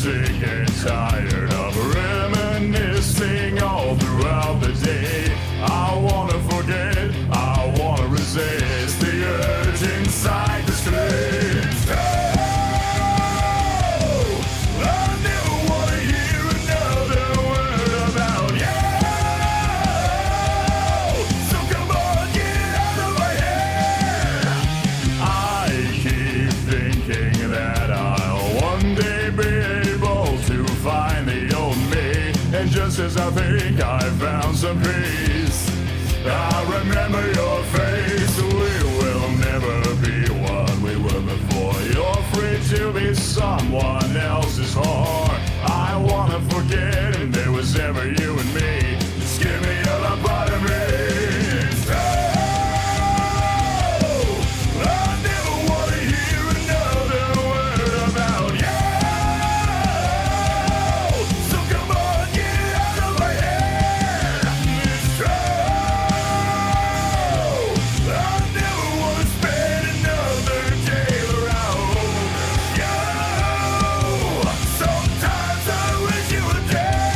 sick and tired of reminiscing all throughout the day. I wanna forget, I wanna resist the urge inside the streets. Oh, I never wanna hear another word about you. So come on, get out of my head. I keep thinking that I'll one day be able to find the old me. And just as I think I found some peace, I remember your face. We will never be what we were before. You're free to be someone else's whore. I wanna forget if there was ever you and me. Just give me a part of me. Oh, I never wanna hear another word about you. So come on, get out of my head. It's true. I never wanna spend another day around you. Sometimes I wish you were dead.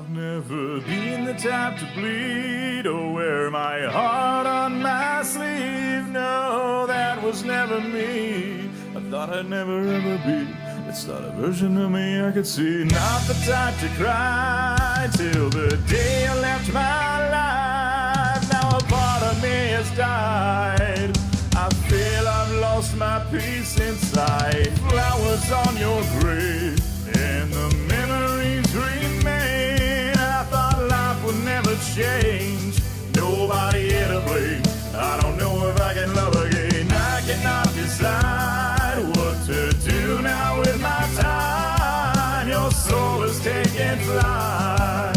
I've never been the type to bleed or wear my heart on my sleeve. No, that was never me. I thought I'd never ever be. It's not a version of me I could see. Not the type to cry till the day I left my life. Now a part of me has died. I feel I've lost my peace inside. Flowers on your grave and the memories remain. I thought life would never change. Nobody here to blame. I don't know if I can love again. I cannot decide what to do now with my time. Your soul is taking flight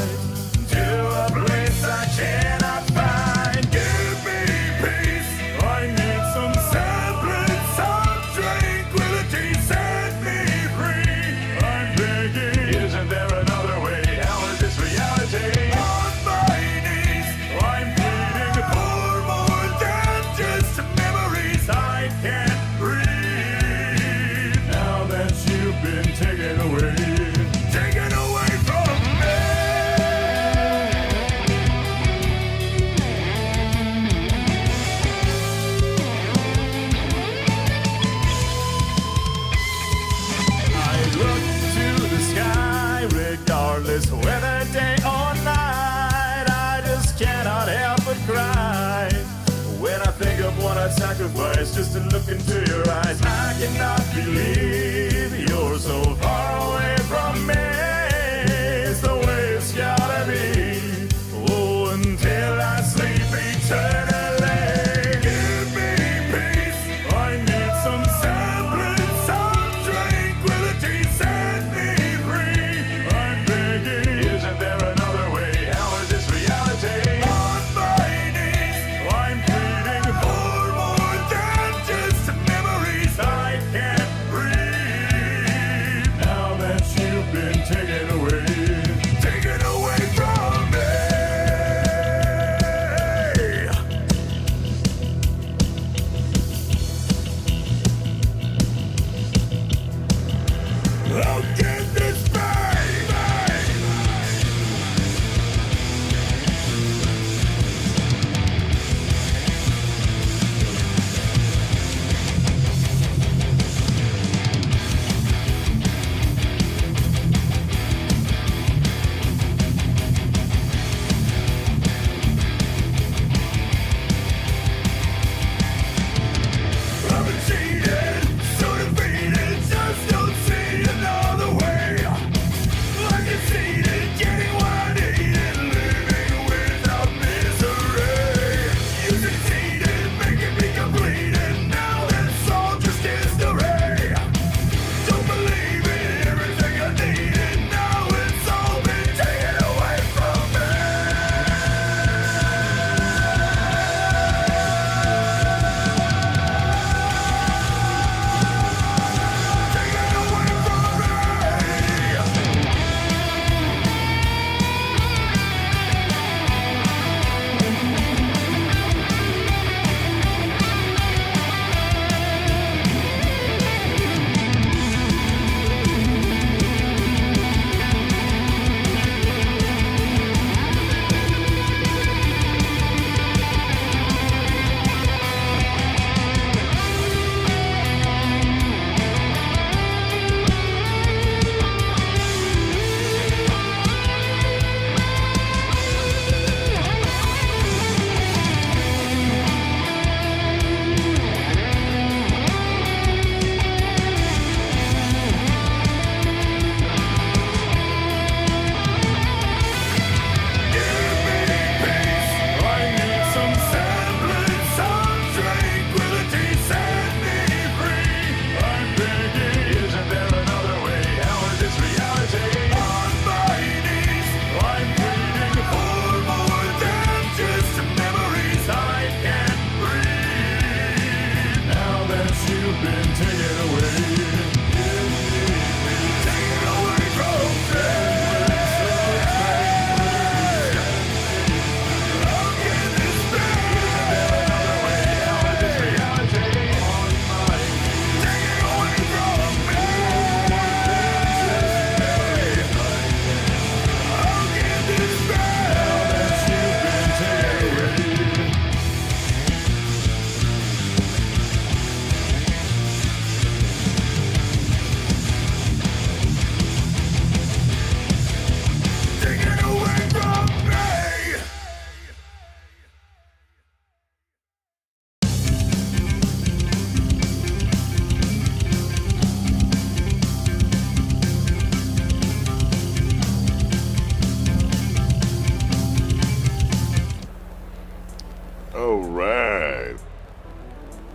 to a place I cannot find. Give me peace. I need some semblance of tranquility. Set me free. I'm begging. Isn't there another way? How is this reality? On my knees, I'm pleading for more than just memories. I can't breathe now that you've been taken away. Taken away from me. I look to the sky regardless whether day or night. I just cannot help but cry when I think of what I'd sacrifice just to look into your eyes. I cannot believe you're so far away from me. It's the way it's gotta be. Oh, until I sleep eternally. Give me peace. I need some semblance of tranquility. Set me free. I'm begging. Isn't there another way? How is this reality? On my knees, I'm pleading for more than just memories. I can't breathe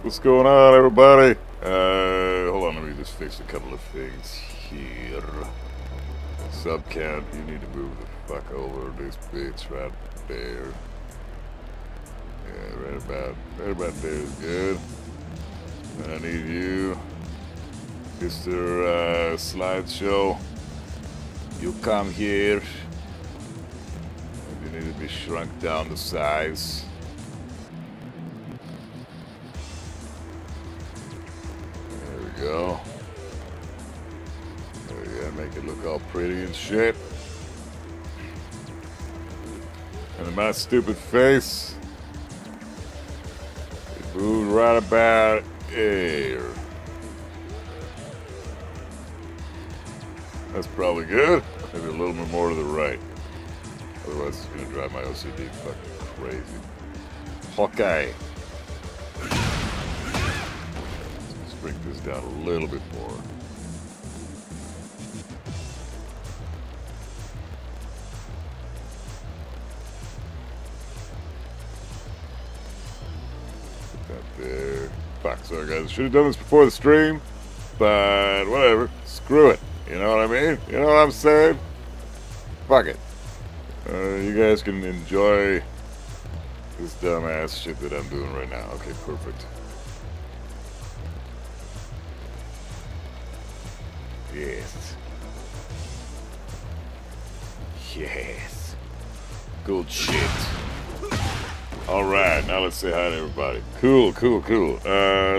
What's going on, everybody? Hold on, let me just fix a couple of things here. Sub count, you need to move the fuck over this bitch right there. Yeah, right about there is good. And I need you, Mr. Slideshow. You come here. You need to be shrunk down to size. There we go. There we go, make it look all pretty and shit. And my stupid face. Move right about here. That's probably good. Maybe a little bit more to the right. Otherwise, it's gonna drive my OCD fucking crazy. Okay. Let's bring this down a little bit more. Put that there. Fuck, sorry guys. I should have done this before the stream, but whatever. Screw it. You know what I mean? You know what I'm saying? Fuck it. You guys can enjoy this dumbass shit that I'm doing right now. Okay, perfect. Yes. Yes. Good shit. Alright, now let's say hi to everybody. Cool.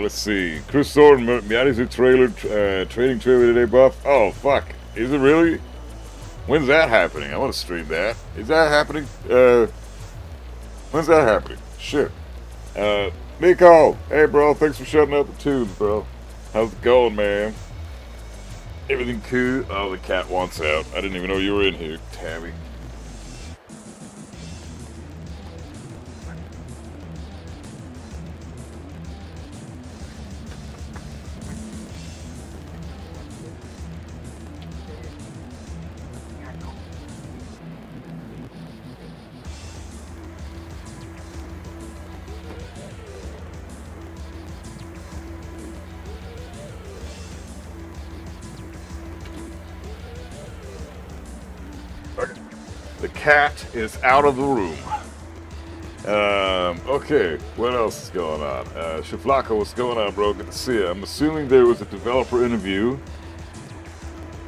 Let's see. Chris Thornton, Miyazu trailer, trading trailer today, buff. Oh, fuck. Is it really? When's that happening? I want to stream that. Is that happening? When's that happening? Shit. Nico! Hey, bro. Thanks for shutting up the tunes, bro. How's it going, man? Everything cool? Oh, the cat wants out. I didn't even know you were in here, Tabby. The cat is out of the room. Okay, what else is going on? Shiflaka, what's going on, bro? Good to see you. I'm assuming there was a developer interview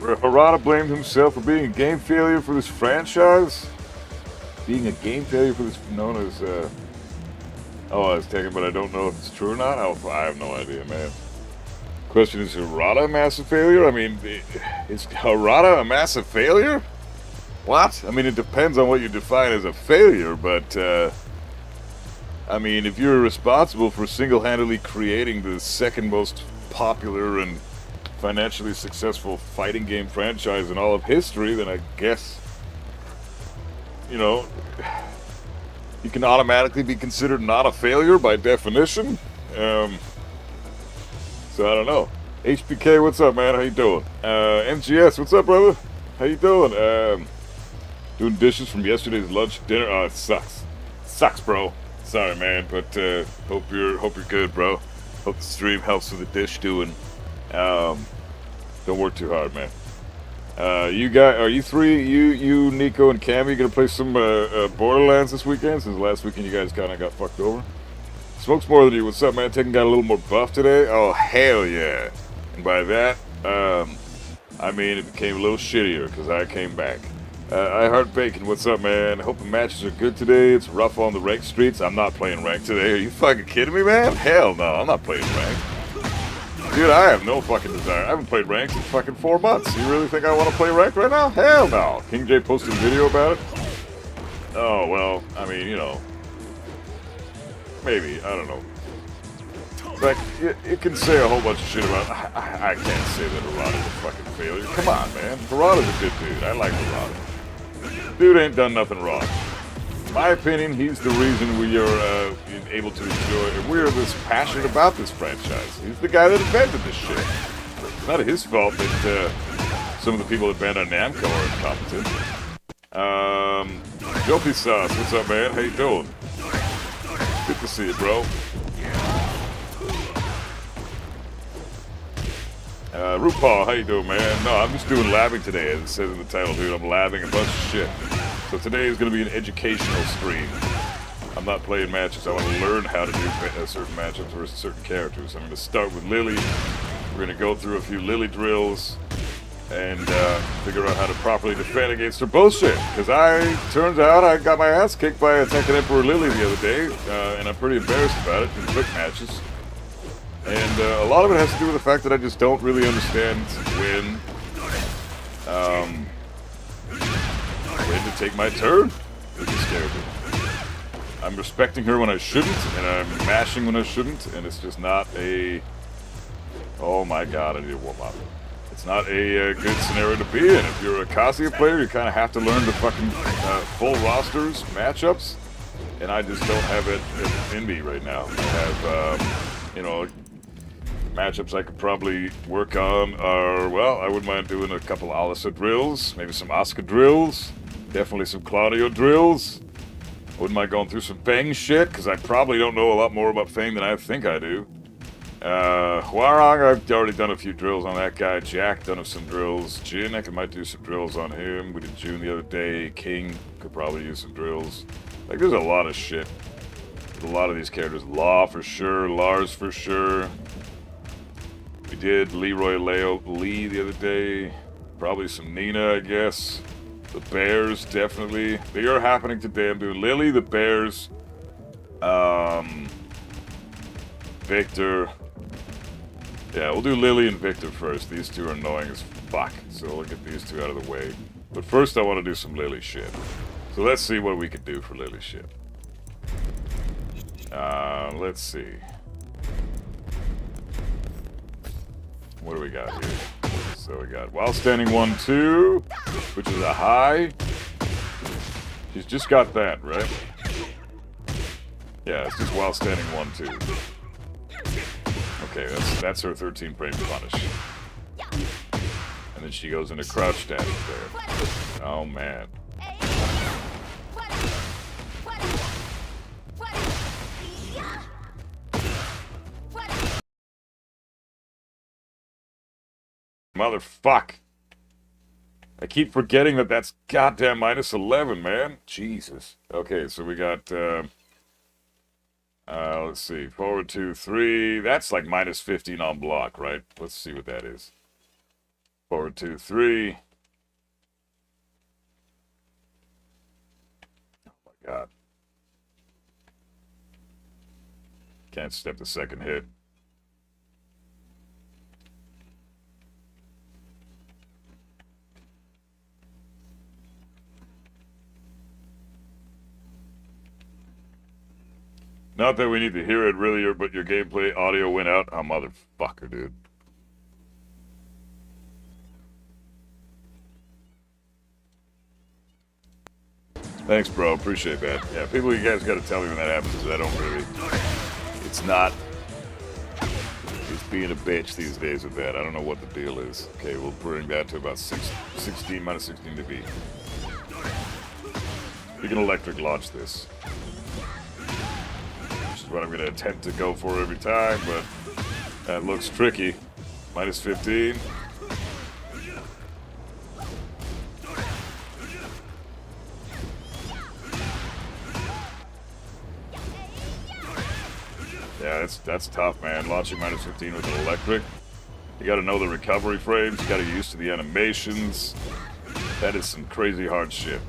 where Harada blamed himself for being a game failure for this franchise. Being a game failure for this, known as, oh, I was taken, but I don't know if it's true or not. I have no idea, man. Question, is Harada a massive failure? I mean, is Harada a massive failure? What? I mean, it depends on what you define as a failure, but, I mean, if you're responsible for single-handedly creating the second most popular and financially successful fighting game franchise in all of history, then I guess, you know, you can automatically be considered not a failure by definition. So I don't know. HBK, what's up, man? How you doing? MGS, what's up, brother? How you doing? Doing dishes from yesterday's lunch dinner. Oh, it sucks. Sucks, bro. Sorry, man, but hope you're good, bro. Hope the stream helps with the dish doing. Don't work too hard, man. You guys, are you three, you, Nico, and Cammy gonna play some Borderlands this weekend? Since last weekend you guys kind of got fucked over. Smokes more than you. What's up, man? Tekken got a little more buff today. Oh, hell yeah! And by that, I mean it became a little shittier because I came back. I Heart Bacon, what's up, man? Hope the matches are good today. It's rough on the ranked streets. I'm not playing ranked today. Are you fucking kidding me, man? Hell no, I'm not playing ranked. Dude, I have no fucking desire. I haven't played ranked in fucking 4 months. You really think I want to play ranked right now? Hell no. King J posted a video about it. Oh, well, I mean, you know. Maybe, I don't know. Like, it can say a whole bunch of shit about it. I can't say that Harada's a fucking failure. Come on, man. Harada's a good dude. I like Harada. Dude ain't done nothing wrong. In my opinion, he's the reason we are able to enjoy, and we're this passionate about this franchise. He's the guy that invented this shit. It's not his fault that some of the people that banned on Namco are incompetent. Jopy Sauce, what's up, man? How you doing? Good to see you, bro. RuPaul, how you doing, man? No, I'm just doing labbing today, as it says in the title, dude. I'm labbing a bunch of shit. So today is going to be an educational stream. I'm not playing matches. I want to learn how to do certain matchups versus certain characters. I'm going to start with Lili. We're going to go through a few Lili drills and figure out how to properly defend against her bullshit. Because turns out I got my ass kicked by a TEKKEN Emperor Lili the other day, and I'm pretty embarrassed about it in quick matches. And a lot of it has to do with the fact that I just don't really understand when to take my turn with this character. I'm respecting her when I shouldn't, and I'm mashing when I shouldn't, and it's just not a... Oh my god, I need to warm up. It's not a good scenario to be in. If you're a Kazuya player, you kind of have to learn the fucking full rosters, matchups, and I just don't have it in me right now. I have, you know, matchups I could probably work on are, well, I wouldn't mind doing a couple Alisa drills, maybe some Asuka drills, definitely some Claudio drills. Wouldn't mind going through some Feng shit, because I probably don't know a lot more about Feng than I think I do. Hwarang, I've already done a few drills on that guy. Jack, done some drills. Jin, I might do some drills on him. We did June the other day. King, could probably use some drills. Like, there's a lot of shit with a lot of these characters. Law for sure, Lars for sure. We did Leroy Lee the other day. Probably some Nina, I guess. The Bears, definitely. They are happening today. I'm doing Lili, the Bears, Victor. Yeah, we'll do Lili and Victor first. These two are annoying as fuck, so we'll get these two out of the way. But first I want to do some Lili shit. So let's see what we can do for Lili shit. Let's see. What do we got here? So we got while standing 1-2, which is a high. She's just got that, right? Yeah, it's just while standing 1-2. Okay, that's her 13 frame punish. And then she goes into crouch standing there. Oh man. Motherfuck. I keep forgetting that that's goddamn minus 11, man. Jesus. Okay, so we got, let's see, forward 2-3. That's like minus 15 on block, right? Let's see what that is. Forward 2-3. Oh my god. Can't step the second hit. Not that we need to hear it, really, but your gameplay audio went out. Oh, motherfucker, dude. Thanks, bro. Appreciate that. Yeah, people, you guys got to tell me when that happens, because I don't really... It's not... It's being a bitch these days with that. I don't know what the deal is. Okay, we'll bring that to about 16, minus 16 to be. We can electric launch this. What I'm going to attempt to go for every time, but that looks tricky. Minus 15. Yeah, that's tough, man. Launching minus 15 with an electric. You got to know the recovery frames. You got to get used to the animations. That is some crazy hard shit.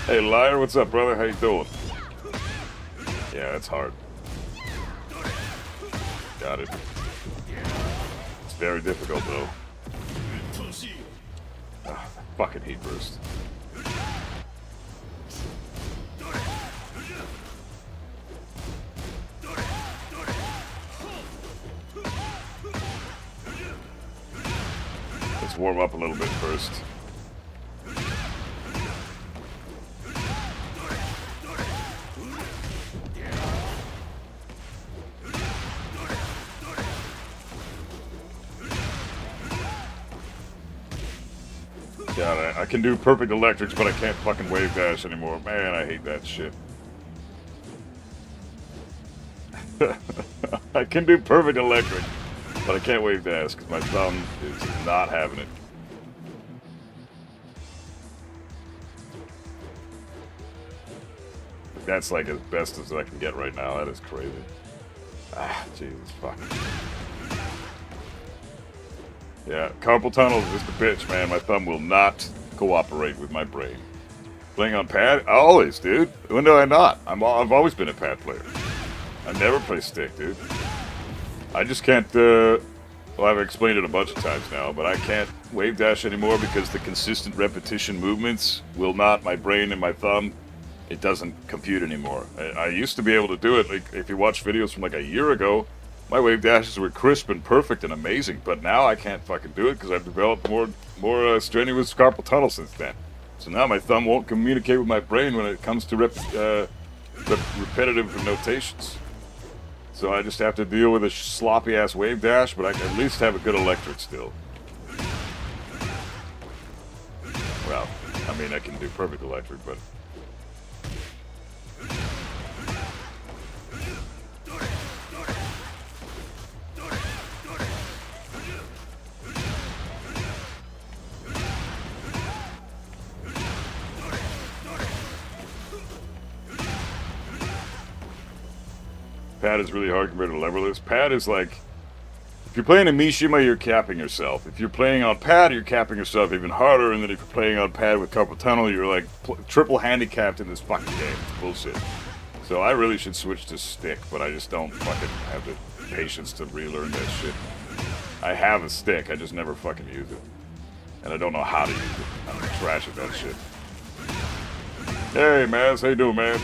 Hey, Liar, what's up, brother? How you doing? Yeah, it's hard. Got it. It's very difficult, though. Ah, fucking heat burst. Let's warm up a little bit first. God, I can do perfect electrics, but I can't fucking wave dash anymore. Man, I hate that shit. I can do perfect electric, But I can't wave dash because my thumb is not having it. That's like as best as I can get right now. That is crazy. Ah, Jesus, fuck. Yeah, carpal tunnel is just a bitch, man. My thumb will not cooperate with my brain. Playing on pad? Always, dude. When do I not? I've always been a pad player. I never play stick, dude. I just can't, well, I've explained it a bunch of times now, but I can't wave dash anymore because the consistent repetition movements will not, my brain and my thumb, it doesn't compute anymore. I used to be able to do it. Like, if you watch videos from like a year ago, my wave dashes were crisp and perfect and amazing, but now I can't fucking do it because I've developed more strenuous carpal tunnel since then. So now my thumb won't communicate with my brain when it comes to repetitive notations. So I just have to deal with a sloppy ass wave dash, but I can at least have a good electric still. Well, I mean I can do perfect electric, but pad is really hard compared to leverless. Pad is like, if you're playing a Mishima, you're capping yourself. If you're playing on pad, you're capping yourself even harder. And then if you're playing on pad with carpal tunnel, you're like triple handicapped in this fucking game. It's bullshit. So I really should switch to stick, but I just don't fucking have the patience to relearn that shit. I have a stick, I just never fucking use it. And I don't know how to use it. I'm trash at that shit. Hey, Maz, how you doing, man?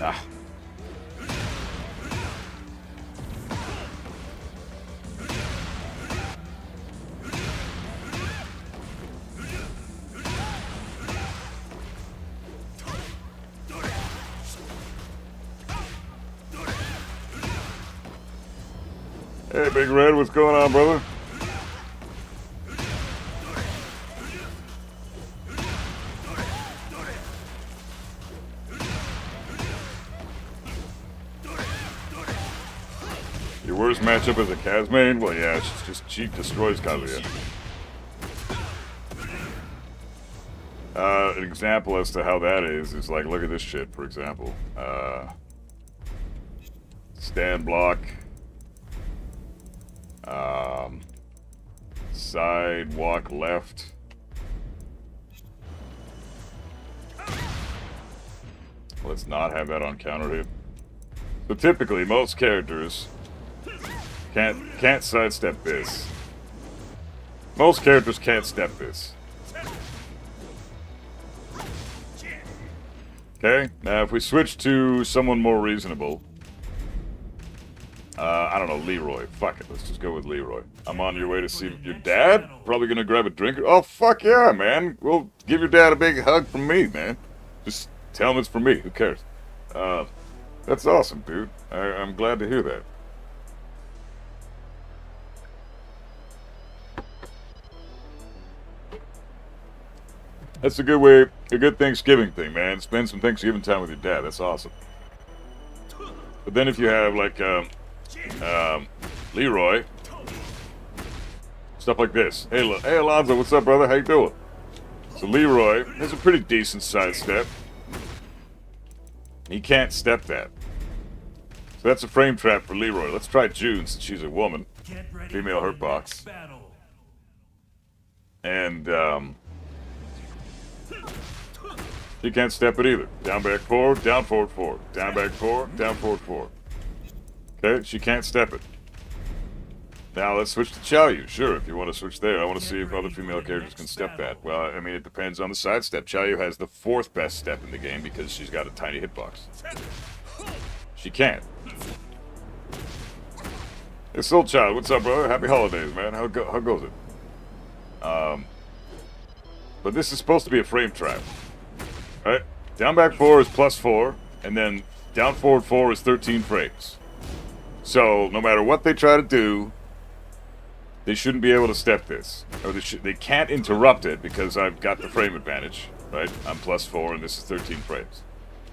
Ah. Hey, Big Red, what's going on, brother? Your worst matchup as a Kaz main? Well, yeah, it's just cheap destroys Kazuya. An example as to how that is like, look at this shit, for example. Stand block. Side walk left. Let's not have that on counter hit. So typically, most characters can't sidestep this. Most characters can't step this. Okay, now if we switch to someone more reasonable, I don't know, Leroy. Fuck it, let's just go with Leroy. I'm on your way to see your dad? Probably gonna grab a drink. Oh, fuck yeah, man. We'll give your dad a big hug from me, man. Just tell him it's for me, who cares? That's awesome, dude. I'm glad to hear that. That's a good way, a good Thanksgiving thing, man. Spend some Thanksgiving time with your dad. That's awesome. But then if you have, like, Leroy, stuff like this. Hey, Alonzo, what's up, brother? How you doing? So Leroy has a pretty decent sidestep. He can't step that. So that's a frame trap for Leroy. Let's try June, since she's a woman. Female hurt box. And, she can't step it either. Down, back, forward, down, forward, forward. Down, back, forward, down, forward, forward. Okay, she can't step it. Now let's switch to Chaoyu. Sure, if you want to switch there. I want to see if other female characters can step that. Well, I mean, it depends on the side step. Chaoyu has the 4th best step in the game because she's got a tiny hitbox. She can't. Hey, Soul Child, what's up, brother? Happy holidays, man. How goes it? But this is supposed to be a frame trap, right? Down back 4 is +4, and then down forward 4 is 13 frames. So no matter what they try to do, they shouldn't be able to step this, or they can't interrupt it because I've got the frame advantage, right? I'm +4 and this is 13 frames.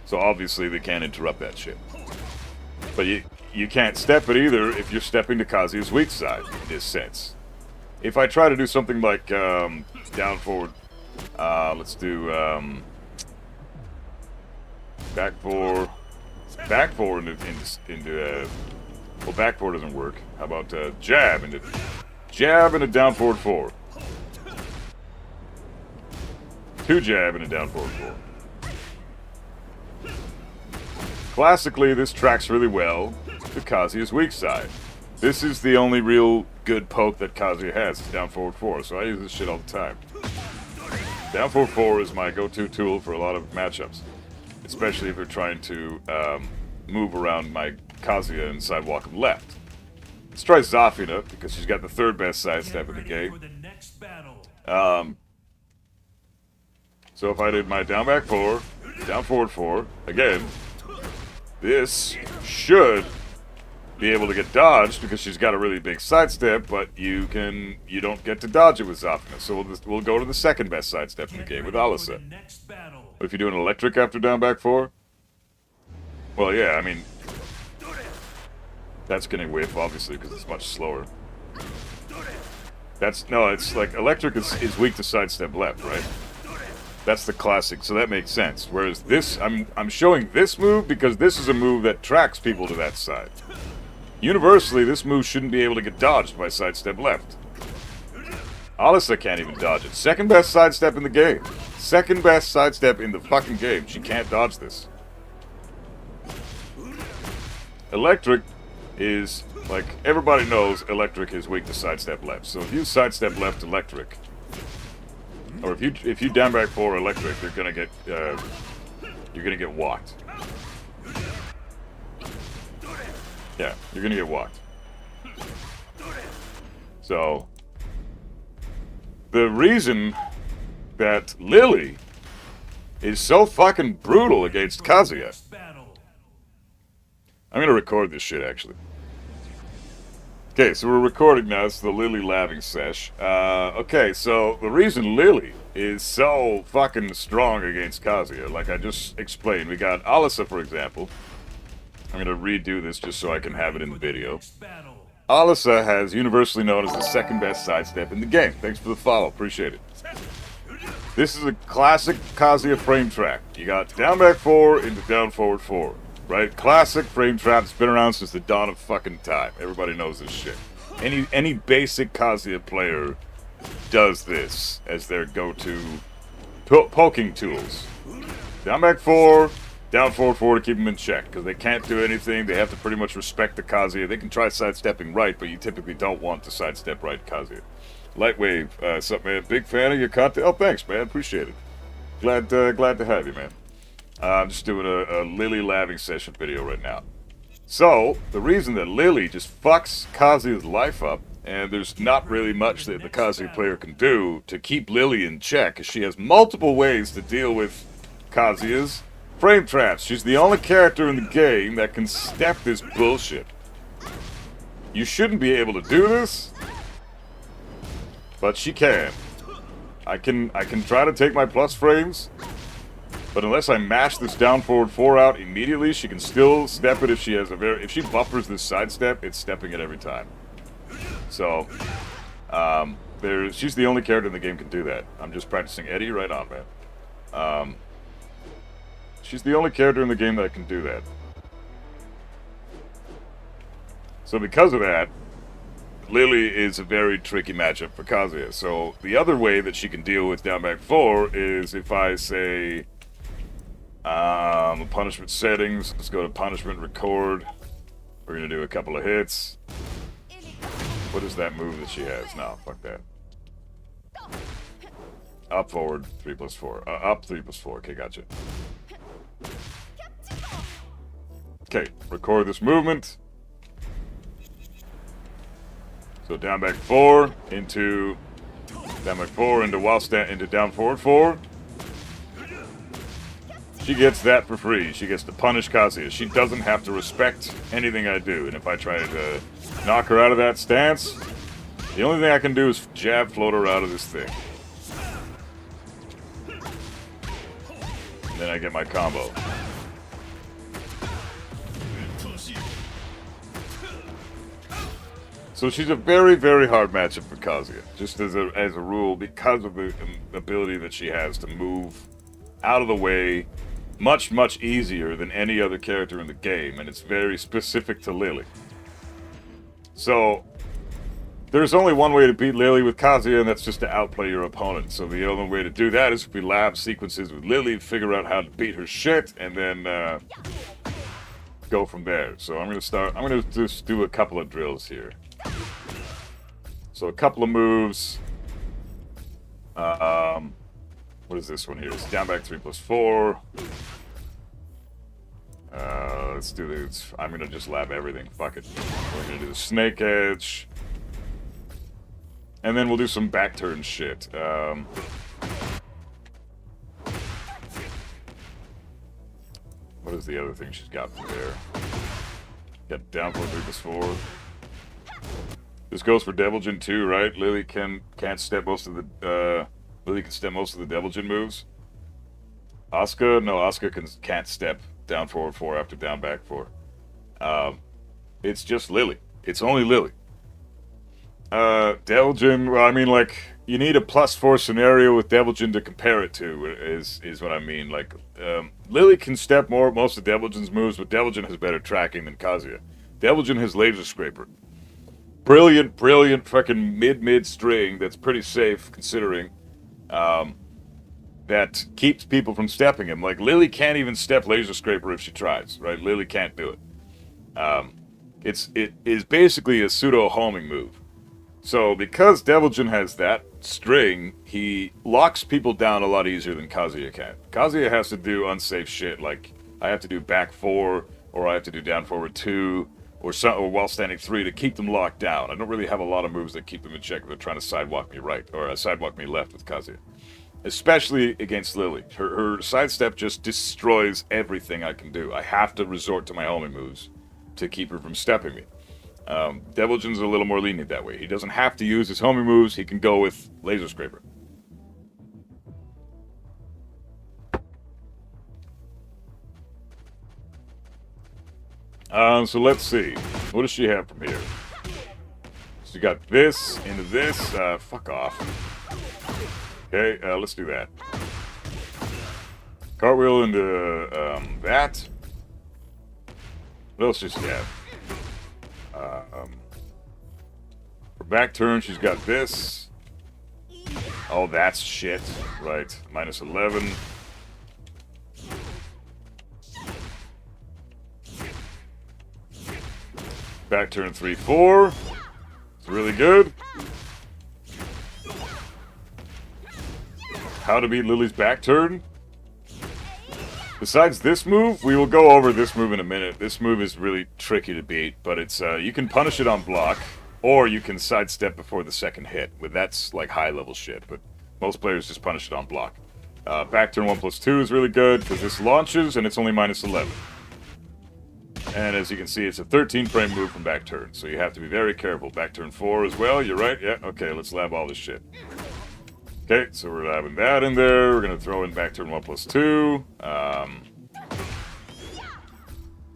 So obviously they can't interrupt that shit. But you can't step it either if you're stepping to Kazuya's weak side in this sense. If I try to do something like down forward, let's do back 4 into well, back 4 doesn't work. How about jab into down forward 4. 2 jab into down forward 4. Classically, this tracks really well to Kazuya's weak side. This is the only real good poke that Kazuya has, is down forward 4, so I use this shit all the time. Down forward 4 is my go-to tool for a lot of matchups, especially if they're trying to move around my Kazuya and sidewalk him left. Let's try Zafina, because she's got the 3rd best sidestep in the game. So if I did my down back 4, down forward 4, again, this should be able to get dodged because she's got a really big sidestep, but you don't get to dodge it with Zafina. So we'll go to the 2nd best sidestep in the game with Alisa. But if you do an electric after down back 4, well, yeah, I mean, that's gonna whiff obviously because it's much slower. It's like electric is weak to sidestep left, right? That's the classic, so that makes sense. Whereas this, I'm showing this move because this is a move that tracks people to that side. Universally, this move shouldn't be able to get dodged by sidestep left. Alisa can't even dodge it. 2nd best sidestep in the game. 2nd best sidestep in the fucking game. She can't dodge this. Electric is, like, everybody knows electric is weak to sidestep left. So if you sidestep left electric, or if you down back 4 electric, you're gonna get walked. Yeah, you're gonna get walked. So the reason that Lili is so fucking brutal against Kazuya. I'm gonna record this shit actually. Okay, so we're recording now. It's the Lili laughing sesh. Okay, so the reason Lili is so fucking strong against Kazuya, like I just explained, we got Alisa, for example. I'm gonna redo this just so I can have it in the video. Alisa has universally known as the 2nd best sidestep in the game. Thanks for the follow, appreciate it. This is a classic Kazuya frame trap. You got down back 4 into down forward 4. Right? Classic frame trap. It's been around since the dawn of fucking time. Everybody knows this shit. Any basic Kazuya player does this as their go-to poking tools. Down back 4, down forward 4 to keep them in check, because they can't do anything. They have to pretty much respect the Kazuya. They can try sidestepping right, but you typically don't want to sidestep right Kazuya. Lightwave, what's up, man? Big fan of your content. Oh, thanks, man. Appreciate it. Glad to have you, man. I'm just doing a Lili laughing session video right now. So, the reason that Lili just fucks Kazuya's life up, and there's not really much that the Kazuya player can do to keep Lili in check, is she has multiple ways to deal with Kazuya's frame traps. She's the only character in the game that can step this bullshit. You shouldn't be able to do this, but she can. I can try to take my plus frames, but unless I mash this down forward 4 out immediately, she can still step it if she has if she buffers this sidestep, it's stepping it every time. So, she's the only character in the game can do that. I'm just practicing Eddie right on, man. She's the only character in the game that can do that. So because of that, Lili is a very tricky matchup for Kazuya. So the other way that she can deal with down back 4 is if I say punishment settings. Let's go to punishment record. We're gonna do a couple of hits. What is that move that she has? No, fuck that. Up forward 3+4. Up 3+4. Okay, gotcha. Okay, record this movement. So down back 4 into down back 4 into into down forward 4. She gets that for free. She gets to punish Kazuya. She doesn't have to respect anything I do. And if I try to knock her out of that stance, the only thing I can do is jab float her out of this thing. And then I get my combo. So she's a very, very hard matchup for Kazuya, just as a rule, because of the ability that she has to move out of the way much, much easier than any other character in the game, and it's very specific to Lili. So, there's only one way to beat Lili with Kazuya, and that's just to outplay your opponent. So the only way to do that is if we lab sequences with Lili, figure out how to beat her shit, and then go from there. So I'm gonna just do a couple of drills here. So a couple of moves. What is this one here? It's down back 3+4. Let's do this. I'm gonna just lab everything. Fuck it. We're gonna do the snake edge. And then we'll do some back turn shit. What is the other thing she's got from there? Got down for 3+4. This goes for Devil Jin too, right? Lili can't step most of the Lili can step most of the Devil Jin moves. Asuka, no, Asuka can't step down forward 4 after down back 4. It's just Lili. It's only Lili. Devil Jin, well, I mean, like, you need a +4 scenario with Devil Jin to compare it to, is what I mean. Like, Lili can step most of Devil Jin's moves, but Devil Jin has better tracking than Kazuya. Devil Jin has Laser Scraper. Brilliant fucking mid string that's pretty safe, considering, that keeps people from stepping him. Like, Lili can't even step Laser Scraper if she tries, right? Lili can't do it. It is basically a pseudo homing move. So, because Devil Jin has that string, he locks people down a lot easier than Kazuya can. Kazuya has to do unsafe shit, like, I have to do back 4, or I have to do down forward 2, or while standing 3 to keep them locked down. I don't really have a lot of moves that keep them in check if they're trying to sidewalk me right, or sidewalk me left with Kazuya. Especially against Lili. Her sidestep just destroys everything I can do. I have to resort to my homing moves to keep her from stepping me. Devil Jin's a little more lenient that way. He doesn't have to use his homing moves, he can go with Laser Scraper. So let's see. What does she have from here? She got this into this. Fuck off. Okay, let's do that. Cartwheel into that. What else does she have? For back turn, she's got this. Oh, that's shit. Right. -11. Back turn 3-4. It's really good. How to beat Lili's back turn. Besides this move, we will go over this move in a minute. This move is really tricky to beat, but it's you can punish it on block, or you can sidestep before the second hit. That's like high level shit, but most players just punish it on block. Back turn 1+2 is really good because this launches and it's only -11. And as you can see, it's a 13 frame move from back turn, so you have to be very careful. Back turn 4 as well, you're right, yeah, okay, let's lab all this shit. Okay, so we're labbing that in there, we're gonna throw in back turn 1+2.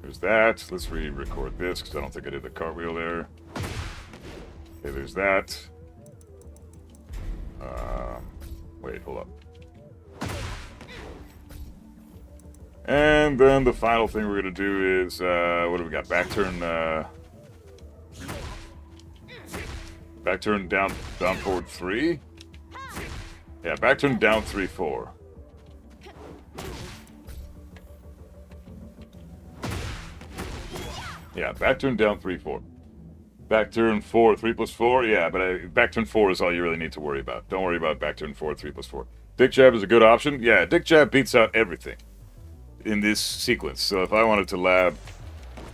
There's that, let's re-record this, because I don't think I did the cartwheel there. Okay, there's that. Wait, hold up. And then the final thing we're going to do is, what do we got? Back turn down forward 3? Yeah, back turn down 3-4. Yeah, back turn down 3-4. Back turn 4, 3+4, yeah, but back turn 4 is all you really need to worry about. Don't worry about back turn 4, 3+4. Dick jab is a good option. Yeah, dick jab beats out everything in this sequence. So if I wanted to lab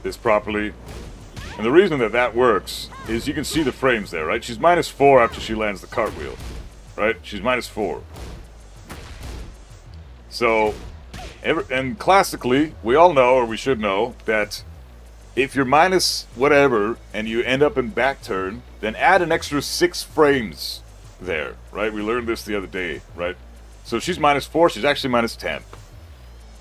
this properly, And the reason that that works is you can see the frames there, right? She's -4 after she lands the cartwheel, right? She's -4. So, and classically, we all know, or we should know, that if you're minus whatever and you end up in back turn, then add an extra 6 frames there, right? We learned this the other day, right? So she's -4, she's actually -10.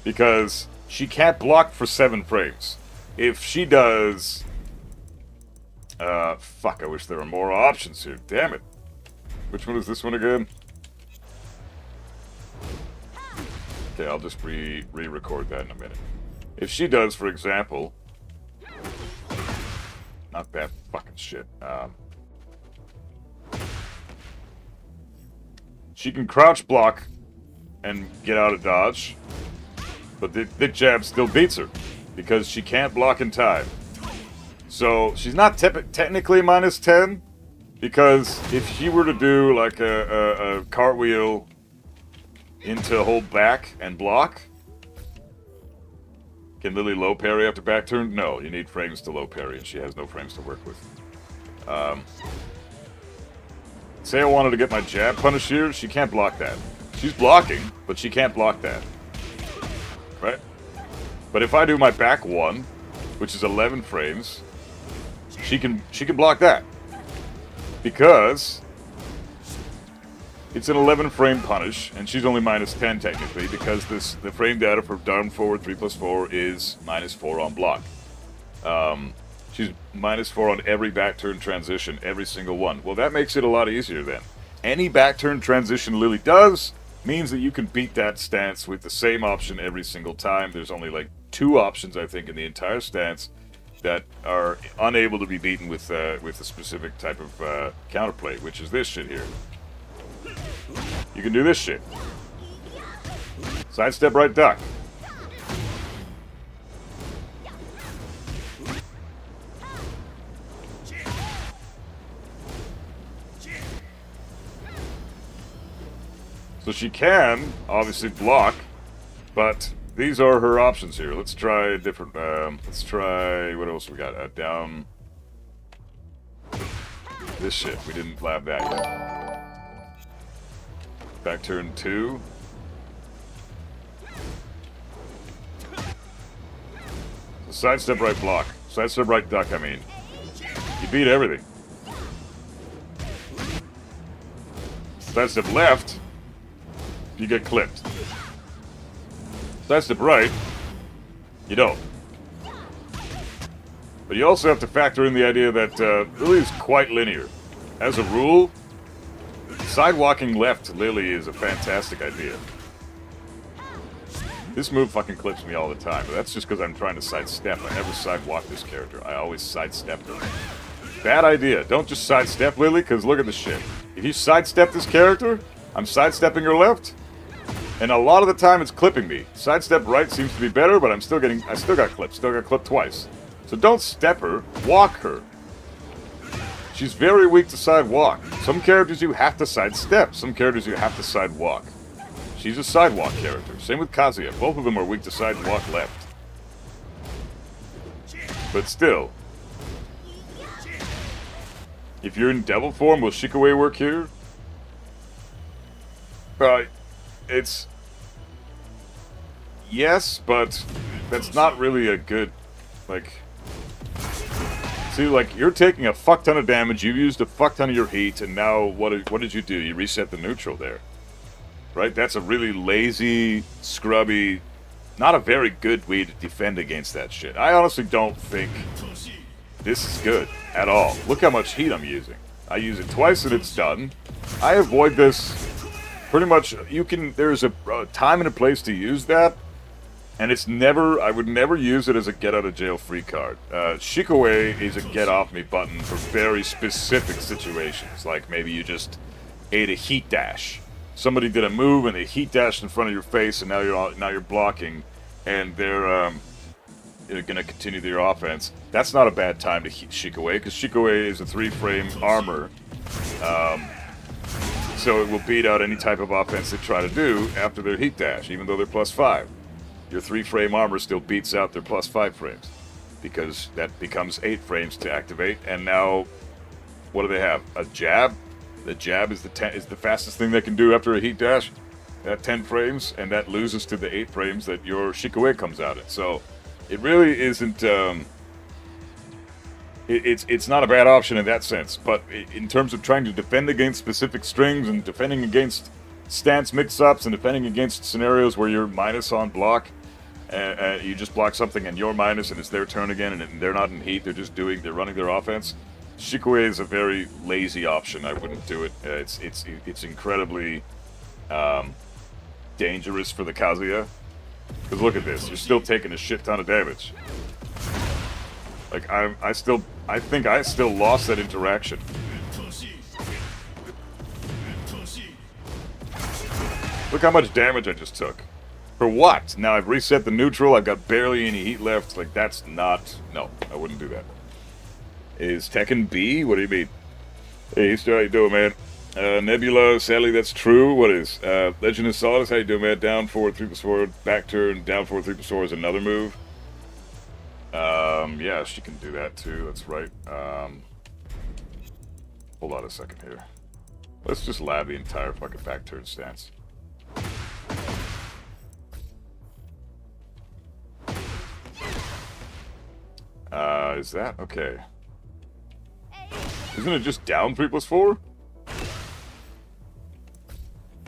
Because she can't block for 7 frames. If she does... fuck, I wish there were more options here. Damn it. Which one is this one again? Okay, I'll just re-record that in a minute. If she does, for example... Not that fucking shit. She can crouch block and get out of dodge. But the jab still beats her. Because she can't block in time. So, she's not technically -10, because if she were to do like a cartwheel into hold back and block, can Lili low parry after back turn? No, you need frames to low parry, and she has no frames to work with. Say I wanted to get my jab punish here, she can't block that. She's blocking, but she can't block that. Right? But if I do my back one, which is 11 frames... She can block that, because it's an 11 frame punish, and she's only -10 technically, because the frame data for down forward 3 + 4 is -4 on block. She's -4 on every back turn transition, every single one. Well, that makes it a lot easier then. Any back turn transition Lili does means that you can beat that stance with the same option every single time. There's only like 2 options, I think, in the entire stance that are unable to be beaten with a specific type of counterplay, which is this shit here. You can do this shit. Sidestep right duck. So she can obviously block, but these are her options here. Let's try a different, let's try, what else we got? Down. This shit, we didn't lab that yet. Back turn 2. So sidestep right block. Sidestep right duck, I mean. You beat everything. Sidestep left, you get clipped. Sidestep right, you don't. But you also have to factor in the idea that Lili is quite linear. As a rule, sidewalking left Lili is a fantastic idea. This move fucking clips me all the time, but that's just because I'm trying to sidestep. I never sidewalk this character. I always sidestep her. Bad idea. Don't just sidestep Lili, because look at the shit. If you sidestep this character, I'm sidestepping her left. And a lot of the time it's clipping me. Sidestep right seems to be better, but I still got clipped. Still got clipped twice. So don't step her, walk her. She's very weak to sidewalk. Some characters you have to sidestep. Some characters you have to sidewalk. She's a sidewalk character. Same with Kazuya. Both of them are weak to sidewalk left. But still. If you're in devil form, will Shikaway work here? It's... Yes, but that's not really a good, like... See, like, you're taking a fuck ton of damage, you've used a fuck ton of your heat, and now what did you do? You reset the neutral there. Right? That's a really lazy, scrubby, not a very good way to defend against that shit. I honestly don't think this is good at all. Look how much heat I'm using. I use it twice and it's done. I avoid this pretty much. There's a time and a place to use that, and it's never, I would never use it as a get out of jail free card. Shikaway is a get off me button for very specific situations, like maybe you just ate a heat dash. Somebody did a move and they heat dashed in front of your face, and now you're blocking, and they're gonna continue their offense. That's not a bad time to heat Shikaway, because Shikaway is a 3-frame armor, so it will beat out any type of offense they try to do after their heat dash, even though they're +5. Your 3-frame armor still beats out their +5 frames. because that becomes 8 frames to activate. And now, what do they have? A jab. The jab is the fastest thing they can do after a heat dash. At 10 frames, and that loses to the 8 frames that your Shikue comes out at. So it really isn't. It's not a bad option in that sense, but in terms of trying to defend against specific strings and defending against stance mix-ups and defending against scenarios where you're minus on block, you just block something and you're minus and it's their turn again and they're not in heat, they're running their offense. Shikue is a very lazy option. I wouldn't do it. It's incredibly dangerous for the Kazuya. Because look at this, you're still taking a shit ton of damage. Like I think I still lost that interaction. Look how much damage I just took. For what? Now I've reset the neutral, I've got barely any heat left. Like that's not, no, I wouldn't do that. Is Tekken B? What do you mean? Hey, Easter, how you doing, man? Nebula, Sally, that's true. What is? Legend of Solace, how you doing, man? Down forward, 3+4, back turn, down forward, 3+4 is another move. Yeah, she can do that too, that's right. Hold on a second here. Let's just lab the entire fucking back turn stance. Is that? Okay. Isn't it just down 3+4?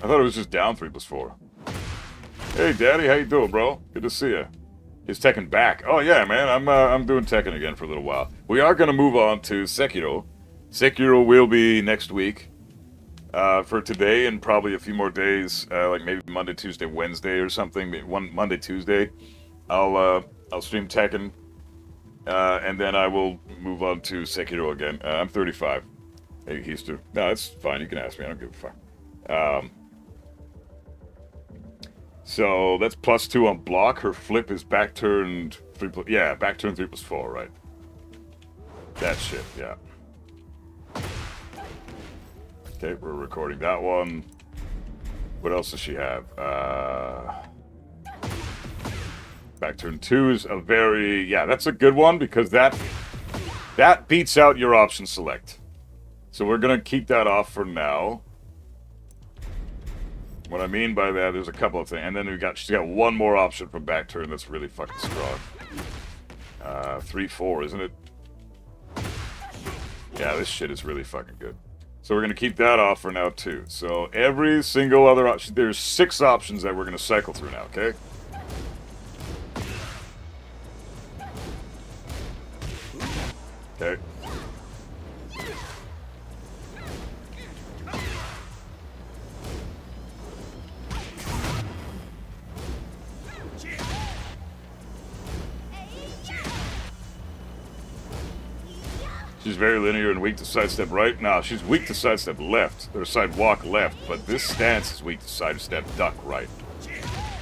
I thought it was just down 3+4. Hey, Daddy, how you doing, bro? Good to see you. Is Tekken back? Oh yeah, man. I'm doing Tekken again for a little while. We are gonna move on to Sekiro. Sekiro will be next week. For today and probably a few more days, like maybe Monday, Tuesday, Wednesday, or something. Monday, Tuesday, I'll stream Tekken, and then I will move on to Sekiro again. I'm 35. Hey, Heister. No, that's fine. You can ask me. I don't give a fuck. So that's +2 on block. Her flip is back turned 3+. Yeah, back turn 3+4. Right. That shit. Yeah. Okay, we're recording that one. What else does she have? Back turn 2 is a very... Yeah, that's a good one because that beats out your option select. So we're going to keep that off for now. What I mean by that, there's a couple of things. And then she's got one more option from back turn that's really fucking strong. 3-4, isn't it? Yeah, this shit is really fucking good. So we're going to keep that off for now, too. So every single other option... There's 6 options that we're going to cycle through now, okay? Okay. She's very linear and weak to sidestep right. No, she's weak to sidestep left. Or sidewalk left. But this stance is weak to sidestep duck right.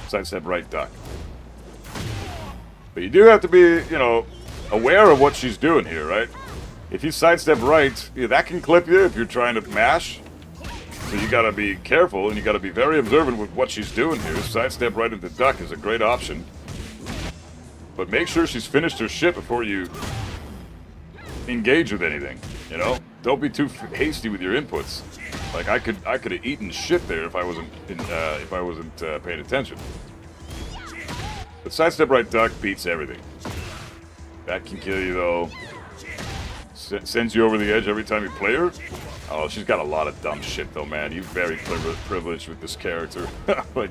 Sidestep right duck. But you do have to be, you know, aware of what she's doing here, right? If you sidestep right, yeah, that can clip you if you're trying to mash. So you gotta be careful and you gotta be very observant with what she's doing here. Sidestep right into duck is a great option. But make sure she's finished her shit before you engage with anything, you know? Don't be too hasty with your inputs. Like I could have eaten shit there if I wasn't paying attention. But sidestep right duck beats everything. That can kill you though. Sends you over the edge every time you play her. Oh, she's got a lot of dumb shit though, man. You're very privileged with this character. Like,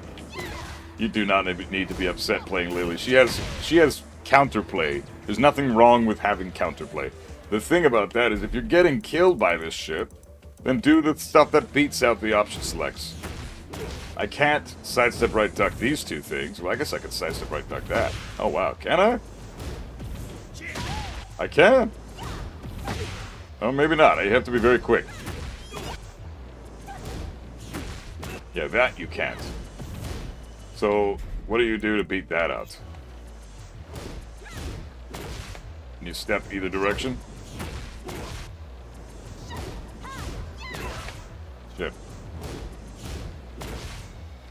you do not need to be upset playing Lili. She has counterplay. There's nothing wrong with having counterplay. The thing about that is if you're getting killed by this shit, then do the stuff that beats out the option selects. I can't sidestep right duck these two things. Well, I guess I could sidestep right duck that. Oh wow, can I? I can. Oh, maybe not. You have to be very quick. Yeah, that you can't. So, what do you do to beat that out? Can you step either direction? Shit.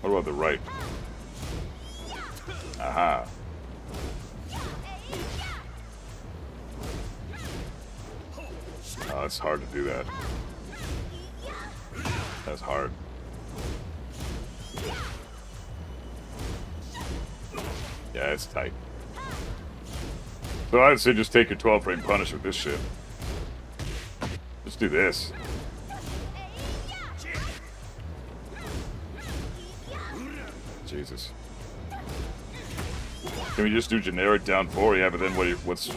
What about the right? that's hard to do that. That's hard. Yeah, it's tight. So I'd say just take your 12 frame punish with this shit. Just do this. Jesus. Can we just do generic down 4? Yeah, but then what's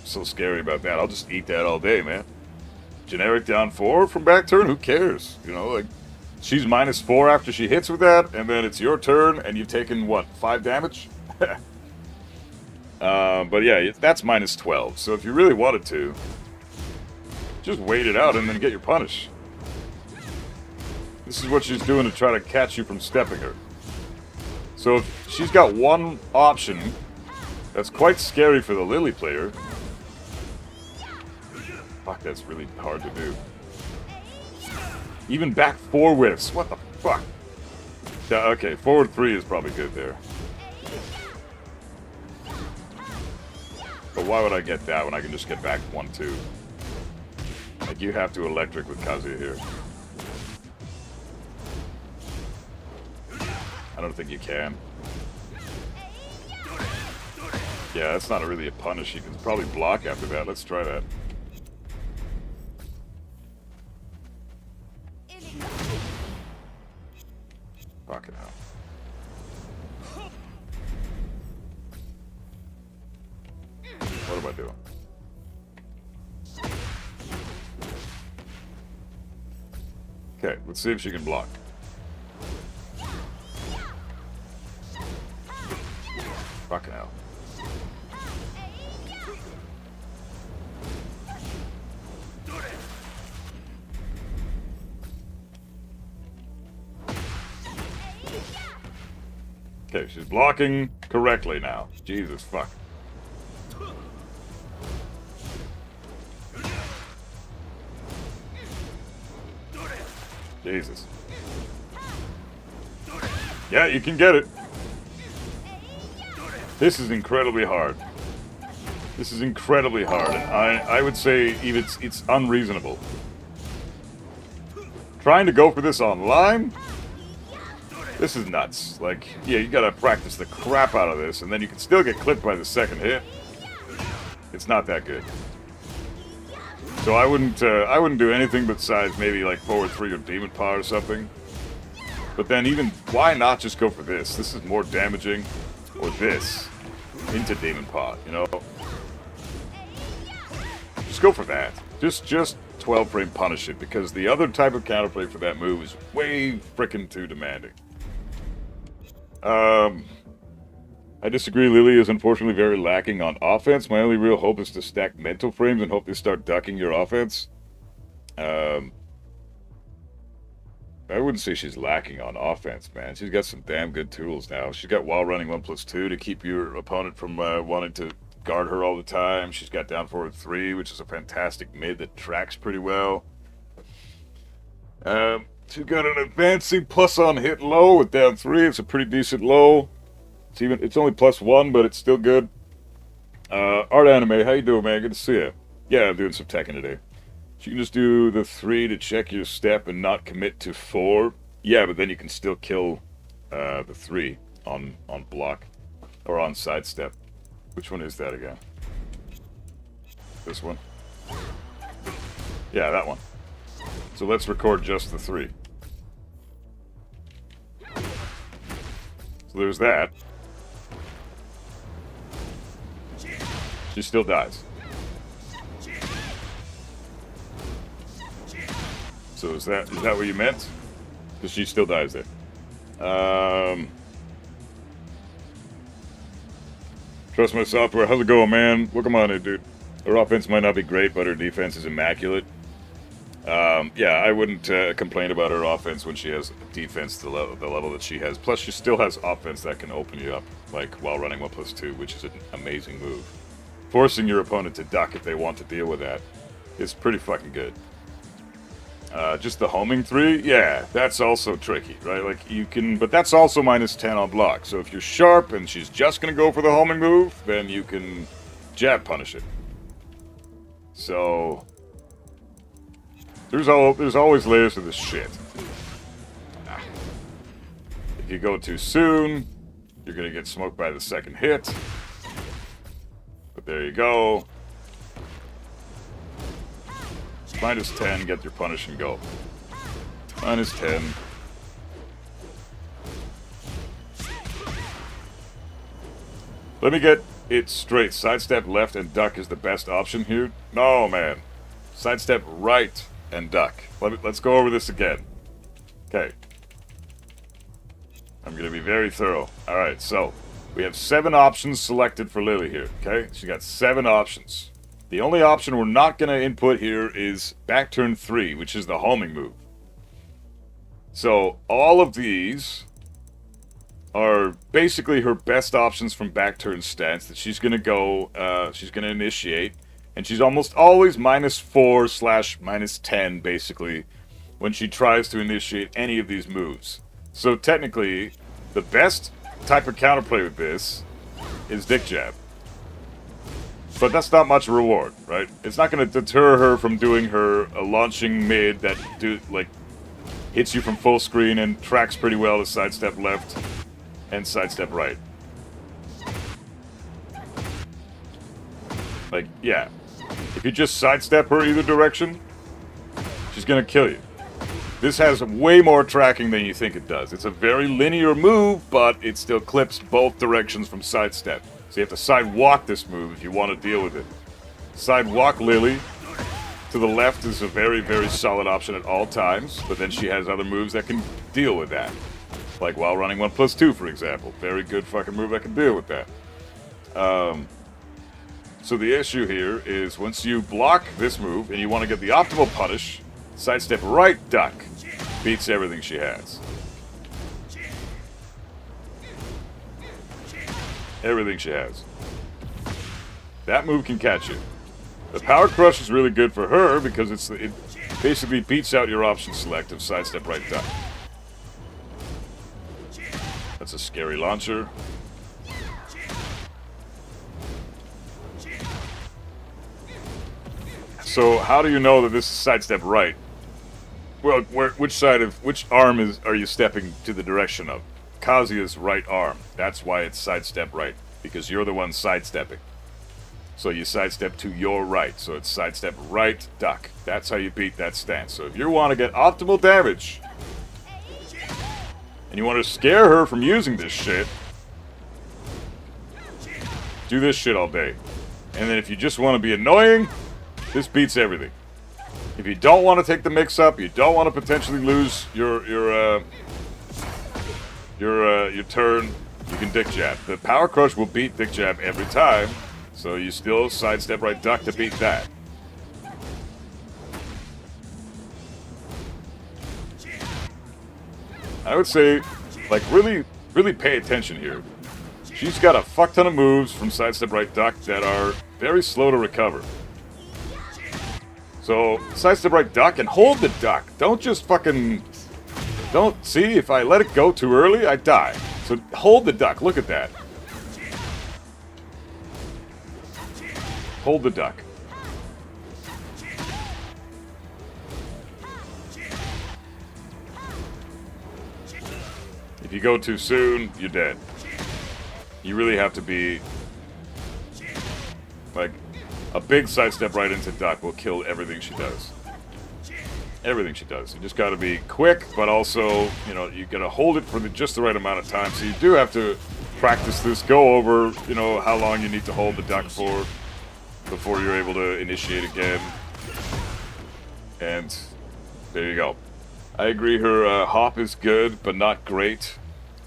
so scary about that? I'll just eat that all day, man. Generic down 4 from back turn? Who cares? You know, like, she's -4 after she hits with that, and then it's your turn, and you've taken, what, 5 damage? But yeah, that's -12. So if you really wanted to, just wait it out and then get your punish. This is what she's doing to try to catch you from stepping her. So if she's got one option that's quite scary for the Lili player. Fuck, that's really hard to do. Even back 4 whiffs. What the fuck? Yeah, okay, forward 3 is probably good there. But why would I get that when I can just get back 1-2? Like, you have to electric with Kazuya here. I don't think you can. Yeah, that's not really a punish. You can probably block after that. Let's try that. Fucking hell. What am I doing? Okay, let's see if she can block. Fucking hell. Okay, she's blocking correctly now. Jesus fuck. Jesus. Yeah, you can get it. This is incredibly hard. This is incredibly hard. I would say even it's unreasonable. Trying to go for this online? This is nuts. Like, yeah, you gotta practice the crap out of this, and then you can still get clipped by the second hit. It's not that good. So I wouldn't do anything besides maybe like forward 3 or demon paw or something. But then even, why not just go for this? This is more damaging. Or this. Into demon paw, you know? Just go for that. Just 12 frame punish it, because the other type of counterplay for that move is way frickin' too demanding. I disagree. Lili is unfortunately very lacking on offense. My only real hope is to stack mental frames and hope they start ducking your offense. I wouldn't say she's lacking on offense, man. She's got some damn good tools now. She's got while running 1+2 to keep your opponent from wanting to guard her all the time. She's got down forward 3, which is a fantastic mid that tracks pretty well. She's got an advancing plus on hit low with down 3. It's a pretty decent low. It's only +1, but it's still good. Art Anime, how you doing, man? Good to see you. Yeah, I'm doing some Tekken today. So you can just do the 3 to check your step and not commit to 4. Yeah, but then you can still kill the 3 on block or on sidestep. Which one is that again? This one? Yeah, that one. So let's record just the 3. So there's that. She still dies. So is that what you meant? Because she still dies there. Trust my software. How's it going, man? Welcome on in, dude. Her offense might not be great, but her defense is immaculate. Yeah, I wouldn't complain about her offense when she has defense to the level that she has. Plus, she still has offense that can open you up, like while running 1+2, which is an amazing move. Forcing your opponent to duck if they want to deal with that is pretty fucking good. Just the homing 3, yeah, that's also tricky, right? Like, you can, but that's also -10 on block. So if you're sharp and she's just gonna go for the homing move, then you can jab punish it. So, There's always layers to this shit. If you go too soon, you're gonna get smoked by the second hit. But there you go. Minus 10, get your punish and go. Minus 10. Let me get it straight. Sidestep left and duck is the best option here. No, man. Sidestep right and duck. Let's go over this again. Okay. I'm going to be very thorough. Alright, so we have 7 options selected for Lili here. Okay, she got 7 options. The only option we're not going to input here is back turn 3, which is the homing move. So all of these are basically her best options from back turn stance that she's going to go, she's going to initiate. And she's almost always -4 / -10, basically, when she tries to initiate any of these moves. So technically, the best type of counterplay with this is dick jab. But that's not much reward, right? It's not going to deter her from doing her launching mid that hits you from full screen and tracks pretty well to sidestep left and sidestep right. Like, yeah. If you just sidestep her either direction, she's going to kill you. This has way more tracking than you think it does. It's a very linear move, but it still clips both directions from sidestep. So you have to sidewalk this move if you want to deal with it. Sidewalk Lili to the left is a very, very solid option at all times, but then she has other moves that can deal with that. Like while running 1+2, for example. Very good fucking move that can deal with that. So the issue here is once you block this move and you want to get the optimal punish, sidestep right duck beats everything she has. Everything she has. That move can catch you. The power crush is really good for her because it basically beats out your option select of sidestep right duck. That's a scary launcher. So how do you know that this is sidestep right? Well, which arm are you stepping to the direction of? Kazuya's right arm. That's why it's sidestep right, because you're the one sidestepping. So you sidestep to your right. So it's sidestep right, duck. That's how you beat that stance. So if you want to get optimal damage, and you want to scare her from using this shit, do this shit all day. And then if you just want to be annoying, this beats everything. If you don't want to take the mix-up, you don't want to potentially lose your turn, you can dick jab. The power crush will beat dick jab every time, so you still sidestep right duck to beat that. I would say, like, really, really pay attention here. She's got a fuck ton of moves from sidestep right duck that are very slow to recover. So, sidestep right duck and hold the duck. Don't just fucking... Don't... See, if I let it go too early, I die. So, hold the duck. Look at that. Hold the duck. If you go too soon, you're dead. You really have to be... Like... A big sidestep right into duck will kill everything she does. Everything she does. You just gotta be quick, but also, you know, you gotta hold it for just the right amount of time. So you do have to practice this, go over, you know, how long you need to hold the duck for before you're able to initiate again. And there you go. I agree her hop is good, but not great.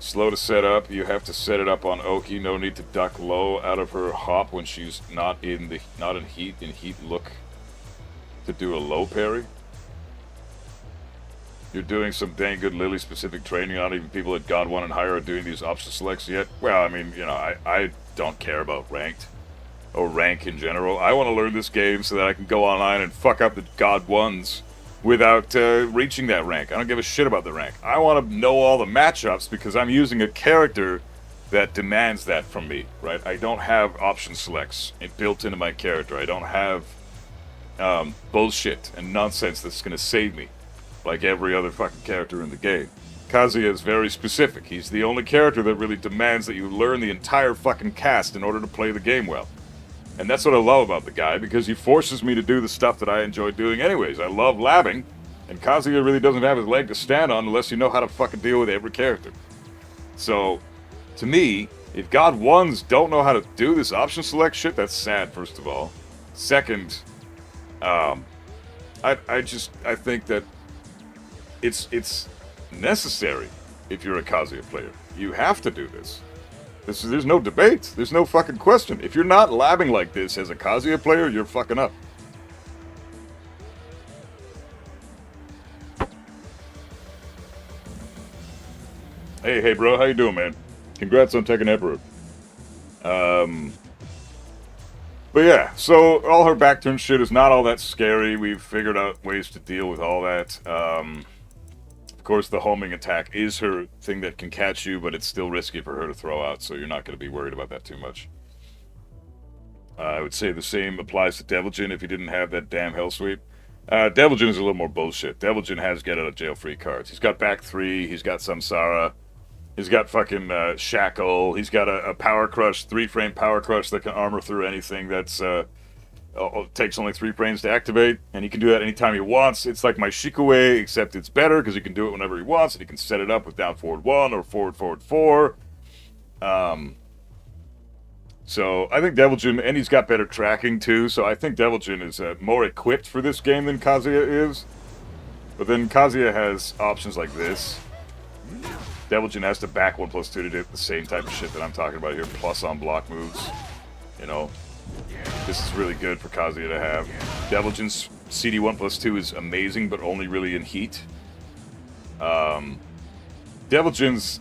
Slow to set up. You have to set it up on Oki. No need to duck low out of her hop when she's not in heat. In heat, look to do a low parry. You're doing some dang good Lili specific training. Not even people at God 1 and higher are doing these option selects yet. Well, I mean, you know, I don't care about ranked or rank in general. I want to learn this game so that I can go online and fuck up the God 1s. Without reaching that rank. I don't give a shit about the rank. I want to know all the matchups because I'm using a character that demands that from me, right? I don't have option selects built into my character. I don't have bullshit and nonsense that's going to save me, like every other fucking character in the game. Kazuya is very specific. He's the only character that really demands that you learn the entire fucking cast in order to play the game well. And that's what I love about the guy, because he forces me to do the stuff that I enjoy doing anyways. I love labbing, and Kazuya really doesn't have his leg to stand on unless you know how to fucking deal with every character. So, to me, if God ones don't know how to do this option select shit, that's sad, first of all. Second, I think that it's necessary if you're a Kazuya player. You have to do this. There's no debate. There's no fucking question. If you're not labbing like this as a Kazuya player, you're fucking up. Hey bro, how you doing, man? Congrats on taking Emperor. But yeah, so all her back turn shit is not all that scary. We've figured out ways to deal with all that. Of course, the homing attack is her thing that can catch you, but it's still risky for her to throw out, so you're not going to be worried about that too much. I would say the same applies to Deviljin if he didn't have that damn Hell Sweep. Deviljin is a little more bullshit. Deviljin has get out of jail free cards. He's got back 3, he's got Samsara, he's got fucking Shackle, he's got a Power Crush, 3-frame Power Crush that can armor through anything that's takes only 3 frames to activate, and he can do that anytime he wants. It's like my Shikue, except it's better because he can do it whenever he wants, and he can set it up with down forward 1 or forward 4. So I think Deviljin, and he's got better tracking too, so I think Deviljin is more equipped for this game than Kazuya is. But then Kazuya has options like this. Deviljin has to back 1+2 to do the same type of shit that I'm talking about here, plus on block moves, you know. This is really good for Kazuya to have. Deviljin's CD 1+2 is amazing, but only really in heat. Deviljin's,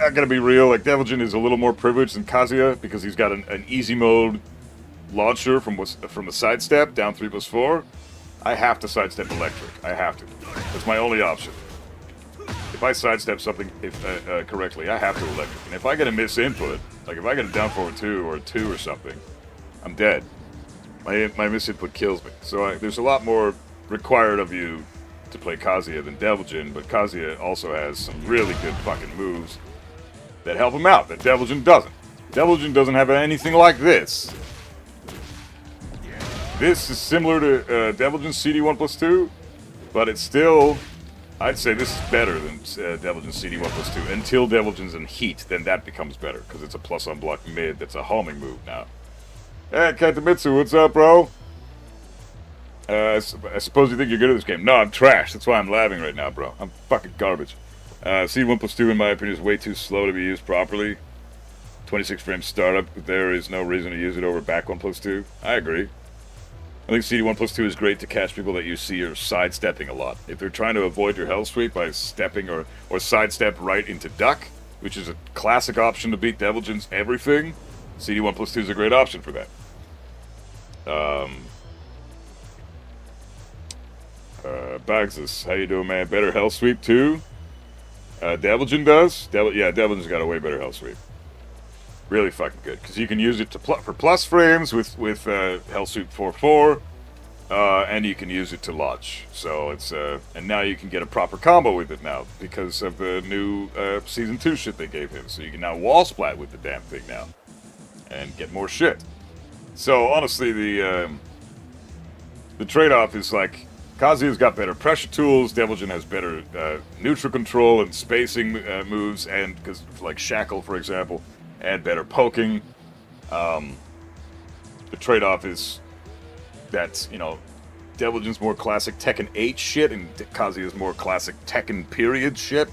I gotta be real, like Deviljin is a little more privileged than Kazuya because he's got an easy mode launcher from the sidestep down 3+4. I have to sidestep electric. I have to. That's my only option. If I sidestep something correctly, I have to electric. And if I get a misinput, like if I get a down forward 2 or a 2 or something, I'm dead. My misinput kills me. So there's a lot more required of you to play Kazuya than Deviljin, but Kazuya also has some really good fucking moves that help him out, that Deviljin doesn't. Deviljin doesn't have anything like this. This is similar to Deviljin's CD 1+2, but it's still, I'd say this is better than Deviljin's CD 1+2 until Deviljin's in heat, then that becomes better, because it's a plus on block mid that's a homing move now. Hey, Katamitsu, what's up, bro? I suppose you think you're good at this game. No, I'm trash. That's why I'm laughing right now, bro. I'm fucking garbage. CD 1+2, in my opinion, is way too slow to be used properly. 26 frame startup, there is no reason to use it over back 1+2. I agree. I think CD 1+2 is great to catch people that you see are sidestepping a lot. If they're trying to avoid your hell sweep by stepping or sidestep right into duck, which is a classic option to beat Deviljin's everything, CD 1+2 is a great option for that. Bagsus, how you doing, man? Better hell sweep too? Deviljin does? Yeah, Deviljin's got a way better hell sweep. Really fucking good, because you can use it for plus frames with hell sweep 4/4, and you can use it to launch. So it's and now you can get a proper combo with it now because of the new season 2 shit they gave him. So you can now wall splat with the damn thing now, and get more shit. So honestly, the trade-off is like Kazuya's got better pressure tools, Deviljin has better neutral control and spacing moves, and because like Shackle, for example, and better poking. The trade-off is that, you know, Deviljin's more classic Tekken 8 shit, and Kazuya's more classic Tekken period shit.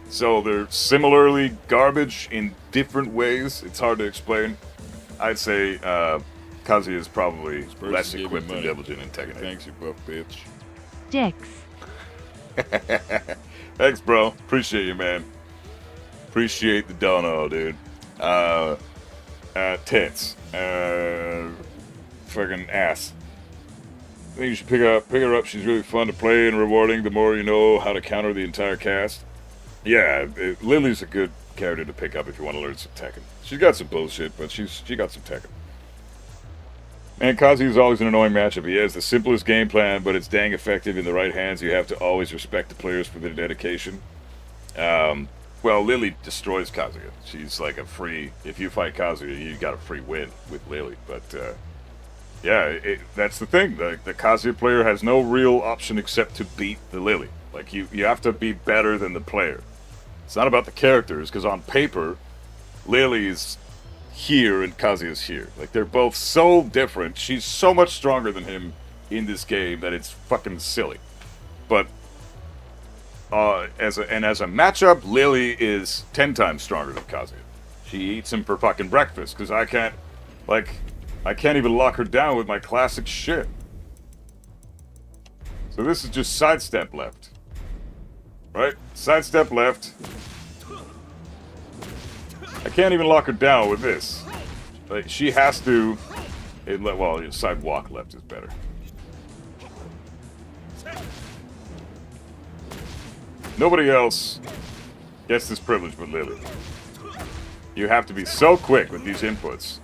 So they're similarly garbage in different ways. It's hard to explain. I'd say Kazuya is probably less equipped than Deviljin in Tekken 8. Thanks, you buff bitch. Dicks. Thanks, bro. Appreciate you, man. Appreciate the dono, dude. Tits. Fucking ass. I think you should pick her up. She's really fun to play and rewarding the more you know how to counter the entire cast. Yeah, Lili's a good character to pick up if you want to learn some Tekken. She's got some bullshit, but she got some Tekken. Man, Kazuya is always an annoying matchup. He has the simplest game plan, but it's dang effective in the right hands. You have to always respect the players for their dedication. Well, Lili destroys Kazuya. She's like a free... If you fight Kazuya, you got a free win with Lili. But, yeah, that's the thing. The Kazuya player has no real option except to beat the Lili. Like, you have to be better than the player. It's not about the characters, because on paper, Lili's here and Kazuya's here. Like, they're both so different. She's so much stronger than him in this game that it's fucking silly. But as a matchup, Lili is 10 times stronger than Kazuya. She eats him for fucking breakfast because I can't even lock her down with my classic shit. So this is just sidestep left, right? Sidestep left. I can't even lock her down with this. Like, she has to... well, sidewalk left is better. Nobody else gets this privilege but Lili. You have to be so quick with these inputs.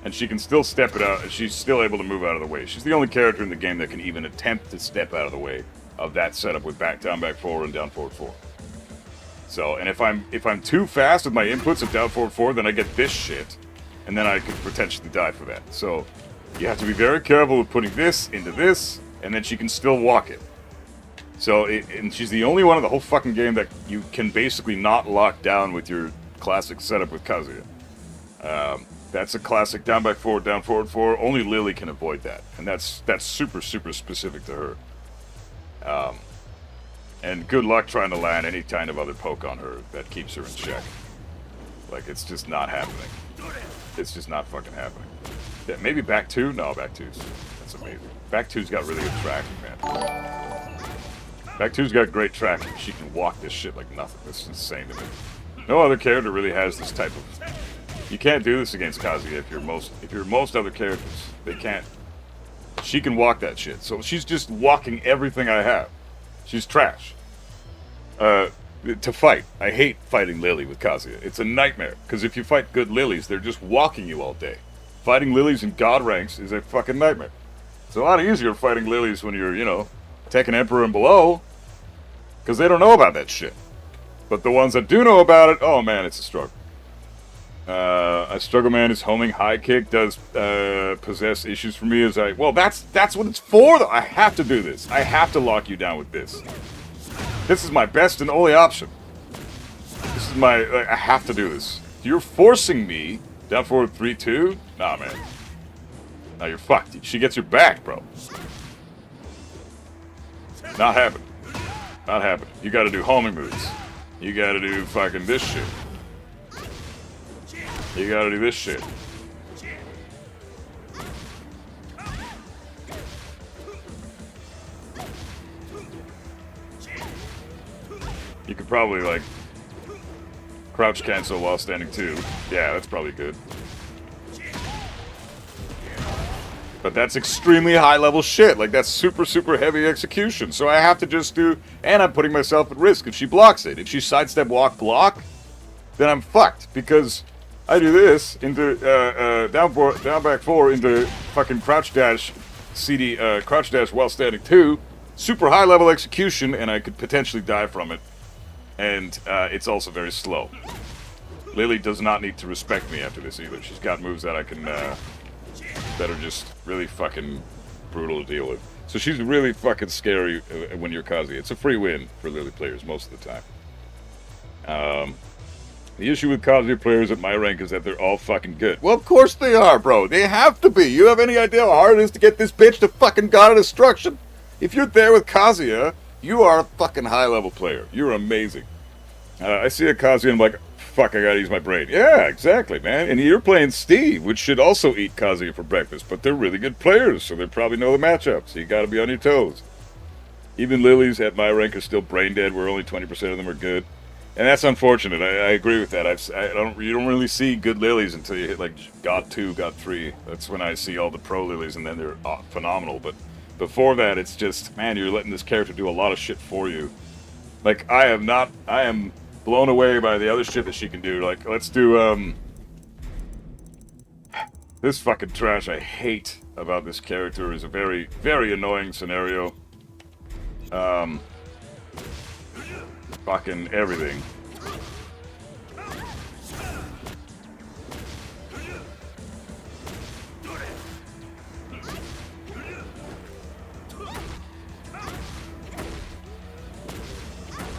And she can still step it out, and she's still able to move out of the way. She's the only character in the game that can even attempt to step out of the way of that setup with back, down, back, forward, and down, forward, forward. So, and if I'm too fast with my inputs of down, forward, forward, then I get this shit, and then I could potentially die for that. So, you have to be very careful with putting this into this, and then she can still walk it. So, and she's the only one in the whole fucking game that you can basically not lock down with your classic setup with Kazuya. That's a classic down, back, forward, down, forward, forward. Only Lili can avoid that, and that's super, super specific to her. And good luck trying to land any kind of other poke on her that keeps her in check. Like, it's just not happening. It's just not fucking happening. Yeah, maybe back two? No, back two's. That's amazing. Back two's got really good tracking, man. Back two's got great tracking. She can walk this shit like nothing. That's insane to me. No other character really has this type of... You can't do this against Kazuya if you're most other characters. They can't. She can walk that shit. So she's just walking everything I have. She's trash. To fight. I hate fighting Lili with Kazuya. It's a nightmare. Because if you fight good Lilis, they're just walking you all day. Fighting Lilis in God ranks is a fucking nightmare. It's a lot easier fighting Lilis when you're, you know, Tekken Emperor and below. Because they don't know about that shit. But the ones that do know about it, oh man, it's a struggle. A struggle man is homing high kick does possess issues for me as well, that's what it's for though. I have to do this. I have to lock you down with this. This is my best and only option. This is my, I have to do this. You're forcing me down forward 3-2? Nah, man. Nah, you're fucked. She gets your back, bro. Not happening. Not happening. You gotta do homing moves. You gotta do fucking this shit. You gotta do this shit. You could probably, like, crouch cancel while standing too. Yeah, that's probably good. But that's extremely high-level shit. Like, that's super, super heavy execution. So I have to just do... And I'm putting myself at risk if she blocks it. If she sidestep, walk, block, then I'm fucked. Because I do this into down, back, forward into fucking crouch dash, CD, crouch dash while standing 2. Super high-level execution, and I could potentially die from it. And it's also very slow. Lili does not need to respect me after this either. She's got moves that I can... that are just really fucking brutal to deal with. So she's really fucking scary when you're Kazuya. It's a free win for Lili players most of the time. The issue with Kazuya players at my rank is that they're all fucking good. Well, of course they are, bro. They have to be. You have any idea how hard it is to get this bitch to fucking God of Destruction? If you're there with Kazuya, you are a fucking high-level player. You're amazing. I see a Kazuya and I'm like, fuck, I gotta use my brain. Yeah, exactly, man. And you're playing Steve, which should also eat Kazuya for breakfast, but they're really good players, so they probably know the matchup, so you gotta be on your toes. Even Lili's at my rank are still brain dead, where only 20% of them are good. And that's unfortunate. I agree with that. You don't really see good Lilis until you hit like God 2, God 3. That's when I see all the pro Lilis, and then they're phenomenal. But before that, it's just, man, you're letting this character do a lot of shit for you. Like, I am blown away by the other shit that she can do. Like, let's do, This fucking trash I hate about this character is a very, very annoying scenario. Fucking everything.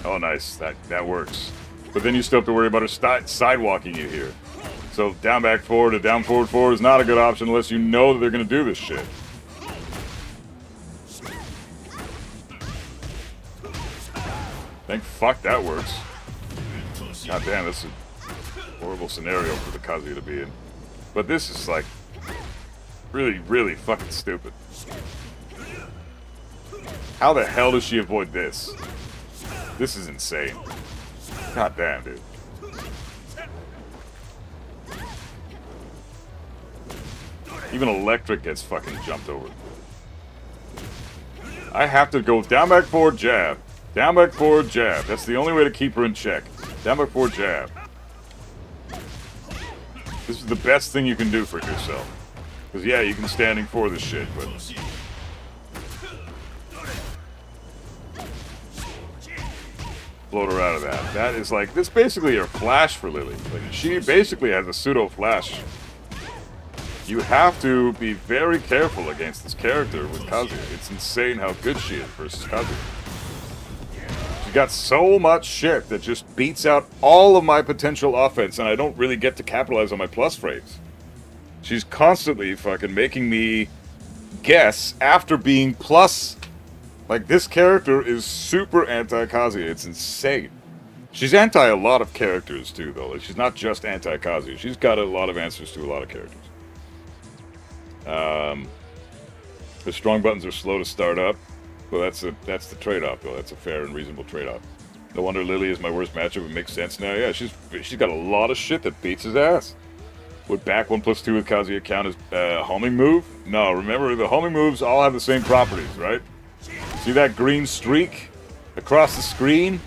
Oh, nice. That works. But then you still have to worry about her sidewalking you here. So down back forward to down forward forward is not a good option unless you know that they're going to do this shit. Thank fuck that works. God damn, this is a horrible scenario for the Kazuya to be in. But this is like really, really fucking stupid. How the hell does she avoid this? This is insane. God damn, dude. Even electric gets fucking jumped over. I have to go down, back, forward, jab. Down, back, forward, jab. That's the only way to keep her in check. Down, back, forward, jab. This is the best thing you can do for yourself. Because, yeah, you can standing for this shit, but... float her out of that. That is like... This basically her flash for Lili. Like, she basically has a pseudo-flash. You have to be very careful against this character with Kazuya. It's insane how good she is versus Kazuya. She got so much shit that just beats out all of my potential offense, and I don't really get to capitalize on my plus frames. She's constantly fucking making me guess after being plus. Like, this character is super anti-Kazuya. It's insane. She's anti a lot of characters, too, though. Like, she's not just anti-Kazuya. She's got a lot of answers to a lot of characters. The strong buttons are slow to start up. Well, that's the trade-off, though. That's a fair and reasonable trade-off. No wonder Lili is my worst matchup. It makes sense now. Yeah, she's got a lot of shit that beats his ass. Would back 1+2 with Kazuya count as homing move? No, remember, the homing moves all have the same properties, right? See that green streak across the screen?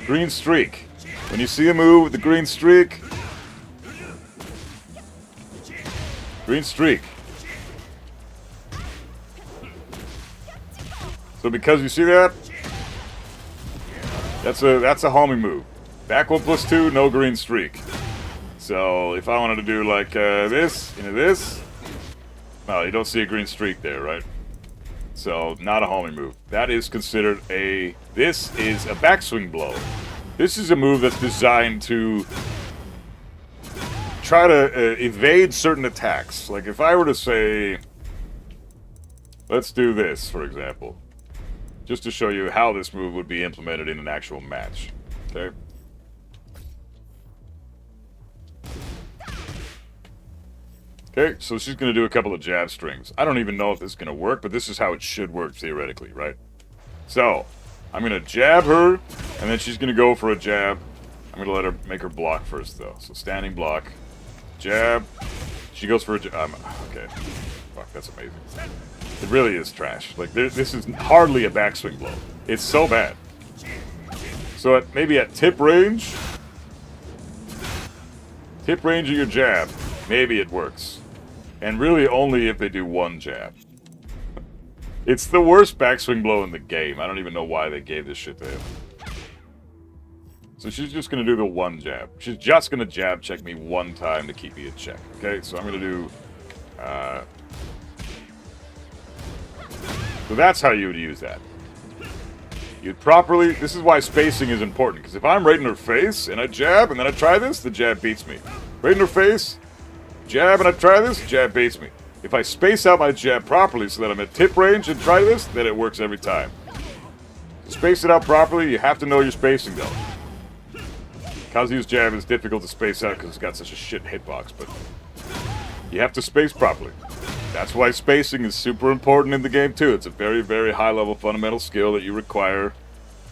Green streak. When you see a move with the green streak, green streak. So because you see that, that's a homing move. Back 1+2, no green streak. So if I wanted to do like this into this, well, you don't see a green streak there, right? So not a homing move. That is considered this is a backswing blow. This is a move that's designed to try to evade certain attacks. Like if I were to say, let's do this, for example. Just to show you how this move would be implemented in an actual match. Okay? Okay, so she's going to do a couple of jab strings. I don't even know if this is going to work, but this is how it should work theoretically, right? So, I'm going to jab her, and then she's going to go for a jab. I'm going to let her make her block first, though. So, standing block. Jab. She goes for a jab. Okay. Fuck, that's amazing. It really is trash. Like, this is hardly a backswing blow. It's so bad. So, maybe at tip range of your jab, maybe it works. And really only if they do one jab. It's the worst backswing blow in the game. I don't even know why they gave this shit to him. So she's just going to do the one jab. She's just going to jab check me one time to keep me in check. Okay, so I'm going to do... So that's how you would use that. You'd properly... This is why spacing is important. Because if I'm right in her face and I jab and then I try this, the jab beats me. Right in her face... Jab and I try this, jab beats me. If I space out my jab properly so that I'm at tip range and try this, then it works every time. To space it out properly, you have to know your spacing though. Kazuya's jab is difficult to space out because it's got such a shit hitbox, but you have to space properly. That's why spacing is super important in the game too. It's a very, very high level fundamental skill that you require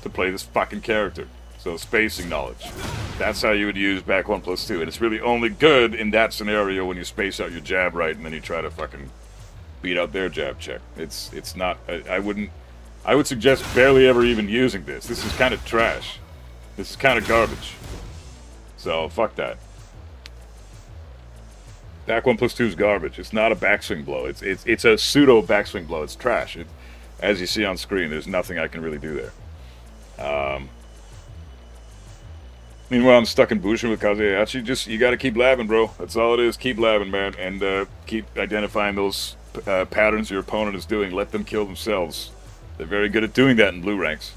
to play this fucking character. So spacing knowledge. That's how you would use back 1+2. And it's really only good in that scenario when you space out your jab right and then you try to fucking beat out their jab check. It's not... I would suggest barely ever even using this. This is kind of trash. This is kind of garbage. So, fuck that. Back 1+2 is garbage. It's not a backswing blow. It's a pseudo backswing blow. It's trash. As you see on screen, there's nothing I can really do there. Meanwhile, I'm stuck in Bushin with Kazuya. You gotta keep labbing, bro. That's all it is. Keep labbing, man. And keep identifying those patterns your opponent is doing. Let them kill themselves. They're very good at doing that in blue ranks.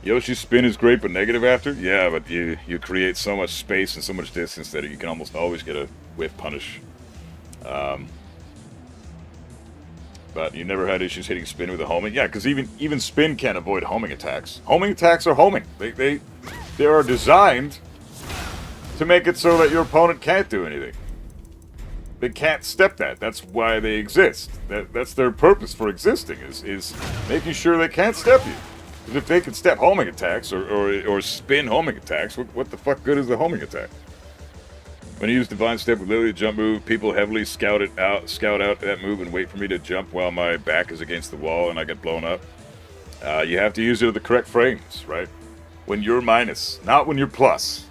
Yoshi's spin is great, but negative after? Yeah, but you create so much space and so much distance that you can almost always get a whiff punish. But you never had issues hitting spin with a homing? Yeah, because even spin can't avoid homing attacks. Homing attacks are homing. They are designed to make it so that your opponent can't do anything. They can't step that. That's why they exist. That's their purpose for existing, is making sure they can't step you. Because if they can step homing attacks or spin homing attacks, what the fuck good is the homing attack? When I use Divine Step with Lili, jump move, people heavily scout out that move and wait for me to jump while my back is against the wall and I get blown up. You have to use it at the correct frames, right? When you're minus, not when you're plus,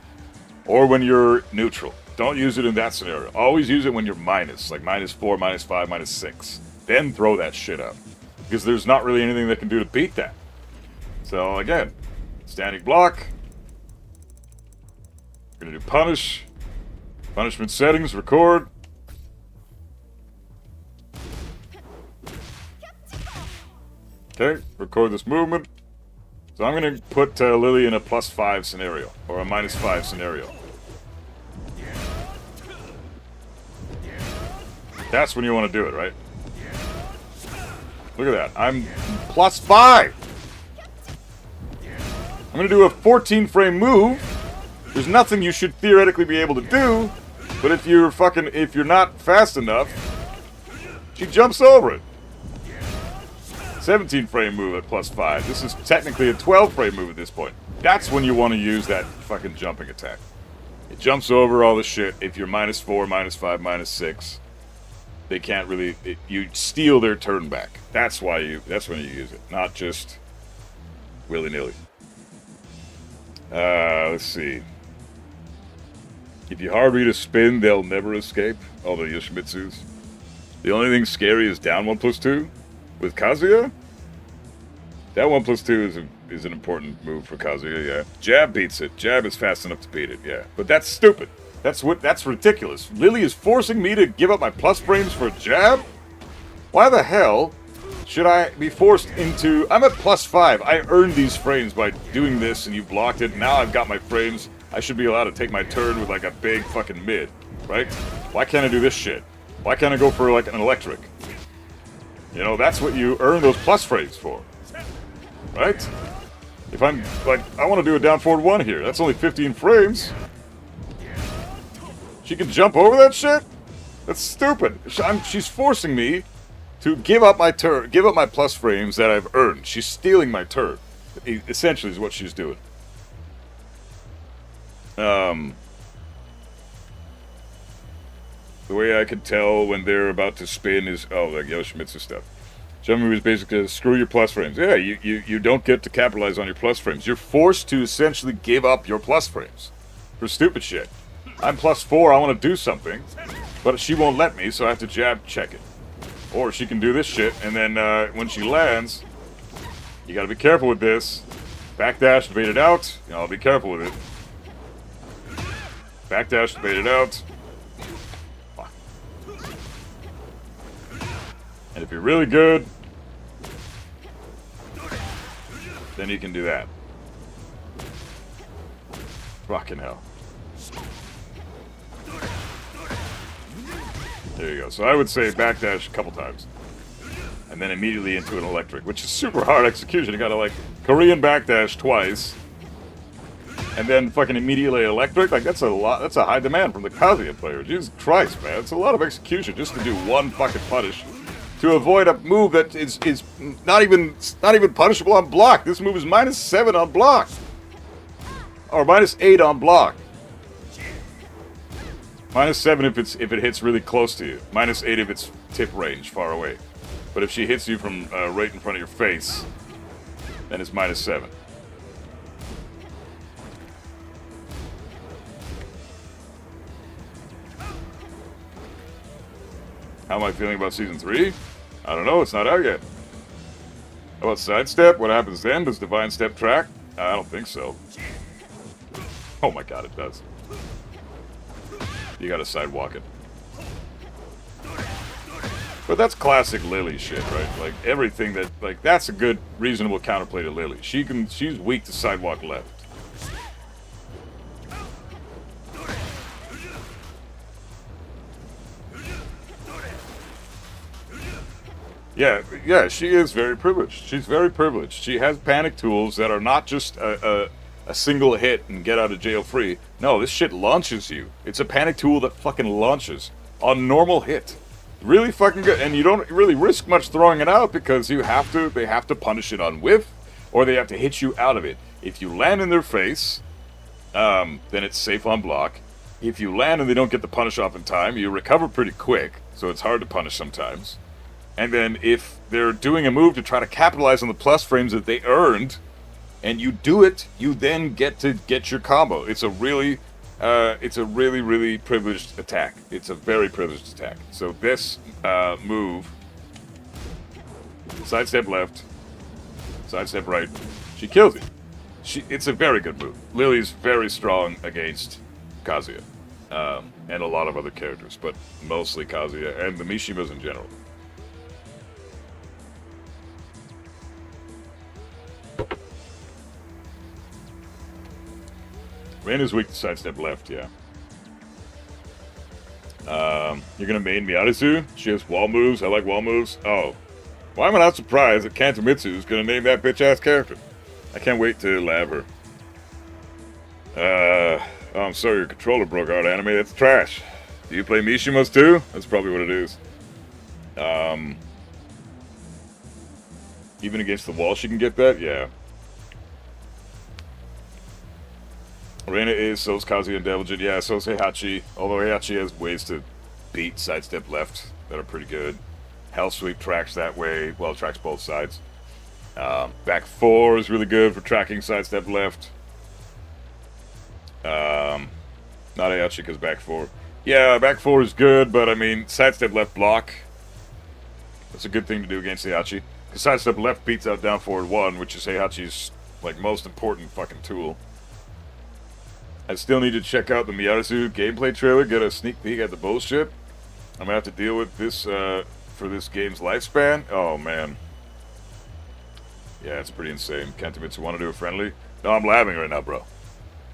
or when you're neutral. Don't use it in that scenario. Always use it when you're minus, like -4, -5, -6. Then throw that shit up. Because there's not really anything that can do to beat that. So again, standing block. We're gonna do punish. Punishment settings, record. Okay, record this movement. So I'm going to put Lili in a +5 scenario, or a -5 scenario. That's when you want to do it, right? Look at that. I'm +5! I'm going to do a 14-frame move. There's nothing you should theoretically be able to do, but if you're not fast enough, she jumps over it. 17-frame move at +5. This is technically a 12-frame move at this point. That's when you want to use that fucking jumping attack. It jumps over all the shit. If you're -4, -5, -6, they can't really. You steal their turn back. That's when you use it, not just willy-nilly. Let's see. If you hard read a spin, they'll never escape. All the Yoshimitsus. The only thing scary is down 1+2 with Kazuya. That 1+2 is an important move for Kazuya. Yeah, jab beats it. Jab is fast enough to beat it. Yeah, but that's stupid. That's ridiculous. Lili is forcing me to give up my plus frames for a jab. Why the hell should I be forced into? I'm at +5. I earned these frames by doing this, and you blocked it. Now I've got my frames. I should be allowed to take my turn with like a big fucking mid, right? Why can't I do this shit? Why can't I go for like an electric? You know, that's what you earn those plus frames for, right? If I'm like, I want to do a down forward 1 here. That's only 15 frames. She can jump over that shit? That's stupid. She's forcing me to give up my turn, give up my plus frames that I've earned. She's stealing my turn. Essentially is what she's doing. The way I can tell when they're about to spin is, like Yoshimitsu stuff. Jump move is basically screw your plus frames. Yeah, you don't get to capitalize on your plus frames. You're forced to essentially give up your plus frames for stupid shit. I'm +4, I want to do something, but she won't let me, so I have to jab check it. Or she can do this shit, and then when she lands, you gotta be careful with this. Backdash to bait it out. I'll be careful with it. Backdash to bait it out. And if you're really good, then you can do that. Fucking hell. There you go. So I would say backdash a couple times. And then immediately into an electric, which is super hard execution. You gotta like Korean backdash twice. And then fucking immediately electric. Like that's a lot, that's a high demand from the Kazuya player. Jesus Christ, man. It's a lot of execution just to do one fucking punish. To avoid a move that is not even punishable on block. This move is -7 on block. Or -8 on block. -7 if it hits really close to you. -8 if it's tip range, far away. But if she hits you from right in front of your face, then it's -7. How am I feeling about Season 3? I don't know, it's not out yet. How about Sidestep? What happens then? Does Divine Step track? I don't think so. Oh my god, it does. You gotta sidewalk it. But that's classic Lili shit, right? Like, everything that... Like, that's a good, reasonable counterplay to Lili. She's weak to sidewalk left. Yeah, she is very privileged. She's very privileged. She has panic tools that are not just a single hit and get out of jail free. No, this shit launches you. It's a panic tool that fucking launches on normal hit. Really fucking good. And you don't really risk much throwing it out because they have to punish it on whiff, or they have to hit you out of it. If you land in their face, then it's safe on block. If you land and they don't get the punish off in time, you recover pretty quick, so it's hard to punish sometimes. And then if they're doing a move to try to capitalize on the plus frames that they earned, and you do it, you then get to get your combo. It's a really, really privileged attack. It's a very privileged attack. So this move, sidestep left, sidestep right, she kills it. It's a very good move. Lili's very strong against Kazuya, and a lot of other characters, but mostly Kazuya and the Mishimas in general. Rain is weak to sidestep left, yeah. You're gonna main Miyazu? She has wall moves. I like wall moves. Oh. Why am I not surprised that Kantomitsu is gonna name that bitch-ass character? I can't wait to lab her. Oh, I'm sorry your controller broke out, anime. That's trash. Do you play Mishimas too? That's probably what it is. Even against the wall she can get that? Yeah. Reina is, so's Kazuya and Deviljin. Yeah, so's Heihachi. Although Heihachi has ways to beat sidestep left that are pretty good. Hell Sweep tracks that way. Well, it tracks both sides. Back 4 is really good for tracking sidestep left. Not Heihachi because back 4. Yeah, back 4 is good, but I mean, sidestep left block. That's a good thing to do against Heihachi. Because sidestep left beats out down forward 1, which is Heihachi's like most important fucking tool. I still need to check out the Miyazu gameplay trailer, get a sneak peek at the bullshit. I'm gonna have to deal with this for this game's lifespan. Oh man. Yeah, it's pretty insane. Kantomitsu want to do a friendly? No, I'm labbing right now, bro.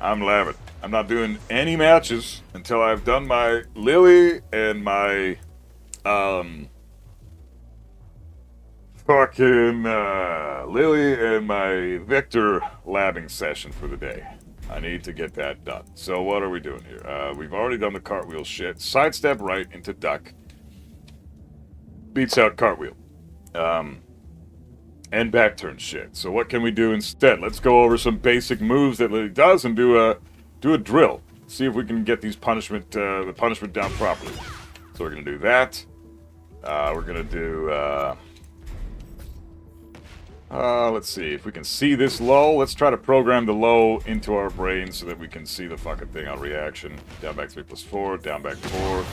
I'm labbing. I'm not doing any matches until I've done my Lili and my Lili and my Victor labbing session for the day. I need to get that done. So what are we doing here? We've already done the cartwheel shit. Sidestep right into duck. Beats out cartwheel. And back turn shit. So what can we do instead? Let's go over some basic moves that Lili does and do a drill. See if we can get these the punishment down properly. So we're gonna do that. We're gonna do let's see if we can see this low. Let's try to program the low into our brain so that we can see the fucking thing on reaction. Down back 3+4, down back 4.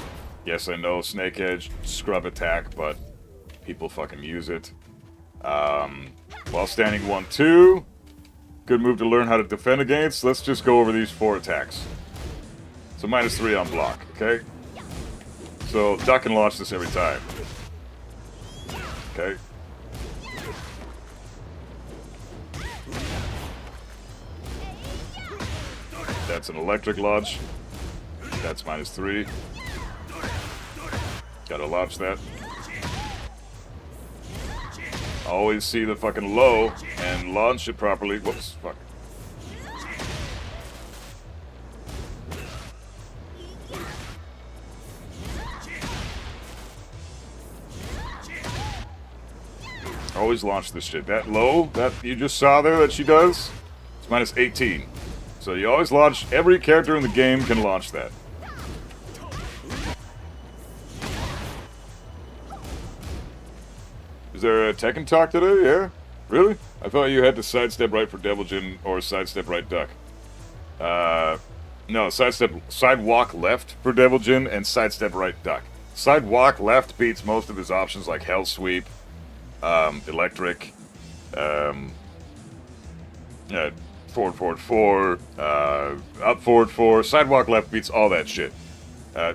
Yes, I know, Snake Edge, scrub attack, but people fucking use it. While standing 1-2. Good move to learn how to defend against. Let's just go over these 4 attacks. So -3 on block, okay? So duck and launch this every time. Okay. That's an electric launch. That's -3. Gotta launch that. Always see the fucking low and launch it properly. Whoops, fuck. Always launch this shit. That low that you just saw there that she does, it's -18. So you always launch, every character in the game can launch that. Is there a Tekken talk today? Yeah? Really? I thought you had to sidestep right for Deviljin or sidestep right duck. No, sidewalk left for Deviljin and sidestep right duck. Sidewalk left beats most of his options like Hell Sweep, Electric, forward, forward, 4, up, forward, 4. Sidewalk left beats all that shit.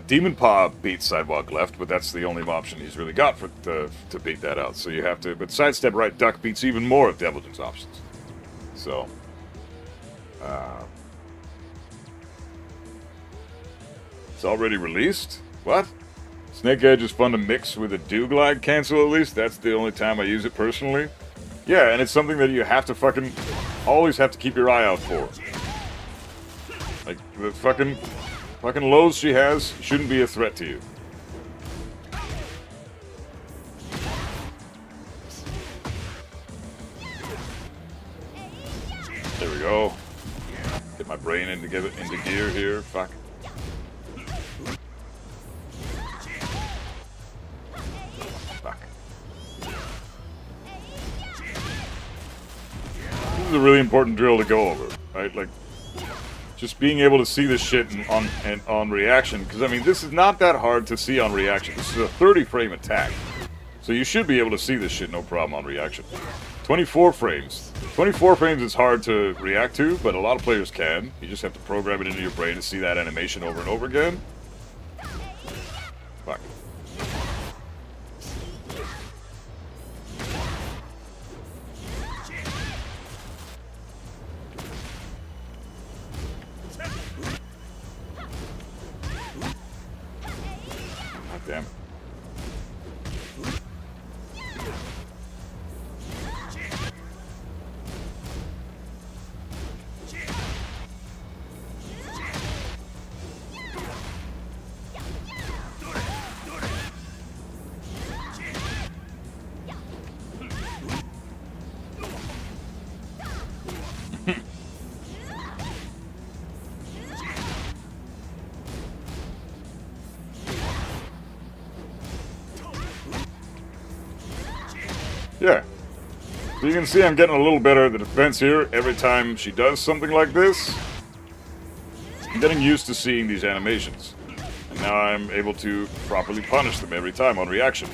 Demon Paw beats Sidewalk left, but that's the only option he's really got for to beat that out. So you have to. But Sidestep right Duck beats even more of Deviljin's options. So. It's already released? What? Snake Edge is fun to mix with a Do-Glide cancel at least. That's the only time I use it personally. Yeah, and it's something that you have to fucking always have to keep your eye out for. Like the fucking lows she has shouldn't be a threat to you. There we go. Get my brain into gear here. Fuck. This is a really important drill to go over, right? Like, just being able to see this shit on reaction, because I mean, this is not that hard to see on reaction. This is a 30-frame attack, so you should be able to see this shit no problem on reaction. 24 frames. 24 frames is hard to react to, but a lot of players can. You just have to program it into your brain to see that animation over and over again. Fuck. Damn it. Yeah. So you can see I'm getting a little better at the defense here every time she does something like this. I'm getting used to seeing these animations. And now I'm able to properly punish them every time on reaction.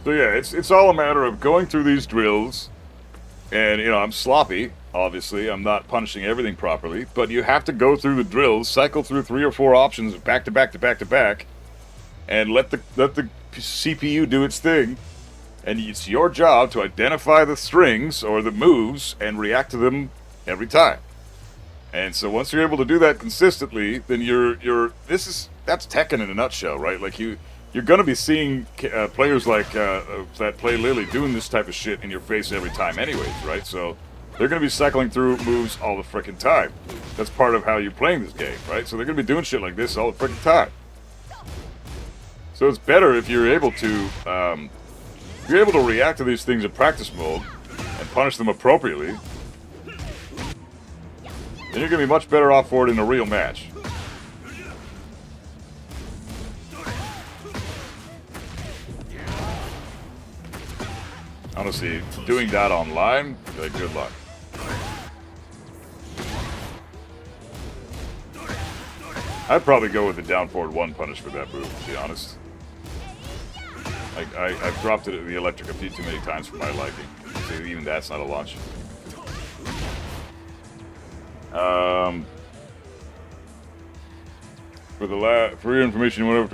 So yeah, it's all a matter of going through these drills, and you know, I'm sloppy, obviously, I'm not punishing everything properly, but you have to go through the drills, cycle through 3 or 4 options back to back to back to back, and let the CPU do its thing, and it's your job to identify the strings or the moves and react to them every time. And so once you're able to do that consistently, then that's Tekken in a nutshell, right? Like you're going to be seeing players like that play Lili doing this type of shit in your face every time anyways, right? So they're going to be cycling through moves all the frickin' time. That's part of how you're playing this game, right? So they're going to be doing shit like this all the frickin' time. So it's better if you're able to react to these things in practice mode and punish them appropriately. Then you're going to be much better off for it in a real match. Honestly, doing that online, like, good luck. I'd probably go with the down forward 1 punish for that move, to be honest. Like, I've dropped it at the electric a few too many times for my liking. So even that's not a launch. For your information, you won't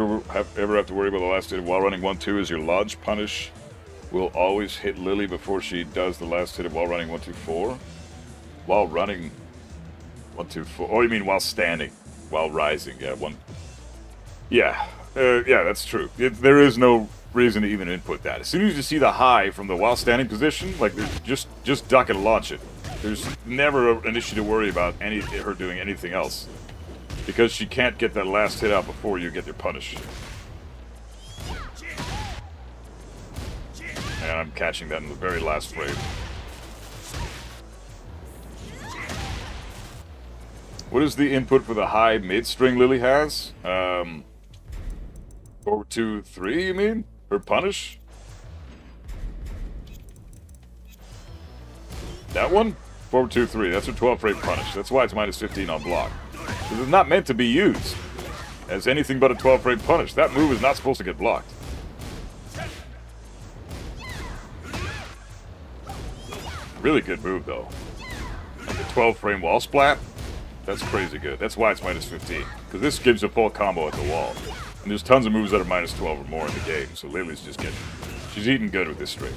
ever have to worry about the last hit while running 1-2 as your lodge punish will always hit Lili before she does the last hit of while running 1-2-4. While running 1-2-4. Oh, you mean while standing, while rising? Yeah, Yeah, that's true. There is no reason to even input that. As soon as you see the high from the while standing position, like just duck and launch it. There's never an issue to worry about her doing anything else. Because she can't get that last hit out before you get your punish. And I'm catching that in the very last frame. What is the input for the high mid string Lili has? 4, 2, 3, you mean? Her punish? That one? 4, 2, 3. That's her 12 frame punish. That's why it's minus 15 on block. This is not meant to be used as anything but a 12 frame punish. That move is not supposed to get blocked. Really good move, though. And the 12 frame wall splat, that's crazy good. That's why it's minus 15. Because this gives a full combo at the wall. And there's tons of moves that are minus 12 or more in the game. So Lili's just getting... She's eating good with this string.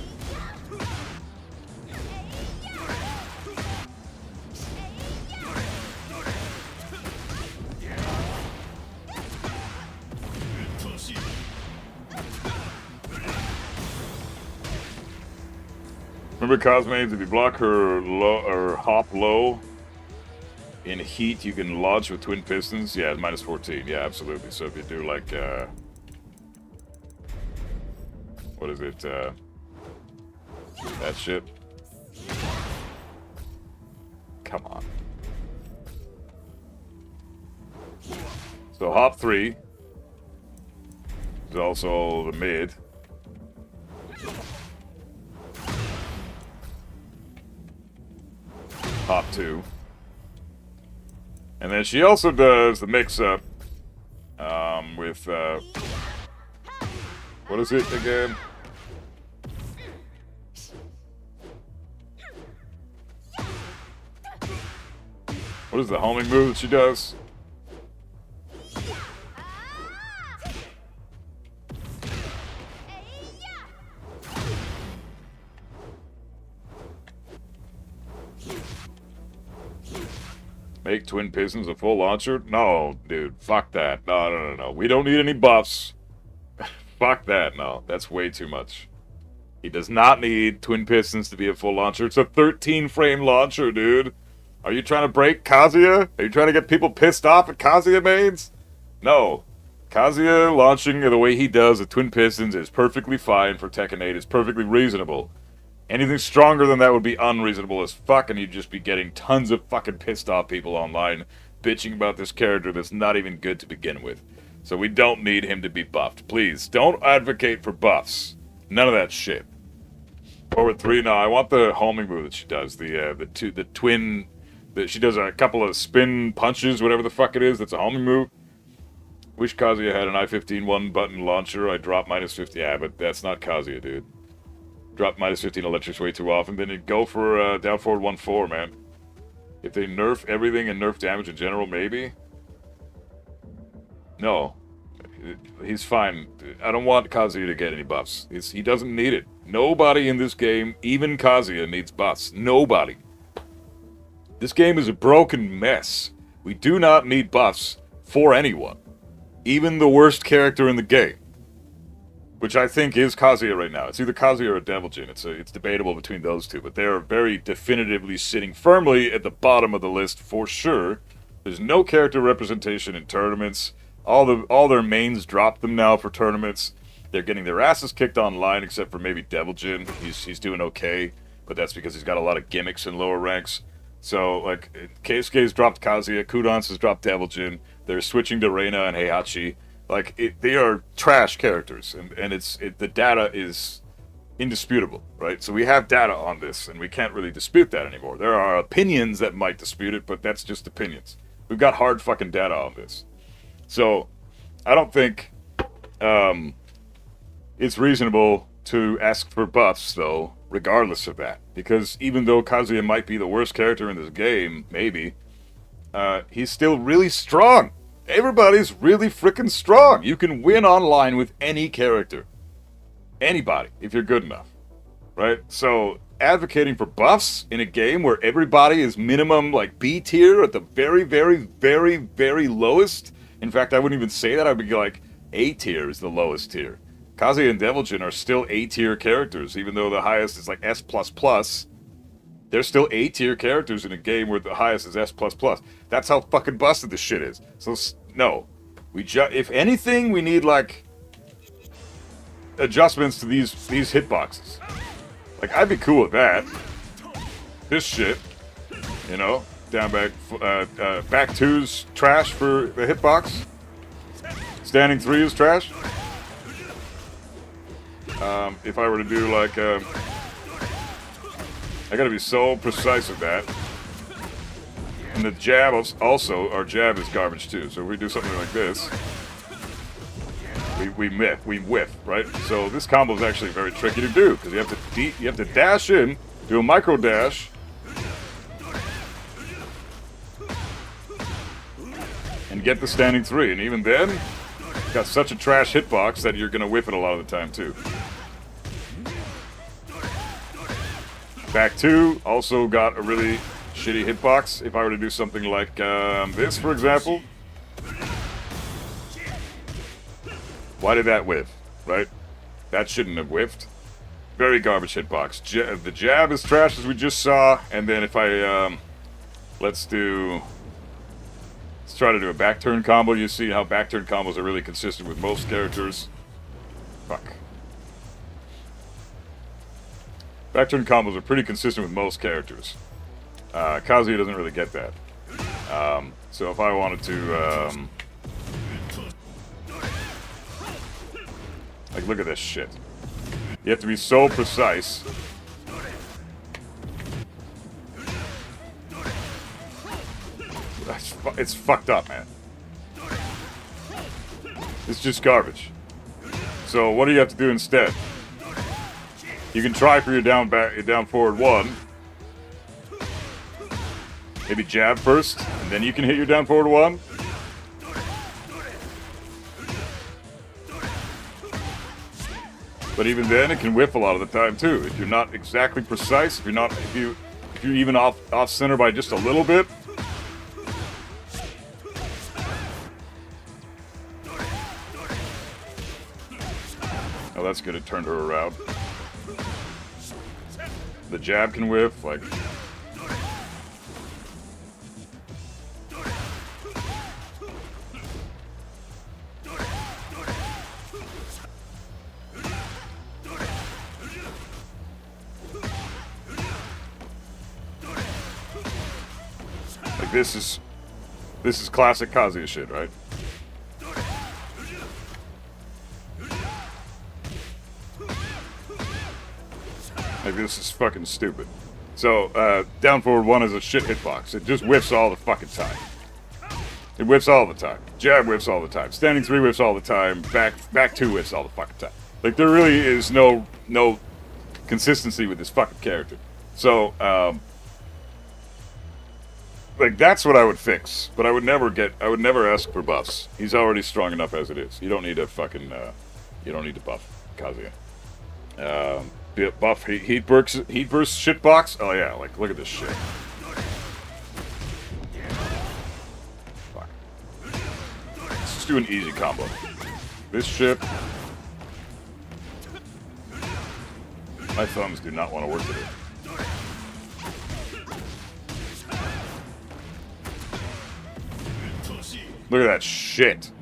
Remember Cosmades, if you block her low or hop low in heat, you can launch with twin pistons. Yeah, it's minus 14. Yeah, absolutely. So if you do like what is it? That shit. Come on. So hop 3 is also the mid. Hop 2. And then she also does the mix-up with, what is it again? What is the homing move that she does? Make twin pistons a full launcher? No, dude. Fuck that. No. We don't need any buffs. Fuck that. No, that's way too much. He does not need twin pistons to be a full launcher. It's a 13-frame launcher, dude. Are you trying to break Kazuya? Are you trying to get people pissed off at Kazuya mains? No. Kazuya launching the way he does with twin pistons is perfectly fine for Tekken 8. It's perfectly reasonable. Anything stronger than that would be unreasonable as fuck, and you'd just be getting tons of fucking pissed off people online bitching about this character that's not even good to begin with. So we don't need him to be buffed. Please, don't advocate for buffs. None of that shit. Forward 3, no, I want the homing move that she does. The twin... She does a couple of spin punches, whatever the fuck it is, that's a homing move. Wish Kazuya had an I-15 one-button launcher. I drop minus 50. Yeah, but that's not Kazuya, dude. Drop minus 15 electrics way too often, then you go for down forward 1-4, man. If they nerf everything and nerf damage in general, maybe? No. He's fine. I don't want Kazuya to get any buffs. He doesn't need it. Nobody in this game, even Kazuya, needs buffs. Nobody. This game is a broken mess. We do not need buffs for anyone. Even the worst character in the game. Which I think is Kazuya right now. It's either Kazuya or Devil Jin. It's debatable between those two, but they're very definitively sitting firmly at the bottom of the list for sure. There's no character representation in tournaments. All their mains dropped them now for tournaments. They're getting their asses kicked online, except for maybe Devil Jin. He's doing okay, but that's because he's got a lot of gimmicks in lower ranks. So, like, Keisuke's dropped Kazuya, Kudans has dropped Devil Jin. They're switching to Reina and Heihachi. Like, they are trash characters, and the data is indisputable, right? So we have data on this, and we can't really dispute that anymore. There are opinions that might dispute it, but that's just opinions. We've got hard fucking data on this. So, I don't think it's reasonable to ask for buffs, though, regardless of that. Because even though Kazuya might be the worst character in this game, maybe, he's still really strong. Everybody's really freaking strong. You can win online with any character. Anybody, if you're good enough. Right? So, advocating for buffs in a game where everybody is minimum, like, B tier at the very, very, very, very lowest. In fact, I wouldn't even say that. I would be like, A tier is the lowest tier. Kazuya and Devil Jin are still A tier characters, even though the highest is like S++. There's still A-tier characters in a game where the highest is S++. That's how fucking busted this shit is. So, no. If anything, we need, like, adjustments to these hitboxes. Like, I'd be cool with that. This shit, you know, back 2's trash for the hitbox. Standing 3 is trash. If I were to do, like, I gotta be so precise with that. And the jab also, our jab is garbage too. So if we do something like this, we whiff, right? So this combo is actually very tricky to do because you have to dash in, do a micro dash, and get the standing 3. And even then, you've got such a trash hitbox that you're gonna whiff it a lot of the time too. Back 2 also got a really shitty hitbox. If I were to do something like this, for example. Why did that whiff, right? That shouldn't have whiffed. Very garbage hitbox. The jab is trash, as we just saw. And then if I, let's try to do a back turn combo. You see how back turn combos are really consistent with most characters. Fuck. Back turn combos are pretty consistent with most characters. Kazuya doesn't really get that. So if I wanted to, like, look at this shit. You have to be so precise. It's fucked up, man. It's just garbage. So what do you have to do instead? You can try for your down forward 1. Maybe jab first, and then you can hit your down forward 1. But even then, it can whiff a lot of the time too. If you're not exactly precise, if you're even off center by just a little bit. Oh, that's good. It turned her around. The jab can whiff, like. Like this is classic Kazuya shit, right? Like, this is fucking stupid. So, down forward 1 is a shit hitbox. It just whiffs all the fucking time. It whiffs all the time. Jab whiffs all the time. Standing 3 whiffs all the time. Back 2 whiffs all the fucking time. Like, there really is no consistency with this fucking character. So, like, that's what I would fix. But I would never ask for buffs. He's already strong enough as it is. You don't need to fucking, you don't need to buff Kazuya. Buff heat burst shitbox. Oh yeah, like look at this shit. Fuck. Let's just do an easy combo. This shit. My thumbs do not want to work with it. Look at that shit.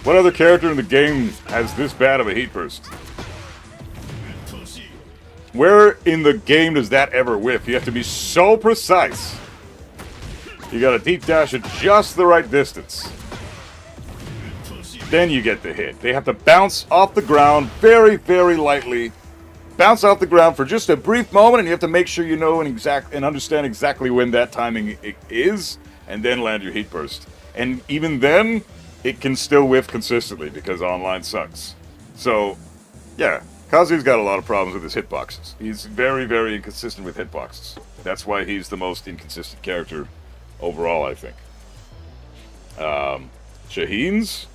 What other character in the game has this bad of a heat burst? Where in the game does that ever whiff? You have to be so precise. You gotta deep dash at just the right distance. Then you get the hit. They have to bounce off the ground very, very lightly. Bounce off the ground for just a brief moment, and you have to make sure you know and understand exactly when that timing is, and then land your heat burst. And even then, it can still whiff consistently because online sucks. So, yeah, Kazuya's got a lot of problems with his hitboxes. He's very, very inconsistent with hitboxes. That's why he's the most inconsistent character overall, I think. Shaheen's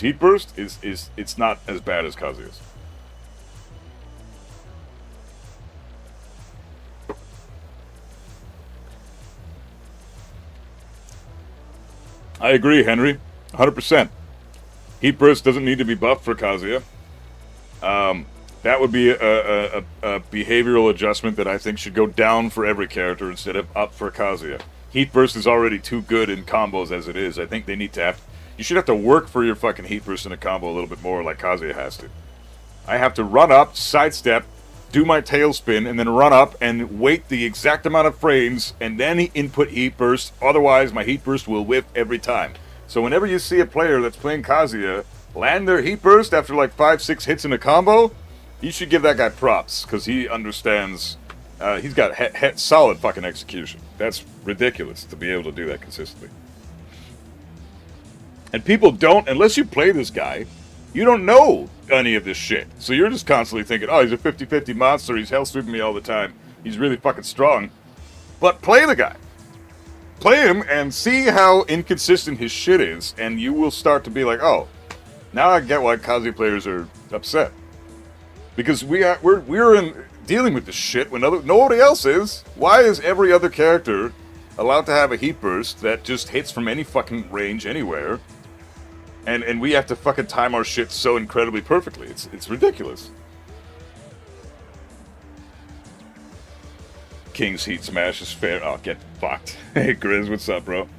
heat burst it's not as bad as Kazuya's. I agree, Henry. 100%. Heat burst doesn't need to be buffed for Kazuya. That would be a behavioral adjustment that I think should go down for every character instead of up for Kazuya. Heat Burst is already too good in combos as it is. I think they need to have... You should have to work for your fucking Heat Burst in a combo a little bit more like Kazuya has to. I have to run up, sidestep, do my tailspin, and then run up and wait the exact amount of frames, and then input Heat Burst. Otherwise, my Heat Burst will whiff every time. So whenever you see a player that's playing Kazuya land their Heat Burst after like 5-6 hits in a combo, you should give that guy props, because he understands, he's got solid fucking execution. That's ridiculous to be able to do that consistently. And people don't, unless you play this guy, you don't know any of this shit. So you're just constantly thinking, oh, he's a 50-50 monster, he's hell sweeping me all the time, he's really fucking strong. But play the guy. Play him and see how inconsistent his shit is, and you will start to be like, oh, now I get why Kazuya players are upset. Because we're dealing with this shit when nobody else is. Why is every other character allowed to have a Heat Burst that just hits from any fucking range anywhere? And we have to fucking time our shit so incredibly perfectly. It's ridiculous. King's Heat Smash is fair. Oh, get fucked. Hey, Grizz, what's up, bro?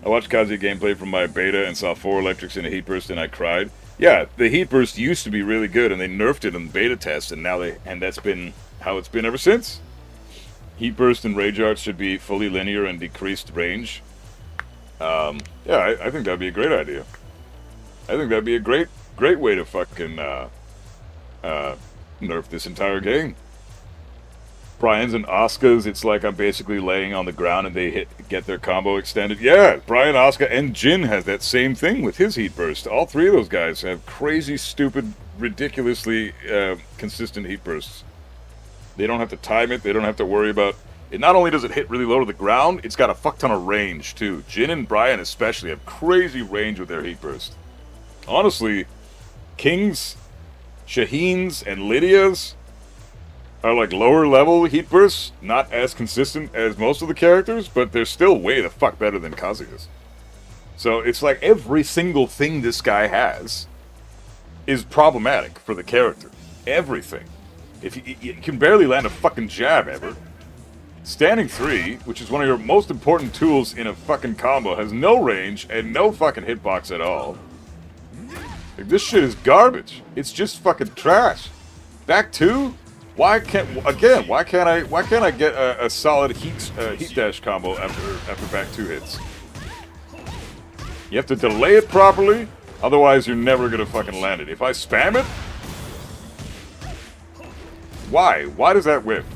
I watched Kazuya gameplay from my beta and saw 4 electrics in a Heat Burst and I cried. Yeah, the Heat Burst used to be really good, and they nerfed it in the beta test, and that's been how it's been ever since. Heat Burst and Rage Arts should be fully linear and decreased range. Yeah, I think that'd be a great idea. I think that'd be a great way to fucking nerf this entire game. Brian's and Asuka's, it's like I'm basically laying on the ground and they get their combo extended. Yeah, Brian, Asuka, and Jin has that same thing with his Heat Burst. All 3 of those guys have crazy, stupid, ridiculously consistent Heat Bursts. They don't have to time it. They don't have to worry about... It not only does it hit really low to the ground, it's got a fuck ton of range, too. Jin and Brian especially have crazy range with their Heat Burst. Honestly, King's, Shaheen's, and Lydia's are like lower level Heat Bursts, not as consistent as most of the characters, but they're still way the fuck better than Kazuya's. So it's like every single thing this guy has is problematic for the character. Everything. If you can barely land a fucking jab ever. Standing 3, which is one of your most important tools in a fucking combo, has no range and no fucking hitbox at all. Like, this shit is garbage. It's just fucking trash. Back 2? Why can't I get a solid heat dash combo after back 2 hits? You have to delay it properly, otherwise you're never gonna fucking land it. If I spam it, why? Why does that whip?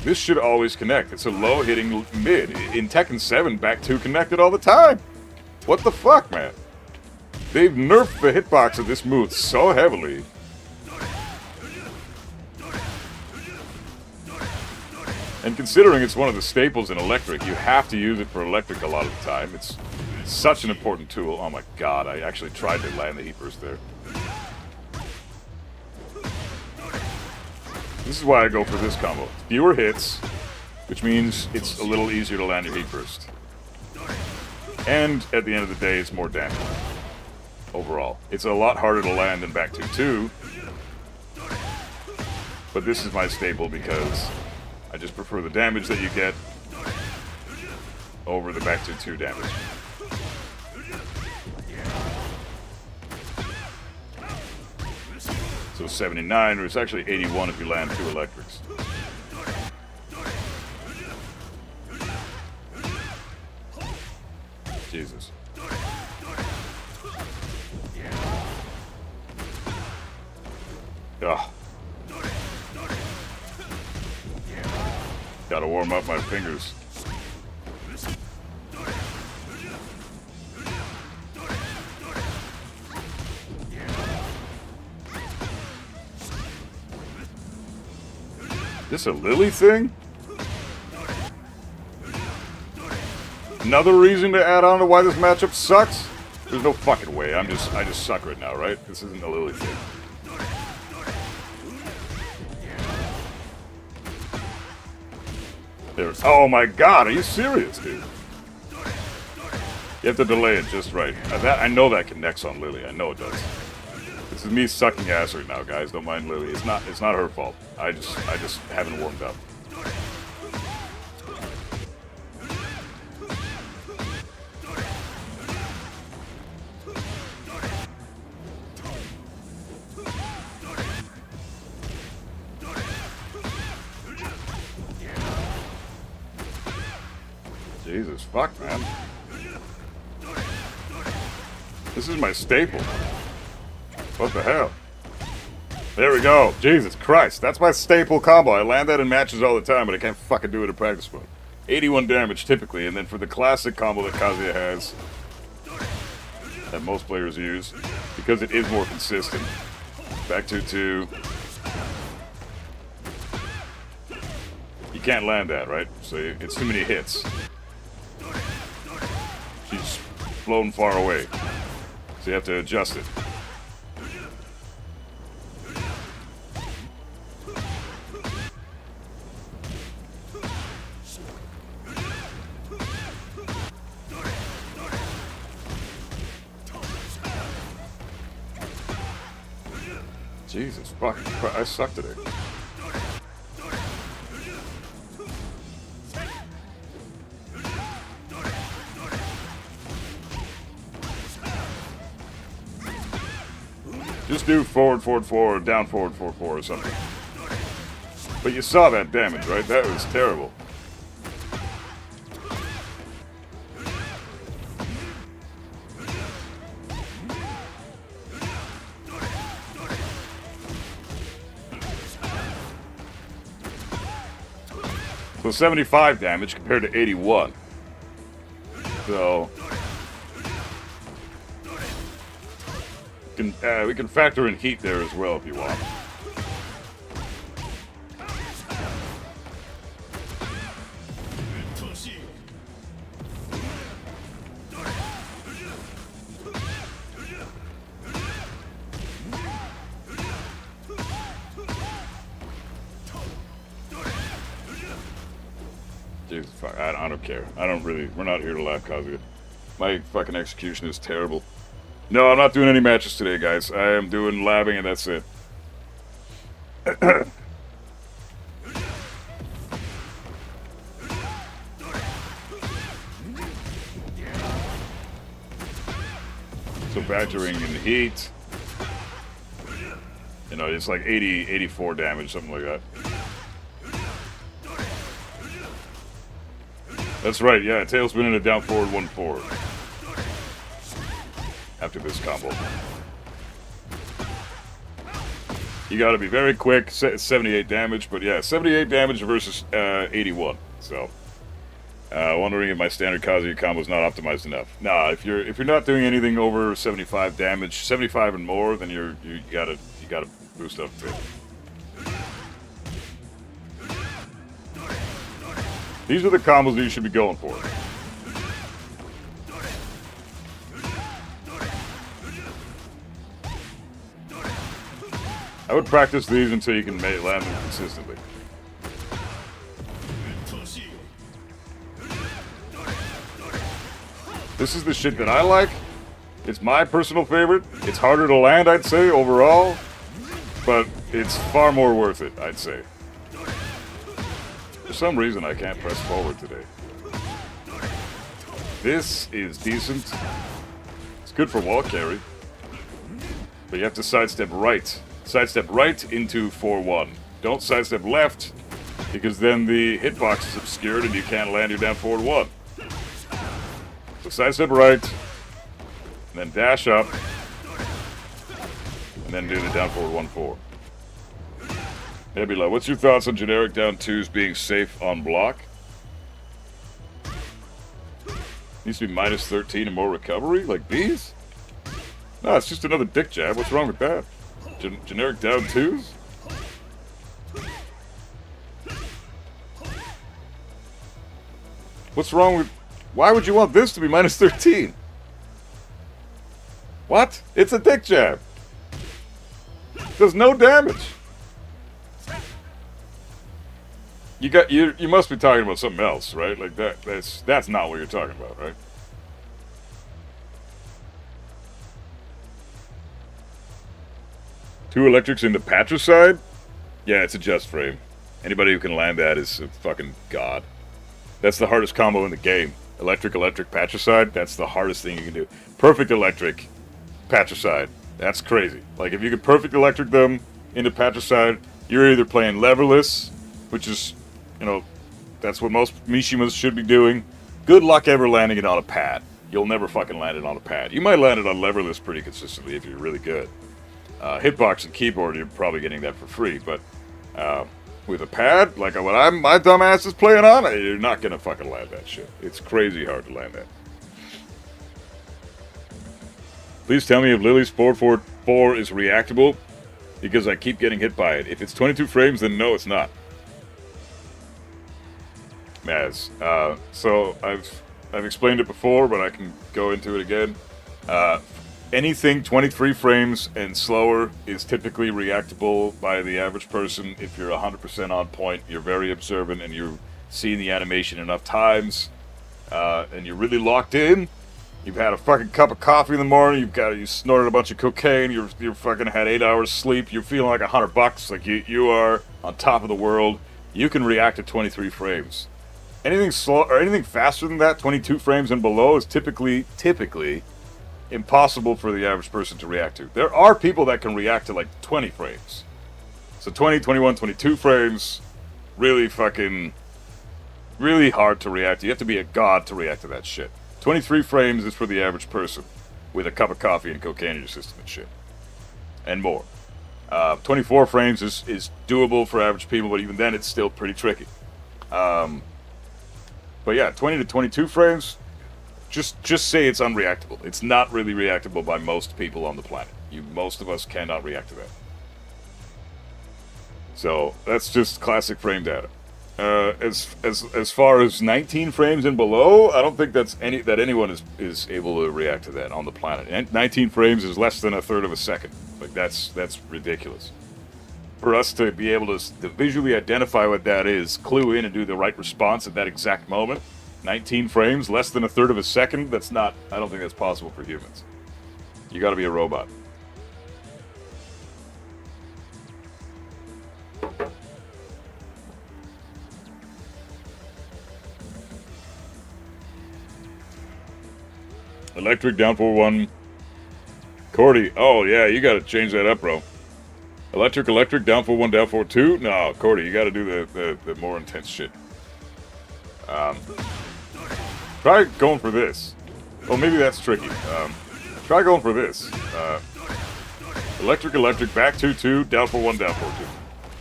This should always connect. It's a low hitting mid. In Tekken 7, back 2 connected all the time. What the fuck, man? They've nerfed the hitbox of this move so heavily. And considering it's one of the staples in electric, you have to use it for electric a lot of the time. It's such an important tool. Oh my god, I actually tried to land the Heat Burst there. This is why I go for this combo. Fewer hits, which means it's a little easier to land your Heat Burst. And at the end of the day, it's more damage. Overall. It's a lot harder to land than back 2 too. But this is my staple because I just prefer the damage that you get over the back to 2 damage. So 79, or it's actually 81 if you land 2 electrics. Jesus. Ugh. Gotta warm up my fingers. This a Lili thing? Another reason to add on to why this matchup sucks? There's no fucking way. I just suck right now, right? This isn't a Lili thing. There's, oh my god, are you serious, dude? You have to delay it just right. I know that connects on Lili. I know it does. This is me sucking ass right now, guys. Don't mind Lili. It's not her fault. I just haven't warmed up. Jesus fuck, man. This is my staple. What the hell? There we go. Jesus Christ. That's my staple combo. I land that in matches all the time, but I can't fucking do it in practice mode. 81 damage typically, and then for the classic combo that Kazuya has, that most players use, because it is more consistent. Back 2-2. You can't land that, right? So it's too many hits. She's flown far away. So you have to adjust it. Jesus fucking Christ, I suck today. Just do forward, forward, forward, down, forward, forward, forward, or something. But you saw that damage, right? That was terrible. So 75 damage compared to 81. So we can factor in heat there as well if you want. Jesus fuck, I don't care. I don't really, we're not here to laugh, Kazuya. My fucking execution is terrible. No, I'm not doing any matches today, guys. I am doing labbing and that's it. So factoring in heat, you know, it's like 80, 84 damage, something like that. That's right, yeah, tailspin and a down forward 1-4. After this combo. You gotta be very quick, 78 damage, but yeah, 78 damage versus 81, so. Wondering if my standard Kazuya combo is not optimized enough. Nah, if you're not doing anything over 75 damage, 75 and more, then you gotta boost up a bit. These are the combos that you should be going for. I would practice these until you can land them consistently. This is the shit that I like. It's my personal favorite. It's harder to land, I'd say, overall. But it's far more worth it, I'd say. For some reason, I can't press forward today. This is decent. It's good for wall carry. But you have to sidestep right. Sidestep right into 4-1. Don't sidestep left, because then the hitbox is obscured and you can't land your down forward 1. So sidestep right, and then dash up, and then do the down forward 1-4. Nebula, what's your thoughts on generic down 2s being safe on block? Needs to be minus 13 and more recovery, like these? No, it's just another dick jab. What's wrong with that? Generic down 2s? What's wrong with... Why would you want this to be minus 13? What? It's a dick jab. Does no damage. You must be talking about something else, right? Like that's not what you're talking about, right? 2 electrics into patricide? Yeah, it's a just frame. Anybody who can land that is a fucking god. That's the hardest combo in the game. Electric, patricide, that's the hardest thing you can do. Perfect electric, patricide. That's crazy. Like, if you could perfect electric them into patricide, you're either playing leverless, which is, you know, that's what most Mishimas should be doing. Good luck ever landing it on a pad. You'll never fucking land it on a pad. You might land it on leverless pretty consistently if you're really good. Hitbox and keyboard, you're probably getting that for free, but with a pad, like what my dumb ass is playing on, you're not gonna fucking land that shit. It's crazy hard to land that. Please tell me if Lili's 444 is reactable, because I keep getting hit by it. If it's 22 frames, then no, it's not. Maz. So I've explained it before, but I can go into it again. Anything 23 frames and slower is typically reactable by the average person. If you're 100% on point, you're very observant, and you've seen the animation enough times, and you're really locked in. You've had a fucking cup of coffee in the morning. You snorted a bunch of cocaine. You fucking had 8 hours sleep. You're feeling like $100. Like you are on top of the world. You can react at 23 frames. Anything slow or anything faster than that, 22 frames and below, is typically impossible for the average person to react to. There are people that can react to like 20 frames. So 20, 21, 22 frames, really hard to react to. You have to be a god to react to that shit. 23 frames is for the average person with a cup of coffee and cocaine in your system and shit. And more. 24 frames is doable for average people, but even then it's still pretty tricky. But yeah, 20 to 22 frames, just say it's unreactable. It's not really reactable by most people on the planet. Most of us cannot react to that. So that's just classic frame data. As far as 19 frames and below, I don't think that anyone is able to react to that on the planet. And 19 frames is less than a third of a second. Like that's ridiculous. For us to be able to visually identify what that is, clue in and do the right response at that exact moment, 19 frames, less than a third of a second, I don't think that's possible for humans. You gotta be a robot. Electric down 4-1. Cordy, oh yeah, you gotta change that up, bro. Electric, down 4-1, down 4-2? No, Cordy, you gotta do the more intense shit. Try going for this. Well, maybe that's tricky. Try going for this. Electric, back 2-2, down 4-1, down 4-2.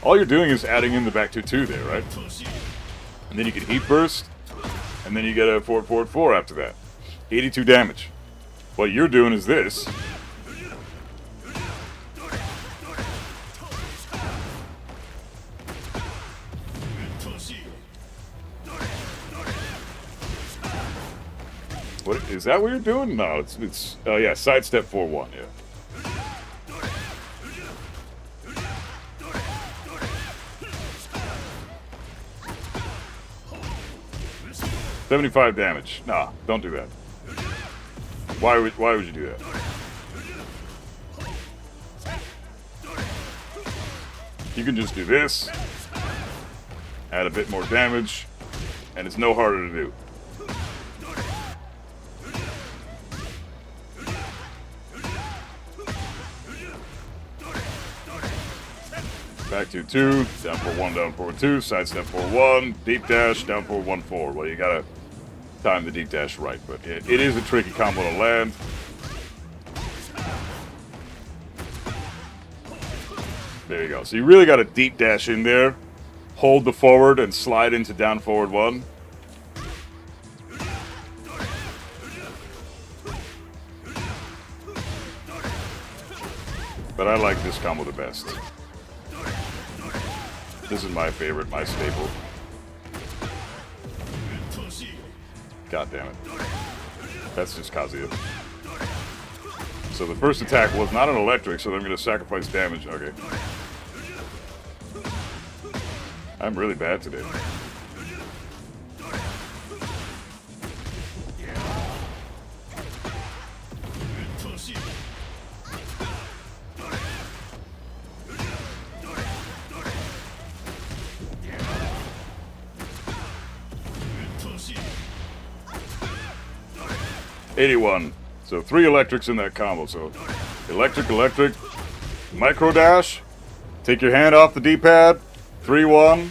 All you're doing is adding in the back 2-2 there, right? And then you can heat burst, and then you get a 4-4-4 after that. 82 damage. What you're doing is this. What is that? What you're doing? No, it's oh yeah, sidestep 4-1. Yeah. $75 damage. Nah, don't do that. Why would you do that? You can just do this, add a bit more damage, and it's no harder to do. Back 2-2, down 4-1, down 4-2, sidestep 4-1, deep dash, down 4-1-4. Well, you gotta time the deep dash right, but it is a tricky combo to land. There you go. So you really got to deep dash in there, hold the forward, and slide into down forward 1. But I like this combo the best. This is my favorite, my staple. God damn it. That's just Kazuya. So the first attack was not an electric, so I'm going to sacrifice damage. Okay. I'm really bad today. 81. So 3 electrics in that combo. So electric, electric, micro dash. Take your hand off the D-pad. 3-1.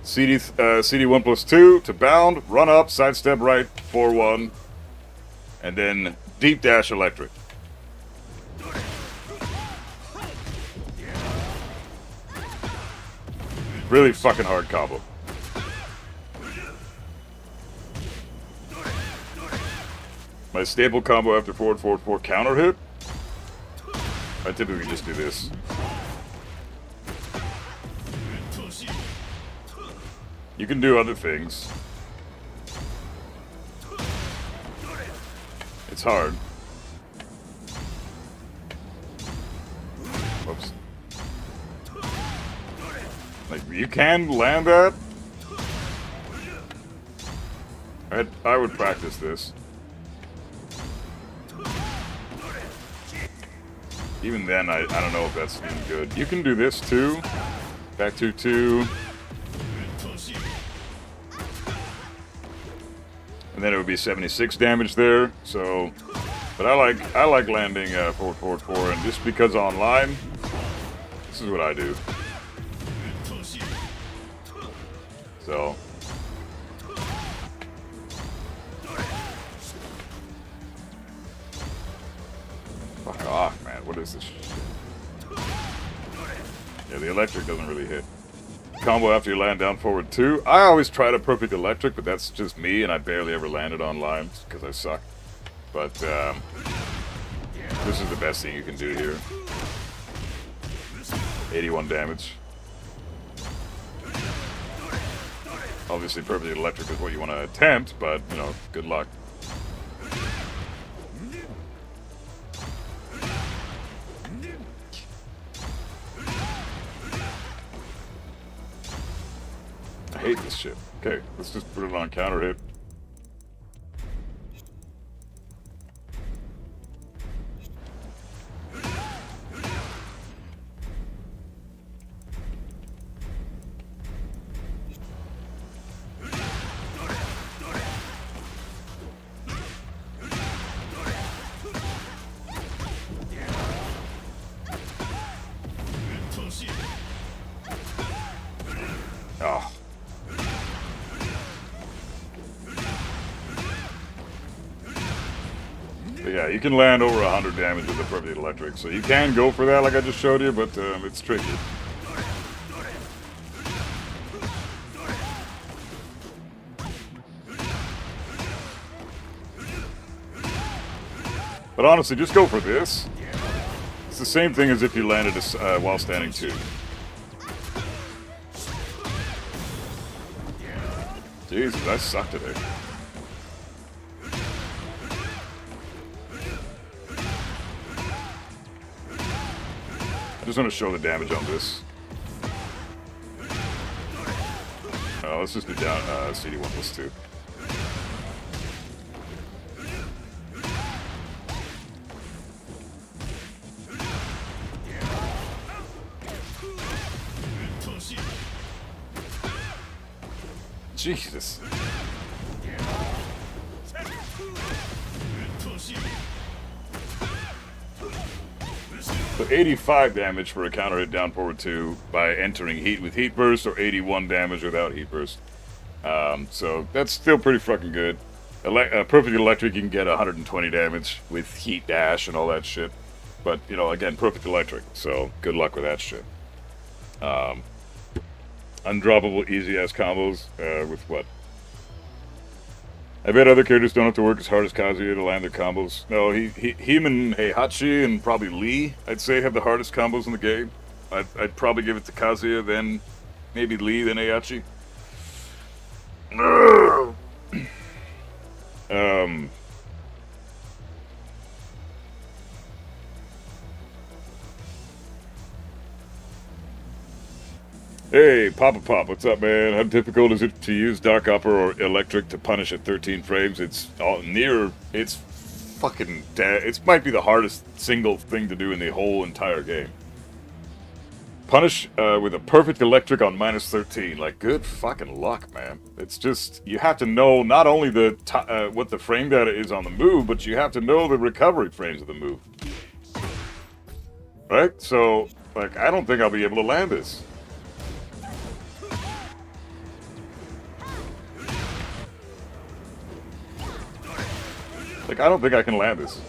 CD1 plus 2 to bound. Run up, sidestep right. 4-1. And then deep dash electric. Really fucking hard combo. My staple combo after forward, forward, forward counter hit. I typically just do this. You can do other things. It's hard. Whoops. Like, you can land that. I would practice this. Even then, I don't know if that's even good. You can do this too. Back 2-2. And then it would be 76 damage there. So, but I like landing 4-4-4, and just because online, this is what I do. So. Fuck off, man. What is this shit? Yeah, the electric doesn't really hit. Combo after you land down forward 2. I always try to perfect electric, but that's just me, and I barely ever landed on line because I suck. But this is the best thing you can do here. 81 damage. Obviously, perfect electric is what you want to attempt, but, you know, good luck. I hate this shit. Okay, let's just put it on counter hit. Oh. But yeah, you can land over 100 damage with the perfect electric, so you can go for that like I just showed you, but it's tricky. But honestly, just go for this. It's the same thing as if you landed while standing 2. Jesus, I suck today. I just want to show the damage on this. Let's just do down CD1 plus 2. Jesus. So 85 damage for a counter hit down forward 2 by entering heat with heat burst, or 81 damage without heat burst. So that's still pretty fucking good. Perfect electric, you can get 120 damage with heat dash and all that shit. But, you know, again, perfect electric, so good luck with that shit. Undroppable easy-ass combos with what? I bet other characters don't have to work as hard as Kazuya to land their combos. No, him and Heihachi and probably Lee, I'd say, have the hardest combos in the game. I'd probably give it to Kazuya, then maybe Lee, then Heihachi. Hey, Papa Pop, what's up, man? How difficult is it to use Dark Upper or Electric to punish at 13 frames? It's it's fucking it might be the hardest single thing to do in the whole entire game. Punish with a perfect electric on -13. Like, good fucking luck, man. It's just, you have to know not only the what the frame data is on the move, but you have to know the recovery frames of the move. Right? So, like, I don't think I'll be able to land this. Like, I don't think I can land this.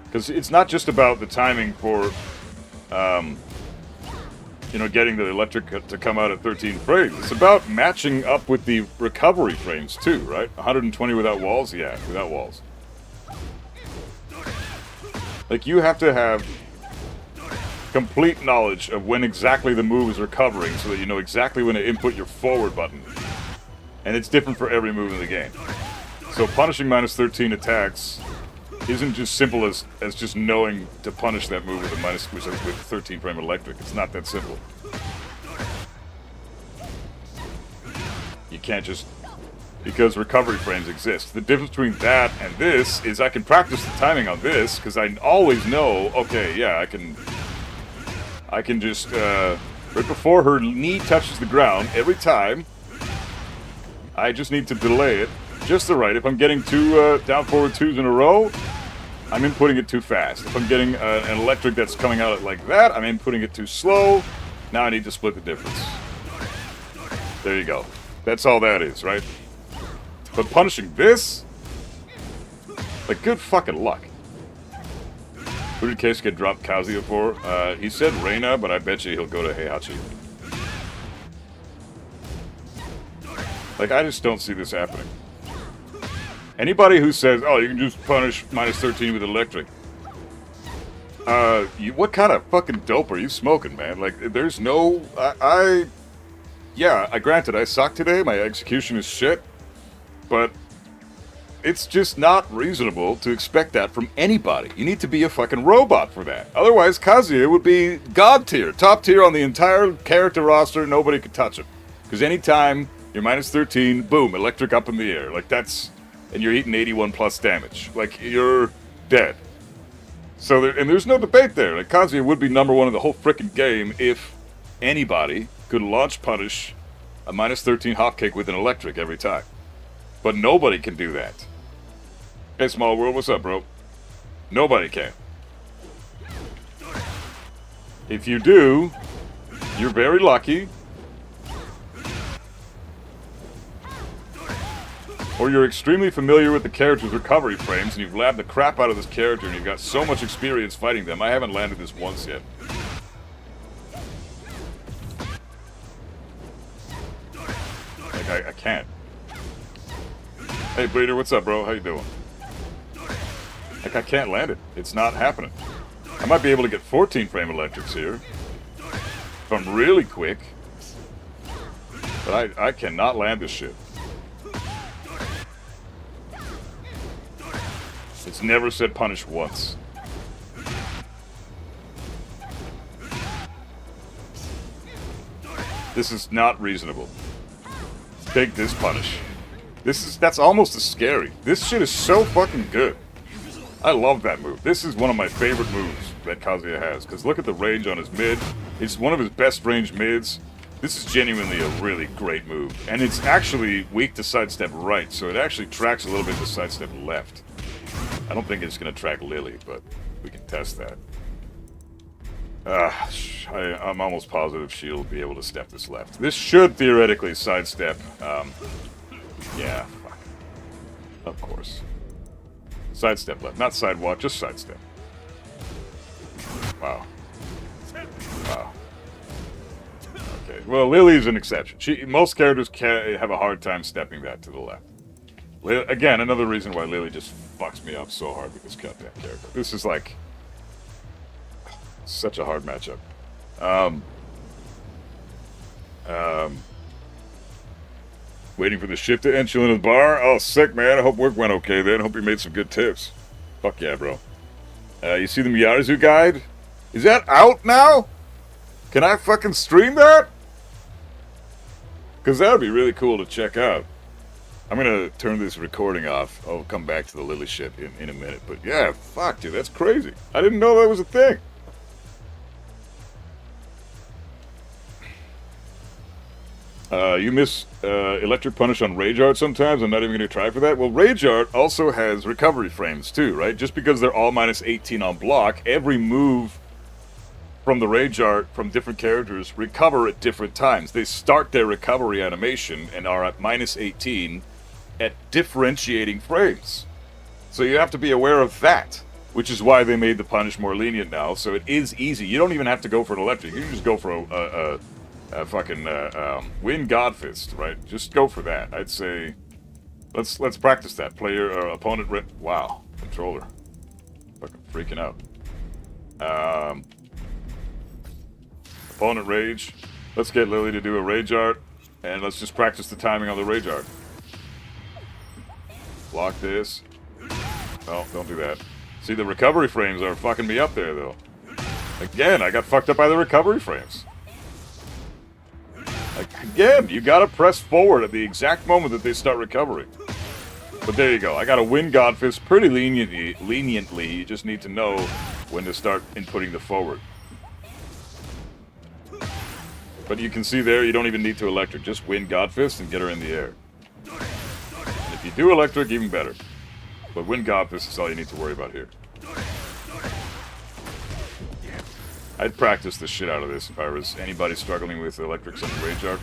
Because it's not just about the timing for, you know, getting the electric to come out at 13 frames. It's about matching up with the recovery frames too, right? 120 without walls? Yeah, without walls. Like, you have to have complete knowledge of when exactly the move is recovering so that you know exactly when to input your forward button. And it's different for every move in the game. So punishing -13 attacks isn't just simple as just knowing to punish that move with with 13 frame electric. It's not that simple. You can't just, because recovery frames exist. The difference between that and this is I can practice the timing on this because I always know, okay, yeah, I can just right before her knee touches the ground every time. I just need to delay it just the right. If I'm getting two down forward twos in a row, I'm inputting it too fast. If I'm getting an electric that's coming out like that, I'm inputting it too slow. Now I need to split the difference. There you go. That's all that is, right? But punishing this, like, good fucking luck. Who did Keisuke drop Kazuya for? He said Reina, but I bet you he'll go to Heihachi. Like, I just don't see this happening. Anybody who says, oh, you can just punish -13 with electric. What kind of fucking dope are you smoking, man? Like, there's no... Yeah, granted, I suck today, my execution is shit. But it's just not reasonable to expect that from anybody. You need to be a fucking robot for that. Otherwise, Kazuya would be god tier, top tier on the entire character roster, nobody could touch him. Because anytime you're -13, boom, electric up in the air. Like, that's... And you're eating 81 plus damage. Like, you're dead. So, and there's no debate there. Like, Kazuya would be #1 in the whole frickin' game if anybody could launch punish a -13 hopcake with an electric every time. But nobody can do that. Hey, Small World, what's up, bro? Nobody can. If you do, you're very lucky. Or you're extremely familiar with the character's recovery frames, and you've labbed the crap out of this character, and you've got so much experience fighting them. I haven't landed this once yet. Like, I can't. Hey, Bleeder, what's up, bro? How you doing? Like, I can't land it. It's not happening. I might be able to get 14 frame electrics here. If I'm really quick. But I cannot land this shit. It's never said punish once. This is not reasonable. Take this punish. That's almost as scary. This shit is so fucking good. I love that move. This is one of my favorite moves that Kazuya has, because look at the range on his mid. It's one of his best range mids. This is genuinely a really great move. And it's actually weak to sidestep right, so it actually tracks a little bit to sidestep left. I don't think it's going to track Lili, but we can test that. I'm almost positive she'll be able to step this left. This should theoretically sidestep. Yeah, fuck. Of course. Sidestep left, not sidewalk, just sidestep. Wow. Wow. Okay, well, Lili's an exception. Most characters have a hard time stepping that to the left. Again, another reason why Lili just fucks me up so hard with this goddamn character. This is like such a hard matchup. Waiting for the shift to end, chilling at the bar. Oh, sick, man. I hope work went okay then. Hope you made some good tips. Fuck yeah, bro. You see the Miyazu guide? Is that out now? Can I fucking stream that? Because that would be really cool to check out. I'm gonna turn this recording off. I'll come back to the Lili shit in a minute. But yeah, fuck, dude, that's crazy. I didn't know that was a thing. You miss electric punish on Rage Art sometimes. I'm not even going to try for that. Well, Rage Art also has recovery frames too, right? Just because they're all minus 18 on block, every move from the Rage Art from different characters recover at different times. They start their recovery animation and are at minus 18 at differentiating frames. So you have to be aware of that, which is why they made the punish more lenient now. So it is easy. You don't even have to go for an electric. You can just go for a fucking Wind Godfist, right? Just go for that. I'd say let's practice that. Player or opponent wow, controller. Fucking freaking out. Opponent rage. Let's get Lili to do a Rage Art, and let's just practice the timing on the Rage Art. Block this. Oh, don't do that. See, the recovery frames are fucking me up there, though. Again, I got fucked up by the recovery frames. Again, you gotta press forward at the exact moment that they start recovering. But there you go. I got a Wind Godfist pretty leniently. You just need to know when to start inputting the forward. But you can see there, you don't even need to electric. Just Wind Godfist and get her in the air. And if you do electric, even better. But Wind Godfist is all you need to worry about here. I'd practice the shit out of this if I was anybody struggling with electrics on Rage Art.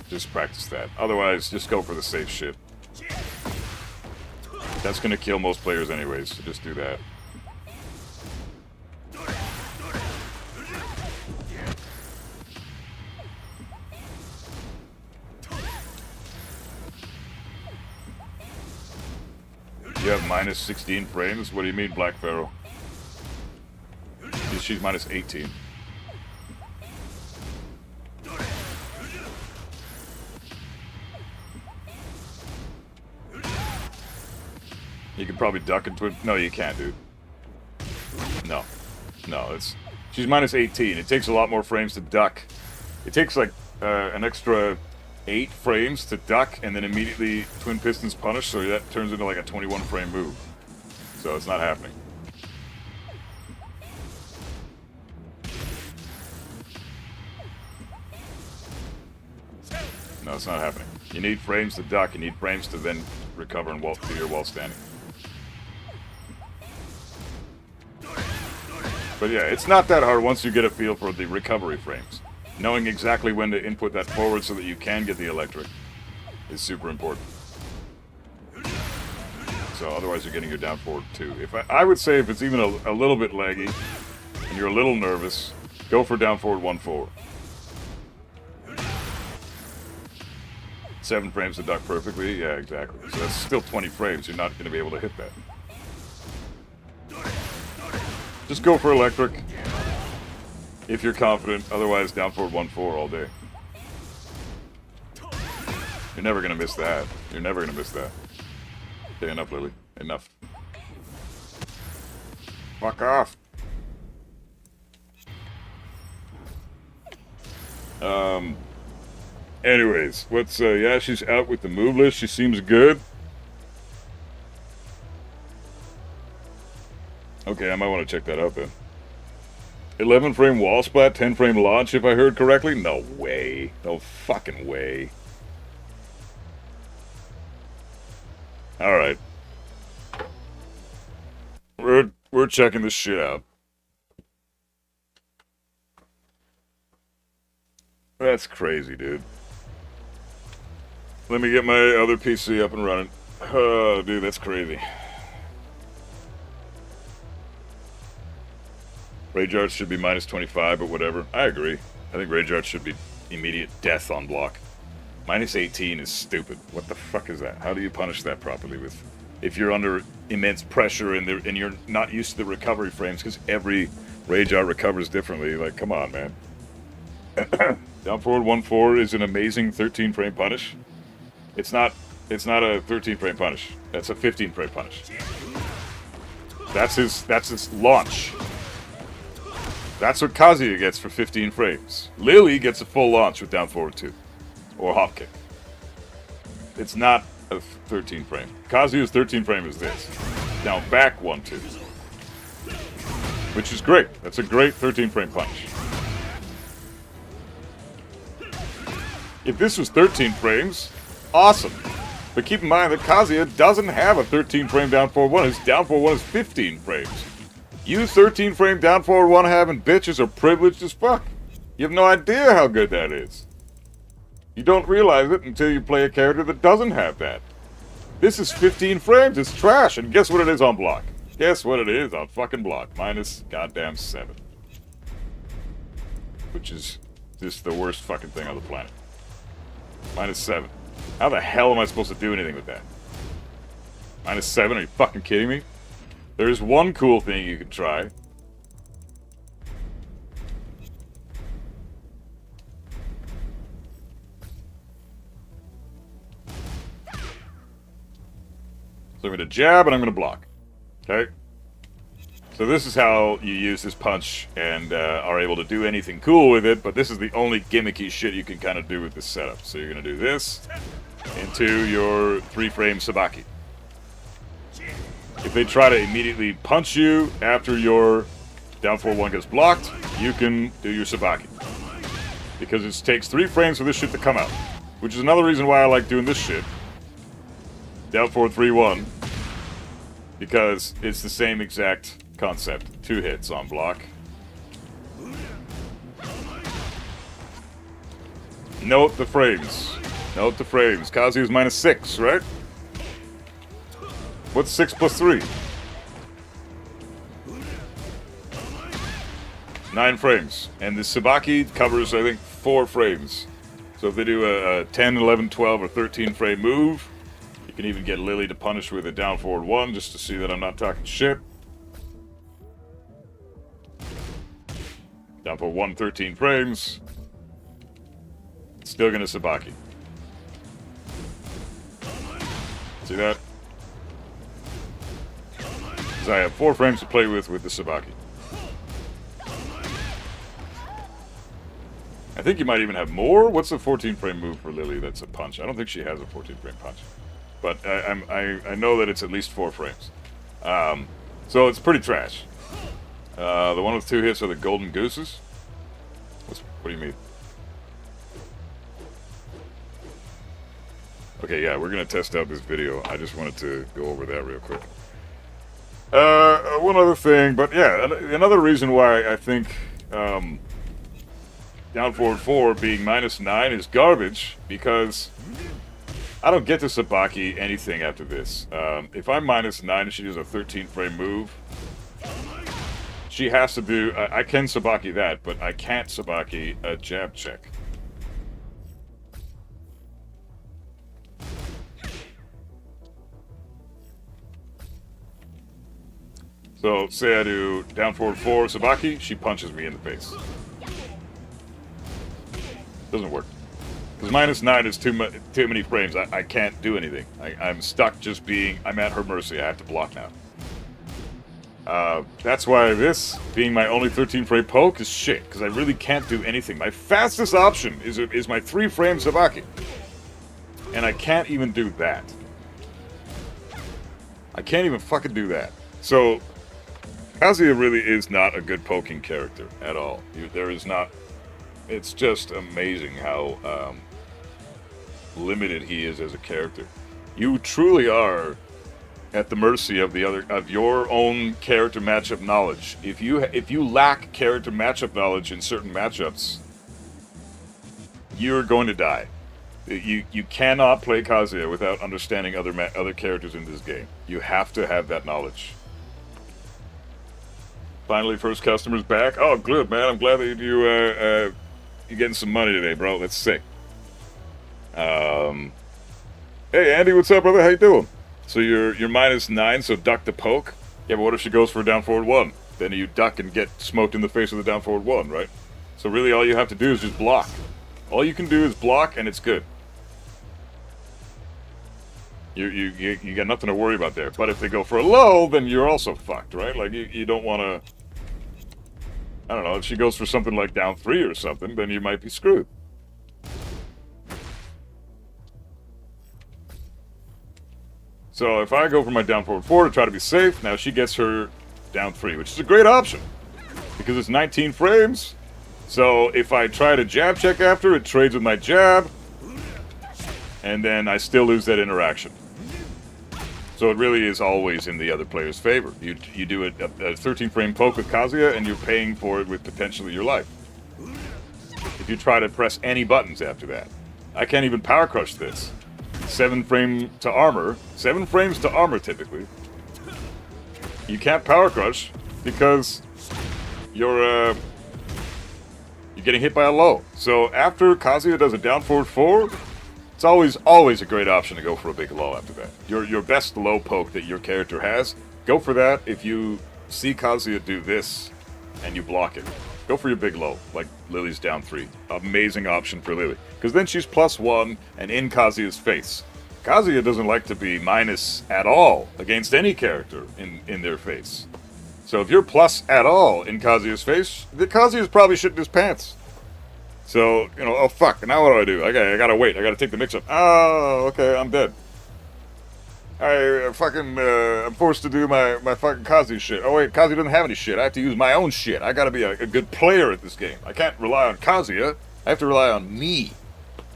Just practice that. Otherwise, just go for the safe shit. That's gonna kill most players anyways, so just do that. You have minus 16 frames? What do you mean, Black Pharaoh? She's minus 18. You can probably duck into it. No, you can't, dude. No. No, she's minus 18. It takes a lot more frames to duck. It takes like an extra 8 frames to duck and then immediately Twin Pistons punish, so that turns into like a 21 frame move. So it's not happening. No, it's not happening. You need frames to duck, you need frames to then recover and do your while standing. But yeah, it's not that hard once you get a feel for the recovery frames. Knowing exactly when to input that forward so that you can get the electric is super important. So otherwise you're getting your down forward too. I would say if it's even a little bit laggy and you're a little nervous, go for down forward 1 forward. 7 frames to duck perfectly? Yeah, exactly. So that's still 20 frames. You're not going to be able to hit that. Just go for electric if you're confident. Otherwise, down forward 1-4 all day. You're never going to miss that. You're never going to miss that. Okay, enough, Lili. Enough. Fuck off. Anyways, yeah, she's out with the move list. She seems good. Okay, I might want to check that out then. 11 frame wall splat, 10 frame launch, if I heard correctly? No way. No fucking way. Alright. We're checking this shit out. That's crazy, dude. Let me get my other PC up and running. Oh, dude, that's crazy. Rage Arts should be minus 25, but whatever. I agree. I think Rage Arts should be immediate death on block. Minus 18 is stupid. What the fuck is that? How do you punish that properly if you're under immense pressure and you're not used to the recovery frames, because every Rage Art recovers differently? Like, come on, man. Down forward 1-4 is an amazing 13 frame punish. It's not a 13 frame punish. That's a 15 frame punish. That's his launch. That's what Kazuya gets for 15 frames. Lili gets a full launch with down forward 2. Or hop kick. it's not a 13 frame. Kazuya's 13 frame is this. Down back 1-2. Which is great. That's a great 13 frame punch. If this was 13 frames, awesome. But keep in mind that Kazuya doesn't have a 13 frame down forward 1. His down forward 1 is 15 frames. You 13 frame down forward 1 having bitches are privileged as fuck. You have no idea how good that is. You don't realize it until you play a character that doesn't have that. This is 15 frames. It's trash. And guess what it is on block? Guess what it is on fucking block? Minus goddamn 7. Which is just the worst fucking thing on the planet. Minus 7. How the hell am I supposed to do anything with that? Minus 7? Are you fucking kidding me? There's one cool thing you can try. So I'm going to jab and I'm going to block. Okay? So this is how you use this punch and are able to do anything cool with it, but this is the only gimmicky shit you can kind of do with this setup. So you're going to do this into your 3-frame Sabaki. If they try to immediately punch you after your down forward 1 gets blocked, you can do your Sabaki. Because it takes 3 frames for this shit to come out. Which is another reason why I like doing this shit. Down forward 3-1. Because it's the same exact concept. 2 hits on block. Note the frames. Note the frames. Kazuya's minus 6, right? What's 6 plus 3? 9 frames. And the Sabaki covers, I think, 4 frames. So if they do a 10, 11, 12, or 13 frame move, you can even get Lili to punish with a down forward 1 just to see that I'm not talking shit. Down for 1, 13 frames. Still gonna Sabaki. See that? Because I have 4 frames to play with the Sabaki. I think you might even have more. What's the 14 frame move for Lili that's a punch? I don't think she has a 14 frame punch. But I know that it's at least 4 frames. So it's pretty trash. The one with 2 hits are the Golden Gooses. What do you mean? Okay, yeah, we're going to test out this video. I just wanted to go over that real quick. One other thing, but yeah, another reason why I think down forward 4 being minus 9 is garbage, because I don't get to Sabaki anything after this. If I'm minus 9 and she does a 13 frame move, she has to do... I can Sabaki that, but I can't Sabaki a jab check. So, say I do down forward 4 Sabaki, she punches me in the face. Doesn't work. Because minus 9 is too many frames. I can't do anything. I'm stuck just being... I'm at her mercy. I have to block now. That's why this, being my only 13 frame poke, is shit. Because I really can't do anything. My fastest option is my 3 frame Sabaki. And I can't even do that. I can't even fucking do that. So, Kazuya really is not a good poking character at all. There is not... It's just amazing how limited he is as a character. You truly are at the mercy of your own character matchup knowledge. If you lack character matchup knowledge in certain matchups, you're going to die. You cannot play Kazuya without understanding other characters in this game. You have to have that knowledge. Finally, first customer's back. Oh, good, man. I'm glad that you're getting some money today, bro. That's sick. Hey, Andy, what's up, brother? How you doing? So you're minus 9, so duck the poke. Yeah, but what if she goes for a down forward 1? Then you duck and get smoked in the face with a down forward 1, right? So really, all you have to do is just block. All you can do is block, and it's good. You got nothing to worry about there. But if they go for a low, then you're also fucked, right? Like, you don't want to... I don't know, if she goes for something like down 3 or something, then you might be screwed. So if I go for my down forward 4 to try to be safe, now she gets her down 3, which is a great option. Because it's 19 frames. So if I try to jab check after, it trades with my jab. And then I still lose that interaction. So it really is always in the other player's favor. You do a 13 frame poke with Kazuya, and you're paying for it with potentially your life. If you try to press any buttons after that. I can't even power crush this. 7 frame to armor. 7 frames to armor, typically. You can't power crush because you're getting hit by a low. So after Kazuya does a down forward 4, it's always a great option to go for a big low after that. Your best low poke that your character has, go for that. If you see Kazuya do this and you block it, go for your big low, like Lili's down 3. Amazing option for Lili. Because then she's +1 and in Kazuya's face. Kazuya doesn't like to be minus at all against any character in their face. So if you're plus at all in Kazuya's face, the Kazuya's probably shitting his pants. So, you know, oh fuck, now what do? I gotta wait, I gotta take the mix-up. Oh, okay, I'm dead. I'm forced to do my fucking Kazuya shit. Oh wait, Kazuya doesn't have any shit. I have to use my own shit. I gotta be a good player at this game. I can't rely on Kazuya. I have to rely on me.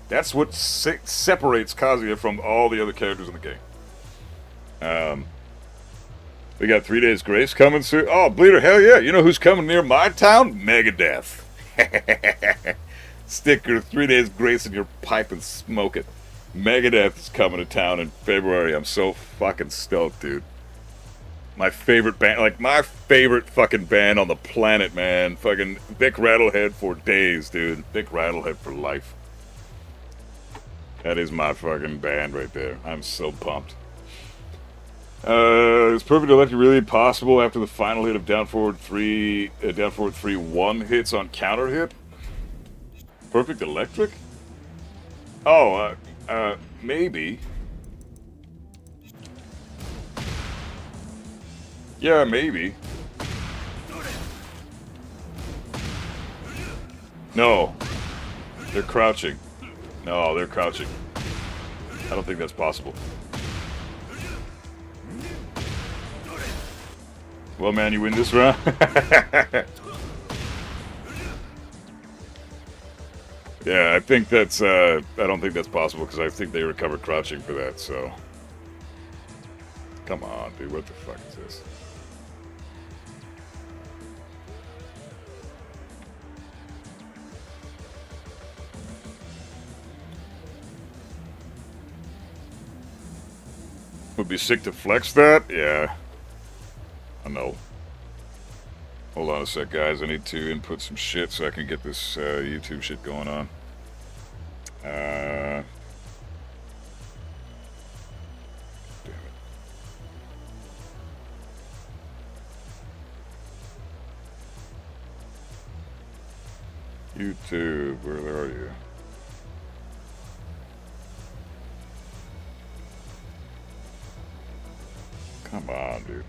That's what separates Kazuya from all the other characters in the game. We got 3 Days Grace coming soon. Oh, Bleeder, hell yeah. You know who's coming near my town? Megadeth. Stick your 3 Days Grace in your pipe and smoke it. Megadeth is coming to town in February. I'm so fucking stoked, dude. My favorite band, like my favorite fucking band on the planet, man. Fucking Vic Rattlehead for days, dude. Vic Rattlehead for life. That is my fucking band right there. I'm so pumped. Is Perfect Electric really possible after the final hit of down forward 1 hits on counter hit? Perfect Electric? Oh, maybe. Yeah, maybe. No. They're crouching. No, they're crouching. I don't think that's possible. Well, man, you win this round. Yeah, I think that's, I don't think that's possible because I think they recovered crouching for that, so. Come on, dude, what the fuck is this? Would be sick to flex that? Yeah. I know. Hold on a sec, guys. I need to input some shit so I can get this YouTube shit going on. Damn it. YouTube, where are you? Come on, dude.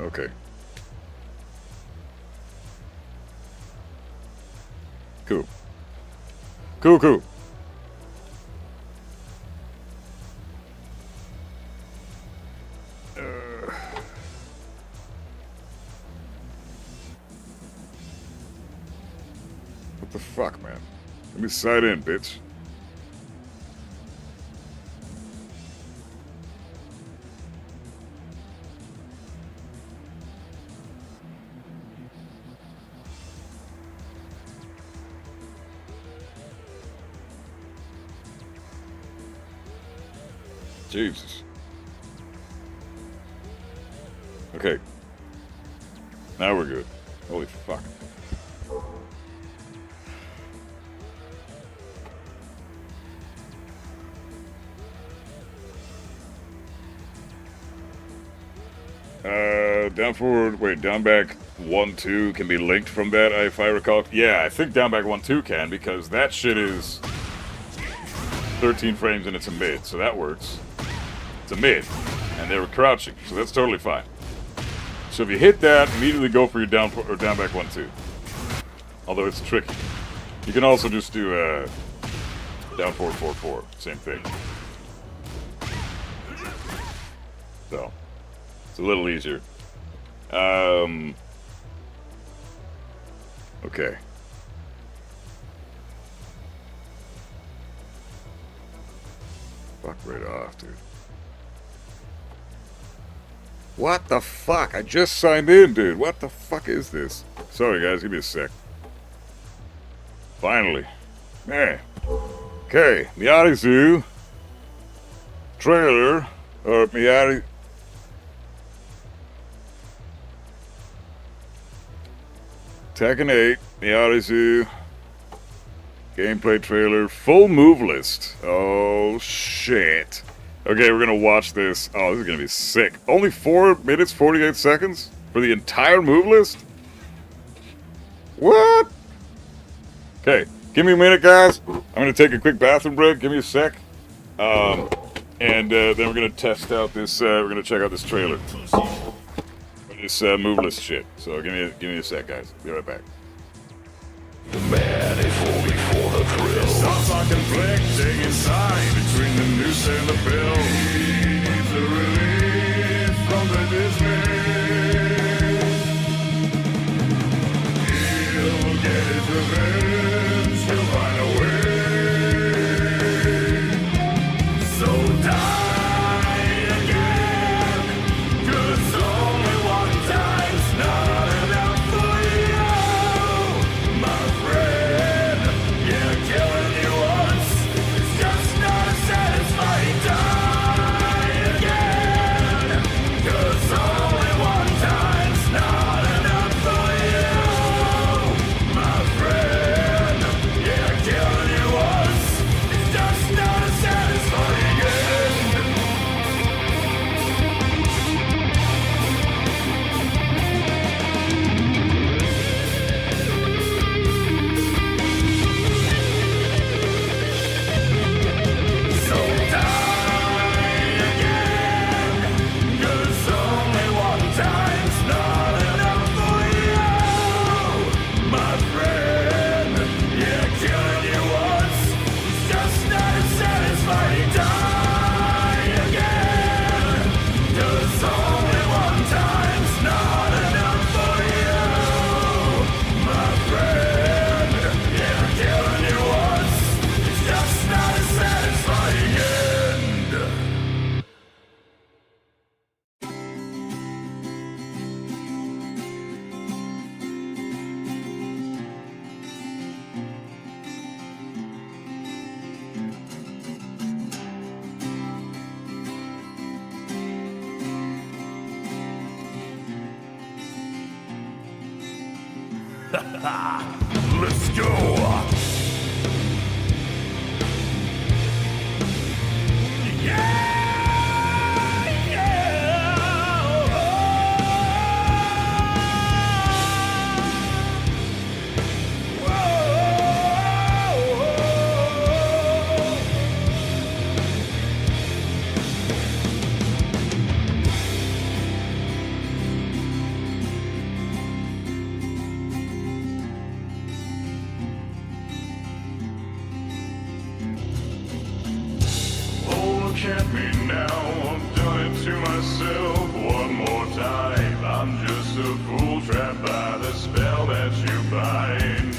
Okay. Cool. Cool. What the fuck, man? Let me side in, bitch. Jesus. Okay. Now we're good. Holy fuck. Down forward, wait, down back 1-2 can be linked from that, if I recall. Yeah, I think down back 1-2 can, because that shit is 13 frames and it's a mid, so that works. It's a mid. and they were crouching, so that's totally fine. So if you hit that, immediately go for your down back 1-2. Although it's tricky. You can also just do down forward 4-4, same thing. So it's a little easier. Okay. Fuck right off, dude. What the fuck? I just signed in, dude. What the fuck is this? Sorry, guys. Give me a sec. Finally. Man. Okay. Miyazu. Trailer. Or Miyazu. Tekken 8. Miyazu. Gameplay trailer. Full move list. Oh, shit. Okay, we're gonna watch this. Oh, this is gonna be sick. Only 4 minutes, 48 seconds? For the entire move list? What? Okay, give me a minute, guys. I'm gonna take a quick bathroom break. Give me a sec. And then we're gonna test out this, we're gonna check out this trailer. This move list shit. So give me a sec, guys. Be right back. The man is falling for the thrill. Thoughts are conflicting inside between the noose and the pill. He's a relief from the dismay. He'll get his revenge. He'll find a way. So die again. 'Cause only one time's not enough for you. My friend, yeah, killing you once is just not satisfying. Die again, 'cause only one time's not enough for you. My friend, yeah, killing you once is just not satisfying. So die again, 'cause only one time's not enough for you. My friend, yeah, killing you once is just not satisfying. Die again, 'cause only one time's not enough for you. My friend, yeah, killing you once is just not a satisfying end. Let's go. Oh, look at me now, I've done it to myself one more time. I'm just a fool trapped by the spell that you bind.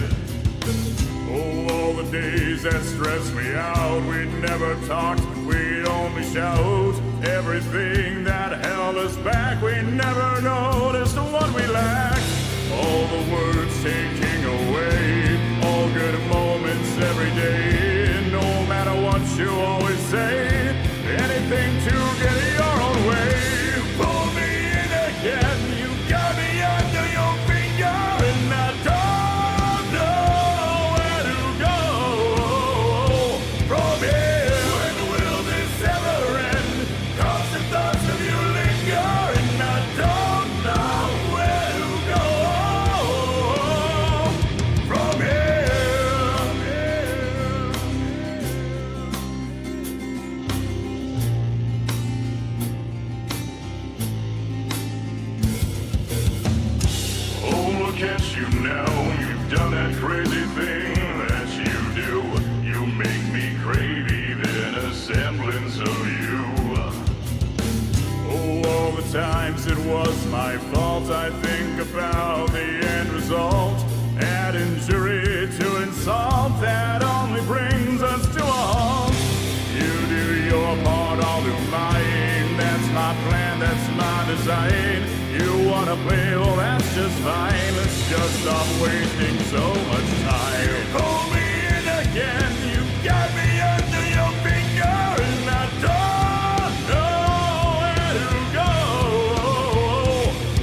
Oh, all the days that stressed me out, we never talked, we'd only shout. Everything that held us back, we never noticed what we lacked. All the words taking away, all good moments every day. No matter what you always say, anything to get your own way. Pull me in again, you got me under your finger, and I don't know where to go from here. When will this ever end? Constant thoughts of you linger, and I don't know where to go. just fine. Let's just stop wasting so much time. You pull me in again. You got me under your finger, and I don't know where to go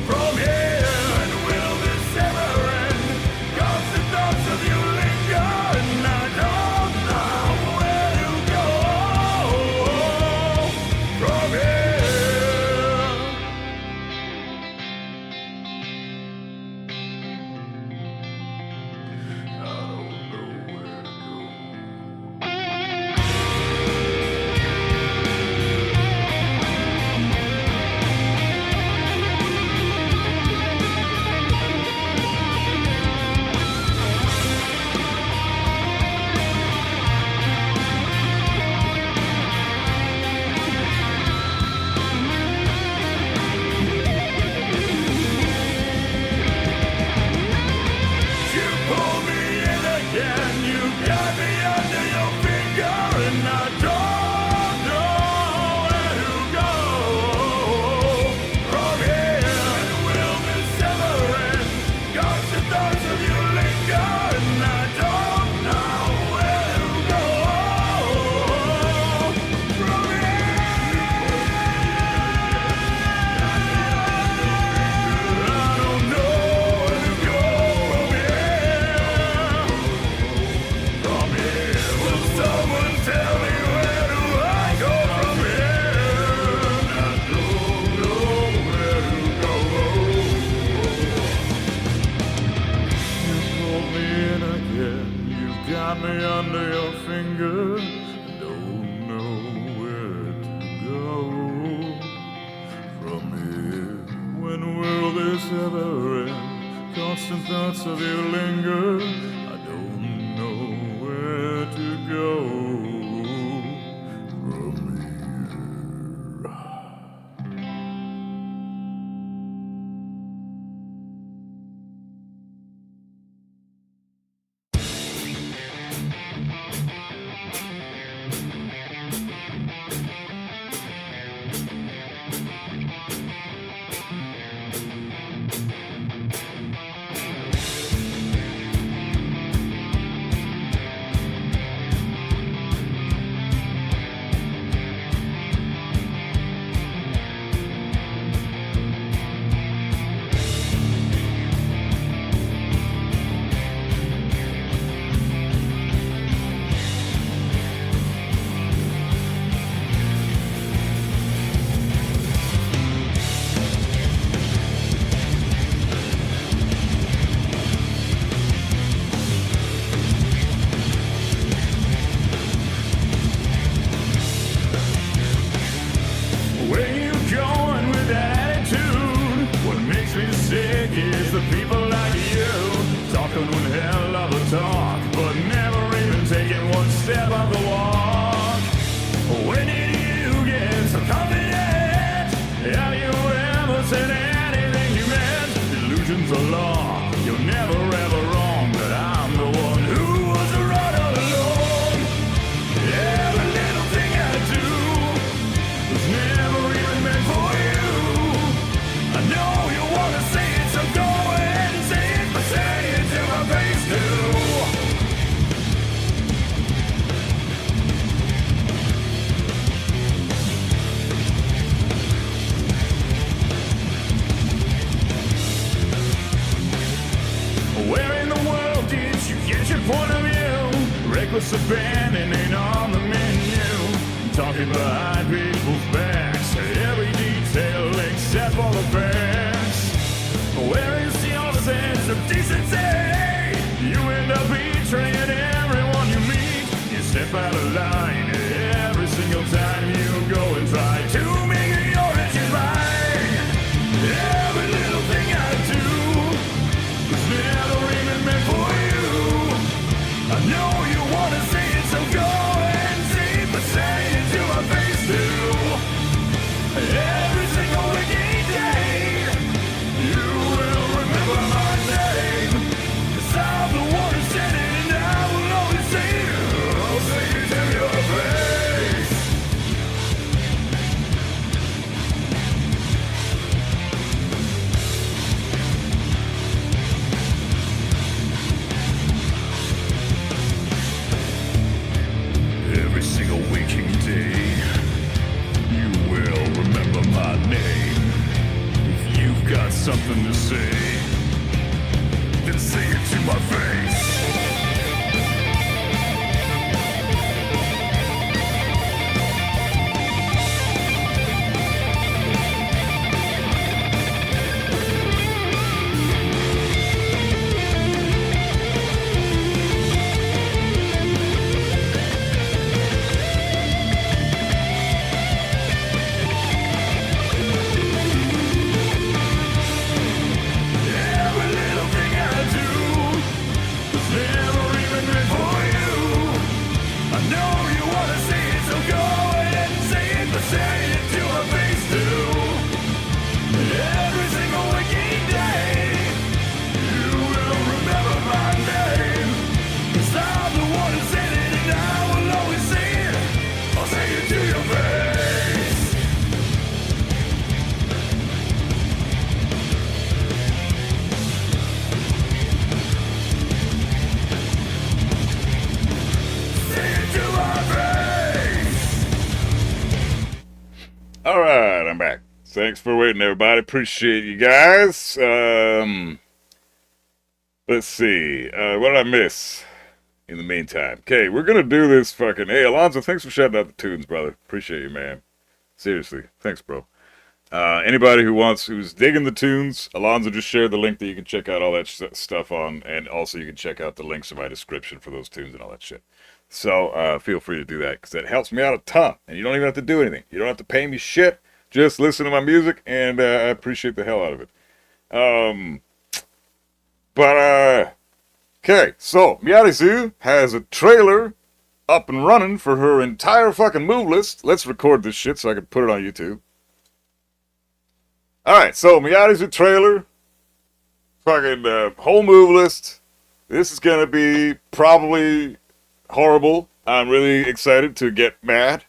from here. When will this ever end? Constant thoughts of you linger, and I don't know where to go from here. Got me under your finger, don't know where to go from here. When will this ever end? Constant thoughts of you linger, I don't know where to go from here. Is the people like you talking one hell of a talk, but never even taking one step of the walk? When did you get so confident? Have you ever said anything you meant? Illusions are law, you're never ever wrong, but I'm the one who was right all along. Every little thing I do was never even meant for you. I know you wanna say it, so go ahead and say it, but say it to my face too. Where in the world did you get your point of view? Reckless abandon ain't on the menu. Talking behind people's backs, every detail except for the facts. Where is your sense of decency? You end up betraying everyone you meet. You step out of line every single time you go and try to make your engine right. Every little thing I do was never even meant for you. I know you wanna say it, so go and say it, but say it to my face too. Every single waking day, you will remember my name. 'Cause I'm the one who said it, and I will always say it. I'll say it to your face. I'm back. Thanks for waiting, everybody. Appreciate you guys. Let's see. What did I miss in the meantime? Okay, we're gonna do this fucking... Hey, Alonzo, thanks for shouting out the tunes, brother. Appreciate you, man. Seriously. Thanks, bro. Anybody who's digging the tunes, Alonzo just shared the link that you can check out all that stuff on, and also you can check out the links in my description for those tunes and all that shit. So, feel free to do that, because that helps me out a ton, and you don't even have to do anything. You don't have to pay me shit. Just listen to my music, and I appreciate the hell out of it. Okay, so Miyazu has a trailer up and running for her entire fucking move list. Let's record this shit so I can put it on YouTube. Alright, so Miyazu trailer, fucking whole move list. This is gonna be probably horrible. I'm really excited to get mad.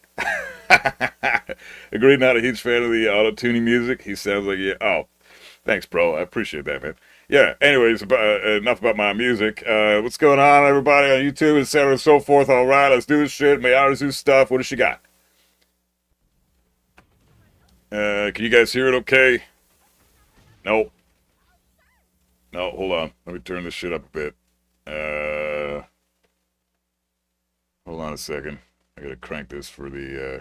Agreed, not a huge fan of the auto-tuning music. He sounds like, yeah, oh, thanks, bro. I appreciate that, man. Yeah, anyways, enough about my music. What's going on, everybody, on YouTube, etc. and so forth. All right, let's do this shit. Miyazu stuff. What does she got? Can you guys hear it okay? No. No, hold on. Let me turn this shit up a bit. Hold on a second. I gotta crank this for the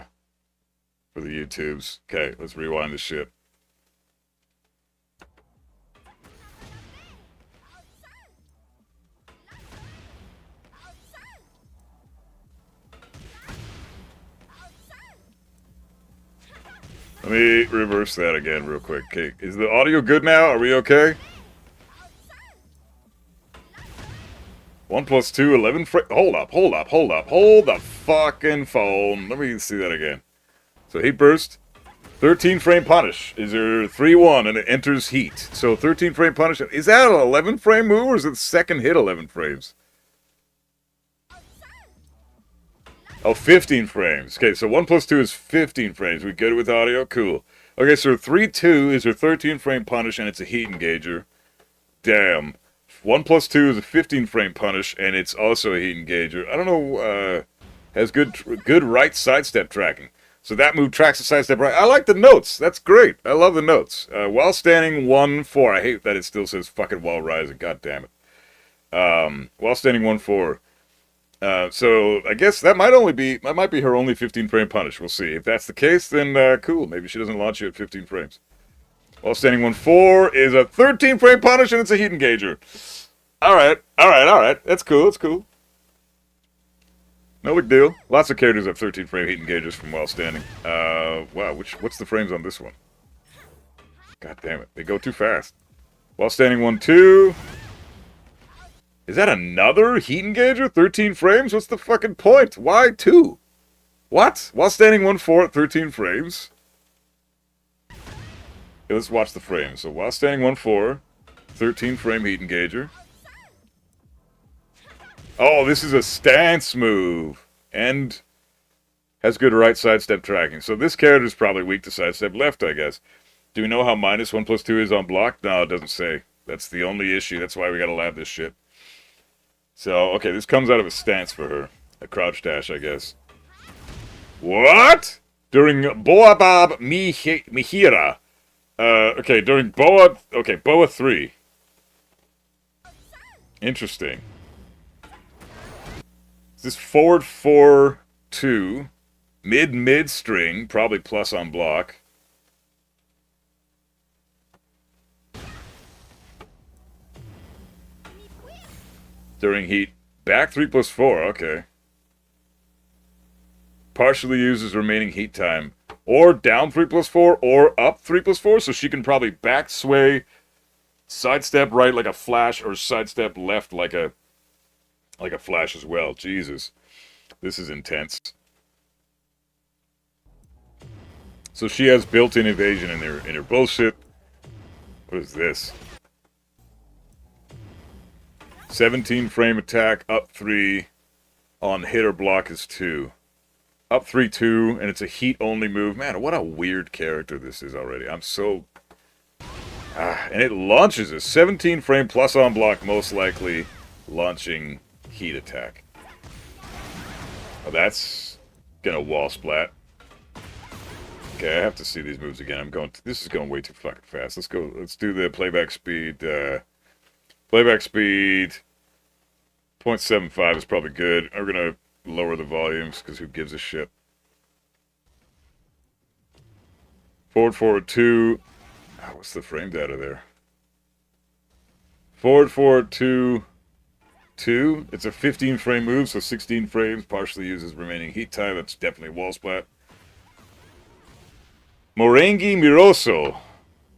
YouTubes. Okay, let's rewind this shit. Let me reverse that again real quick. Okay, is the audio good now? Are we okay? 1 plus 2, 11 frame. Hold up. Hold the fucking phone. Let me see that again. So heat burst, 13 frame punish. Is there 3-1 and it enters heat? So 13 frame punish. Is that an 11 frame move or is it second hit 11 frames? Oh, 15 frames. Okay, so 1 plus 2 is 15 frames. We good with audio? Cool. Okay, so 3-2 is her 13 frame punish, and it's a heat engager. Damn. 1 plus 2 is a 15 frame punish, and it's also a heat engager. I don't know, has good right sidestep tracking. So that move tracks the sidestep right. I like the notes. That's great. I love the notes. While standing 1-4. I hate that it still says fucking while rising. God damn it. While standing 1-4. So I guess that might be her only 15 frame punish. We'll see. If that's the case, then cool. Maybe she doesn't launch you at 15 frames. While standing 1-4 is a 13 frame punish and it's a heat engager. Alright. That's cool. No big deal. Lots of characters have 13 frame heat engagers from while standing. Wow, what's the frames on this one? God damn it. They go too fast. While standing 1-2. Is that another heat engager? 13 frames? What's the fucking point? Why 2? What? While standing 1-4 at 13 frames? Okay, let's watch the frames. So while standing 1-4, 13 frame heat engager. Oh, this is a stance move. And has good right sidestep tracking. So this character is probably weak to sidestep left, I guess. Do we know how minus 1 plus 2 is on block? No, it doesn't say. That's the only issue. That's why we gotta lab this shit. So, okay, this comes out of a stance for her. A crouch dash, I guess. What? During Boabab Mihira. Okay, during Boa... Okay, Boa 3. Interesting. Is this forward 4-2. Mid string. Probably plus on block. During heat. Back 3 plus 4, okay. Partially uses remaining heat time. Or down 3 plus 4, or up 3 plus 4, so she can probably back sway, sidestep right like a flash, or sidestep left like a flash as well. Jesus. This is intense. So she has built-in evasion in her bullshit. What is this? 17 frame attack, up 3, on hit or block is 2. Up 3-2, and it's a heat only move. Man, what a weird character this is already. I'm so... and it launches a 17 frame plus on block, most likely launching heat attack. Oh, that's gonna wall splat. Okay, I have to see these moves again. This is going way too fucking fast. Let's go. Let's do the playback speed. Playback speed 0.75 is probably good. We're gonna lower the volumes because who gives a shit. Forward 2. Oh, what's the frame data there? Forward 2. 2. It's a 15 frame move, so 16 frames. Partially uses remaining heat time. That's definitely wall splat. Morengi Miroso.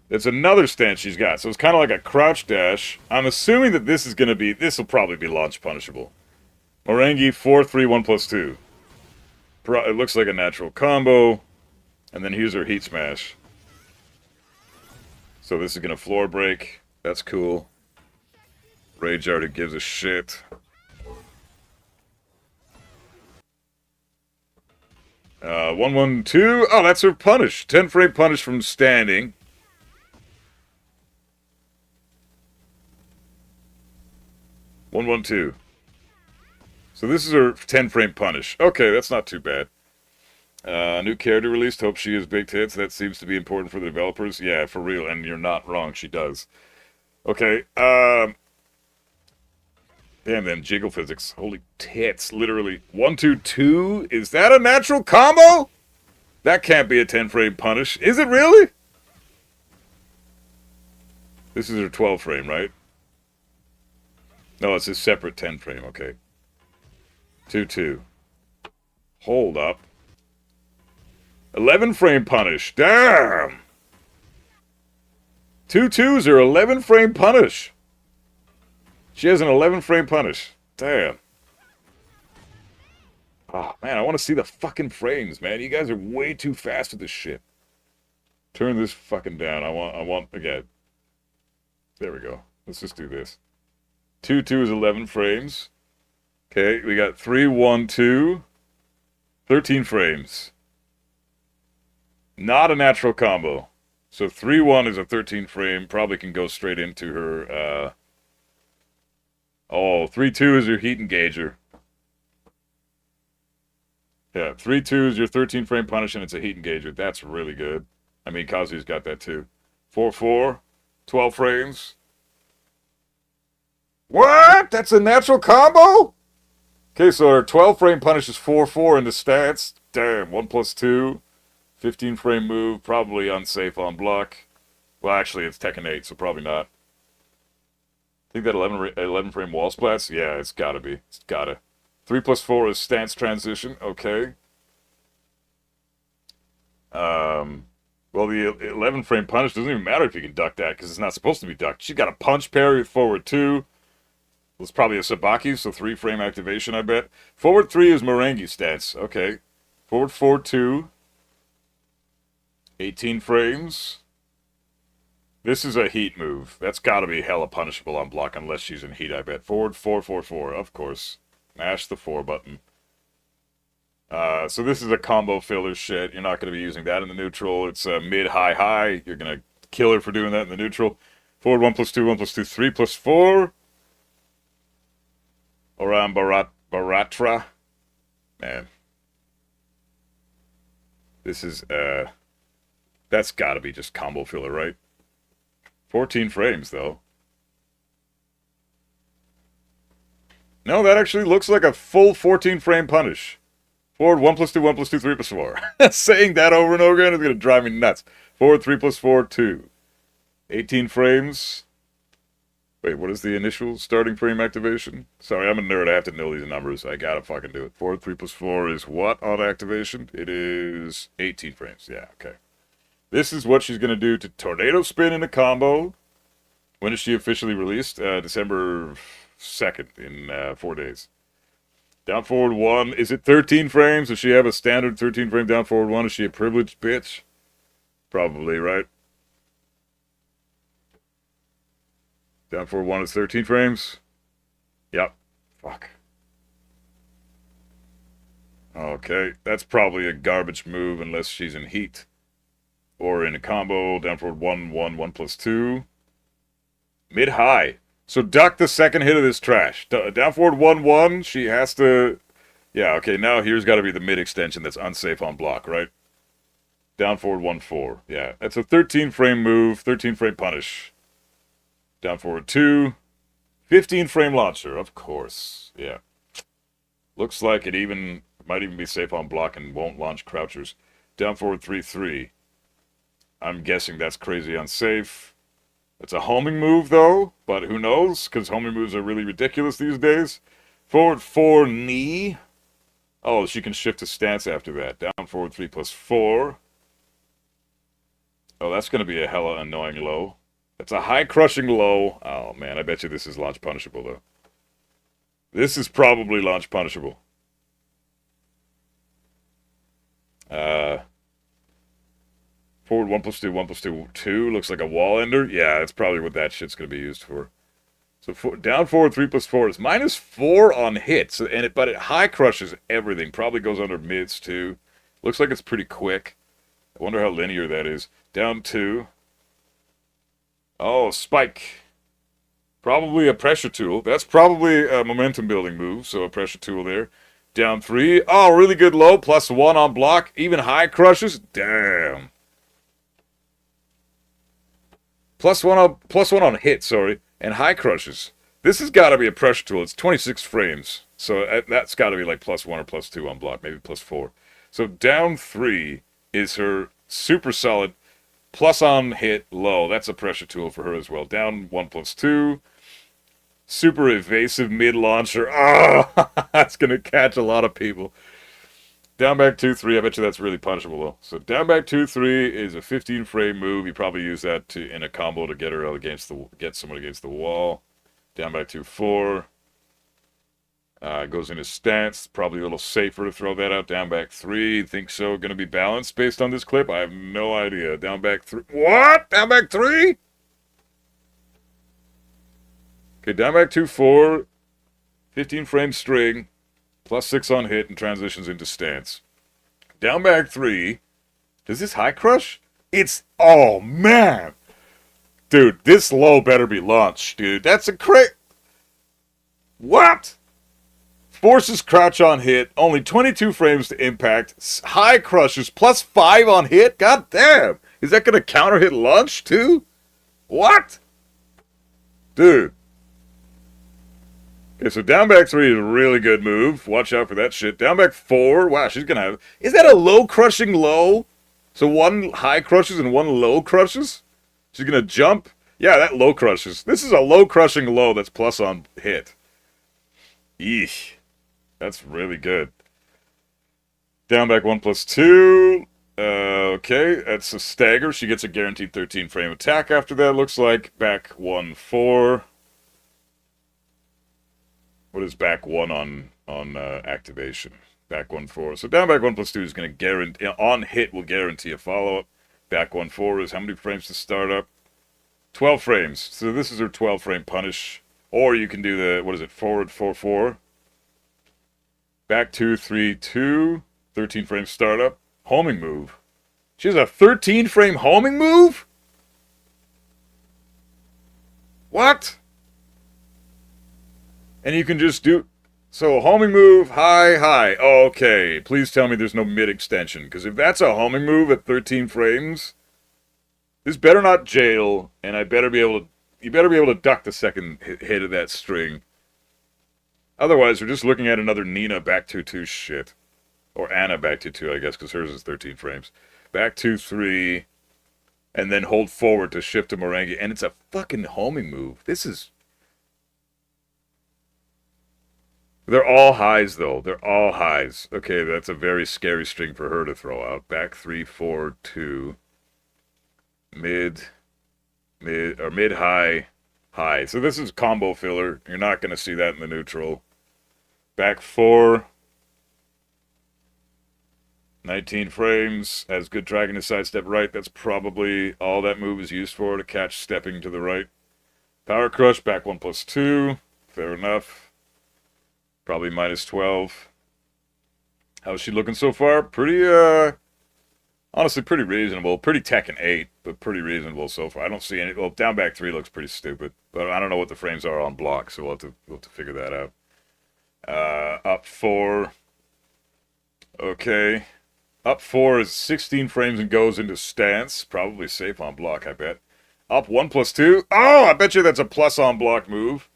It's another stance she's got. So it's kind of like a crouch dash. I'm assuming that this will probably be launch punishable. Morengi 4-3 1+2. It looks like a natural combo. And then here's her heat smash. So this is going to floor break. That's cool. Rage already gives a shit. 1-1-2. Oh, that's her punish. 10 frame punish from standing. One, 1-2. So this is her 10 frame punish. Okay, that's not too bad. New character released. Hope she has big tits. That seems to be important for the developers. Yeah, for real. And you're not wrong. She does. Okay. Damn them jiggle physics. Holy tits. Literally. 1-2-2. Is that a natural combo? That can't be a 10 frame punish. Is it really? This is her 12 frame, right? No, it's a separate 10 frame. Okay. 2-2. Hold up. 11 frame punish. Damn! 2-2s are 11 frame punish. She has an 11 frame punish. Damn. Oh, man, I want to see the fucking frames, man. You guys are way too fast with this shit. Turn this fucking down. I want, again. There we go. Let's just do this. 2-2 is 11 frames. Okay, we got 3-1-2. 13 frames. Not a natural combo. So 3-1 is a 13 frame. Probably can go straight into her, 3-2 is your heat engager. Yeah, 3-2 is your 13 frame punish and it's a heat engager. That's really good. I mean, Kazuya's got that too. 4-4, 12 frames. What? That's a natural combo? Okay, so our 12 frame punish is 4-4 in the stats. Damn, 1+2. 15 frame move, probably unsafe on block. Well, actually, it's Tekken 8, so probably not. I think that 11 frame wall splats? Yeah, it's gotta be. It's gotta. 3+4 is stance transition. Okay. Well, the 11 frame punish doesn't even matter if you can duck that, because it's not supposed to be ducked. She's got a punch parry, forward 2. It's probably a Sabaki, so 3 frame activation, I bet. Forward 3 is Morengi stance. Okay. Forward 4-2. 18 frames. This is a heat move. That's got to be hella punishable on block unless she's in heat, I bet. Forward 4-4-4, of course. Mash the 4 button. So this is a combo filler shit. You're not going to be using that in the neutral. It's a mid-high-high. You're going to kill her for doing that in the neutral. Forward 1+2, 1+2, 3+4. Oran Baratra. Man. This is, that's gotta be just combo filler, right? 14 frames, though. No, that actually looks like a full 14 frame punish. Forward 1+2, 1+2, 3+4. Saying that over and over again is gonna drive me nuts. Forward 3+4, 2. 18 frames. Wait, what is the initial starting frame activation? Sorry, I'm a nerd. I have to know these numbers. I gotta fucking do it. Forward 3+4 is what on activation? It is 18 frames. Yeah, okay. This is what she's gonna do to Tornado Spin in a combo. When is she officially released? December 2nd in 4 days. Down forward 1. Is it 13 frames? Does she have a standard 13 frame down forward 1? Is she a privileged bitch? Probably, right? Down forward 1 is 13 frames. Yep. Fuck. Okay. That's probably a garbage move unless she's in heat. Or in a combo. Down forward 1, 1, 1+2. Mid-high. So duck the second hit of this trash. Down forward 1, 1. She has to... Yeah, okay. Now here's got to be the mid extension that's unsafe on block, right? Down forward 1-4. Yeah, that's a 13 frame move, 13 frame punish. Down forward 2. 15 frame launcher, of course. Yeah. Looks like it might even be safe on block and won't launch crouchers. Down forward 3-3. I'm guessing that's crazy unsafe. It's a homing move, though, but who knows? Because homing moves are really ridiculous these days. Forward 4 knee. Oh, she can shift to stance after that. Down forward 3+4. Oh, that's going to be a hella annoying low. That's a high crushing low. Oh, man, I bet you this is launch punishable, though. This is probably launch punishable. Forward 1+2, 1+2, 2. Looks like a wall ender. Yeah, that's probably what that shit's going to be used for. So down forward 3+4 is -4 on hits, but it high crushes everything. Probably goes under mids, too. Looks like it's pretty quick. I wonder how linear that is. Down 2. Oh, spike. Probably a pressure tool. That's probably a momentum building move, so a pressure tool there. Down 3. Oh, really good low. +1 on block. Even high crushes. Damn. +1 on hit, sorry. And high crushes. This has got to be a pressure tool. It's 26 frames. So that's got to be like +1 or +2 on block. Maybe +4. So down 3 is her super solid plus on hit low. That's a pressure tool for her as well. Down 1+2. Super evasive mid launcher. Oh, that's going to catch a lot of people. Down back 2-3. I bet you that's really punishable though. So down back 2-3 is a 15 frame move. You probably use that in a combo to get her get someone against the wall. Down back 2-4. Goes into stance. Probably a little safer to throw that out. Down back 3. Think so? Going to be balanced based on this clip? I have no idea. Down back 3. What? Down back 3? Okay, down back 2-4. 15 frame string. +6 on hit and transitions into stance. Down back 3. Does this high crush? Oh man. Dude, this low better be launched, dude. That's a What? Forces crouch on hit. Only 22 frames to impact. High crushes. +5 on hit. God damn. Is that going to counter hit launch too? What? Dude. Okay, so down back 3 is a really good move. Watch out for that shit. Down back 4. Wow, she's going to have... Is that a low crushing low? So 1 high crushes and 1 low crushes? She's going to jump? Yeah, that low crushes. This is a low crushing low that's plus on hit. Eesh. That's really good. Down back 1+2. Okay, that's a stagger. She gets a guaranteed 13 frame attack after that, looks like. Back 1-4. What is back 1 on activation? Back 1-4. So down back 1+2 is going to guarantee, on hit will guarantee a follow-up. Back 1-4 is how many frames to start up? 12 frames. So this is her 12 frame punish. Or you can do the, what is it, forward 4-4. Back 2-3-2. 13 frame startup. Homing move. She has a 13 frame homing move? What? And you can just do... So, homing move, high, high. Oh, okay, please tell me there's no mid-extension. Because if that's a homing move at 13 frames, this better not jail, and I better be able to... You better be able to duck the second hit of that string. Otherwise, we're just looking at another Nina back 2-2 shit. Or Anna back 2-2, I guess, because hers is 13 frames. Back 2-3, and then hold forward to shift to Merengue. And it's a fucking homing move. This is... They're all highs, though. They're all highs. Okay, that's a very scary string for her to throw out. Back 3-4-2. Mid, high, high. So this is combo filler. You're not going to see that in the neutral. Back 4. 19 frames. Has good dragon to sidestep right. That's probably all that move is used for, to catch stepping to the right. Power crush, back 1+2. Fair enough. Probably -12. How's she looking so far? Pretty, honestly, pretty reasonable. Pretty Tekken 8, but pretty reasonable so far. I don't see any... Well, down back 3 looks pretty stupid. But I don't know what the frames are on block, so we'll have to figure that out. Up 4. Okay. Up 4 is 16 frames and goes into stance. Probably safe on block, I bet. Up 1+2. Oh, I bet you that's a plus on block move.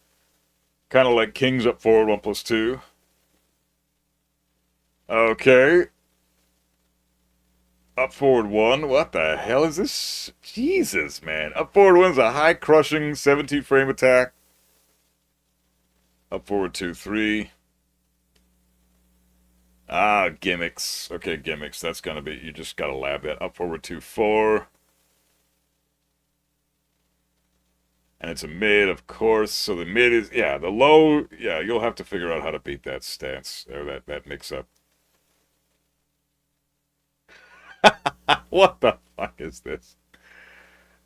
Kind of like kings up forward 1+2. Okay. Up forward 1. What the hell is this? Jesus, man. Up forward 1's a high crushing 17 frame attack. Up forward 2, 3. Ah, gimmicks. Okay, gimmicks. That's gonna be, you just gotta lab that. Up forward 2, 4. And it's a mid, of course. So the mid is, yeah, the low, yeah, you'll have to figure out how to beat that stance, or that mix-up. What the fuck is this?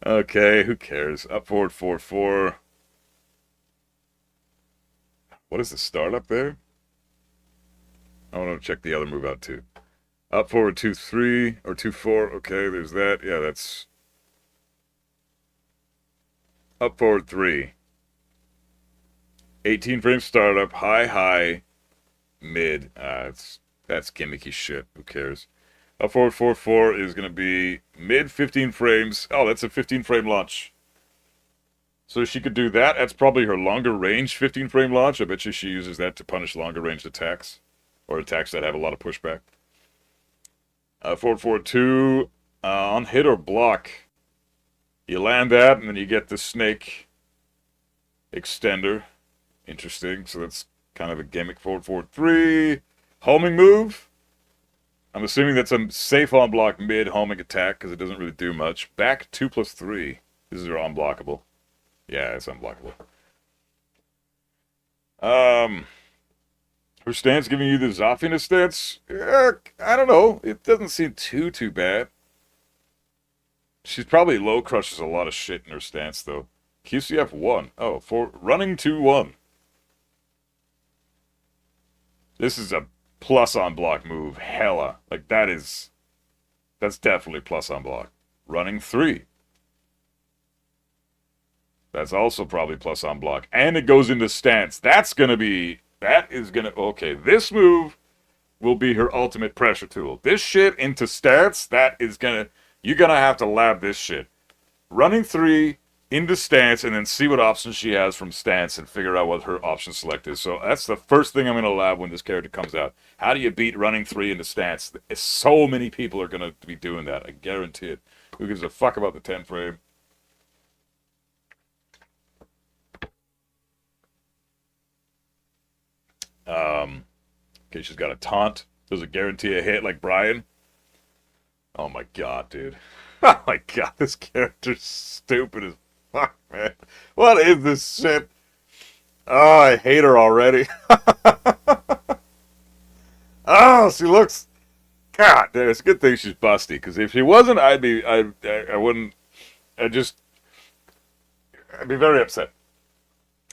Okay, who cares? Up forward 4, 4. What is the start up there? I want to check the other move out too. Up forward 2, 3, or 2, 4. Okay, there's that. Yeah, that's up forward 3. 18 frame startup, high, high, mid. That's gimmicky shit. Who cares? Up forward 4, 4 is going to be mid 15 frames. Oh, that's a 15 frame launch. So she could do that. That's probably her longer range 15 frame launch. I bet you she uses that to punish longer range attacks. Or attacks that have a lot of pushback. Forward, forward 2. On hit or block. You land that, and then you get the snake extender. Interesting. So that's kind of a gimmick. Forward, forward 3. Homing move. I'm assuming that's a safe on block mid homing attack, because it doesn't really do much. Back 2+3. This is unblockable. Yeah, it's unblockable. Her stance giving you the Zafina stance? I don't know. It doesn't seem too bad. She's probably low crushes a lot of shit in her stance, though. QCF 1. Oh, for running 2-1. This is a plus on block move. Hella. Like, that's definitely plus on block. Running 3. That's also probably plus on block. And it goes into stance. That is gonna, okay, this move will be her ultimate pressure tool. This shit into stance, you're gonna have to lab this shit. Running 3 into stance and then see what options she has from stance and figure out what her option select is. So that's the first thing I'm gonna lab when this character comes out. How do you beat running 3 into stance? So many people are gonna be doing that, I guarantee it. Who gives a fuck about the 10 frame? Okay, she's got a taunt. Does it guarantee a hit like Brian? Oh my god, dude. Oh my god, this character's stupid as fuck, man. What is this shit? Oh, I hate her already. Oh, she looks... God, dude, it's a good thing she's busty, because if she wasn't, I'd be very upset.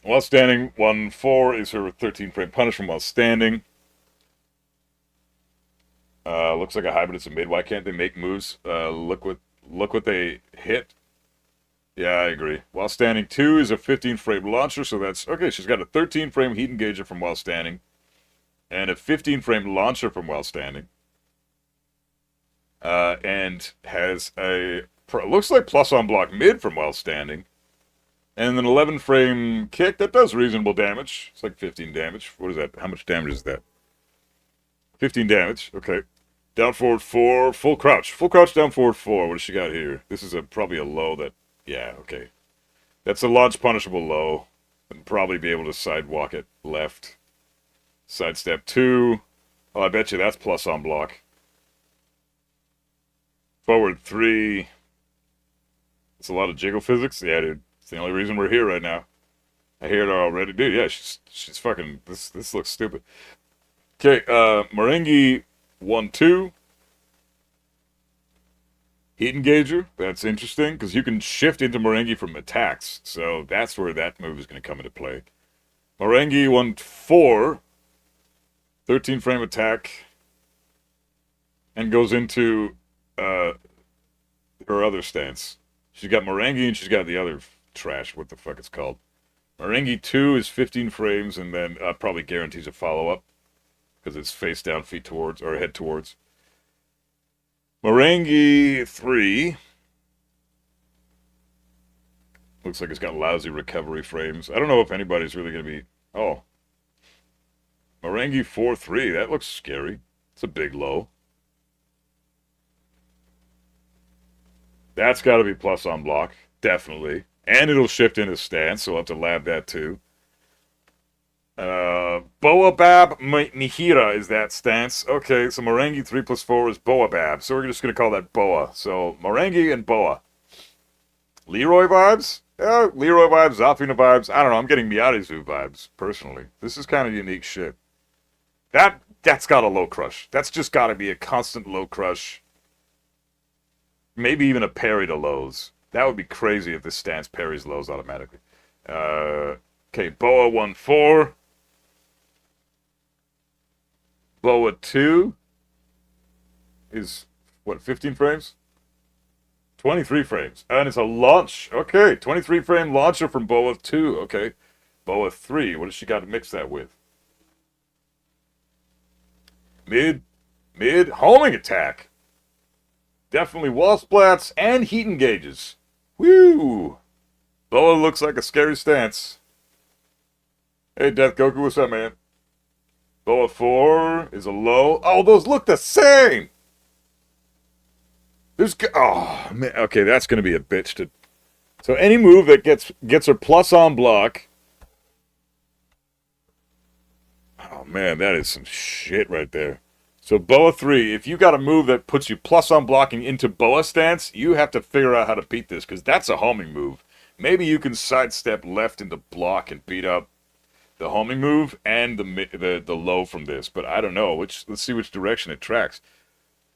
While standing, 1-4 is her 13 frame punishment while standing. Looks like a hybrid. It's a mid. Why can't they make moves? Look what they hit. Yeah, I agree. While standing 2 is a 15 frame launcher, so that's okay. She's got a 13 frame heat engager from while standing, and a 15 frame launcher from while standing. And has looks like plus on block mid from while standing. And an 11 frame kick that does reasonable damage. It's like 15 damage. What is that? How much damage is that? 15 damage. Okay. Down forward 4. Full crouch. Full crouch down forward 4. What does she got here? This is probably a low that... Yeah, okay. That's a launch punishable low. And probably be able to sidewalk it left. Sidestep 2. Oh, I bet you that's plus on block. Forward 3. It's a lot of jiggle physics. Yeah, dude. It's the only reason we're here right now. I hear it already. Dude, yeah, she's fucking... This looks stupid. Okay, Merengue 1-2. Heat engager. That's interesting, because you can shift into Merengue from attacks. So that's where that move is going to come into play. Merengue 1-4. 13 frame attack. And goes into her other stance. She's got Merengue and she's got the other trash. What the fuck it's called. Merengue 2 is 15 frames and then probably guarantees a follow-up. Because it's face down, feet towards, or head towards. Morangi 3. Looks like it's got lousy recovery frames. I don't know if anybody's really going to be... Oh. Morangi 4-3. That looks scary. It's a big low. That's got to be plus on block. Definitely. And it'll shift into stance, so we'll have to lab that too. Boabab Mihira is that stance. Okay, so Morangi 3+4 is Boabab. So we're just going to call that Boa. So Morangi and Boa. Leroy vibes? Yeah, Leroy vibes, Zafina vibes. I don't know, I'm getting Miyazu vibes, personally. This is kind of unique shit. That's got a low crush. That's just got to be a constant low crush. Maybe even a parry to lows. That would be crazy if this stance parries lows automatically. Okay, Boa 1-4. Boa 2 is, what, 15 frames? 23 frames. And it's a launch. Okay, 23 frame launcher from Boa 2. Okay. Boa 3. What does she got to mix that with? Mid homing attack. Definitely wall splats and heat engages. Woo! Boa looks like a scary stance. Hey, Death Goku, what's up, man? Boa 4 is a low. Oh, those look the same! Oh, man. Okay, that's going to be a bitch to... So any move that gets her plus on block... Oh, man, that is some shit right there. So Boa 3, if you got a move that puts you plus on blocking into Boa stance, you have to figure out how to beat this, because that's a homing move. Maybe you can sidestep left into block and beat up the homing move and the low from this, but I don't know. Let's see which direction it tracks.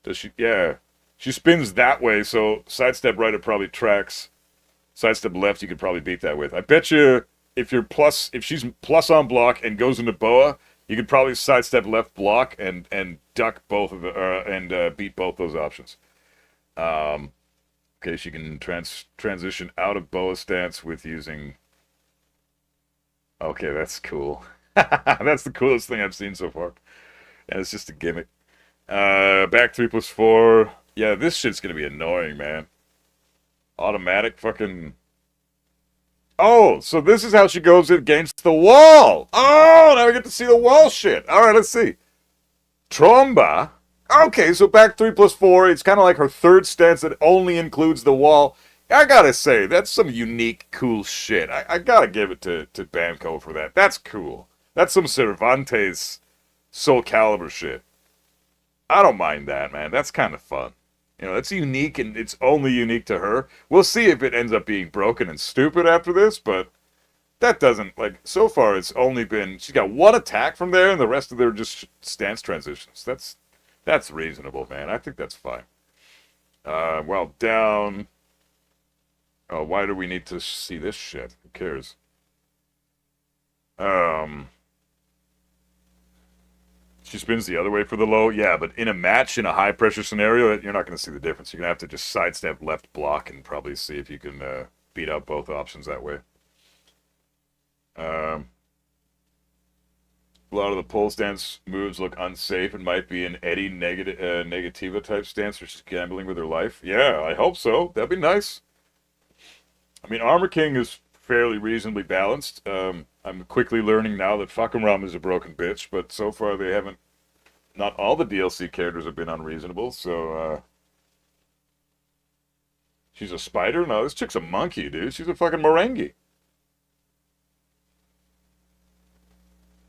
Does she... Yeah. She spins that way, so sidestep right, it probably tracks. Sidestep left, you could probably beat that with. I bet you if she's plus on block and goes into Boa, you could probably sidestep left block and duck both of and beat both those options. Okay, she can transition out of Boa stance with using... Okay, that's cool. That's the coolest thing I've seen so far. And it's just a gimmick. Back 3+4. Yeah, this shit's gonna be annoying, man. Automatic fucking... Oh, so this is how she goes against the wall! Oh, now we get to see the wall shit! Alright, let's see. Tromba. Okay, so back 3+4, it's kind of like her third stance that only includes the wall. I gotta say, that's some unique, cool shit. I gotta give it to Bamco for that. That's cool. That's some Cervantes Soul Calibur shit. I don't mind that, man. That's kind of fun. You know, it's unique, and it's only unique to her. We'll see if it ends up being broken and stupid after this, but that doesn't, like, so far it's only been, she's got one attack from there, and the rest of them are just stance transitions. That's reasonable, man. I think that's fine. Well, down... Oh, why do we need to see this shit? Who cares? She spins the other way for the low. Yeah, but in a match, in a high-pressure scenario, you're not going to see the difference. You're going to have to just sidestep left block and probably see if you can beat out both options that way. A lot of the pole stance moves look unsafe and might be an Eddie Negativa type stance, or she's gambling with her life. Yeah, I hope so. That'd be nice. I mean, Armor King is fairly reasonably balanced. I'm quickly learning now that Fakumram is a broken bitch, but so far they haven't... Not all the DLC characters have been unreasonable, so... She's a spider? No, this chick's a monkey, dude. She's a fucking Morangi.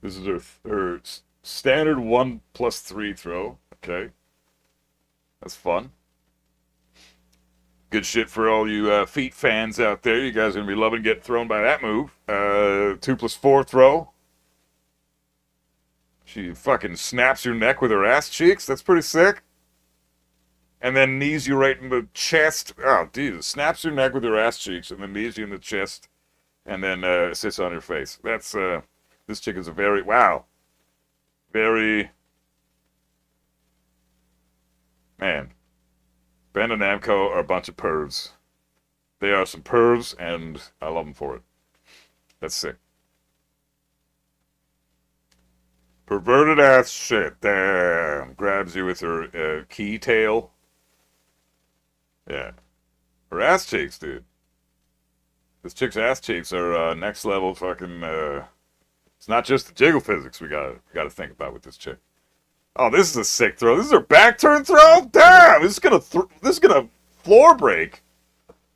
This is her standard 1+3 throw. Okay. That's fun. Good shit for all you feet fans out there. You guys are going to be loving getting thrown by that move. 2+4 throw. She fucking snaps your neck with her ass cheeks. That's pretty sick. And then knees you right in the chest. Oh, Jesus. Snaps your neck with her ass cheeks and then knees you in the chest. And then sits on your face. That's, this chick is a very, wow. Very, man. Ben and Namco are a bunch of pervs. They are some pervs, and I love them for it. That's sick. Perverted ass shit. Damn. Grabs you with her key tail. Yeah. Her ass cheeks, dude. This chick's ass cheeks are next level fucking. It's not just the jiggle physics we gotta think about with this chick. Oh, this is a sick throw. This is her back turn throw. Damn, this is gonna floor break.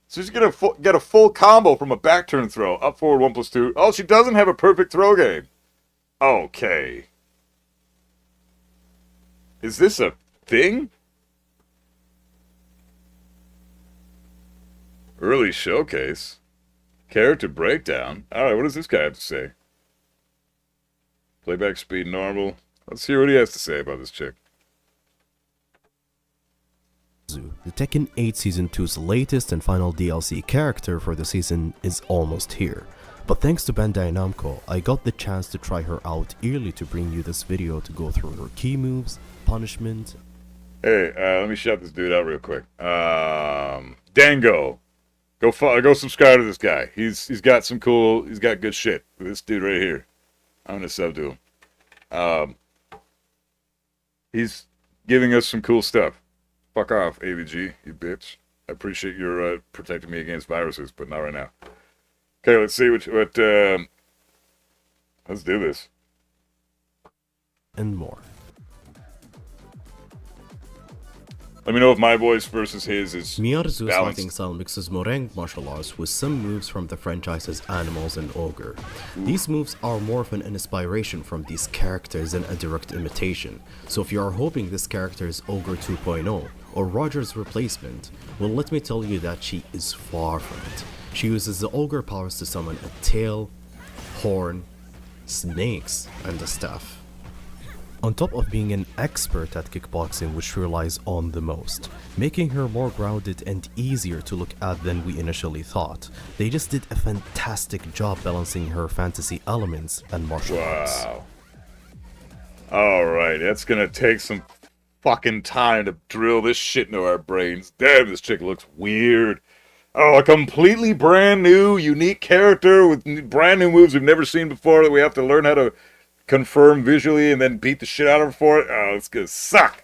So she's gonna get a full combo from a back turn throw. Up forward 1+2. Oh, she doesn't have a perfect throw game. Okay. Is this a thing? Early showcase. Character breakdown. Alright, what does this guy have to say? Playback speed normal. Let's hear what he has to say about this chick. The Tekken 8 Season 2's latest and final DLC character for the season is almost here. But thanks to Bandai Namco, I got the chance to try her out early to bring you this video to go through her key moves, punishment. Hey, let me shout this dude out real quick. Dango. Go subscribe to this guy. He's got good shit. This dude right here. I'm gonna sub to him. He's giving us some cool stuff. Fuck off, AVG, you bitch. I appreciate your protecting me against viruses, but not right now. Okay, let's see what let's do this. And more. Let me know if my voice versus his is Miyazu's balanced. fighting style mixes Moreng martial arts with some moves from the franchise's Animals and Ogre. These moves are more of an inspiration from these characters than a direct imitation, so if you are hoping this character is Ogre 2.0 or Roger's replacement, well, let me tell you that she is far from it. She uses the Ogre powers to summon a tail, horn, snakes, and a staff. On top of being an expert at kickboxing, which she relies on the most, making her more grounded and easier to look at than we initially thought. They just did a fantastic job balancing her fantasy elements and martial arts. Wow. Alright, that's gonna take some fucking time to drill this shit into our brains. Damn, this chick looks weird. Oh, a completely brand new, unique character with brand new moves we've never seen before that we have to learn how to confirm visually and then beat the shit out of her for it. Oh, it's gonna suck.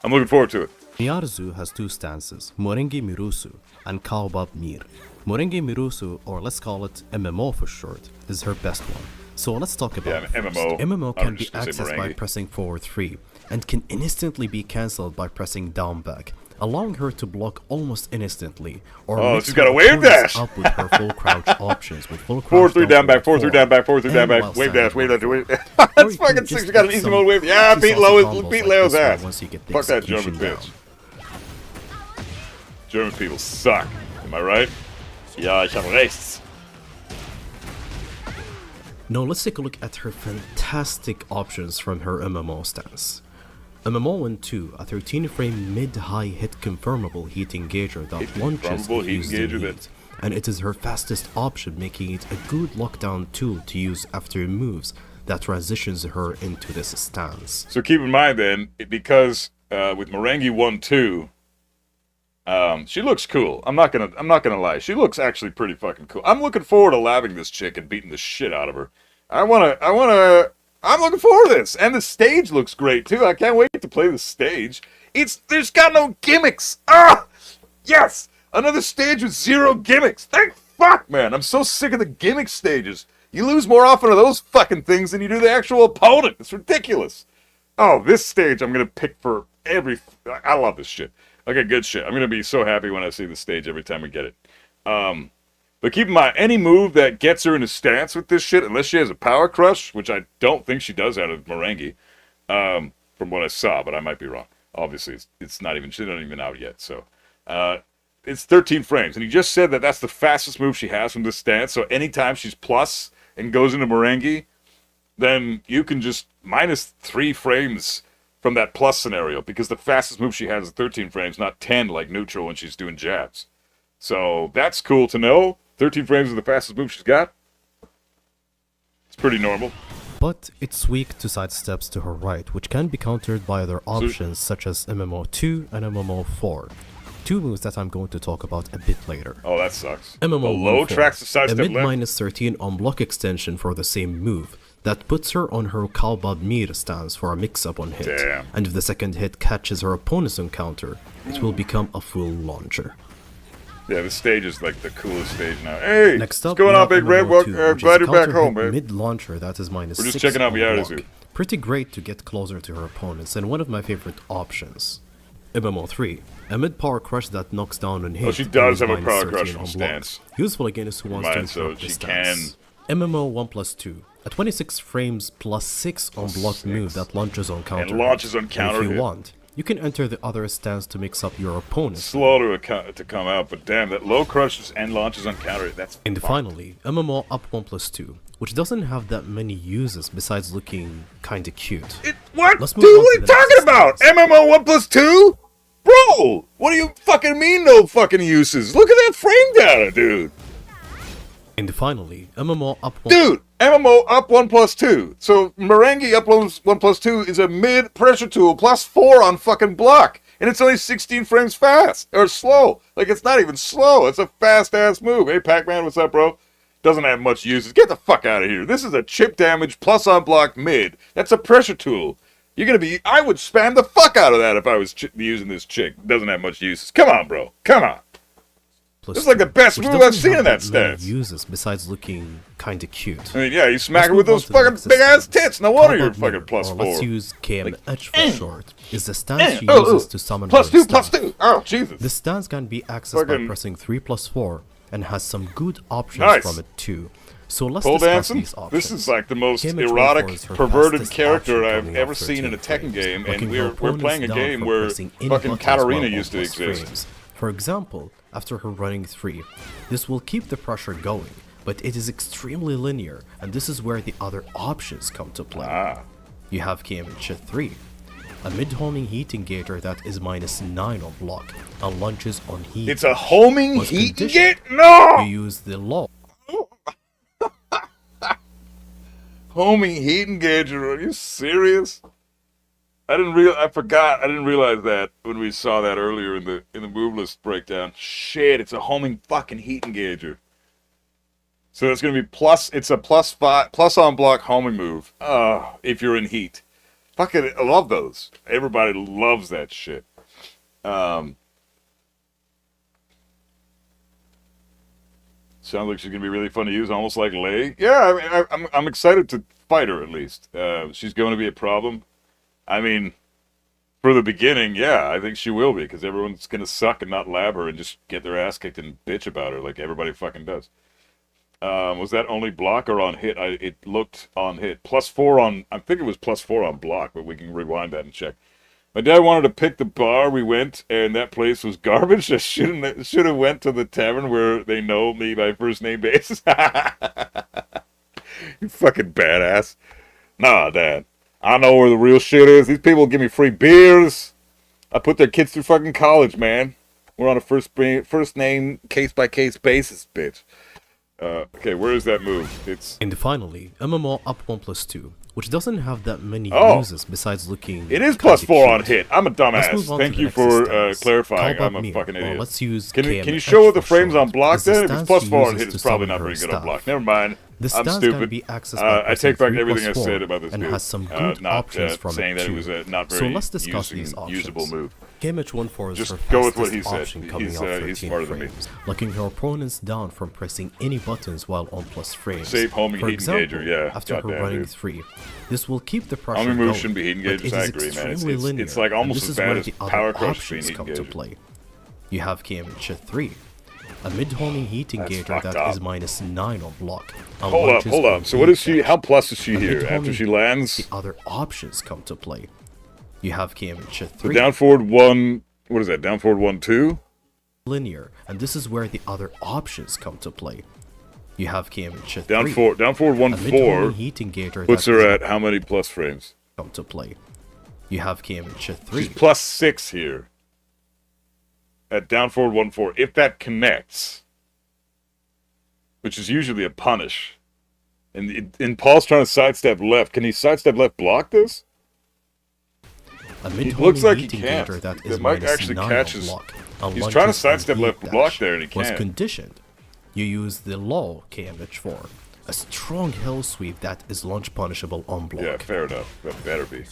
I'm looking forward to it. Miyazu has two stances, Morenge Mirusu and Kaobab Mir. Morenge Mirusu, or let's call it MMO for short, is her best one. So let's talk about it first. MMO can be accessed by pressing forward 3 and can instantly be cancelled by pressing down back, allowing her to block almost instantly. Or she's got a wave dash! Up with her full crouch options with full crouch 4-3 down back, 4-3 down back, 4-3 down back, wave dash, wave dash, wave dash. That's fucking sick. She got an easy mode wave. Yeah, beat Leo's ass. Fuck that German bitch. German people suck. Am I right? Ja, ich habe rechts. Now let's take a look at her fantastic options from her MMO stance. MMO 1-2, a 13-frame mid-high hit confirmable heat engager that launches if used in heat, and it is her fastest option, making it a good lockdown tool to use after moves that transitions her into this stance. So keep in mind then, because with Morenge 1-2, she looks cool. I'm not gonna lie. She looks actually pretty fucking cool. I'm looking forward to labbing this chick and beating the shit out of her. I'm looking forward to this. And the stage looks great too. I can't wait to play the stage. There's got no gimmicks. Ah! Yes! Another stage with 0 gimmicks. Thank fuck, man. I'm so sick of the gimmick stages. You lose more often of those fucking things than you do the actual opponent. It's ridiculous. Oh, this stage I'm gonna pick for every... I love this shit. Okay, good shit. I'm gonna be so happy when I see the stage every time we get it. But keep in mind, any move that gets her in a stance with this shit, unless she has a power crush, which I don't think she does out of Morenge, from what I saw, but I might be wrong. Obviously, she's not even out yet, so. It's 13 frames, and he just said that that's the fastest move she has from this stance, so anytime she's plus and goes into Morenge, then you can just minus 3 frames from that plus scenario, because the fastest move she has is 13 frames, not 10 like neutral when she's doing jabs. So that's cool to know. 13 frames is the fastest move she's got. It's pretty normal. But it's weak to sidesteps to her right, which can be countered by other options such as MMO2 and MMO4. 2 moves that I'm going to talk about a bit later. Oh, that sucks. MMO low tracks to sidestep a mid left. minus 13 on block extension for the same move That puts her on her Kalbab Mir stance for a mix-up on hit. Damn. And if the second hit catches her opponent's encounter, it will become a full launcher. Yeah, this stage is like the coolest stage now. Hey, Next what's up, going we on, have Big Red? MMO 2, which is Glad a you're back counter home, hit man. mid-launcher that is -6 We're just checking out on Miyazu. block. Pretty great to get closer to her opponents, and one of my favorite options. MMO 3, a mid-power crush that knocks down on hit. Oh, she does and have a is power -13 crush on from block. stance. Useful against who wants to Mind, so interrupt she the stance. can- MMO 1+2, a 26 frames +6 on block move that launches on counter. launches on And counter if you hit. want, you can enter the other stance to mix up your opponent's. Slow to come out, but damn, that low crushes and launches on counter. That's And fucked. finally, MMO up 1+2, which doesn't have that many uses besides looking kinda cute. What? Let's Dude, move on what to are you the talking next about? stance. MMO 1+2? Bro, what do you fucking mean no fucking uses? Look at that frame data, dude. And finally, MMO up 1+2. Dude, MMO up 1+2. So Merengue up 1+2 is a mid pressure tool +4 on fucking block. And it's only 16 frames fast. Or slow. Like, it's not even slow. It's a fast ass move. Hey, Pac-Man, what's up, bro? Doesn't have much uses. Get the fuck out of here. This is a chip damage plus on block mid. That's a pressure tool. You're gonna be. I would spam the fuck out of that if I was using this chick. Doesn't have much uses. Come on, bro. Come on. This is like the best which move I've doesn't seen have in that many stance. uses besides looking kinda cute. I mean, yeah, you smack her Let's with move on those to the fucking next big ass stance. tits. No wonder you're Kalbab fucking Mir, +4. or let's use KMH for short, is the stance she Oh, uses to summon +2, her staff. +2. Oh, Jesus. This stance can be accessed by Fucking- pressing 3+4 and has some good options Nice. from it too. So let's Pole discuss dancing? these options. This is like the most KMH erotic, 14 is her perverted fastest character option I've coming ever off seen in a 13 Tekken game, knocking and her we're opponents playing a down game from where pressing any fucking buttons Katarina while used to on plus exist. frames. For example, after her running 3, this will keep the pressure going, but it is extremely linear, and this is where the other options come to play. Ah. You have KMH 3, a mid-homing heat engager that is -9 on block and launches on heat. It's a homing Was heat conditioned. get? No! You use the low Homing heat engager? Are you serious? I forgot. I didn't realize that when we saw that earlier in the move list breakdown. Shit, it's a homing fucking heat engager. So it's gonna be plus. It's a +5 plus on block homing move. If you're in heat, fucking, I love those. Everybody loves that shit. Sounds like she's gonna be really fun to use, almost like Lei. Yeah, I mean, I'm excited to fight her at least. She's going to be a problem. I mean, for the beginning, yeah, I think she will be, because everyone's gonna suck and not lab her and just get their ass kicked and bitch about her like everybody fucking does. Was that only block or on hit? It looked on hit. +4 on. I think it was +4 on block, but we can rewind that and check. My dad wanted to pick the bar. We went, and that place was garbage. I should have went to the tavern where they know me by first name basis. You fucking badass. Nah, Dad. I know where the real shit is. These people give me free beers. I put their kids through fucking college, man. We're on a first name case by case basis, bitch. Okay, where is that move? It's And finally, MMO up 1+2, which doesn't have that many Oh. uses besides looking. It is kinda +4 on cute. hit. I'm a Let's dumbass. move on to Thank the you next for stance. clarifying. Kalbab I'm a Mir, fucking or idiot. let's use Can you KMH show what the for frames short, on block is the then? If it's stance she +4 on uses hit, to it's probably summon not her very good on staff. block. Never mind. This I'm stance stupid. can be accessed by I pressing take back 3+4 everything I said about this and dude. has some good Not options from saying it that too. it was a not So very let's discuss these options. usable move. KMH 14 is Just her go with what fastest he said. option coming He's, off he's 13 smarter than me. frames, locking her opponents down from pressing any buttons while on plus frames. Safe homing For heat example, engager, yeah. after her Goddamn, running dude. 3, this will keep the pressure Homing going, moves shouldn't be heat but engagers, it I is agree, man. extremely It's linear, like and almost this as is bad where as the other power crush options being come to engager. play. You have KMH 3, a mid-homing heat engager fucked that up. is -9 on block. and Hold launches up. on So what heat is she? dash. How plus is she A here mid-homing after she heat, lands? The other options come to play. You have KMH The 3. down forward 1. What is that? Down forward 1-2. Linear, and this is where the other options come to play. You have KMH 3. Down forward A 1-4 mid-homing heat engager puts that her is at how many plus frames? come to play. You have KMH 3. She's +6 here. At down forward 1-4. If that connects, which is usually a punish. And Paul's trying to sidestep left. Can he sidestep left block this? A It mid-homing looks like he heat can't. engager that It is might actually -9 catch on his- block, and He's launches trying to on sidestep heat left block dash. there and he Was can't. conditioned. You use the low KMH 4, a strong hell sweep that is launch punishable on block. Yeah, fair enough. That better be.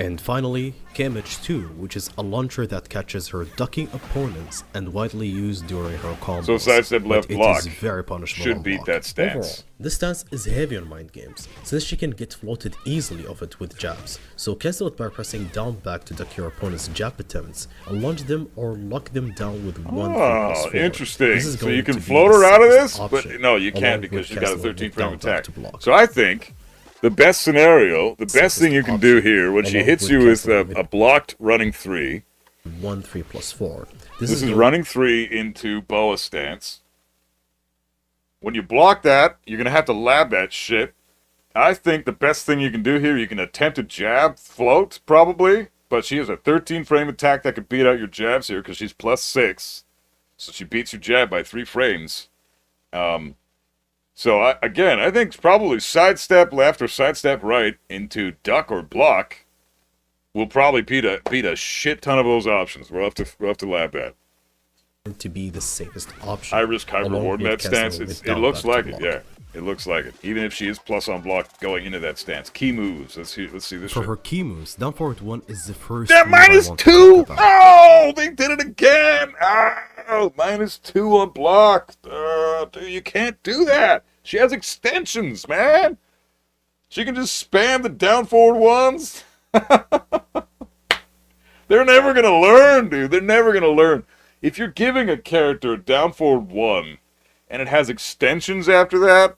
And finally, KMH2, which is a launcher that catches her ducking opponents and widely used during her combos. So sidestep left but block it is very punishable should on beat block. that stance. Overall, this stance is heavy on mind games, since she can get floated easily off it with jabs. So cancel it by pressing down back to duck your opponent's jab attempts, and launch them or lock them down with 1 Oh, interesting. This is So going you to can be float the her out of this? safest But option, no, you along can't with because she's got a canceling 13 with frame down back attack. to block. So I think the best scenario, the best Safest thing you can do option, here when she along hits with you with canceling a blocked running 3. 1, 3 plus 4. This is going- running 3 into boa stance. When you block that, you're going to have to lab that shit. I think the best thing you can do here, you can attempt a jab, float, probably. But she has a 13 frame attack that could beat out your jabs here because she's +6. So she beats your jab by 3 frames. So, I think probably sidestep left or sidestep right into duck or block will probably beat a shit ton of those options. We'll have to lab that. to be the safest option. High risk, high along reward in with that stance. canceling with It down looks back to like it, block. yeah. It looks like it. Even if she is plus on block going into that stance. Key moves. Let's see this For shit. her key moves, down forward 1 is the first That move I minus want to 2! talk about. Oh, they did it again! Oh, -2 on block. Dude, you can't do that. She has extensions, man. She can just spam the down forward ones. They're never going to learn, dude. They're never going to learn. If you're giving a character a down forward 1 and it has extensions after that,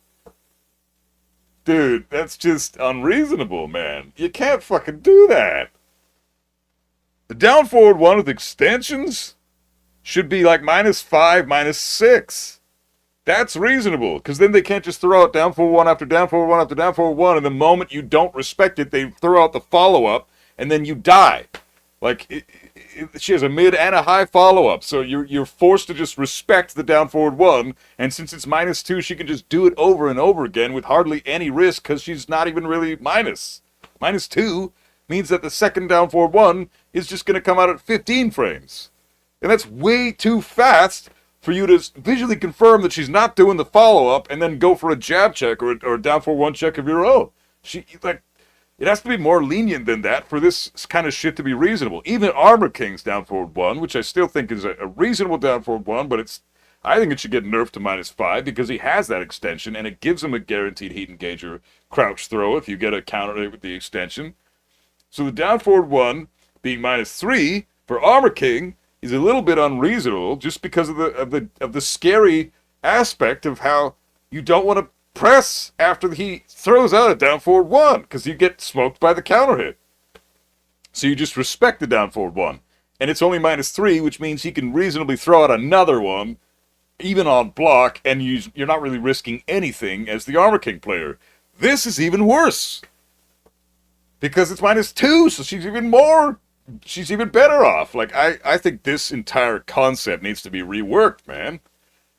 dude, that's just unreasonable, man. You can't fucking do that. The down forward 1 with extensions should be like -5, -6. That's reasonable, because then they can't just throw out down forward 1 after down forward 1 after down forward 1, and the moment you don't respect it, they throw out the follow-up, and then you die. Like, she has a mid and a high follow-up, so you're forced to just respect the down forward 1, and since it's -2, she can just do it over and over again with hardly any risk, because she's not even really minus. -2 means that the second down forward 1 is just going to come out at 15 frames. And that's way too fast for you to visually confirm that she's not doing the follow-up and then go for a jab check or a down forward 1 check of your own. It has to be more lenient than that for this kind of shit to be reasonable. Even Armor King's down forward 1, which I still think is a reasonable down forward 1, but I think it should get nerfed to -5 because he has that extension and it gives him a guaranteed heat engager crouch throw if you get a counter hit with the extension. So the down forward 1 being -3 for Armor King is a little bit unreasonable just because of the scary aspect of how you don't want to press after he throws out a down forward 1 because you get smoked by the counter hit. So you just respect the down forward 1. And it's only -3, which means he can reasonably throw out another one, even on block, and you're not really risking anything as the Armor King player. This is even worse. Because it's -2, so she's even better off. Like, I think this entire concept needs to be reworked, man.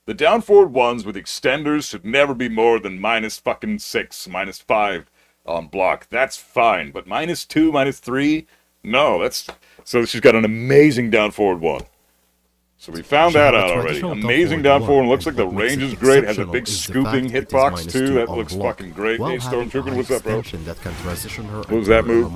The down forward 1s with extenders should never be more than -6, -5 on block. That's fine. But -2, -3, no, so she's got an amazing down forward 1. So we found that out already. Amazing down forward. Looks like the range is great. Has a big scooping hitbox too. That looks fucking great. Hey, Stormtrooper, what's up, bro? That can transition her What was that move?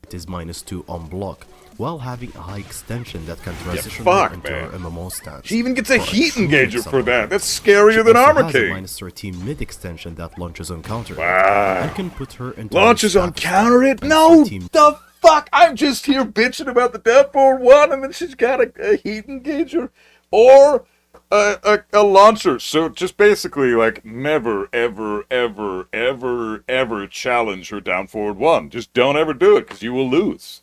It is -2 on block, while having a high extension that can transition fuck, her into man. her MMO stance. She even gets a For heat true engager mix-up for on that. it. That's scarier She than also Armor has King. a -13 mid extension that launches on counter hit, Ah. and can put her into Launches her on status counter hit? and No! 13 The fuck? I'm just here bitching about the down forward 1 and then she's got a heat engager or a launcher. So just basically like never, ever, ever, ever, ever challenge her down forward 1. Just don't ever do it because you will lose.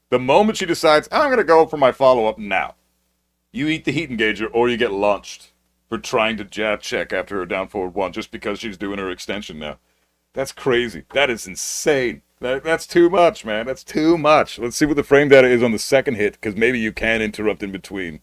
The moment she decides, I'm going to go for my follow-up now, you eat the heat engager or you get launched for trying to jab check after her down forward 1 just because she's doing her extension now. That's crazy. That is insane. That's too much, man. That's too much. Let's see what the frame data is on the second hit, because maybe you can interrupt in between.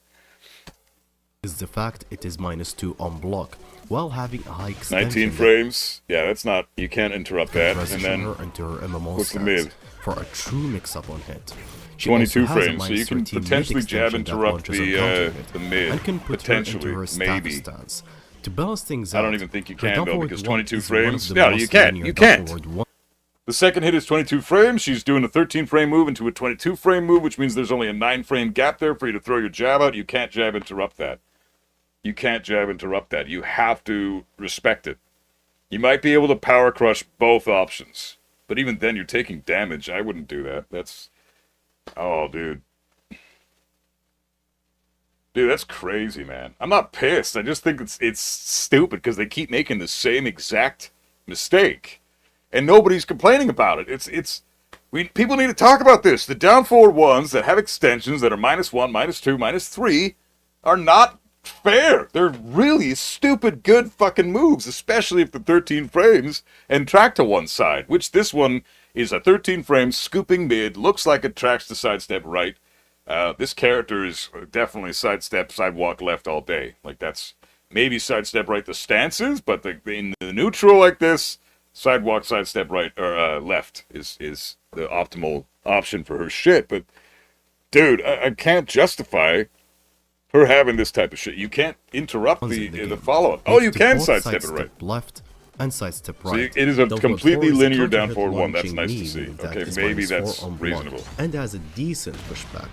is the fact it is -2 on block, while having a high extension 19 frames. Yeah, that's not... You can't interrupt that. And transition then her into her MMO what's the stance mid? for a true mix-up on hit. She 22 also has a frames, so you can -13 mid potentially jab extension that interrupt launches on counter hit the mid. and can put Potentially, her into her maybe. staff stance. To balance things I out, don't even think you her can, down though, forward because one 22 is one of frames. the No, most you can't. linear You down can't. forward one. The second hit is 22 frames. She's doing a 13-frame move into a 22-frame move, which means there's only a 9-frame gap there for you to throw your jab out. You can't jab interrupt that. You can't jab interrupt that. You have to respect it. You might be able to power crush both options, but even then you're taking damage. I wouldn't do that. That's... Oh, dude. Dude, that's crazy, man. I'm not pissed. I just think it's stupid because they keep making the same exact mistake. And nobody's complaining about it. People need to talk about this. The down forward ones that have extensions that are -1, -2, -3 are not fair. They're really stupid good fucking moves, especially if the 13 frames and track to one side, which this one is a 13 frame scooping mid, looks like it tracks to sidestep right. This character is definitely sidestep, sidewalk left all day. Like that's maybe sidestep right the stances, but in the neutral like this, sidewalk, sidestep right or left is the optimal option for her shit. But dude, I can't justify her having this type of shit. You can't interrupt the follow-up. Oh, you can sidestep it right. Left and sidestep right. So it is a Down forward completely four is linear counter down hit forward one. That's launching nice to knee see. move that Okay, is maybe -4 that's on block reasonable. and has a decent pushback.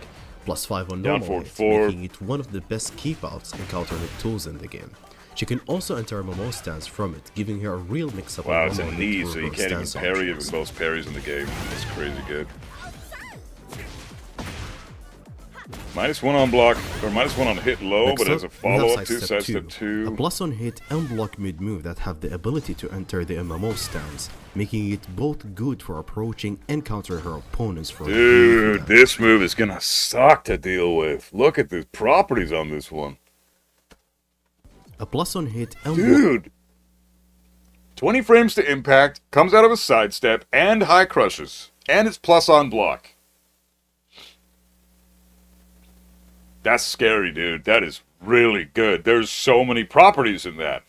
+5 on Down normal forward hits, 4. making it one of the best keep-outs and counter-hit tools in the game. She can also enter MMO stance from it, giving her a real mix-up Wow, of it's a normal knee, hit so you reverse can't even stance parry it options. with most parries in the game. That's crazy good. -1 on block, or -1 on hit low, Next but as a up, we have follow-up to sidestep 2. A plus on hit and block mid move that have the ability to enter the MMO stance, making it both good for approaching and counter her opponents for Dude, damage. this move is gonna suck to deal with. Look at the properties on this one. A plus on hit and Dude! 20 frames to impact, comes out of a sidestep, and high crushes. And it's plus on block. That's scary, dude. That is really good. There's so many properties in that.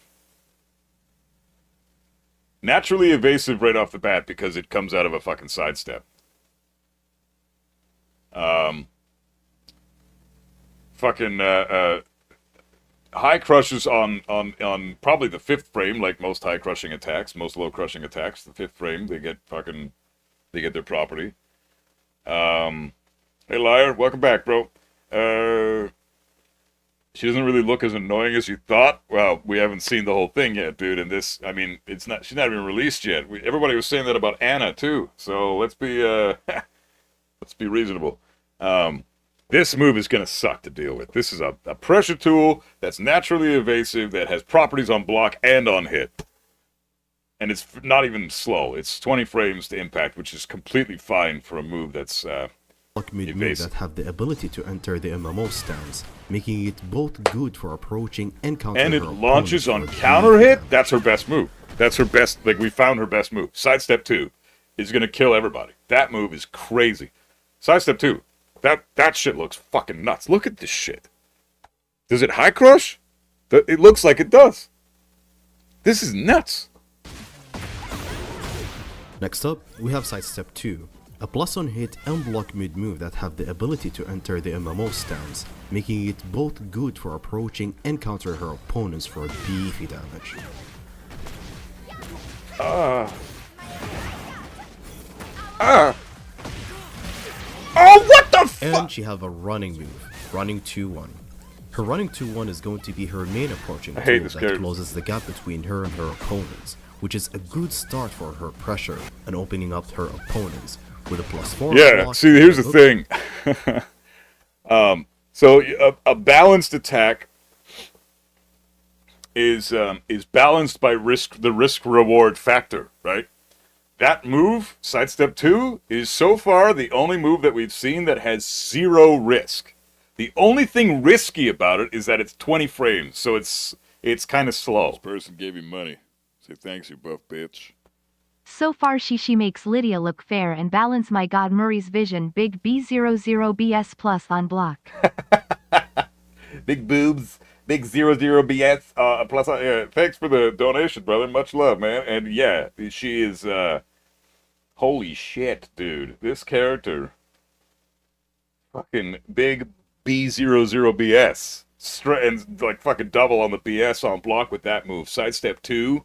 Naturally evasive right off the bat because it comes out of a fucking sidestep. High crushes on probably the 5th frame, like most high crushing attacks, most low crushing attacks. The 5th frame, they get their property. Hey Liar, welcome back, bro. She doesn't really look as annoying as you thought. Well, we haven't seen the whole thing yet, dude. And this, I mean, she's not even released yet. Everybody was saying that about Anna too. So let's be reasonable. This move is gonna suck to deal with. This is a pressure tool that's naturally evasive, that has properties on block and on hit. And it's not even slow. It's 20 frames to impact, which is completely fine for a move that's block mid move that have the ability to enter the MMO stance, making it both good for approaching and counter and her it opponents launches on for counter hit. damage. That's her best move. That's her best. Like we found her best move. Sidestep 2 is gonna kill everybody. That move is crazy. Sidestep 2. That shit looks fucking nuts. Look at this shit. Does it high crush? It looks like it does. This is nuts. Next up, we have Sidestep 2, a plus on hit and block mid move that have the ability to enter the MMO stance, making it both good for approaching and counter her opponents for beefy damage. Oh, what the fuck? And she have a running move, running 2-1. Her running 2-1 is going to be her main approaching I hate tool this that character. closes the gap between her and her opponents, which is a good start for her pressure and opening up her opponents with a +4. Yeah, block see, here's the and thing. So a balanced attack is balanced by the risk-reward factor, right? That move, Sidestep 2, is so far the only move that we've seen that has 0 risk. The only thing risky about it is that it's 20 frames, so it's kind of slow. This person gave you money. Say thanks, you buff bitch. So far she makes Lydia look fair and balance my god Murray's vision big B00BS plus on block. Big boobs, big 00 BS. Plus, thanks for the donation, brother. Much love, man. And yeah, she is. Holy shit, dude! This character, fucking big B00 BS. and like fucking double on the BS on block with that move. Sidestep 2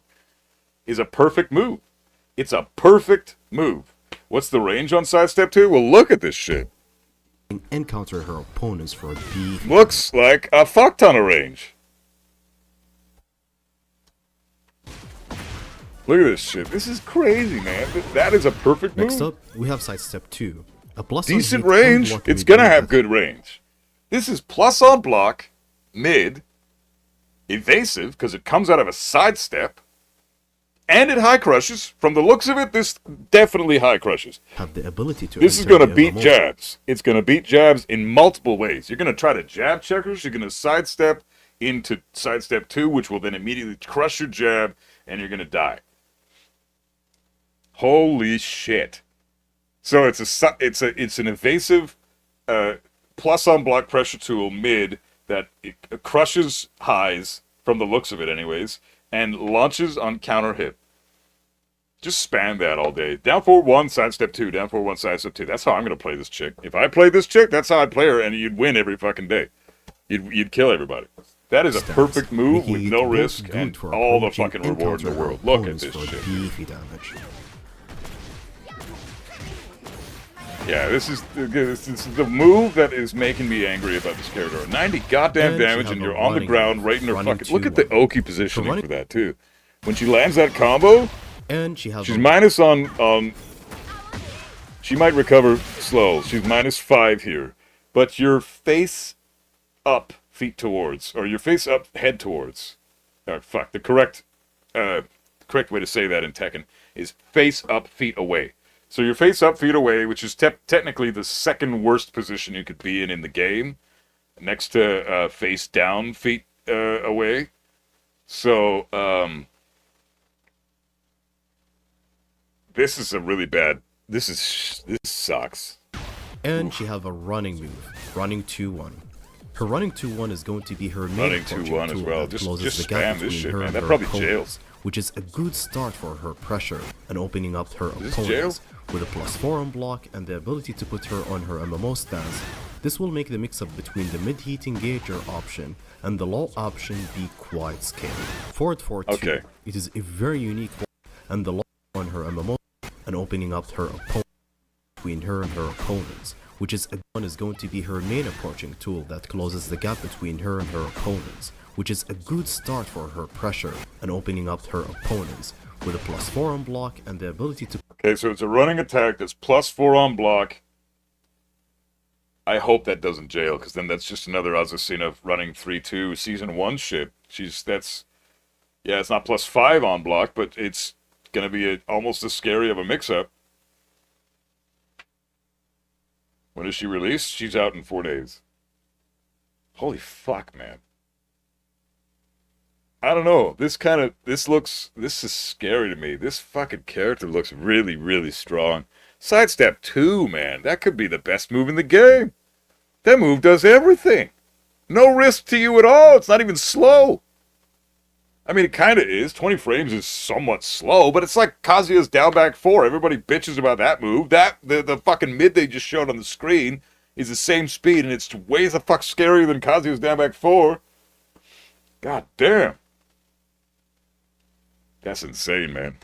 is a perfect move. It's a perfect move. What's the range on sidestep 2? Well, look at this shit. And counter her opponents for beef. Looks like a fuck ton of range. Look at this shit. This is crazy, man. That is a perfect move. Next up, we have sidestep 2. A plus Decent on hit and range. block It's mid gonna move have that- good range. This is plus on block, mid, evasive, because it comes out of a sidestep, and it high crushes. From the looks of it, this definitely high crushes. have the ability to. This is enter going to the beat MMO. jabs. It's going to beat jabs in multiple ways. You're going to try to jab checkers. You're going to sidestep into sidestep 2, which will then immediately crush your jab, and you're going to die. Holy shit! So it's an evasive plus on block pressure tool mid that it crushes highs from the looks of it, anyways, and launches on counter hit. Just spam that all day. Down forward 1, sidestep 2. Down forward 1, sidestep 2. That's how I'm going to play this chick. If I played this chick, that's how I'd play her, and you'd win every fucking day. You'd kill everybody. That is a perfect move with no risk and all the fucking reward in the world. Look at this shit. Beefy damage. Yeah, this is the move that is making me angry about this character. 90 goddamn And damage, she and have you're a on the running ground move, right in her running fucking... Look at the 2-1. Oki positioning running- for that, too. When she lands that combo... And she has She's a minus on... She might recover slow. She's minus 5 here. But you're face up, feet towards. Or you're face up, head towards. The correct way to say that in Tekken is face up, feet away. So you're face up, feet away, which is technically the second worst position you could be in the game. Next to face down, feet away. So, this is a really bad... This sucks. And she have a running move, running 2-1. Her running 2-1 is going to be her main Running approaching 2-1 as tool well. that Just closes the spam gap this between shit, her man. and That her probably opponents, jails. which is a good start for her pressure and opening up her this opponents with a +4 on block and the ability to put her on her MMO stance. This will make the mix-up between the mid-heat engager option and the low option be quite scary. Forward 4-2, Okay. it is a very unique one, and the low on her MMO and opening up her opponent between her and her opponents, which is again is going to be her main approaching tool that closes the gap between her and her opponents, which is a good start for her pressure and opening up her opponents with a +4 on block and the ability to... Okay, so it's a running attack that's +4 on block. I hope that doesn't jail, because then that's just another Azucena running 3-2 Season 1 shit. Yeah, it's not +5 on block, but it's going to be almost as scary of a mix-up. When is she released? She's out in 4 days. Holy fuck, man. I don't know. This is scary to me. This fucking character looks really, really strong. Sidestep 2, man. That could be the best move in the game. That move does everything. No risk to you at all. It's not even slow. I mean, it kind of is. 20 frames is somewhat slow, but it's like Kazuya's down back 4. Everybody bitches about that move. The fucking mid they just showed on the screen is the same speed, and it's way the fuck scarier than Kazuya's down back 4. God damn. That's insane, man.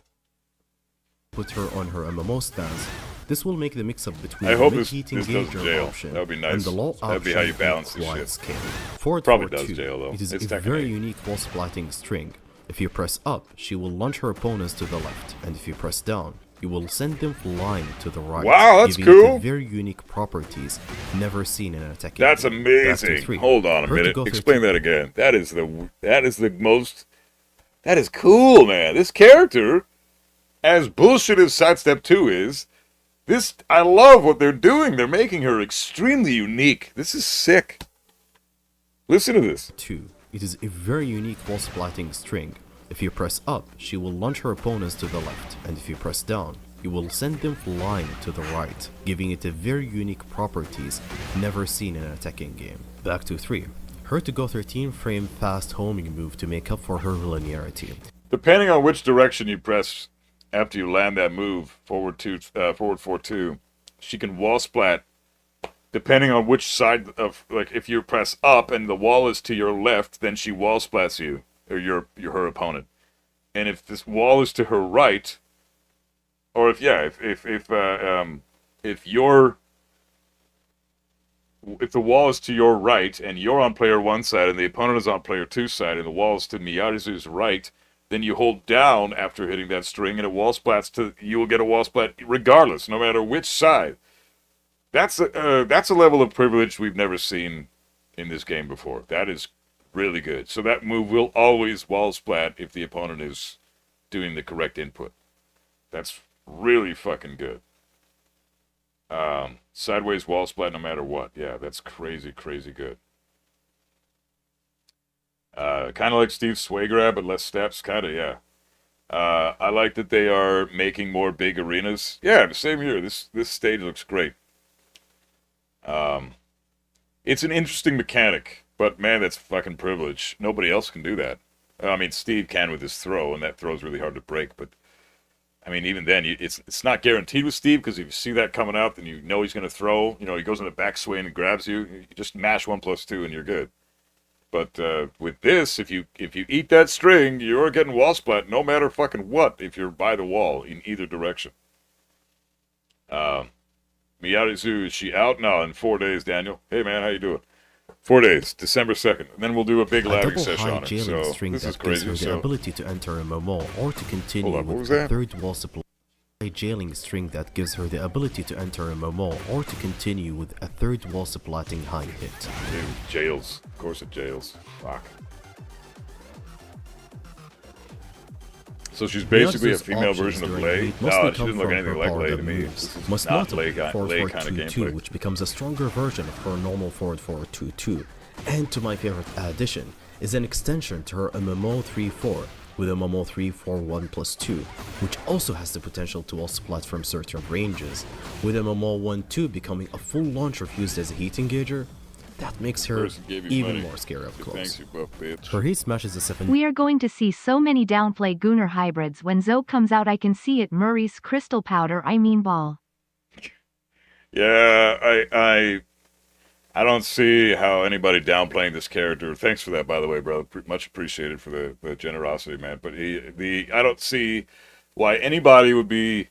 put her on her MMO stance. This will make the mix-up between I the hope this mid-heat doesn't engager jail. option That would be nice. and the low option. That'd be how you balance this quite shit. scary. Forward Probably 4-2. does jail, though. It is It's a Tekken very 8. unique wall splatting string. If you press up, she will launch her opponents to the left, and if you press down, you will send them flying to the right. Wow, that's giving it cool. very unique properties never seen in an attacking That's game. Back to amazing. 3. Hold on a Her to minute. go Explain 13. that again. That is cool, man. This character, as bullshit as Sidestep 2 is, I love what they're doing. They're making her extremely unique. This is sick. Listen to this. 2. It is a very unique wall splatting string. If you press up, she will launch her opponents to the left, and if you press down, you will send them flying to the right, giving it a very unique properties never seen in an attacking game. Back to 3. Her to go 13 frame fast homing move to make up for her linearity. Depending on which direction you press after you land that move, forward 4-2, she can wall splat depending on which side of, like, if you press up and the wall is to your left, then she wall splats you, or her opponent. And if this wall is to her right, or if the wall is to your right and you're on player 1 side and the opponent is on player 2 side and the wall is to Miyazu's right, then you hold down after hitting that string and it wall splats you will get a wall splat regardless, no matter which side. That's a level of privilege we've never seen in this game before. That is really good. So that move will always wall splat if the opponent is doing the correct input. That's really fucking good. Sideways wall splat no matter what. Yeah, that's crazy, crazy good. Kind of like Steve's sway grab, but less steps. Kind of, yeah. I like that they are making more big arenas. Yeah, the same here. This stage looks great. It's an interesting mechanic, but man, that's fucking privilege. Nobody else can do that. I mean, Steve can with his throw, and that throw's really hard to break, but I mean, even then, it's not guaranteed with Steve, because if you see that coming out, then you know he's going to throw. You know, he goes in the backswing and grabs you. You just mash 1+2 and you're good. But with this, if you eat that string, you're getting wall splat no matter fucking what if you're by the wall in either direction. Miyazu, is she out? No, in 4 days, Daniel. Hey man, how you doing? 4 days, December 2nd. And then we'll do a big labbing session on it. So this is crazy. The ability to enter a MMO or to continue with the third wall supply. A jailing string that gives her the ability to enter a MMO or to continue with a third wall supplanting high hit. Dude, jails. Of course it jails. Fuck. So she's basically a female version of Lei? No, she doesn't look anything like Lei to me. This is must not not Lei kind of gameplay. which becomes a stronger version of her normal forward 4-2-2. And to my favorite addition is an extension to her MMO 3-4 with a MMO 3-4-1+2, which also has the potential to wall splat from certain ranges, with a MMO 1-2 becoming a full launcher fused as a heat engager. That makes her even more scary up close. Thanks, you buff bitch. Her heat smash is a 7. We are going to see so many downplay Gunnar hybrids when Zoe comes out. I can see it. Murray's crystal powder, I mean ball. Yeah, I don't see how anybody downplaying this character. Thanks for that, by the way, bro. Much appreciated for the generosity, man. But I don't see why anybody would be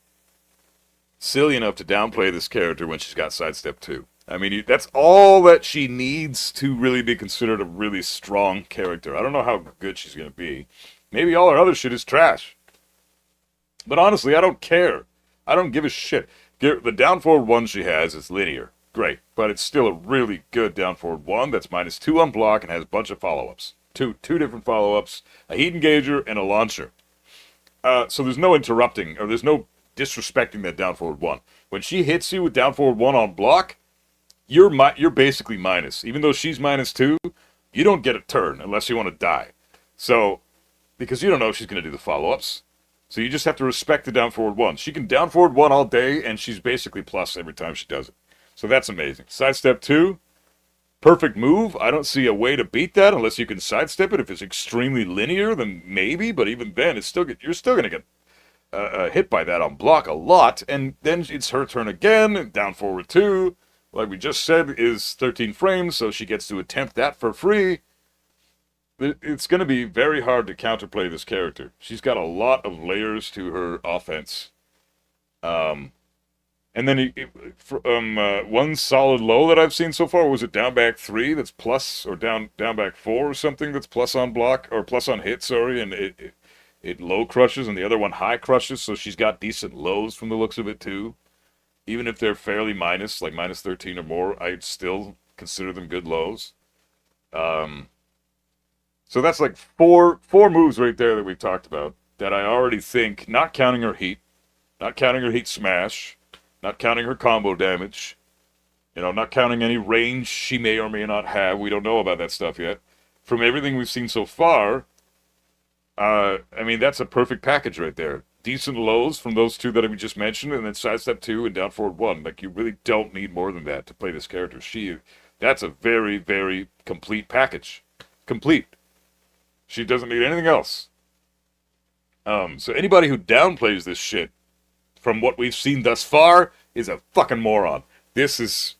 silly enough to downplay this character when she's got sidestep 2. I mean, that's all that she needs to really be considered a really strong character. I don't know how good she's going to be. Maybe all her other shit is trash. But honestly, I don't care. I don't give a shit. The down forward 1 she has is linear. Great. But it's still a really good down forward 1 that's -2 on block and has a bunch of follow-ups. Two different follow-ups, a heat engager, and a launcher. So there's no interrupting, or there's no disrespecting that down forward 1. When she hits you with down forward 1 on block, you're basically minus. Even though she's -2, you don't get a turn unless you want to die. So, because you don't know if she's going to do the follow-ups. So you just have to respect the down forward 1. She can down forward 1 all day, and she's basically plus every time she does it. So that's amazing. Sidestep 2, perfect move. I don't see a way to beat that unless you can sidestep it. If it's extremely linear, then maybe. But even then, you're still going to get hit by that on block a lot. And then it's her turn again, and down forward 2. Like we just said, is 13 frames, so she gets to attempt that for free. It's going to be very hard to counterplay this character. She's got a lot of layers to her offense. And then one solid low that I've seen so far, was it down back 3 that's plus, or down back 4 or something that's plus on block, or plus on hit, sorry, and it low crushes, and the other one high crushes, so she's got decent lows from the looks of it too. Even if they're fairly minus, like -13 or more, I'd still consider them good lows. So that's like four moves right there that we've talked about that I already think, not counting her heat, not counting her heat smash, not counting her combo damage, not counting any range she may or may not have. We don't know about that stuff yet. From everything we've seen so far, I mean, that's a perfect package right there. Decent lows from those 2 that we just mentioned, and then sidestep 2 and down forward 1. Like, you really don't need more than that to play this character. That's a very, very complete package. Complete. She doesn't need anything else. So anybody who downplays this shit, from what we've seen thus far, is a fucking moron. This is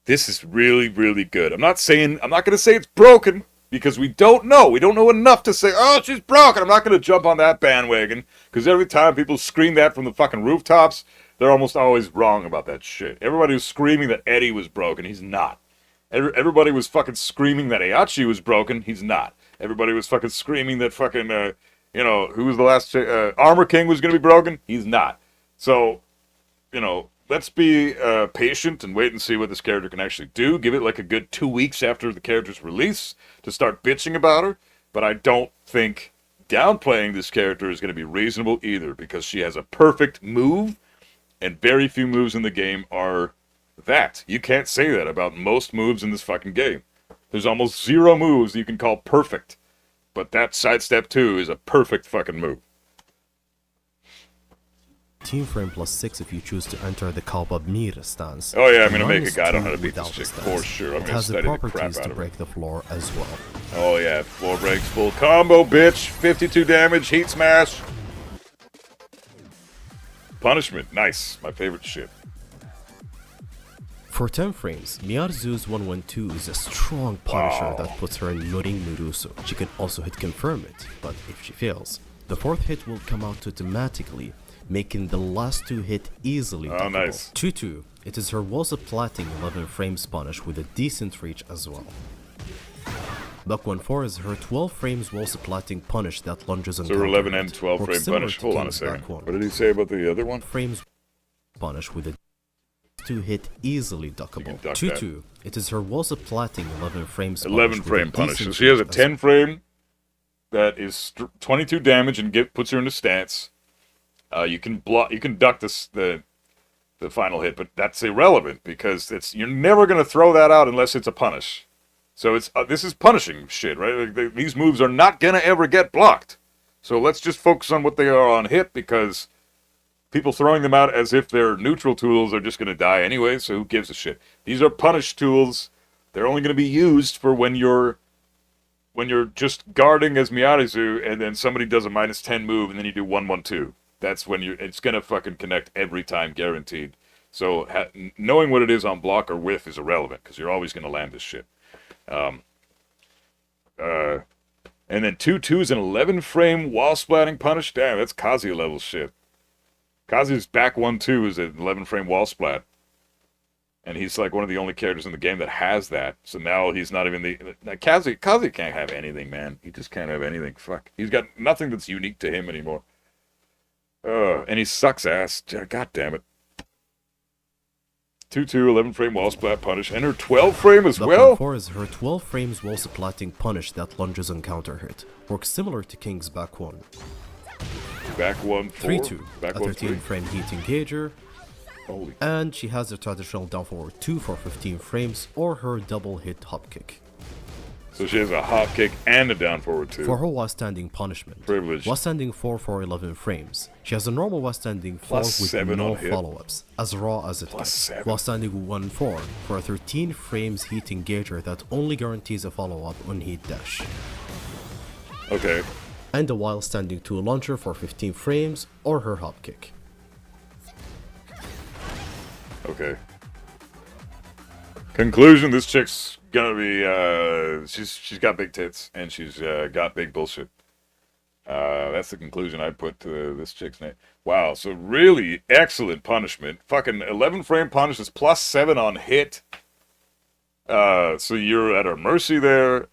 This is really, really good. I'm not going to say it's broken, because we don't know. We don't know enough to say, oh, she's broken. I'm not going to jump on that bandwagon, because every time people scream that from the fucking rooftops, they're almost always wrong about that shit. Everybody was screaming that Eddie was broken. He's not. Everybody was fucking screaming that Heihachi was broken. He's not. Everybody was fucking screaming that fucking, who was the last, Armor King was going to be broken. He's not. So, let's be patient and wait and see what this character can actually do. Give it like a good 2 weeks after the character's release to start bitching about her. But I don't think downplaying this character is going to be reasonable either, because she has a perfect move, and very few moves in the game are that. You can't say that about most moves in this fucking game. There's almost 0 moves you can call perfect. But that sidestep 2 is a perfect fucking move. Team frame plus 6 if you choose to enter the Kalbabmir stance. Oh yeah, I'm gonna make a Minus guide on 2 how to beat this without chick the for stance. sure. I'm It gonna has the study the crap properties out to of her. break the floor as well. Oh yeah, floor breaks, full combo, bitch. 52 damage, heat smash. Punishment, nice. My favorite shit. For 10 frames, Miyazu's 112 is a strong punisher Wow. that puts her in Norin Nuruso. She can also hit confirm it, but if she fails, the 4th hit will come out automatically, making the last 2 hit easily Oh, duckable. nice. 2-2, it is her walls of platting 11 frames punish with a decent reach as well. Buck 1-4 is her 12 frames walls of platting punish that lunges on So her 11 and counter hit. 12 Works frame similar punish. to Hold on a King's second. back one. What did he say about the other one? Frames punish with a 2 hit easily duckable. duck 2-2. It is her walls of platting 11 frames 11 punish with frame a punish. So decent she has a reach as 10 frame that is 22 damage and puts her into stance. You can duck the final hit, but that's irrelevant because you're never gonna throw that out unless it's a punish. So this is punishing shit, right? Like, these moves are not gonna ever get blocked. So let's just focus on what they are on hit, because people throwing them out as if they're neutral tools are just gonna die anyway. So who gives a shit? These are punish tools. They're only gonna be used for when you're just guarding as Miyazu, and then somebody does a -10 move, and then you do 1-1-2. That's when it's gonna fucking connect every time, guaranteed. So knowing what it is on block or whiff is irrelevant, because you're always gonna land this shit. And then 2-2 is an 11 frame wall splatting punish. Damn, that's Kazuya level shit. Kazuya's back 1-2 is an 11 frame wall splat. And he's like one of the only characters in the game that has that. So now he's not even Kazuya can't have anything, man. He just can't have anything. Fuck. He's got nothing that's unique to him anymore. And he sucks ass. God damn it. 2-2, 11 frame wall splat punish. And her 12 frame as well? 4 is her 12 frames wall splatting punish that lunges on counter hit. Works similar to King's back 1. Back 1-4. 3-2, Back a 1-3. 13 frame heat engager. Holy. And she has her traditional down forward 2 for 15 frames or her double hit hop kick. So she has a hop kick and a down forward 2. For her while standing punishment, Privilege. while standing 4 for 11 frames. She has a normal while standing 4 Plus with 7 no on hit. follow-ups, as raw as it Plus gets. 7. While standing 1-4 for a 13 frames heat engager that only guarantees a follow-up on heat dash. Okay. And a while standing 2 launcher for 15 frames or her hop kick. Okay. Conclusion, this chick's gonna be, she's got big tits, and she's got big bullshit. That's the conclusion I put to this chick's name. Wow, so really excellent punishment. Fucking 11 frame punish is plus 7 on hit. So you're at her mercy there.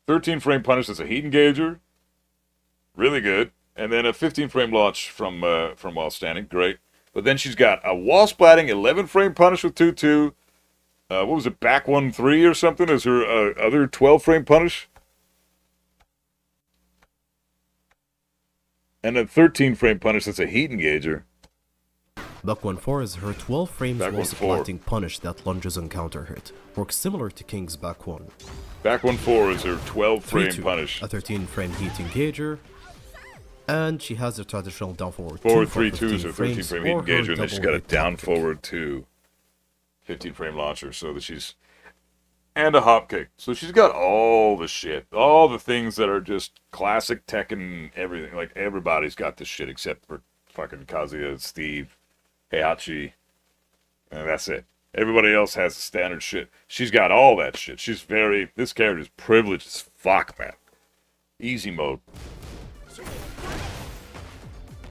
13 frame punish is a heat engager. Really good. And then a 15 frame launch from while standing. Great. But then she's got a wall splatting 11 frame punish with 2-2. What was it, back 1-3 or something? Is her other 12 frame punish? And a 13 frame punish that's a heat engager. Buck 1-4 is her 12 frames Back while 1-4. splatting punish that lunges on counter hit. Works similar to King's back 1. Back 1-4 is her 12 frame 3-2, punish. a 13 frame heat engager. And she has her traditional down forward 2 Forward for 3-2 15 is her 13 frames frame heat or her engager, and then she's double got a hit down hop kick. forward 2. 15 frame launcher, so that she's... And a hop kick. So she's got all the shit. All the things that are just classic Tekken, everything. Like, everybody's got this shit except for fucking Kazuya, Steve, Heihachi. And that's it. Everybody else has the standard shit. She's got all that shit. This character's privileged as fuck, man. Easy mode.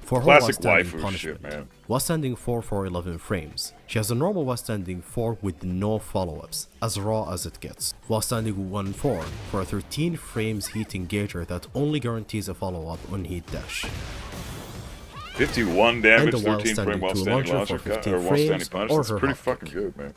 For her Classic while-standing waifu punishment, shit, man. while-standing 4 for 11 frames. She has a normal while-standing 4 with no follow-ups, as raw as it gets. While-standing 1-4 for a 13 frames heat engager that only guarantees a follow-up on heat dash. 51 damage, And a 13 frame while-standing while 2 standing launcher launcher, for 15 or while standing frames, punch. or That's her pretty hop fucking kick. good, man.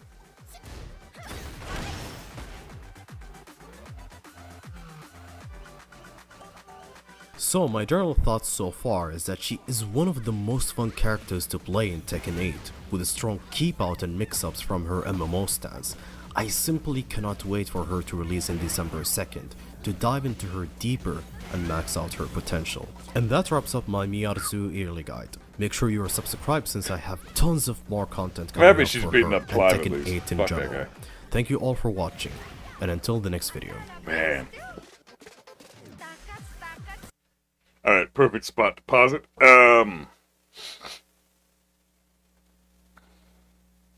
So my general thoughts so far is that she is one of the most fun characters to play in Tekken 8, with a strong keep out and mix-ups from her MMO stance. I simply cannot wait for her to release in December 2nd, to dive into her deeper and max out her potential. And that wraps up my Miyazu yearly guide. Make sure you are subscribed since I have tons of more content coming happy up she's for beating her up and Clive at Tekken least. 8 in Fuck that general. guy. Thank you all for watching, and until the next video. Man. Alright, perfect spot to pause it.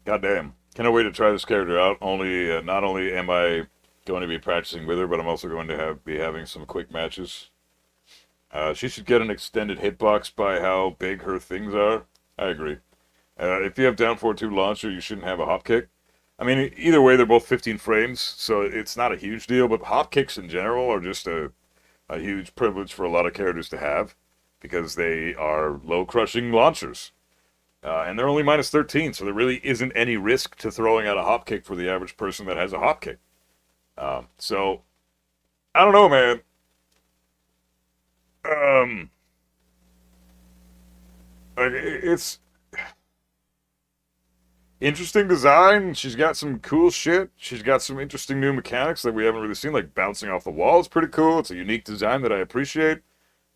Goddamn. Cannot wait to try this character out. Not only am I going to be practicing with her, but I'm also going to be having some quick matches. She should get an extended hitbox by how big her things are. I agree. If you have down 4-2 launcher, you shouldn't have a hop kick. I mean, either way, they're both 15 frames, so it's not a huge deal, but hop kicks in general are just a huge privilege for a lot of characters to have, because they are low-crushing launchers. And they're only minus 13, so there really isn't any risk to throwing out a hop kick for the average person that has a hop kick. So, I don't know, man. It's interesting design. She's got some cool shit. She's got some interesting new mechanics that we haven't really seen, like bouncing off the wall. It's pretty cool. It's a unique design that I appreciate.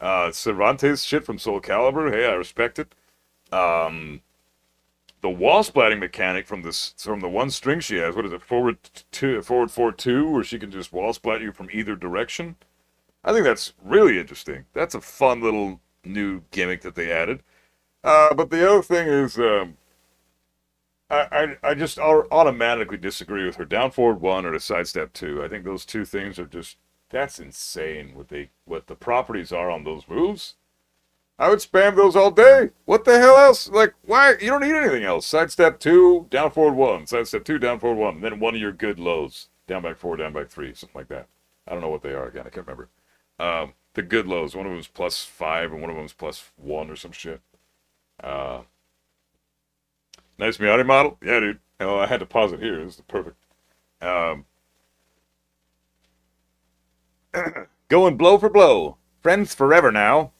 Cervantes shit from Soul Calibur. Hey, I respect it. The wall splatting mechanic from the one string she has. What is it? Forward 4-2, where she can just wall splat you from either direction. I think that's really interesting. That's a fun little new gimmick that they added. But the other thing is, I just automatically disagree with her down forward 1 or a sidestep 2. I think those two things are just, that's insane what the properties are on those moves. I would spam those all day. What the hell else? Like, why? You don't need anything else. Sidestep 2, down forward 1. Sidestep 2, down forward 1. And then one of your good lows. Down back 4, down back 3. Something like that. I don't know what they are again. I can't remember. The good lows. One of them is +5 and one of them is +1 or some shit. Nice Miyazu model? Yeah, dude. Oh, I had to pause it here. This is perfect. Going blow for blow. Friends forever now.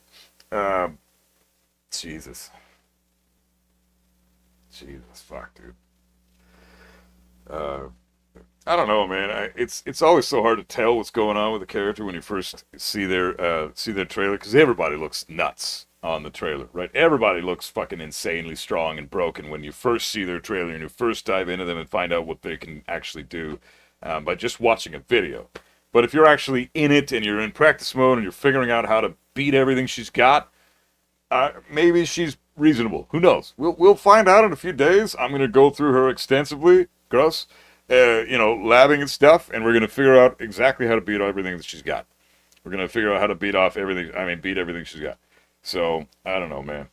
Jesus. Fuck, dude. I don't know, man. It's always so hard to tell what's going on with the character when you first see their trailer, because everybody looks nuts on the trailer, right? Everybody looks fucking insanely strong and broken when you first see their trailer and you first dive into them and find out what they can actually do by just watching a video. But if you're actually in it and you're in practice mode and you're figuring out how to beat everything she's got, maybe she's reasonable. Who knows? We'll find out in a few days. I'm going to go through her extensively, labbing and stuff, and we're going to figure out exactly how to beat everything that she's got. We're going to figure out how to beat everything she's got. So, I don't know, man.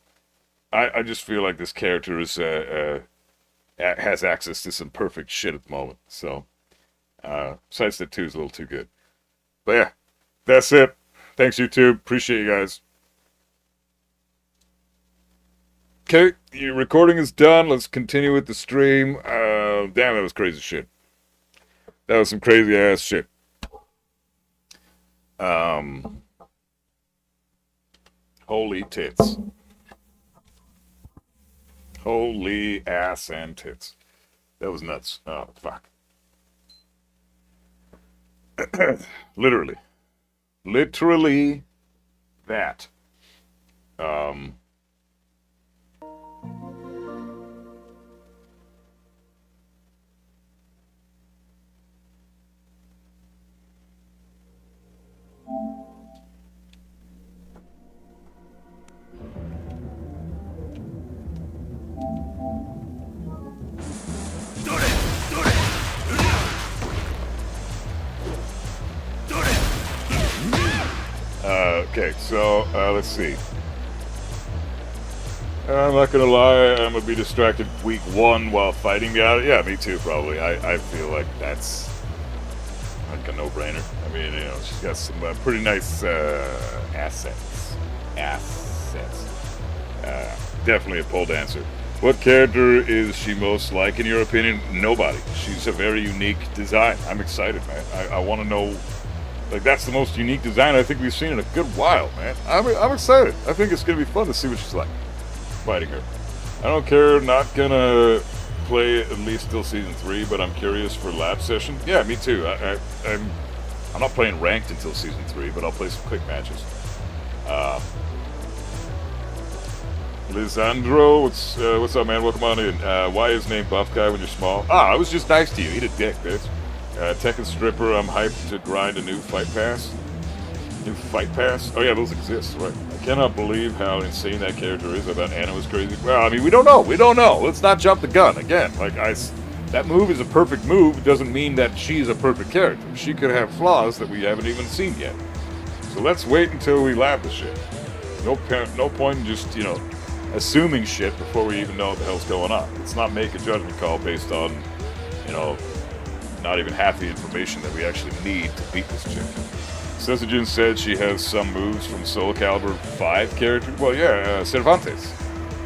I just feel like this character is has access to some perfect shit at the moment. So, Sidestep 2 is a little too good. But yeah, that's it. Thanks, YouTube. Appreciate you guys. Okay, your recording is done. Let's continue with the stream. Damn, that was crazy shit. That was some crazy ass shit. Holy tits. Holy ass and tits. That was nuts. Oh, fuck. Literally that. Do it! Okay, so let's see. I'm not gonna lie, I'm gonna be distracted week 1 while fighting the out. Yeah, me too, probably. I feel like that's like a no-brainer. I mean, you know, she's got some pretty nice assets. Definitely a pole dancer. What character is she most like, in your opinion? Nobody. She's a very unique design. I'm excited, man. I want to know. Like, that's the most unique design I think we've seen in a good while, man. I'm excited. I think it's gonna be fun to see what she's like fighting her. I don't care. Not gonna play at least till season 3, but I'm curious for lab session. Yeah, me too. I'm not playing ranked until season 3, but I'll play some quick matches. Lisandro, what's up, man? Welcome on in. Why is named Buff Guy when you're small? I was just nice to you. Eat a dick, bitch. Tekken Stripper, I'm hyped to grind a new fight pass. New fight pass? Oh yeah, those exist, right? I cannot believe how insane that character is. I thought Anna was crazy. Well, I mean, we don't know. We don't know. Let's not jump the gun. Again, like, that move is a perfect move. It doesn't mean that she's a perfect character. She could have flaws that we haven't even seen yet. So let's wait until we lab the shit. No point in just, you know, assuming shit before we even know what the hell's going on. Let's not make a judgment call based on, you know, not even half the information that we actually need to beat this chick. Sesajin said she has some moves from Soul Calibur 5 characters. Well, yeah, Cervantes.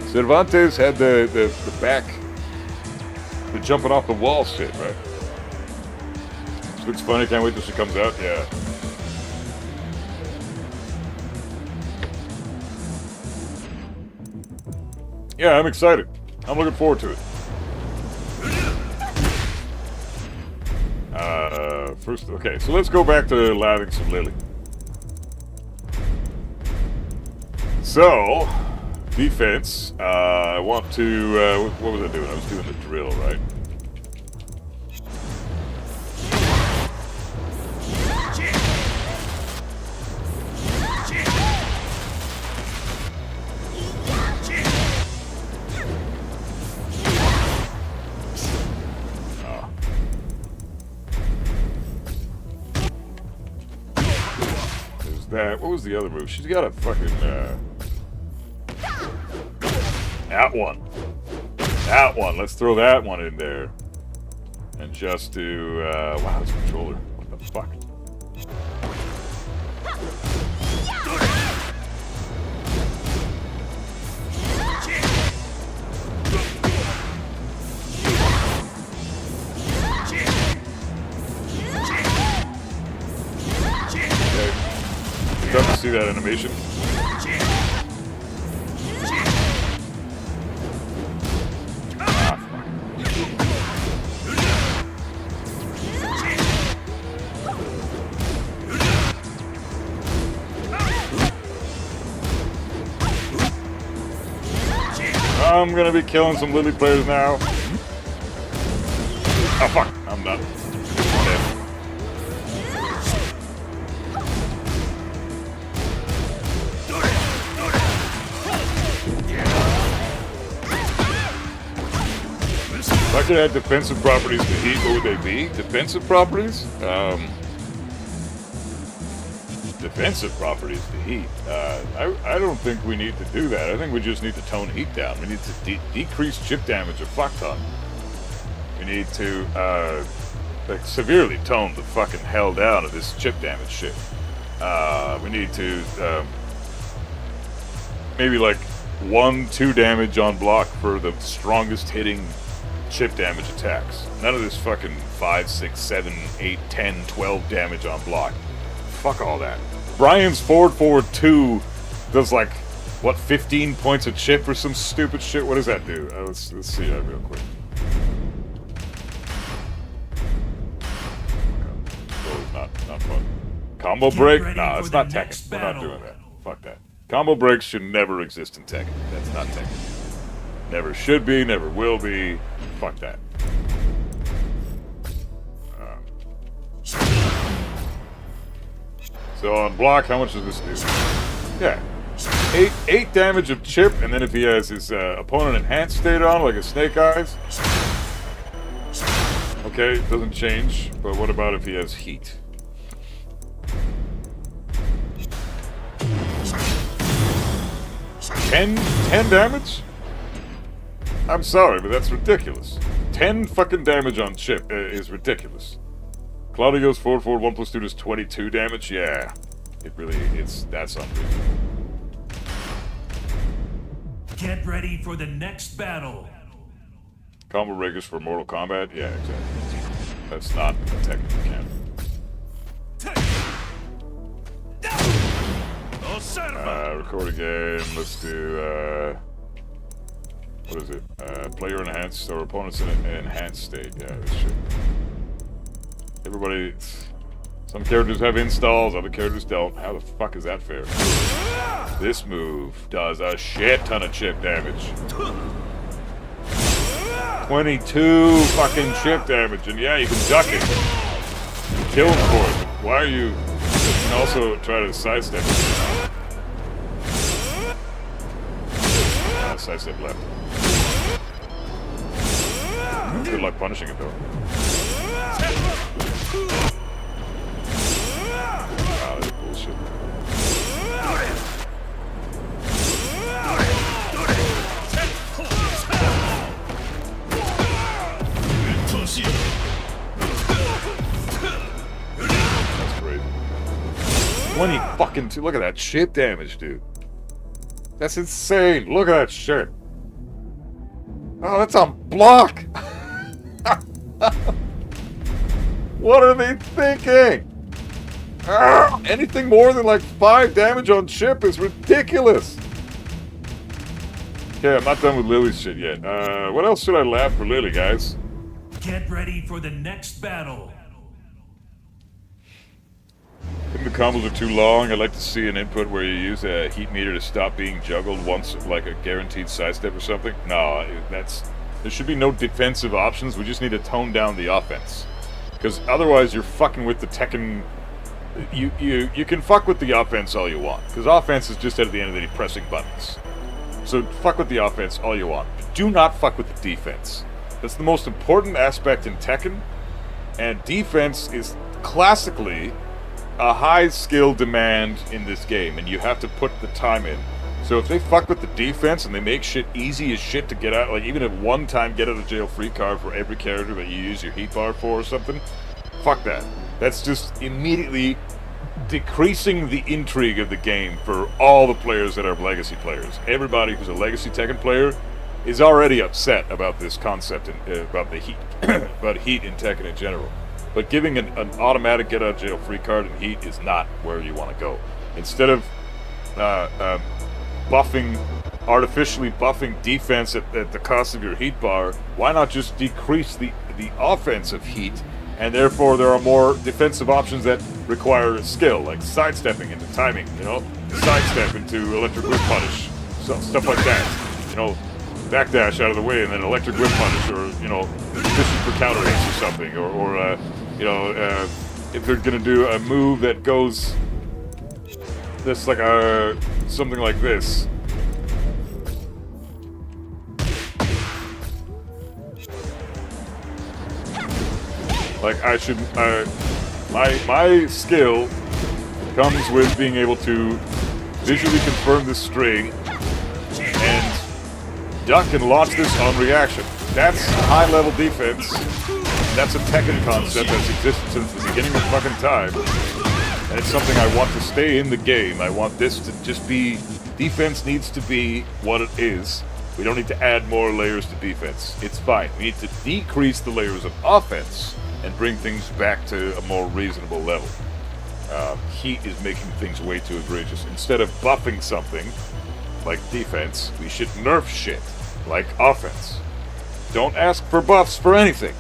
Cervantes had the back, the jumping off the wall shit, right? She looks funny. Can't wait till she comes out. Yeah. Yeah, I'm excited. I'm looking forward to it. First, okay, so let's go back to labbing some Lili. So, defense. I want to. What was I doing? I was doing the drill, right? What was the other move? She's got a fucking, that one. That one. Let's throw that one in there. And just do, wow, this controller. What the fuck? Love to see that animation. I'm gonna be killing some Lili players now. Oh fuck, I'm done. If I could add defensive properties to heat, what would they be? Defensive properties? Defensive properties to heat. I don't think we need to do that. I think we just need to tone heat down. We need to decrease chip damage a fuck ton. We need to, like, severely tone the fucking hell down of this chip damage shit. We need to, maybe like 1-2 damage on block for the strongest hitting chip damage attacks. None of this fucking 5, 6, 7, 8, 10, 12 damage on block. Fuck all that. Brian's forward 2 does like, what, 15 points of chip or some stupid shit? What does that do? Let's see that real quick. Oh, not fun. Combo break? Nah, it's not Tekken. We're not doing that. Fuck that. Combo breaks should never exist in Tekken. That's not Tekken. Never should be, never will be. Fuck that. So on block, how much does this do? Yeah. 8 damage of chip, and then if he has his opponent enhanced state on, like a Snake Eyes. Okay, it doesn't change, but what about if he has heat? 10 damage? I'm sorry, but that's ridiculous. 10 fucking damage on chip is ridiculous. Claudia goes forward, 1 plus 2 does 22 damage? Yeah. That's unreasonable. Get ready for the next battle. Combo breakers for Mortal Kombat? Yeah, exactly. That's not a Tekken canon. Record again. Let's do, what is it? Player enhanced, or opponents in an enhanced state. Yeah, this shit. Everybody, some characters have installs, other characters don't. How the fuck is that fair? This move does a shit ton of chip damage. 22 fucking chip damage, and yeah, you can duck it. Kill him for it. Why are you... You can also try to sidestep it. Sidestep left. Good luck punishing it, though. Wow, that's bullshit. That's crazy. 20 fucking... Look at that chip damage, dude. That's insane. Look at that shit. Oh, that's on block. What are they thinking? Anything more than like 5 damage on chip is ridiculous. Okay, I'm not done with Lili's shit yet. What else should I lab for Lili, guys? Get ready for the next battle. If the combos are too long, I'd like to see an input where you use a heat meter to stop being juggled once, like a guaranteed sidestep or something. No, there should be no defensive options. We just need to tone down the offense. Because otherwise you're fucking with the Tekken... You can fuck with the offense all you want. Because offense is just at the end of the day pressing buttons. So fuck with the offense all you want. But do not fuck with the defense. That's the most important aspect in Tekken. And defense is classically a high skill demand in this game, and you have to put the time in. So if they fuck with the defense and they make shit easy as shit to get out, like even a one-time get out of jail free card for every character that you use your heat bar for or something, fuck that. That's just immediately decreasing the intrigue of the game for all the players that are legacy players. Everybody who's a legacy Tekken player is already upset about this concept and about the heat, about heat in Tekken in general. But giving an automatic get-out-of-jail-free card in Heat is not where you want to go. Instead of artificially buffing defense at the cost of your Heat bar, why not just decrease the offense of Heat, and therefore there are more defensive options that require skill, like sidestepping into timing, you know? Sidestep into electric whip punish, stuff like that. You know, backdash out of the way and then electric whip punish, or, you know, fishing for counter hits or something, or you know, if they're gonna do a move that goes this, like something like this. Like I should, my skill comes with being able to visually confirm this string and duck and launch this on reaction. That's high-level defense. That's a Tekken concept that's existed since the beginning of fucking time. And it's something I want to stay in the game. I want this to just be... Defense needs to be what it is. We don't need to add more layers to defense. It's fine. We need to decrease the layers of offense and bring things back to a more reasonable level. Heat is making things way too egregious. Instead of buffing something, like defense, we should nerf shit, like offense. Don't ask for buffs for anything.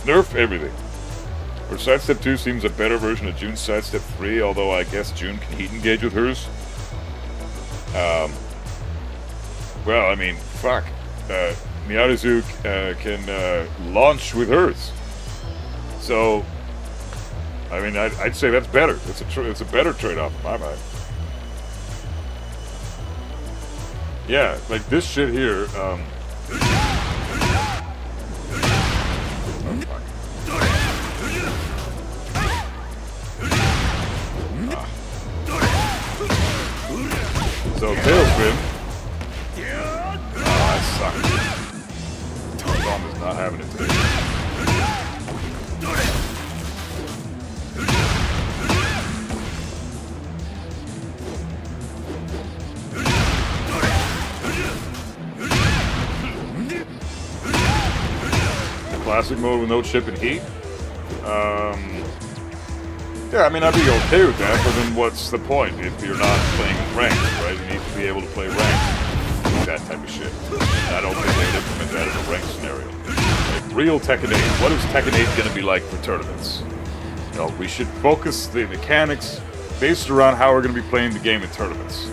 Nerf everything. Or Sidestep 2 seems a better version of June's Sidestep 3, although I guess June can heat engage with hers. Well, I mean, fuck. Miyazu can launch with hers. So, I mean, I'd say that's better. It's a better trade-off in my mind. Yeah, like this shit here, So tailspin, classic mode with no chip and heat. Yeah, I mean, I'd be okay with that, but then what's the point if you're not playing ranked, right? You need to be able to play ranked, that type of shit. And I don't think they would implement that in a ranked scenario. Like, real Tekken 8, what is Tekken 8 going to be like for tournaments? You know, we should focus the mechanics based around how we're going to be playing the game in tournaments.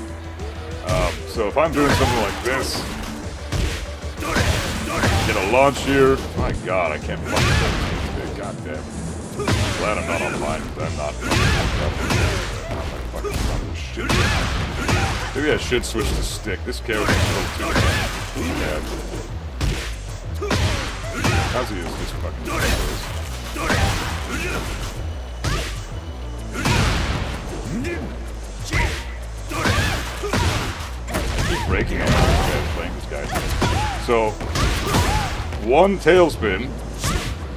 So if I'm doing something like this, get a launch here, my god, I can't fucking do this. God damn it. Glad I'm not online, because I'm not fucking shit. Maybe I should switch to stick. This character's a little too bad. Kazuya is just fucking ridiculous. I keep breaking on playing this guy. So, one tailspin,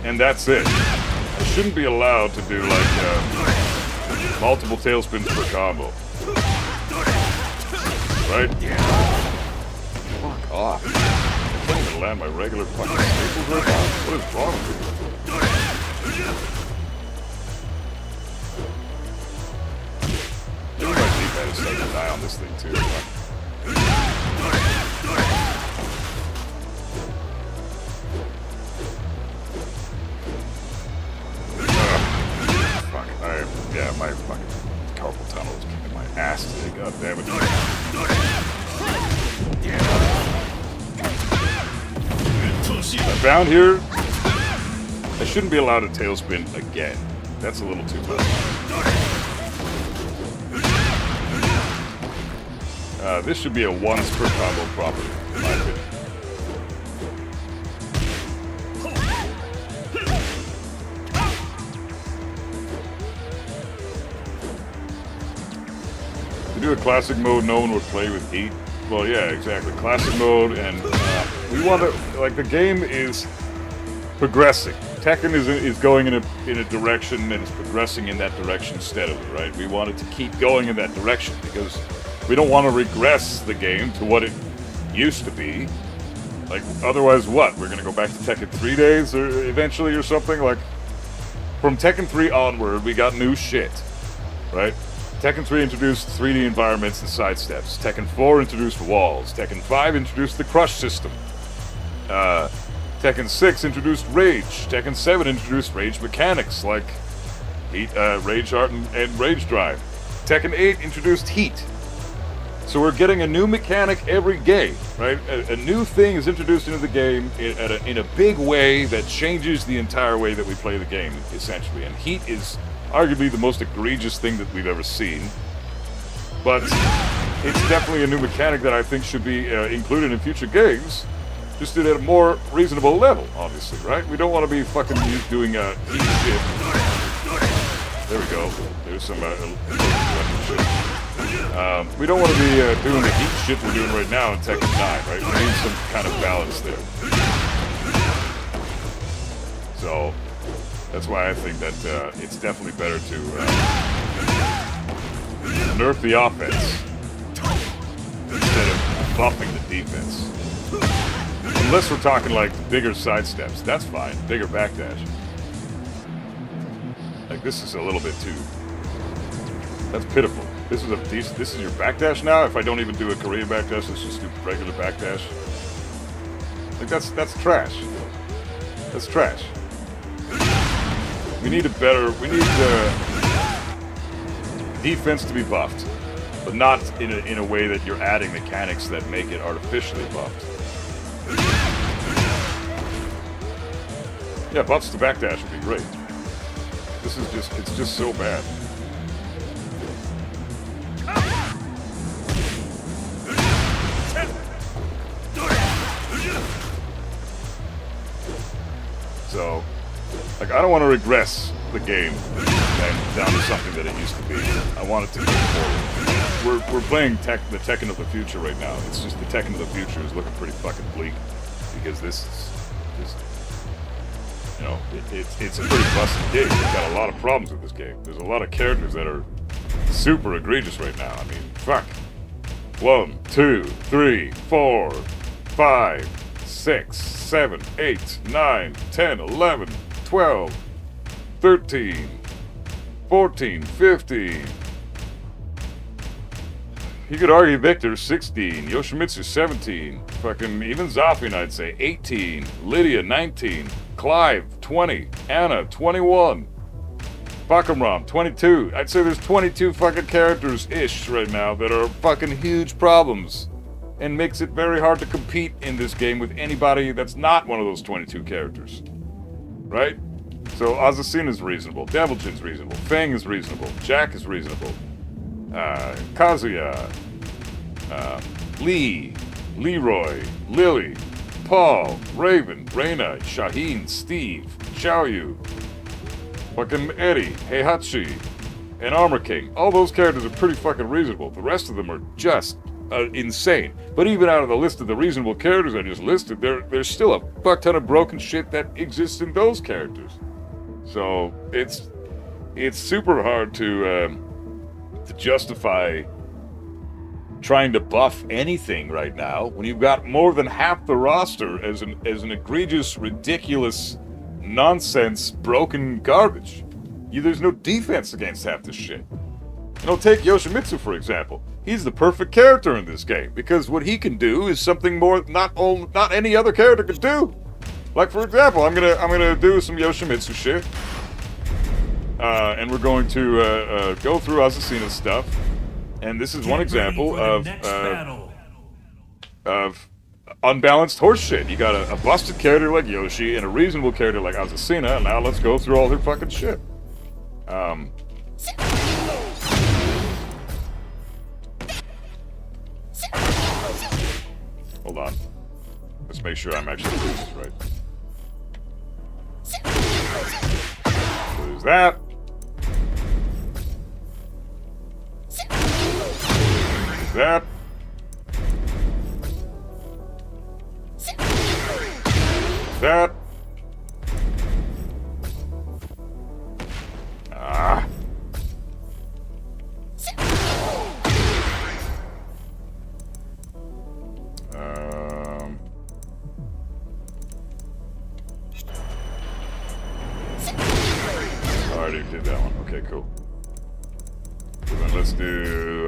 and that's it. I shouldn't be allowed to do like multiple tailspins per combo. Right? Fuck off. I can't even land my regular fucking staples right now. What is wrong with me? Maybe my D-pad is starting to die on this thing too. Yeah, my fucking carpal tunnel is kicking my ass today, god damn it. I found here, I shouldn't be allowed to tailspin again. That's a little too much. This should be a once per combo property, in my opinion. Do a classic mode, no one would play with heat. Well, yeah, exactly. Classic mode, and we want to, like, the game is progressing. Tekken is going in a direction and it's progressing in that direction steadily, right? We want it to keep going in that direction because we don't want to regress the game to what it used to be. Like, otherwise what? We're going to go back to Tekken 3 days or eventually or something? Like, from Tekken 3 onward, we got new shit, right? Tekken 3 introduced 3D environments and sidesteps. Tekken 4 introduced walls. Tekken 5 introduced the crush system. Tekken 6 introduced rage. Tekken 7 introduced rage mechanics like heat, rage art and rage drive. Tekken 8 introduced heat. So we're getting a new mechanic every game, right? A new thing is introduced into the game in a big way that changes the entire way that we play the game, essentially. And heat is arguably the most egregious thing that we've ever seen. But it's definitely a new mechanic that I think should be included in future games, just at a more reasonable level, obviously, right? We don't want to be fucking doing heat shit. There we go. There's some shit. We don't want to be doing the heat shit we're doing right now in Tekken 9, right? We need some kind of balance there. So that's why I think that it's definitely better to nerf the offense instead of buffing the defense. Unless we're talking like bigger sidesteps, that's fine. Bigger backdash. Like this is a little bit too. That's pitiful. This is your backdash now. If I don't even do a Korean backdash, let's just do regular backdash. Like that's trash. That's trash. We need defense to be buffed, but not in a way that you're adding mechanics that make it artificially buffed. Yeah, buffs to backdash would be great. It's just so bad. So, like, I don't want to regress the game down to something that it used to be. I want it to go forward. We're playing the Tekken of the future right now. It's just the Tekken of the future is looking pretty fucking bleak because this is just, you know, it's a pretty busted game. It's got a lot of problems with this game. There's a lot of characters that are super egregious right now. I mean, fuck. 1, 2, 3, 4, 5, 6, 7, 8, 9, 10, 11, 12, 13, 14, 15. You could argue Victor 16, Yoshimitsu 17, fucking even Zafin I'd say 18, Lydia 19, Clive 20, Anna 21, Bakamram 22. I'd say there's 22 fucking characters-ish right now that are fucking huge problems and makes it very hard to compete in this game with anybody that's not one of those 22 characters. Right? So Azucena is reasonable, Deviljin's reasonable, Fang is reasonable, Jack is reasonable. Kazuya, Lee, Leroy, Lili, Paul, Raven, Reina, Shaheen, Steve, Xiaoyu, fucking Eddie, Heihachi, and Armor King. All those characters are pretty fucking reasonable. The rest of them are just insane. But even out of the list of the reasonable characters I just listed, there's still a fuck ton of broken shit that exists in those characters. So it's super hard to justify trying to buff anything right now when you've got more than half the roster as an egregious, ridiculous, nonsense, broken garbage. There's no defense against half this shit. Take Yoshimitsu for example. He's the perfect character in this game because what he can do is something more not any other character could do. Like for example, I'm gonna do some Yoshimitsu shit. And we're going to go through Azucena's stuff, and this is one example of unbalanced horse shit. You got a busted character like Yoshi and a reasonable character like Azucena, and now let's go through all her fucking shit. Hold on. Let's make sure I'm actually doing this right. There's that. That. That. Ah. I already did that one. Okay, cool. So then let's do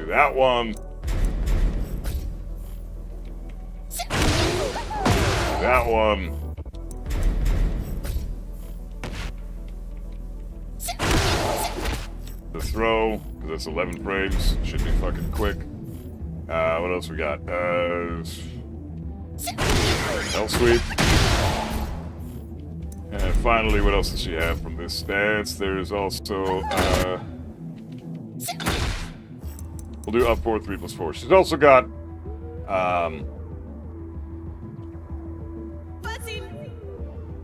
that one. That one. The throw, because that's 11 frames. Should be fucking quick. What else we got? L sweep. And finally, what else does she have from this stance? There's also, we'll do up 4, 3 plus 4. She's also got,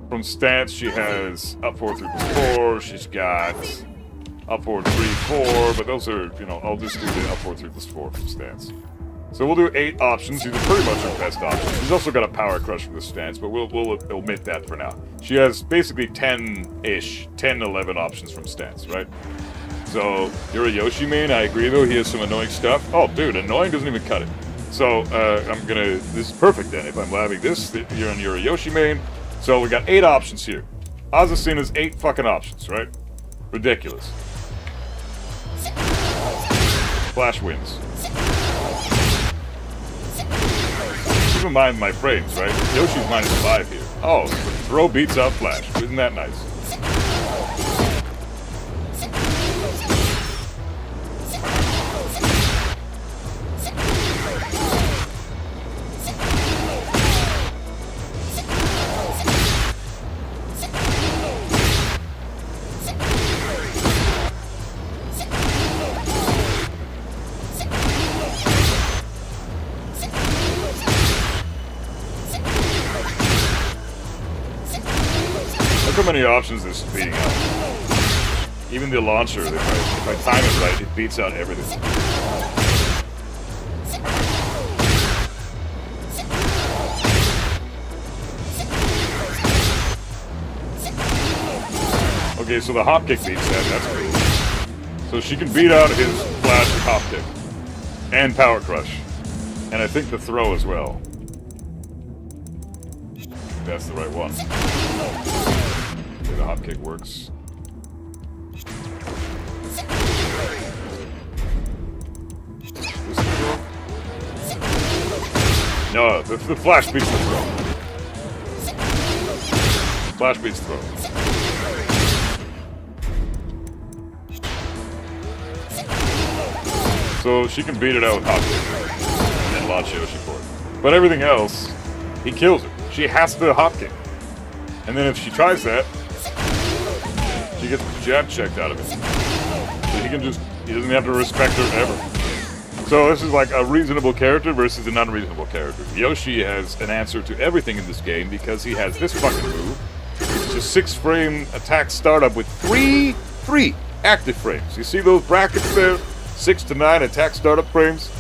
from stance, she has up 4, 3 plus 4. She's got up 4, 3, 4. But those are, I'll just do the up 4, 3 plus 4 from stance. So we'll do 8 options. These are pretty much her best options. She's also got a power crush for the stance, but we'll omit that for now. She has basically 10-ish, 10, 11 options from stance, right? So you're a Yoshi main. I agree, though. He has some annoying stuff. Oh, dude, annoying doesn't even cut it. So this is perfect then. If I'm having this, you're a Yoshi main. So we got 8 options here. Azucena's 8 fucking options, right? Ridiculous. Flash wins. Keep in mind my frames, right? Yoshi's -5 here. Oh, throw beats out Flash. Isn't that nice? Look how many options this is beating out. Even the launcher, if I time it right, it beats out everything. Okay, so the hop kick beats that, that's cool. So she can beat out his flash and hop kick. And power crush. And I think the throw as well. That's the right one. Okay, the hop kick works. This throw? No, the flash beats the throw. Flash beats throw. So she can beat it out with hop kick and then launch Yoshi for it. But everything else, he kills it. She has to hop kick. And then if she tries that, she gets jab checked out of it. So he doesn't have to respect her ever. So this is like a reasonable character versus an unreasonable character. Yoshi has an answer to everything in this game because he has this fucking move. It's a 6-frame attack startup with three active frames. You see those brackets there? 6 to 9 attack startup frames.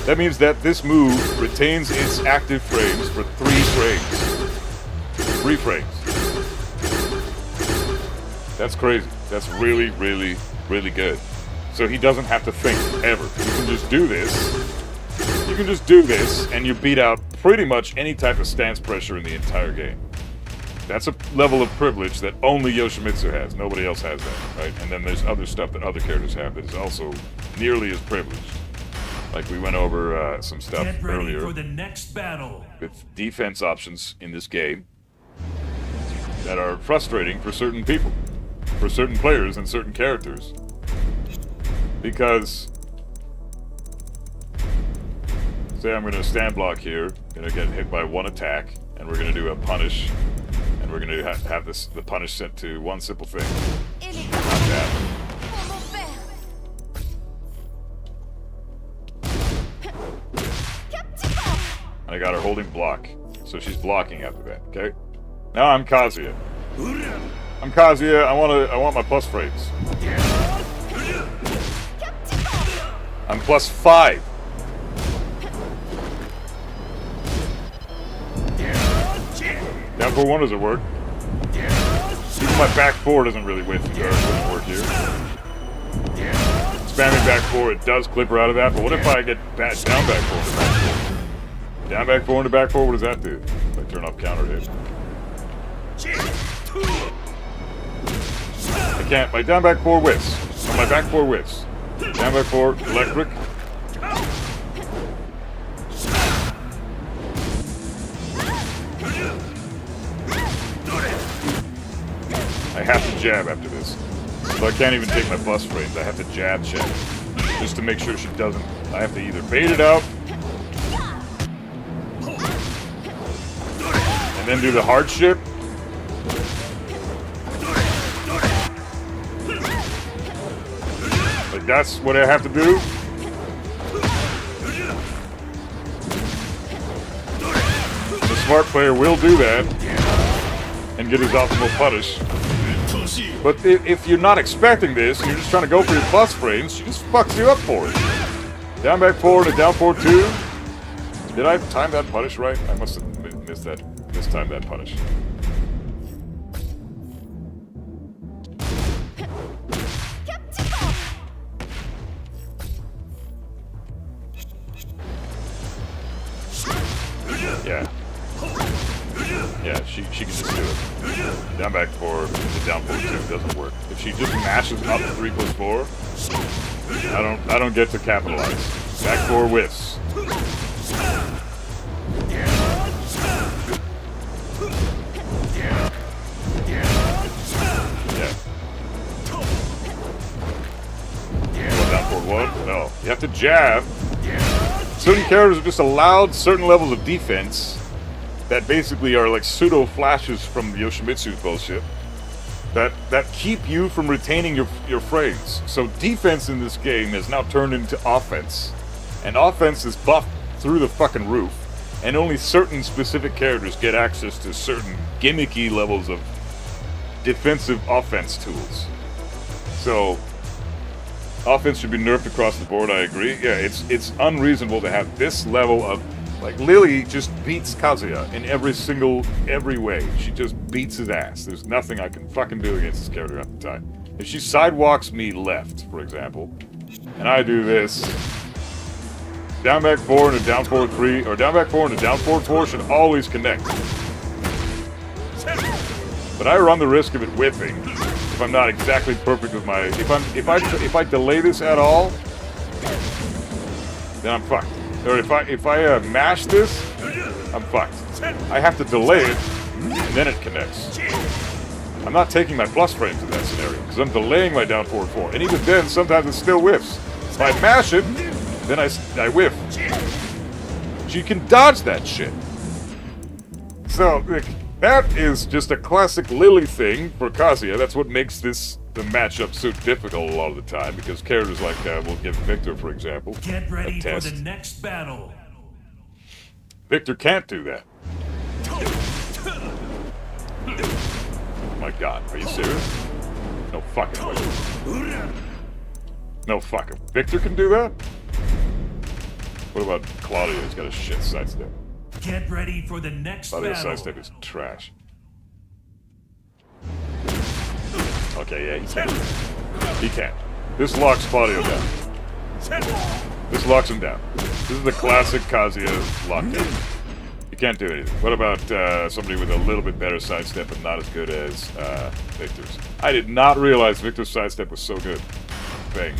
That means that this move retains its active frames for 3 frames. 3 frames. That's crazy. That's really, really, really good. So he doesn't have to think ever. You can just do this. You can just do this, and you beat out pretty much any type of stance pressure in the entire game. That's a level of privilege that only Yoshimitsu has. Nobody else has that, right? And then there's other stuff that other characters have that is also nearly as privileged. Like we went over some stuff Get ready earlier for the next battle. with defense options in this game that are frustrating for certain people, for certain players and certain characters. Because, say I'm going to stand block here, going to get hit by 1 attack, and we're going to do a punish, and we're going to have the punish set to one simple thing. Not that. And I got her holding block, so she's blocking after that. Okay. Now I'm Kazuya. I'm Kazuya. I want my plus frames. I'm +5. Down 4-1 doesn't work. Even my back 4 doesn't really work here. Spamming back 4, it does clip her out of that, but what if I get down back 4 into back 4? Down back 4 into back 4, what does that do? If I turn off counter hit. I can't. My down back 4 whiffs. So my back 4 whiffs. Down back 4, electric. I have to jab after this. So I can't even take my plus frames. I have to jab check. Just to make sure she doesn't. I have to either bait it out. And then do the hardship. Like that's what I have to do. The smart player will do that and get his optimal punish. But if you're not expecting this and you're just trying to go for your plus frames, she just fucks you up for it. Down back 4 to down 4-2. Did I time that punish right? I must have mistimed that punish. Yeah. Yeah, she can just do it. Down back 4 to down 4-2 doesn't work. If she just mashes up 3+4, I don't get to capitalize. Back 4 whiffs. Yeah. Down 4-1? No. You have to jab. Certain characters are just allowed certain levels of defense that basically are like pseudo flashes from Yoshimitsu's bullshit that keep you from retaining your frames. So defense in this game has now turned into offense, and offense is buffed through the fucking roof, and only certain specific characters get access to certain gimmicky levels of defensive offense tools. So offense should be nerfed across the board, I agree. Yeah, it's unreasonable to have this level of, like, Lili just beats Kazuya in every way. She just beats his ass. There's nothing I can fucking do against this character at the time. If she sidewalks me left, for example, and I do this, down back 4 and a down forward 3, or down back 4 and a down forward 4 should always connect. But I run the risk of it whiffing if I'm not exactly perfect with my. If I delay this at all, then I'm fucked. Or if I mash this, I'm fucked. I have to delay it, and then it connects. I'm not taking my plus frames in that scenario because I'm delaying my down forward 4, and even then, sometimes it still whiffs. If I mash it, then I whiff. You can dodge that shit. So that is just a classic Lili thing for Kazuya. That's what makes the matchup so difficult a lot of the time, because characters like we'll give Victor, for example, Get ready a for test. the next battle. Victor can't do that. Oh my god, are you serious? No fucking way. No fucking. Victor can do that? What about Claudia? He's got a shit sidestep. Get ready for the next Claudia's battle. sidestep is trash. Okay, yeah, he can't. He can't. This locks Claudio down. This locks him down. This is the classic Kazuya lockdown. You can't do anything. What about somebody with a little bit better sidestep but not as good as Victor's? I did not realize Victor's sidestep was so good. Bang.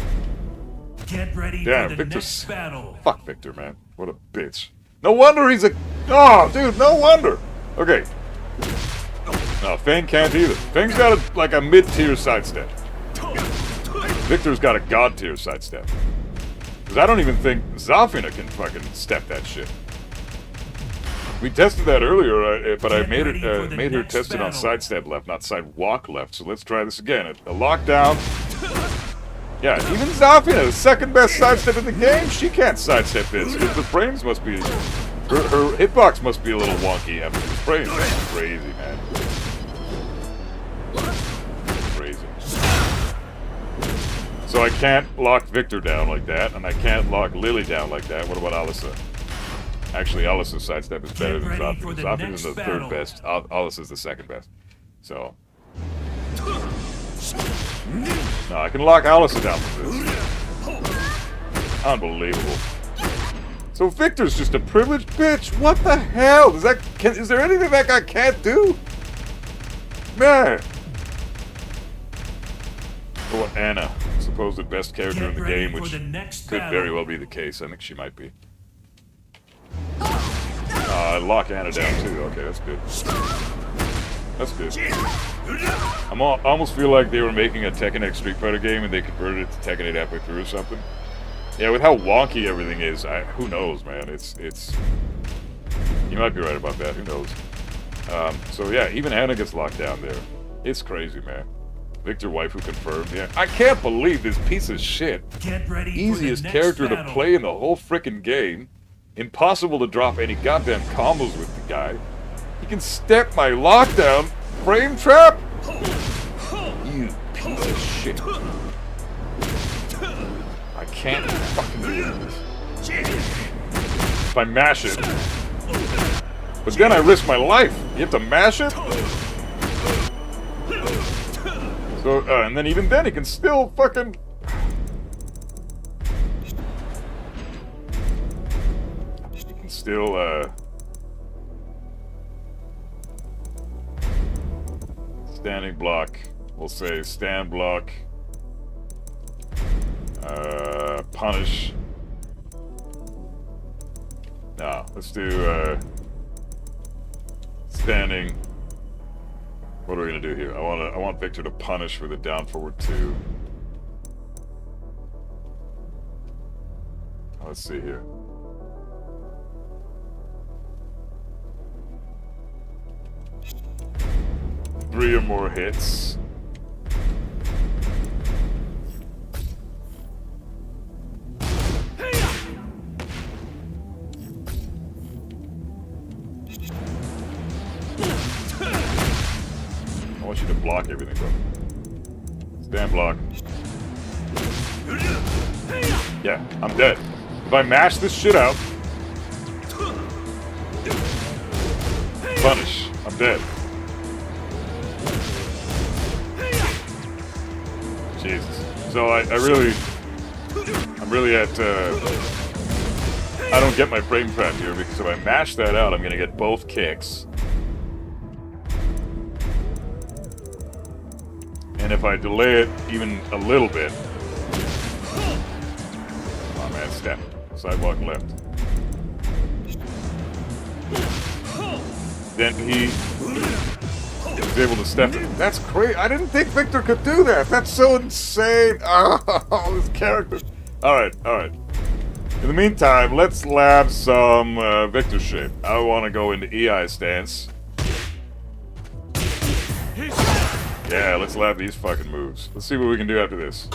Get ready Damn, for the Victor's... next battle. Fuck Victor, man. What a bitch. No wonder he's a... Oh, dude, no wonder. Okay. No, Fang can't either. Fang's got like a mid-tier sidestep. Victor's got a god-tier sidestep. Because I don't even think Zafina can fucking step that shit. We tested that earlier, but I made her test it on sidestep left, not sidewalk left. So let's try this again. A lockdown. Yeah, even Zafina, the second best sidestep in the game, she can't sidestep this. The frames must be... Her hitbox must be a little wonky after the frames. That's crazy, man. Crazy. So I can't lock Victor down like that, and I can't lock Lili down like that. What about Alyssa? Actually, Alyssa's sidestep is better than Zafina's. Zafina's the third best. Alyssa's the second best. So... No, I can lock Alyssa down with this. Unbelievable. So Victor's just a privileged bitch. What the hell? Is there anything that guy can't do? Man. Or Anna, supposed best character in the game, which could very well be the case. I think she might be. I lock Anna down too. Okay, that's good. That's good. I almost feel like they were making a Tekken X Street Fighter game and they converted it to Tekken 8 halfway through or something. Yeah, with how wonky everything is, who knows, man? It's. You might be right about that. Who knows? So yeah, even Anna gets locked down there. It's crazy, man. Victor waifu confirmed. Yeah, I can't believe this piece of shit. Get ready Easiest for the character next to battle. play in the whole frickin' game. Impossible to drop any goddamn combos with the guy. He can step my lockdown frame trap. You piece of shit. I can't fucking do this. If I mash it. But then I risk my life. You have to mash it? So, and then even then he can still fucking... He can still, standing block. We'll say stand block. Punish. No, let's do standing. What are we gonna do here? I want Victor to punish for the down forward 2. Let's see here. Three or more hits. I want you to block everything, bro. Stand block. Yeah, I'm dead. If I mash this shit out, punish. I'm dead. Jesus. So I'm really at I don't get my frame trap here, because if I mash that out, I'm gonna get both kicks. And if I delay it even a little bit... Oh man, step. Sidewalk left. Then he was able to step it. That's crazy. I didn't think Victor could do that. That's so insane. Oh, this character. Alright, alright. In the meantime, let's lab some Victor shape. I want to go into EI stance. Yeah, let's lab these fucking moves. Let's see what we can do after this.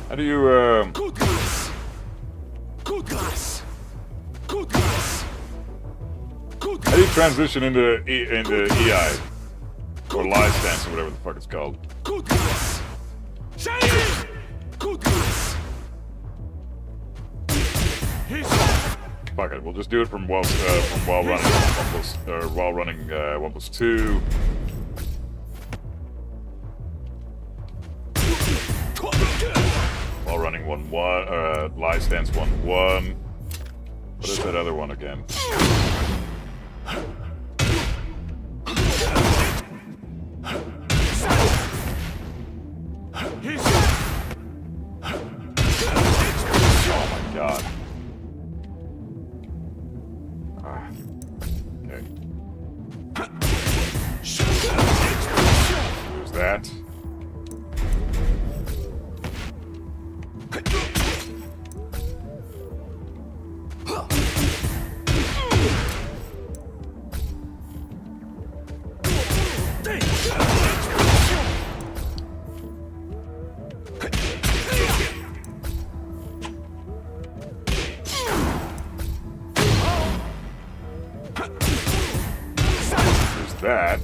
How do you, how do you transition into EI? Or live stance or whatever the fuck it's called. Fuck it, we'll just do it from while running 1+2. While running 1-1, live stance 1-1. What is that other one again? Oh my god. Okay. There's that.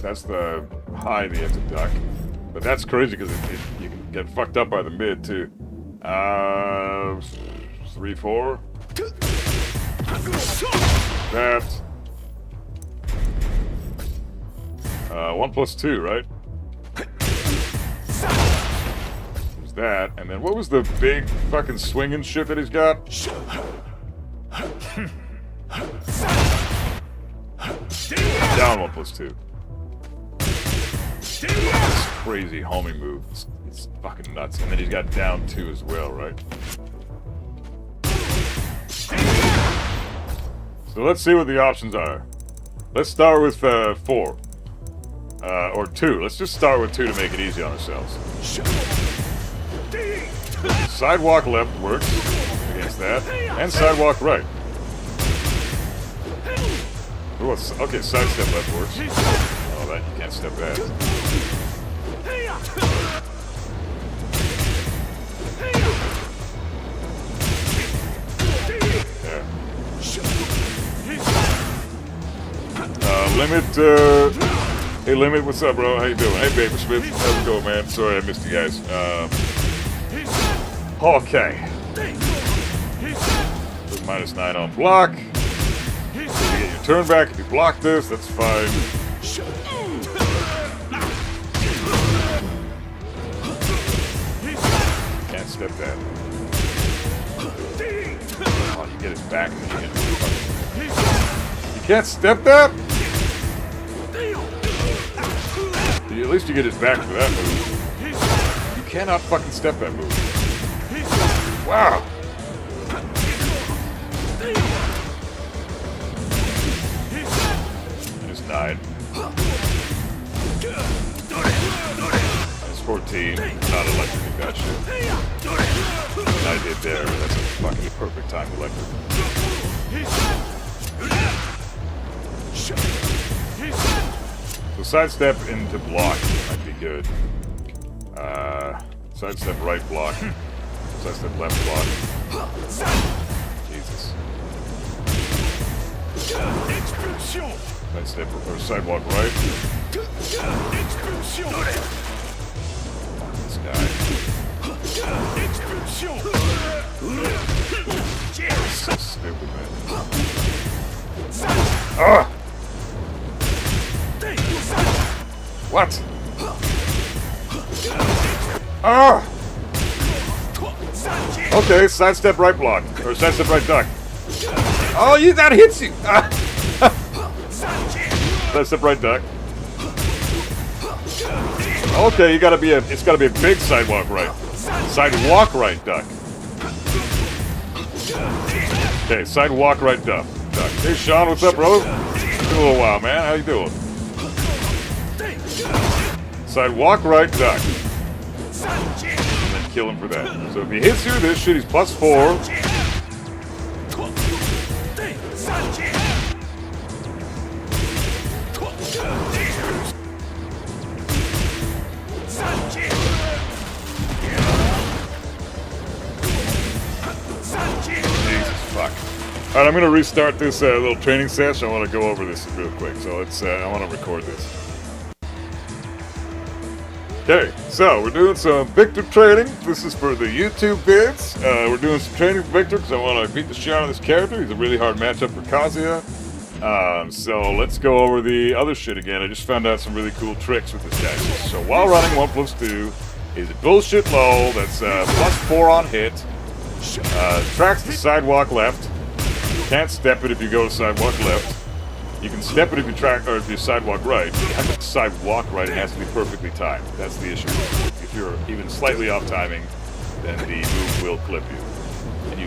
That's the high that you have to duck. But that's crazy because you can get fucked up by the mid too. 3-4. That. 1+2, right? There's that. And then what was the big fucking swinging shit that he's got? Down 1+2. This crazy homing move. It's fucking nuts. And then he's got down 2 as well, right? So let's see what the options are. Let's start with 4. Or 2. Let's just start with 2 to make it easy on ourselves. Sidewalk left works against that. And sidewalk right. Ooh, okay, sidestep left works. Oh, that you can't step that. There. Limit, hey Limit, what's up, bro? How you doing? Hey, Baby Smith, how's it going, man? Sorry I missed you guys. Okay. -9 on block. You get your turn back if you block this, that's fine. Can't step that. Oh, you get it back and you get You can't step that? At least you get his back for that move. You cannot fucking step that move. Wow. Minus 9. Minus 14. Not electric that shit. And I did there, but that's a fucking perfect time electric. So sidestep into block might be good. Sidestep right block. Sidestep left block. Jesus. Sidestep or sidewalk right. This guy. So stupid, man. Ah! What? Ah! Okay, sidestep right block. Or sidestep right duck. Oh, that hits you! Sidestep right duck. Okay, it's gotta be a big sidewalk right. Sidewalk right duck. Okay, sidewalk right duck. Hey Sean, what's up, brother? It's been a little while, man. How you doing? Sidewalk right duck. And then kill him for that. So if he hits you, this shit, he's +4. Jesus fuck. Alright, I'm gonna restart this little training session. I want to go over this real quick. So let's. I want to record this. Okay, so we're doing some Victor training. This is for the YouTube vids. We're doing some training for Victor because I want to beat the shit out of this character. He's a really hard matchup for Kazuya. So let's go over the other shit again. I just found out some really cool tricks with this guy. So while running 1+2 is a bullshit low that's +4 on hit. Tracks the sidewalk left. You can't step it if you go to sidewalk left. You can step it if you track, or if you sidewalk right. If you have to sidewalk right, it has to be perfectly timed. That's the issue. If you're even slightly off timing, then the move will clip you. And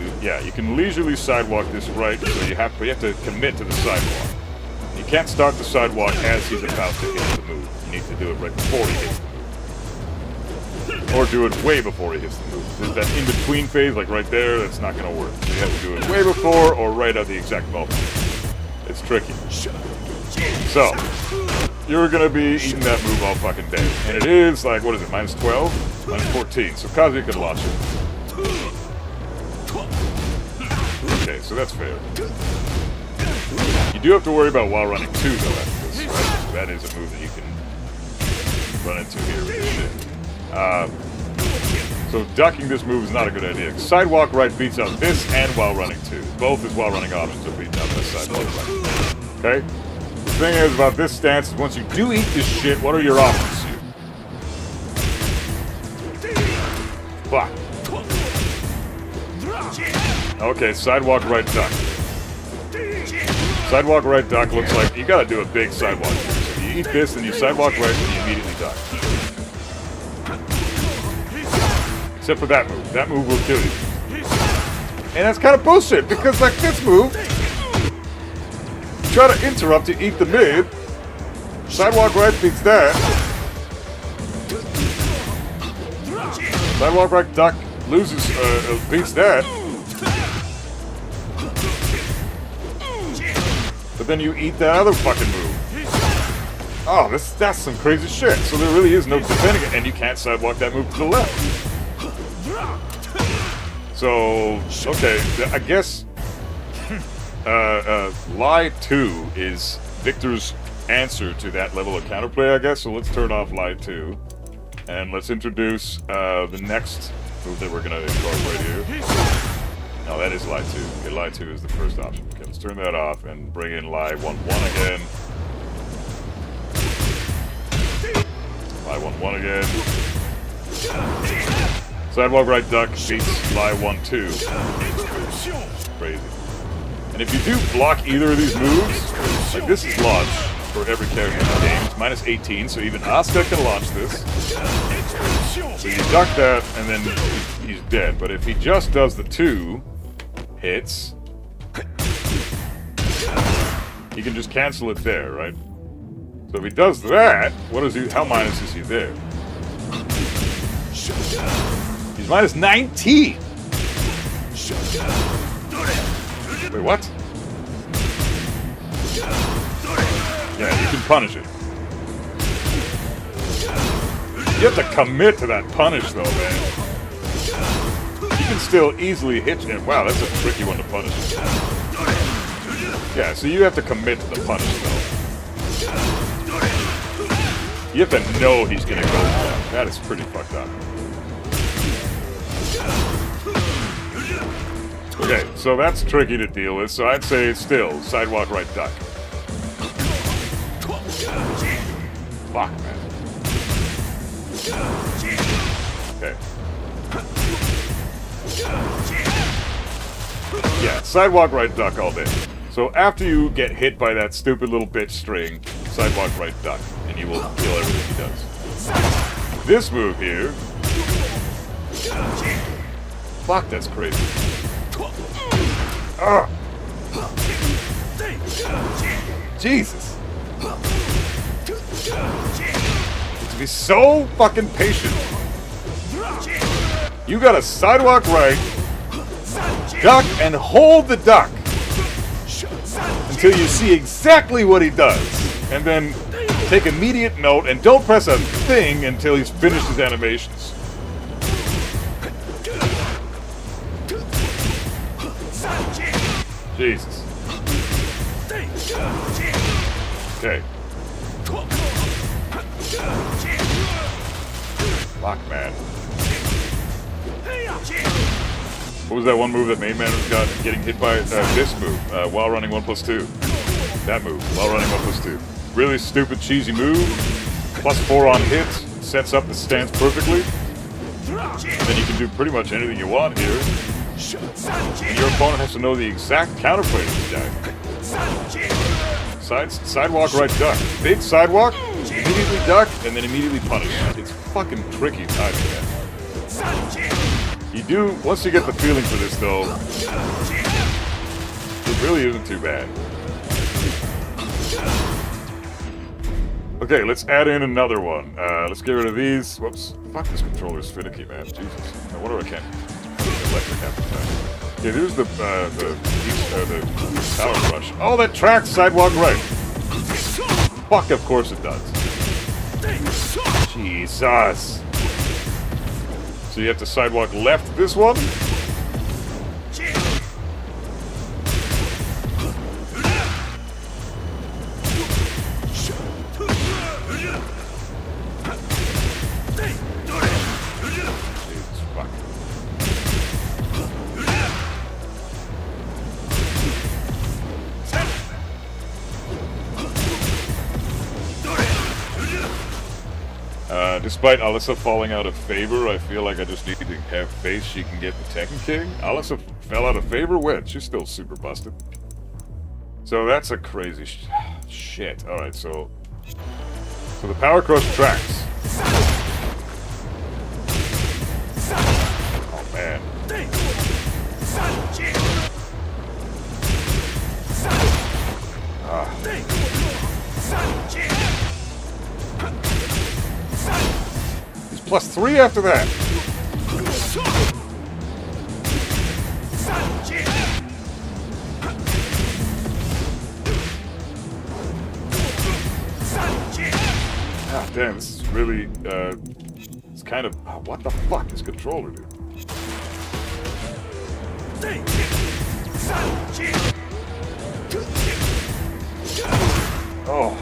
you can leisurely sidewalk this right, so you have to commit to the sidewalk. You can't start the sidewalk as he's about to hit the move. You need to do it right before he hits the move. Or do it way before he hits the move. There's that in-between phase, like right there, that's not going to work. So you have to do it way before or right at the exact moment. It's tricky. So, you're going to be eating that move all fucking day. And it is, like, what is it, -12? -14. So Kazuya can launch it. Okay, so that's fair. You do have to worry about while running 2, though, after this, right? So that is a move that you can run into here with this shit. So ducking this move is not a good idea. Sidewalk right beats out this and while running 2. Both is while running options are beating out this sidewalk right. Okay? The thing is about this stance is once you do eat this shit, what are your options here? Fuck. Okay, sidewalk right duck. Sidewalk right duck looks like you gotta do a big sidewalk here. So you eat this and you sidewalk right and you immediately duck. Except for that move. That move will kill you. And that's kind of bullshit, because like this move, you try to interrupt, you eat the mid, sidewalk right beats that. Sidewalk right duck loses, beats that. But then you eat that other fucking move. Oh, that's some crazy shit. So there really is no defending it, and you can't sidewalk that move to the left. So, okay, I guess Lie 2 is Victor's answer to that level of counterplay, I guess. So let's turn off Lie 2. And let's introduce the next move that we're going to incorporate here. No, that is Lie 2. Okay, Lie 2 is the first option. Okay, let's turn that off and bring in Lie 1-1 again. Lie 1-1 again. Sidewalk right duck beats Lie 1-2. Crazy. And if you do block either of these moves, like this is launch for every character in the game. It's -18, so even Asuka can launch this. So you duck that, and then he's dead. But if he just does the 2 hits, he can just cancel it there, right? So if he does that, what is he? How minus is he there? He's -19! Wait, what? Yeah, you can punish it. You have to commit to that punish, though, man. You can still easily hit it. Wow, that's a tricky one to punish. Yeah, so you have to commit to the punish, though. You have to know he's gonna go for that. That is pretty fucked up. Okay, so that's tricky to deal with, so I'd say still, sidewalk right duck. Fuck, man. Okay. Yeah, sidewalk right duck all day. So after you get hit by that stupid little bitch string, sidewalk right duck, and you will kill everything he does. This move here... Fuck, that's crazy. Ugh. Jesus. To be so fucking patient. You gotta sidewalk right, duck, and hold the duck until you see exactly what he does. And then take immediate note and don't press a thing until he's finished his animations. Jesus. Okay. Fuck, man. What was that one move that main man got getting hit by? This move, while running 1+2. That move, while running 1+2. Really stupid, cheesy move. +4 on hit. Sets up the stance perfectly. And then you can do pretty much anything you want here. And your opponent has to know the exact counterplay to this guy. Sidewalk right duck. Big sidewalk, immediately duck, and then immediately punish. It's fucking tricky timing, man. You do, once you get the feeling for this though, it really isn't too bad. Okay, let's add in another one. Let's get rid of these. Whoops. Fuck, this controller's finicky, man. Jesus. No wonder I can't electric half the time. Okay, here's the power brush. Oh, that tracks sidewalk right. Fuck, of course it does. Jesus. So you have to sidewalk left this one. Despite Alyssa falling out of favor, I feel like I just need to have faith she can get the Tekken King. Alyssa fell out of favor? When? She's still super busted. So that's a crazy shit. Alright, so the power crush tracks. Oh man. Ah. +3 after that. Ah, damn, this is really, it's kind of, what the fuck is controller, dude? Oh.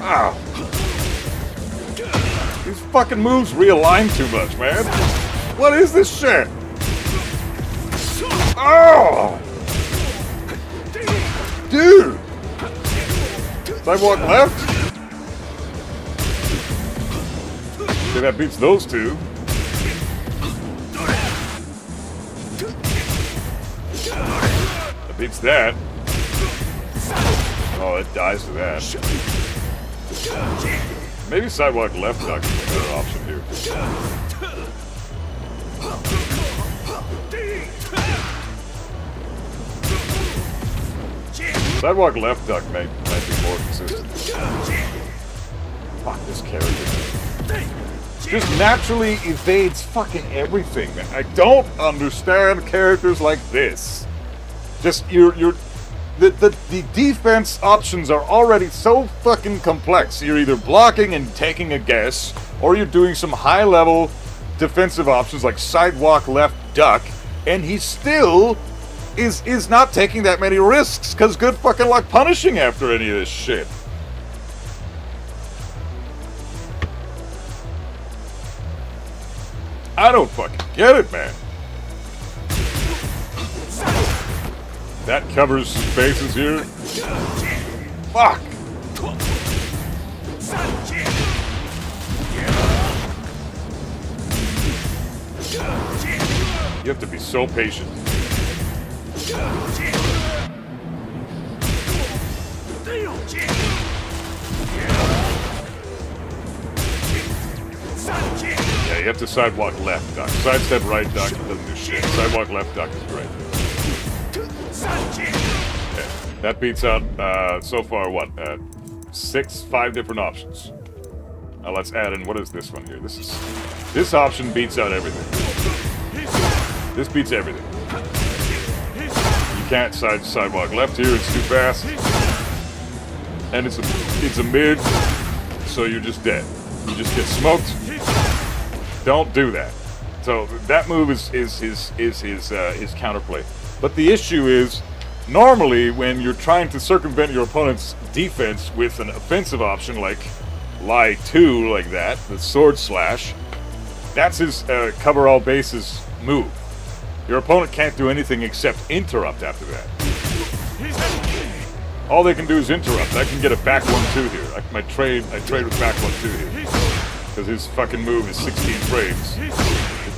Ow. These fucking moves realign too much, man. What is this shit? Oh! Dude! Sidewalk left? Okay, that beats those two. That beats that. Oh, it dies to that. Maybe sidewalk left duck is a better option here. Sidewalk left duck might be more consistent. Fuck this character. Just naturally evades fucking everything, man. I don't understand characters like this. Just the defense options are already so fucking complex. You're either blocking and taking a guess, or you're doing some high-level defensive options like sidewalk left duck, and he still is not taking that many risks, because good fucking luck punishing after any of this shit. I don't fucking get it, man. That covers some bases here. Fuck! You have to be so patient. Yeah, you have to sidewalk left, Doc. Sidestep right, Doc, doesn't do shit. Sidewalk left, Doc is great. Okay. That beats out, so far, what? 5 different options. Now let's add in, what is this one here? This option beats out everything. This beats everything. You can't sidewalk left here, it's too fast. And it's a mid, so you're just dead. You just get smoked. Don't do that. So that move is his counterplay. But the issue is, normally when you're trying to circumvent your opponent's defense with an offensive option like Lie 2, like that, the sword slash, that's his cover all bases move. Your opponent can't do anything except interrupt after that. All they can do is interrupt. I can get a back 1-2 here. I trade with back 1-2 here. Because his fucking move is 16 frames.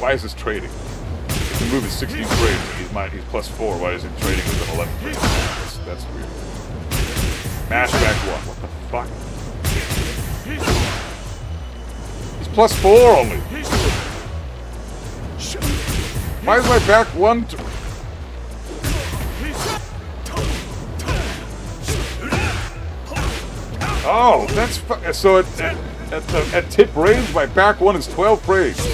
Why is this trading? If the move is 16 frames and he's plus 4, why is he trading with an 11 frames? That's weird. Mash back 1. What the fuck? He's plus 4 only. Why is my back 1? Oh, that's so at tip range, my back 1 is 12 frames.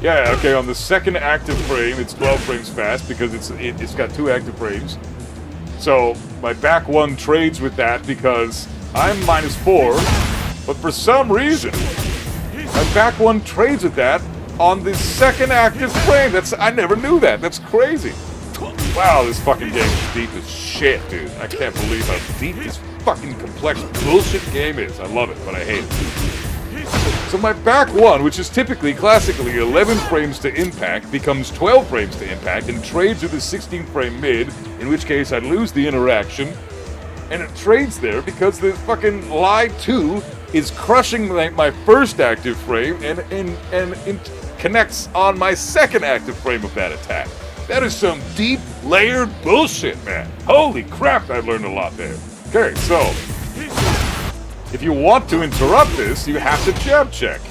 Yeah, okay. On the second active frame, it's 12 frames fast because it's got 2 active frames. So my back 1 trades with that because I'm -4, but for some reason, my back 1 trades with that on the second active frame. I never knew that. That's crazy. Wow, this fucking game is deep as shit, dude. I can't believe how deep this fucking complex bullshit game is. I love it, but I hate it. So my back 1, which is typically, classically, 11 frames to impact, becomes 12 frames to impact and trades with a 16 frame mid, in which case I lose the interaction. And it trades there because the fucking Lie 2 is crushing my first active frame and connects on my second active frame of that attack. That is some deep, layered bullshit, man. Holy crap, I've learned a lot there. Okay, so if you want to interrupt this, you have to jab check.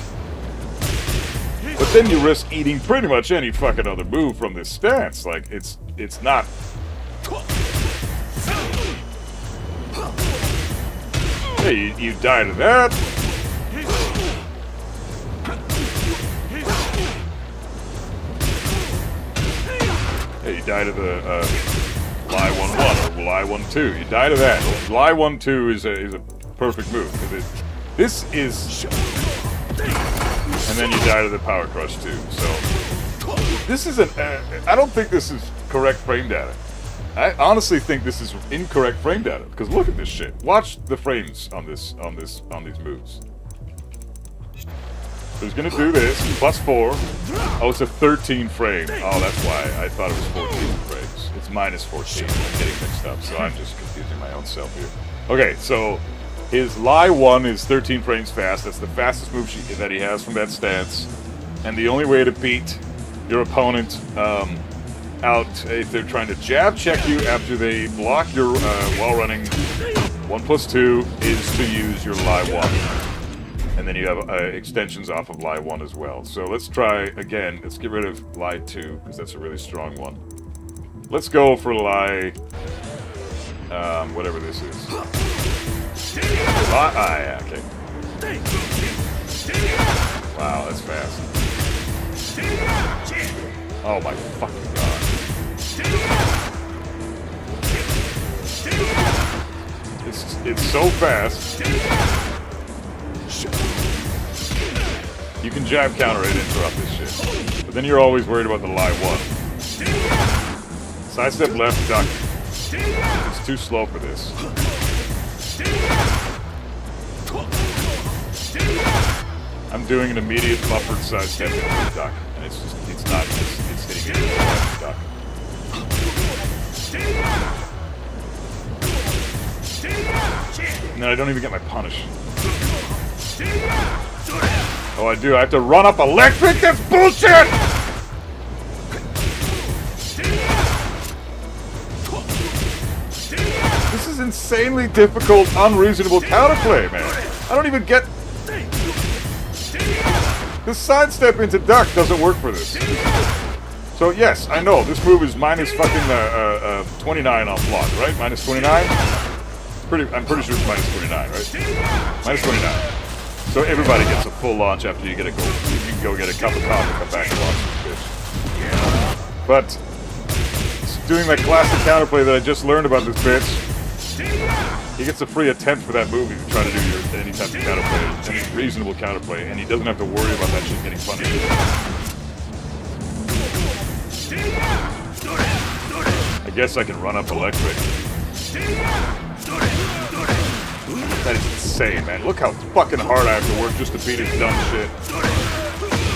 But then you risk eating pretty much any fucking other move from this stance. Like, it's not... Hey, you die to that. Hey, you die to the Lie 1-1 or Lie 1-2. You die to that. Lie 1-2 is a perfect move because this is, and then you die to the Power Crush too. So this isn't. I don't think this is correct frame data. I honestly think this is incorrect frame data because look at this shit. Watch the frames on these moves. So he's gonna do this, +4. Oh, it's a 13 frame. Oh, that's why I thought it was 14 frames. It's -14. I'm getting mixed up, so I'm just confusing my own self here. Okay, so his Lie 1 is 13 frames fast. That's the fastest move that he has from that stance. And the only way to beat your opponent out if they're trying to jab check you after they block your while running 1+2 is to use your Lie 1. And then you have extensions off of Lie 1 as well. So let's try again. Let's get rid of Lie 2 because that's a really strong one. Let's go for Lie, whatever this is. Yeah, okay. Wow, that's fast. Oh my fucking god. It's so fast. You can jab counter it and interrupt this shit. But then you're always worried about the Lie 1. Sidestep left, duck. It's too slow for this. I'm doing an immediate buffered sidestep into the duck. And it's hitting me with the left duck. And then I don't even get my punish. Oh, I do. I have to run up electric? That's bullshit! This is insanely difficult, unreasonable counterplay, man. I don't even get... The sidestep into duck doesn't work for this. So yes, I know, this move is minus fucking 29 on block, right? Minus 29? I'm pretty sure it's minus 29, right? Minus 29. So everybody gets a full launch after you get a goal. You can go get a cup of coffee and come back and launch this bitch. But doing that classic counterplay that I just learned about this bitch, he gets a free attempt for that move if you try to do any type of counterplay, any reasonable counterplay, and he doesn't have to worry about that shit getting punished. I guess I can run up electric. That is insane, man. Look how fucking hard I have to work just to beat his dumb shit.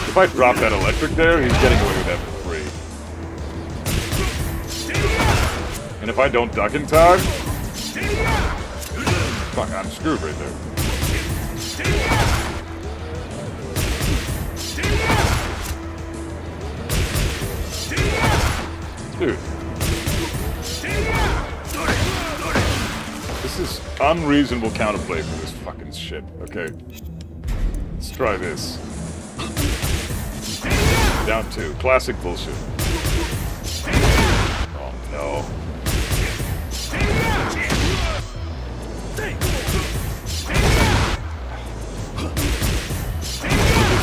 If I drop that electric there, he's getting away with that for free. And if I don't duck in time, fuck, I'm screwed right there. Dude. This is unreasonable counterplay for this fucking shit, okay? Let's try this. Down 2. Classic bullshit. Oh no.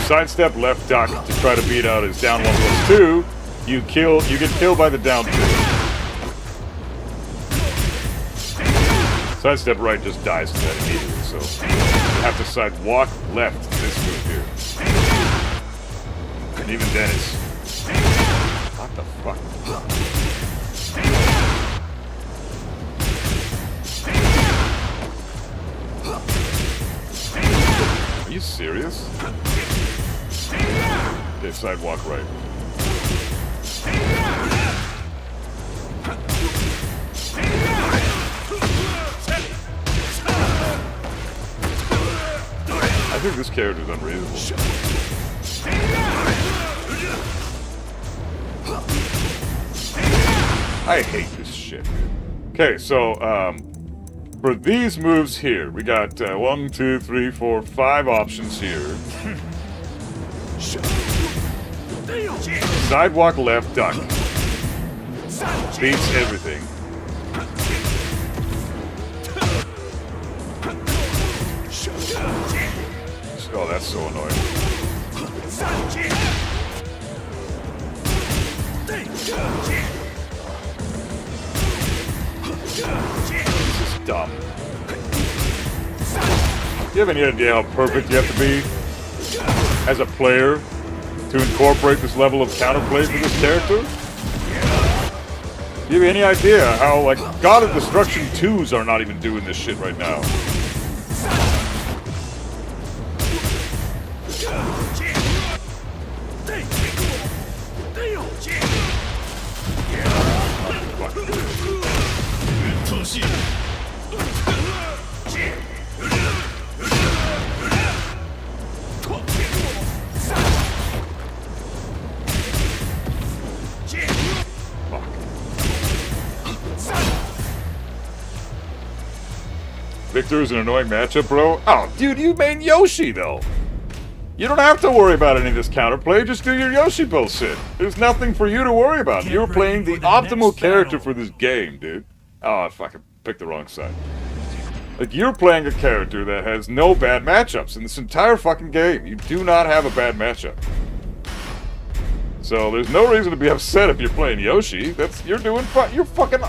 Sidestep left duck to try to beat out his down 1+2. You get killed by the down 2. Sidestep right just dies to that immediately, so you have to sidewalk left this move here. And even Dennis. What the fuck? Are you serious? Okay, sidewalk right. I think this character is unreasonable. I hate this shit, dude. Okay, so, for these moves here, we got 1, 2, 3, 4, 5 options here. Sidewalk left, duck. Beats everything. Oh, that's so annoying. This is dumb. Do you have any idea how perfect you have to be as a player to incorporate this level of counterplay for this character? Do you have any idea how, like, God of Destruction 2s are not even doing this shit right now? Victor is an annoying matchup, bro. Oh, dude, you main Yoshi, though. You don't have to worry about any of this counterplay. Just do your Yoshi bullshit. There's nothing for you to worry about. You're playing the optimal character for this game, dude. Oh, I fucking picked the wrong side. Like, you're playing a character that has no bad matchups in this entire fucking game. You do not have a bad matchup. So there's no reason to be upset if you're playing Yoshi. You're fucking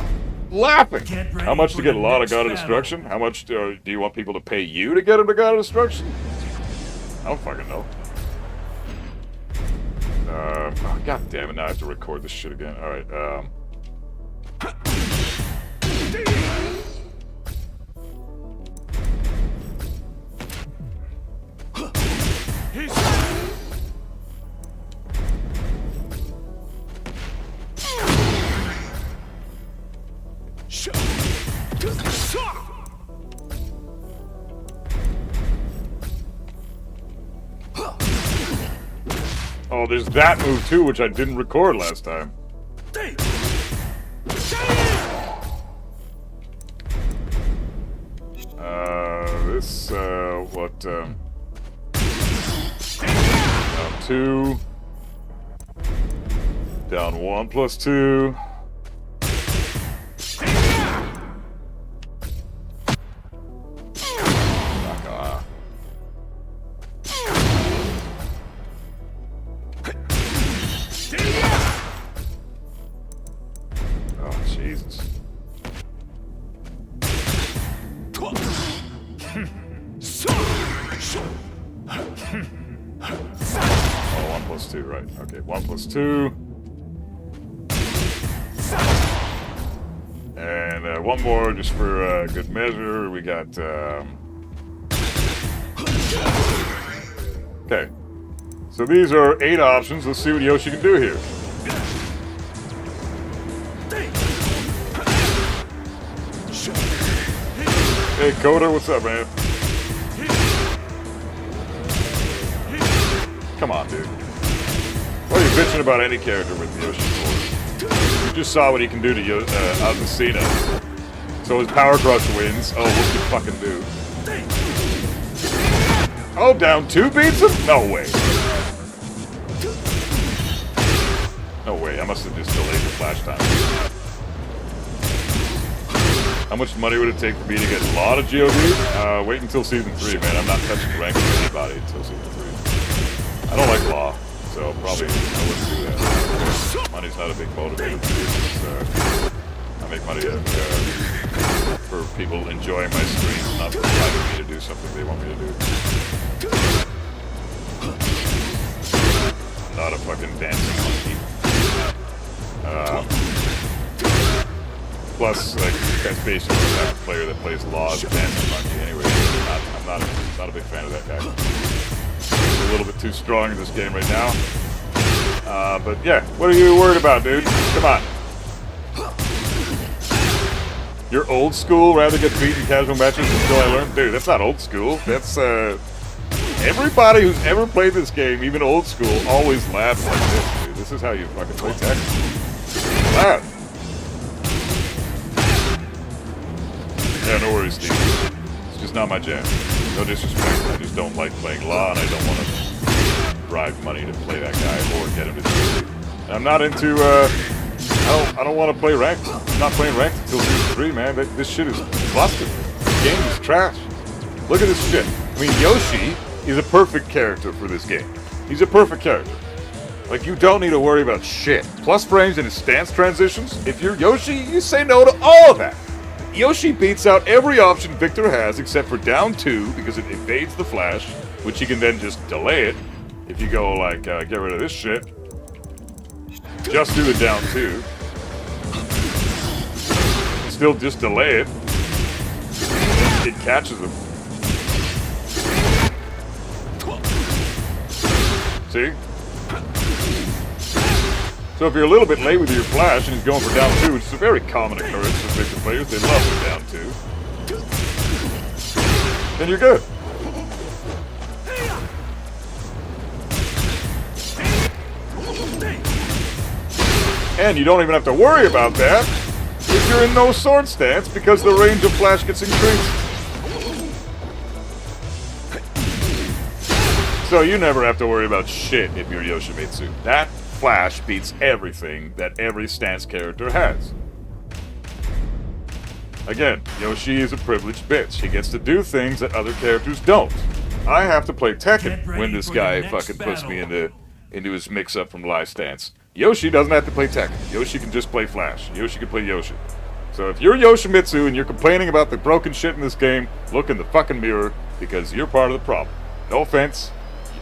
laughing. How much to get a lot of God of Destruction? How much do you want people to pay you to get him to God of Destruction? I don't fucking know. Oh, God damn it, now I have to record this shit again. Alright, oh, there's that move too, which I didn't record last time. this, down 2. Down 1 plus 2. Jesus. Oh, 1 plus 2, right. Okay, 1 plus 2. And one more just for good measure. We got... Okay. So these are 8 options. Let's see what Yoshi can do here. Hey, Coda, what's up, man? Come on, dude. What are you bitching about any character with Yoshi for? You just saw what he can do to Azucena. So his Power Crush wins. Oh, what can fucking do? Oh, down 2 beats him? No way. No way. I must have just delayed the flash time. How much money would it take for me to get a lot of GOD? Wait until Season 3, man. I'm not touching the rank of anybody until Season 3. I don't like law, so probably I wouldn't do that. Money's not a big motivator for me. I make money for people enjoying my streams, not for inviting me to do something they want me to do. I'm not a fucking dancing monkey. Plus, like, that's basically the type of player that plays law as a dancing monkey anyway. I'm not a big fan of that guy. He's a little bit too strong in this game right now. But yeah, what are you worried about, dude? Come on. You're old school, rather get beat in casual matches until I learn? Dude, that's not old school. That's, everybody who's ever played this game, even old school, always laughs like this, dude. This is how you fucking play Tekken. Laugh. Yeah, no worries, Steve. It's just not my jam. No disrespect, I just don't like playing law, and I don't want to bribe money to play that guy or get him to do it. And I'm not into, I don't want to play ranked. I'm not playing ranked until Season 3, man. This shit is busted. The game is trash. Look at this shit. I mean, Yoshi is a perfect character for this game. He's a perfect character. Like, you don't need to worry about shit. Plus frames and his stance transitions. If you're Yoshi, you say no to all of that. Yoshi beats out every option Victor has except for down 2 because it evades the flash, which he can then just delay it. If you go like, get rid of this shit, just do the down 2. Still just delay it. It catches him. See? So if you're a little bit late with your flash and he's going for down 2, which is a very common occurrence for Victor players, they love the down 2, then you're good. And you don't even have to worry about that if you're in no sword stance because the range of flash gets increased. So you never have to worry about shit if you're Yoshimitsu. That flash beats everything that every stance character has. Again, Yoshi is a privileged bitch. He gets to do things that other characters don't. I have to play Tekken when this guy fucking puts me into his mix-up from live stance. Yoshi doesn't have to play Tekken. Yoshi can just play Flash. Yoshi can play Yoshi. So if you're Yoshimitsu and you're complaining about the broken shit in this game, look in the fucking mirror because you're part of the problem. No offense.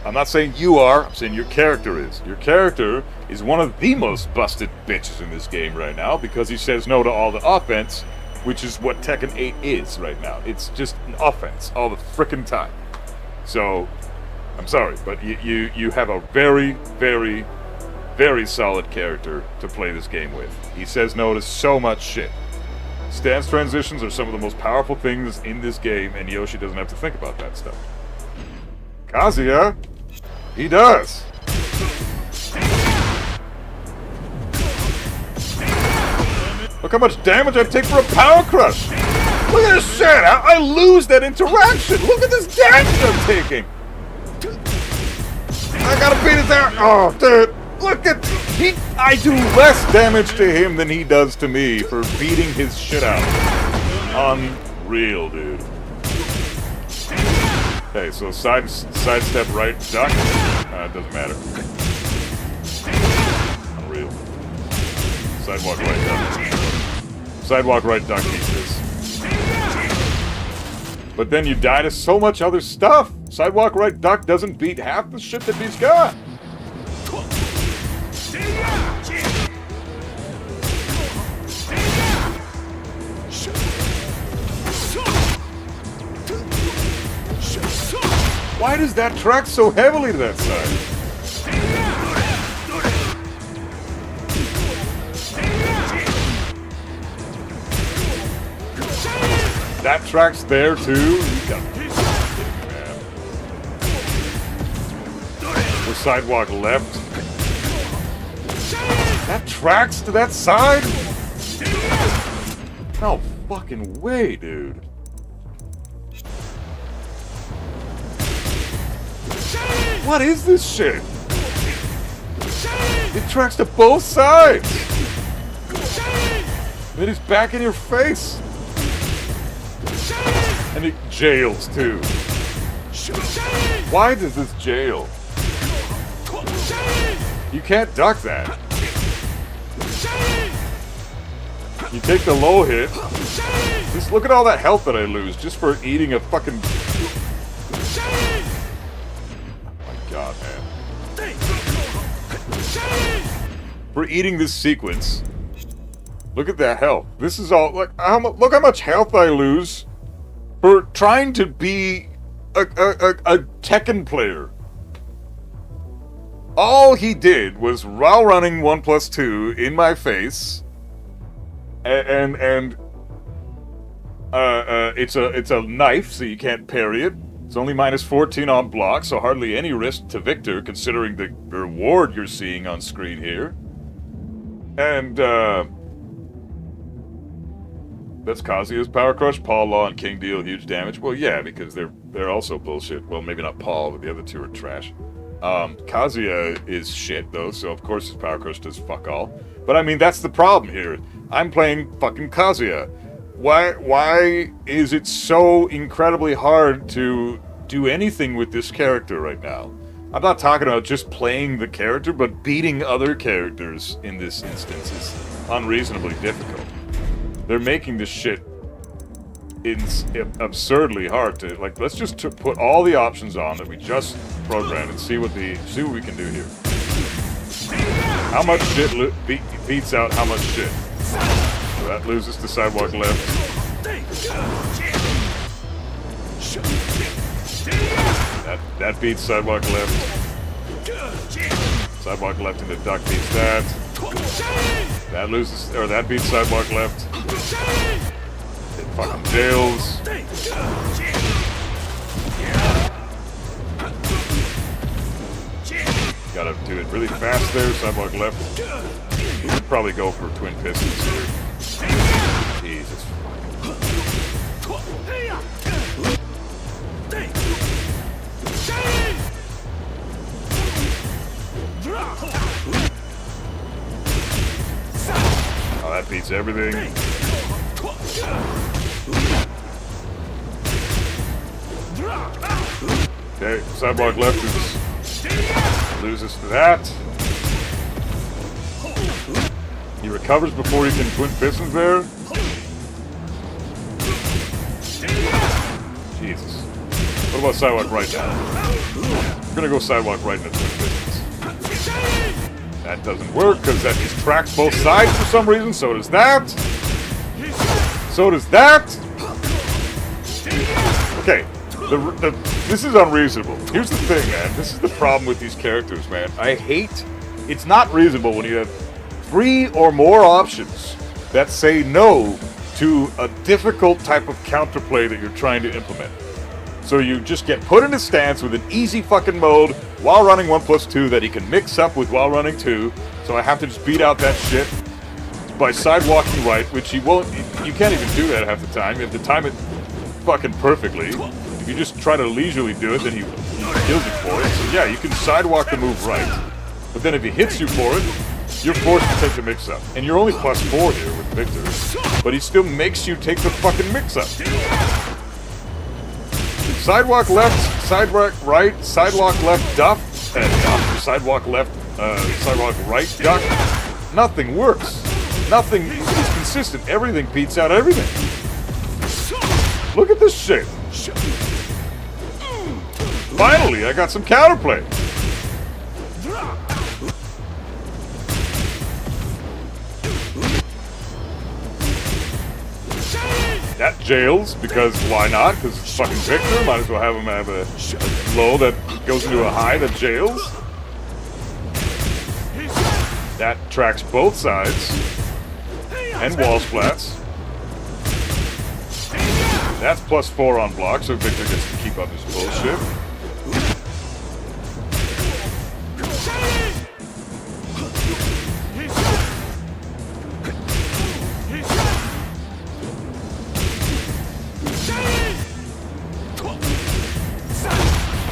I'm not saying you are, I'm saying your character is. Your character is one of the most busted bitches in this game right now because he says no to all the offense, which is what Tekken 8 is right now. It's just an offense all the frickin' time. So, I'm sorry, but you have a very, very, very solid character to play this game with. He says no to so much shit. Stance transitions are some of the most powerful things in this game, and Yoshi doesn't have to think about that stuff. Kazuya, he does. Look how much damage I take for a Power Crush. Look at this shit! I lose that interaction! Look at this damage I'm taking! I gotta beat his ass! Oh, dude! Look at... I do less damage to him than he does to me for beating his shit out. Unreal, dude. Okay, so sidestep right duck. It doesn't matter. Unreal. Sidewalk right duck. Sidewalk right duck beats this. But then you die to so much other stuff. Sidewalk right duck doesn't beat half the shit that he's got. Why does that track so heavily to that side? That track's there too? You got man. The sidewalk left. That tracks to that side? No fucking way, dude. What is this shit? It tracks to both sides. Then he's back in your face. And it jails too. Why does this jail? You can't duck that. You take the low hit. Just look at all that health that I lose just for eating a fucking... God, man. For eating this sequence. Look at that health. This is all, like, look how much health I lose for trying to be a Tekken player. All he did was while running 1+2 in my face, and it's a knife, so you can't parry it. It's only -14 on block, so hardly any risk to Victor, considering the reward you're seeing on screen here. And, that's Kazuya's Power Crush. Paul, Law, and King deal huge damage. Well, yeah, because they're also bullshit. Well, maybe not Paul, but the other two are trash. Kazuya is shit, though, so of course his Power Crush does fuck all. But, I mean, that's the problem here. I'm playing fucking Kazuya. Why is it so incredibly hard to do anything with this character right now? I'm not talking about just playing the character, but beating other characters in this instance is unreasonably difficult. They're making this shit absurdly hard to, like, let's just put all the options on that we just programmed and see what we can do here. How much shit beats out how much shit? So that loses to sidewalk left. That beats sidewalk left. Sidewalk left into duck beats that. That loses, or that beats sidewalk left. It fucking jails. Gotta do it really fast there, sidewalk left. You could probably go for twin pistons here. Jesus. Oh, that beats everything. Okay, sidewalk left loses to that. He recovers before he can twin pistons there. Jesus. What about sidewalk right now? We're gonna go sidewalk right into twin pistons. That doesn't work because that just tracks both sides for some reason. So does that. So does that. Okay. This is unreasonable. Here's the thing, man. This is the problem with these characters, man. I hate... It's not reasonable when you have 3 or more options that say no to a difficult type of counterplay that you're trying to implement. So you just get put in a stance with an easy fucking mode while running 1+2 that he can mix up with while running 2. So I have to just beat out that shit. by sidewalking right, which he won't. You can't even do that half the time. You have to time it fucking perfectly. If you just try to leisurely do it, then he kills you for it. So yeah, you can sidewalk the move right, but then if he hits you for it, you're forced to take the mix-up. And you're only +4 here with Victor, but he still makes you take the fucking mix-up. Sidewalk left, sidewalk right, sidewalk left duck, sidewalk left, sidewalk right duck. Nothing works. Nothing is consistent. Everything beats out everything. Look at this shit. Finally, I got some counterplay. That jails, because why not? Because it's fucking Victor. Might as well have him have a low that goes into a high that jails. That tracks both sides. And wall splats. That's +4 on block, so Victor gets to keep up his bullshit.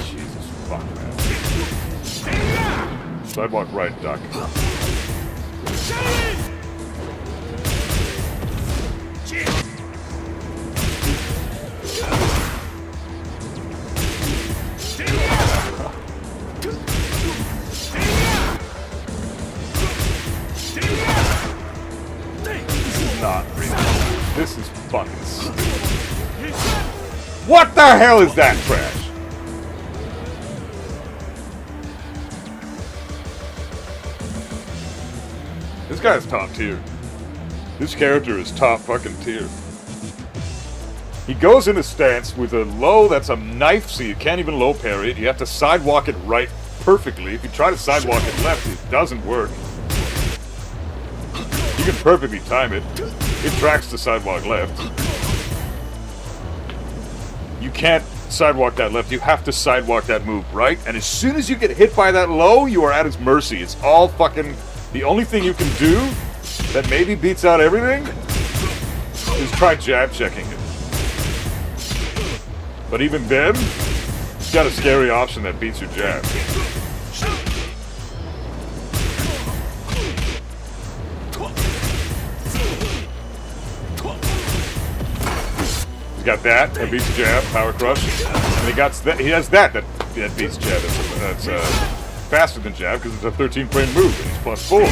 Jesus fuck, man. Sidewalk right, duck. Not really. This is fucking stupid. What the hell is that trash? This guy's top tier. This character is top fucking tier. He goes in a stance with a low that's a knife, so you can't even low parry it. You have to sidewalk it right perfectly. If you try to sidewalk it left, it doesn't work. You can perfectly time it. It tracks the sidewalk left. You can't sidewalk that left. You have to sidewalk that move right. And as soon as you get hit by that low, you are at his mercy. It's all fucking... The only thing you can do that maybe beats out everything is try jab checking it. But even then, it's got a scary option that beats your jab. He's got that beats jab, power crush, and he has that beats jab. That's faster than jab because it's a 13-frame move and he's +4.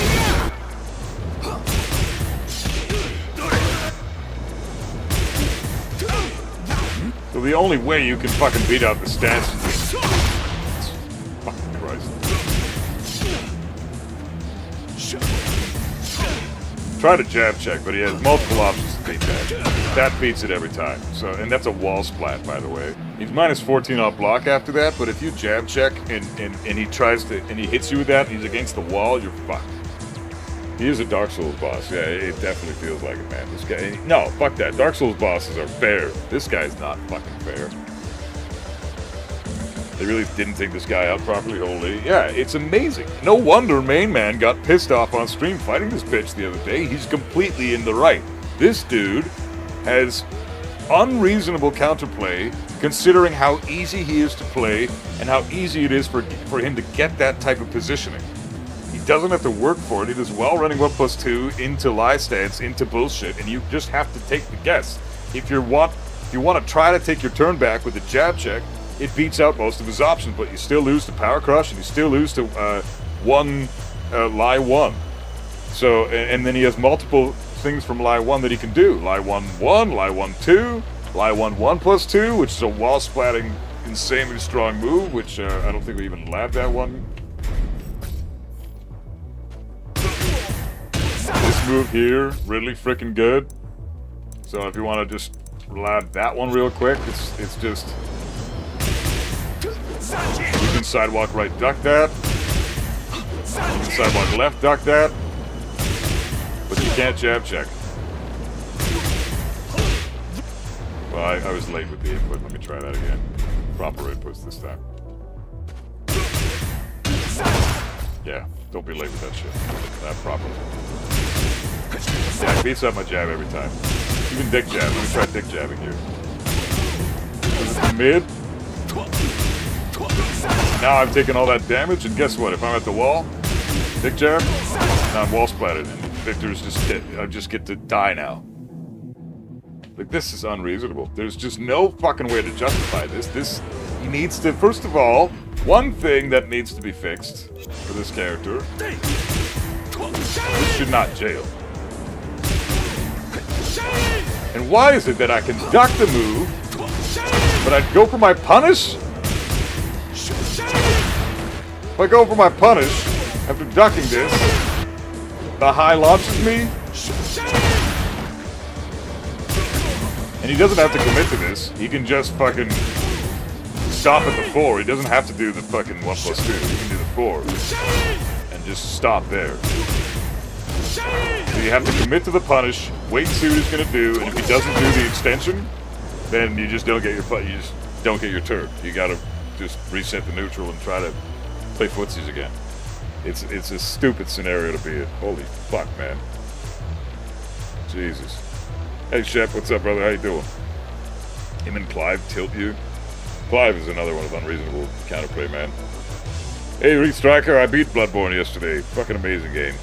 So the only way you can fucking beat out the stance is fucking Christ. Try to jab check, but he has multiple options to beat that. That beats it every time. So, and that's a wall splat, by the way. He's -14 off block after that, but if you jab check and he tries to, and he hits you with that, and he's against the wall, you're fucked. He is a Dark Souls boss. Yeah, it definitely feels like it, man. This guy, no, fuck that. Dark Souls bosses are fair. This guy's not fucking fair. They really didn't take this guy out properly, holy. Yeah, it's amazing. No wonder Main Man got pissed off on stream fighting this bitch the other day. He's completely in the right. This dude has unreasonable counterplay considering how easy he is to play and how easy it is for him to get that type of positioning. He doesn't have to work for it. He does well running 1+2 into lie stance, into bullshit, and you just have to take the guess. If you want to try to take your turn back with a jab check, it beats out most of his options, but you still lose to power crush and you still lose to lie 1. So, and then he has multiple things from lie 1 that he can do. Lie 1-1, lie 1-2, lie 1+2, which is a wall splatting, insanely strong move, which I don't think we even labbed that one. This move here, really freaking good. So if you want to just lab that one real quick, it's just... You can sidewalk right duck that. You can sidewalk left duck that. But you can't jab check. Well, I was late with the input. Let me try that again. Proper inputs this time. Yeah, don't be late with that shit. That proper. Yeah, it beats up my jab every time. Even dick jab. Let me try dick jabbing here. This is the mid. Now I'm taking all that damage, and guess what? If I'm at the wall, dick jab, now I'm wall splatted, and Victor's I just get to die now. Like, this is unreasonable. There's just no fucking way to justify this. He needs to, first of all, one thing that needs to be fixed for this character. This should not jail. And why is it that I can duck the move, but I'd go for my punish? If I go for my punish, after ducking this, the high launches me, and he doesn't have to commit to this. He can just fucking stop at the 4. He doesn't have to do the fucking 1+2. He can do the 4 and just stop there. So you have to commit to the punish, wait and see what he's gonna do, and if he doesn't do the extension, then you just don't get your turn. You gotta just reset the neutral and try to play footsies again. It's a stupid scenario to be in. Holy fuck, man. Jesus. Hey, Chef, what's up, brother? How you doing? Him and Clive tilt you. Clive is another one of unreasonable counterplay, man. Hey, Reed Striker, I beat Bloodborne yesterday. Fucking amazing game.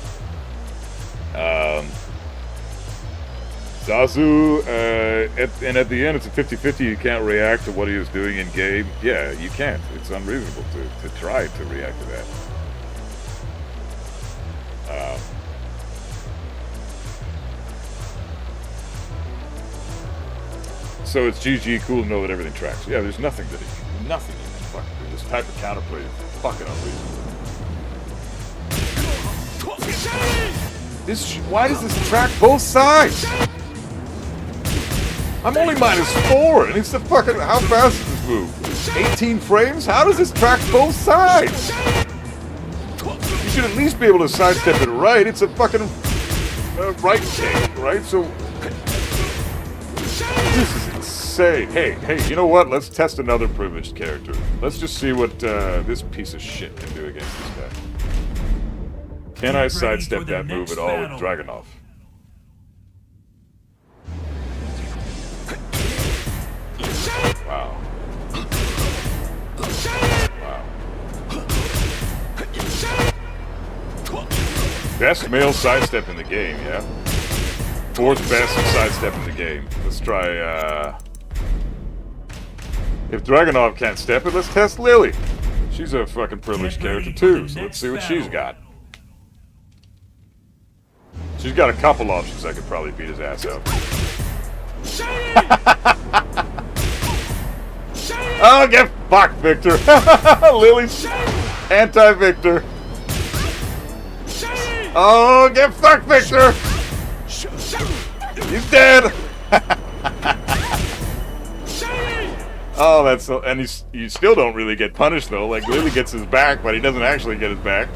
Zazu, and at the end it's a 50-50, you can't react to what he was doing in game. Yeah, you can't. It's unreasonable to try to react to that. So it's GG, cool to know that everything tracks. Yeah, there's nothing you can fucking do. This type of counterplay is fucking unreasonable. Why does this track both sides? I'm only -4, and it's the fucking, how fast is this move? 18 frames? How does this track both sides? You should at least be able to sidestep it right. It's a fucking right kick, right? So, this is insane. Hey, you know what? Let's test another privileged character. Let's just see what this piece of shit can do against this guy. Can I sidestep that move at all with Dragunov? Wow. Best male sidestep in the game, yeah? 4th best sidestep in the game. Let's try, if Dragunov can't step it, let's test Lili. She's a fucking privileged character too, so let's see what she's got. She's got a couple options I could probably beat his ass up. Oh, get fucked, Victor! Lili's anti-Victor. Oh, get fucked, Victor! He's dead! Oh, that's so... And you still don't really get punished, though. Like, Lili gets his back, but he doesn't actually get his back.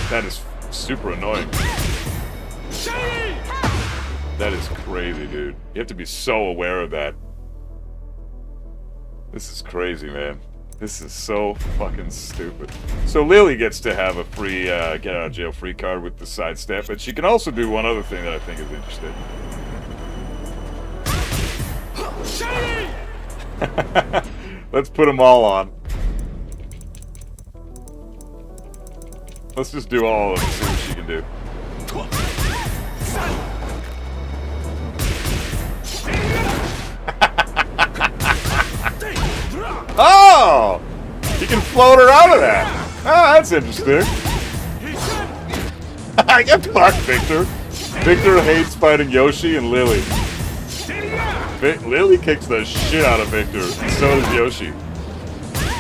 That is super annoying. That is crazy, dude. You have to be so aware of that. This is crazy, man. This is so fucking stupid. So Lili gets to have a free get out of jail free card with the sidestep, but she can also do one other thing that I think is interesting. Let's put them all on. Let's just do all of them and see what she can do. Oh! You can float her out of that. Ah, that's interesting. Get fucked, Victor. Victor hates fighting Yoshi and Lili. Lili kicks the shit out of Victor, and so does Yoshi.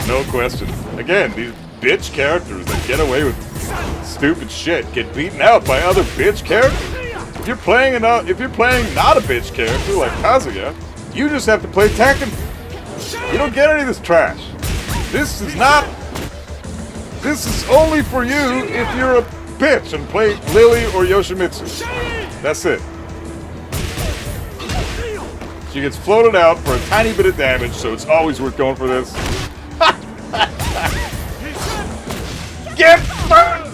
No question. Again, these bitch characters that get away with stupid shit get beaten out by other bitch characters. If you're playing not a bitch character like Kazuya, you just have to play Tekken. You don't get any of this trash. This is only for you if you're a bitch and play Lili or Yoshimitsu. That's it. She gets floated out for a tiny bit of damage, so it's always worth going for this. Get fucked!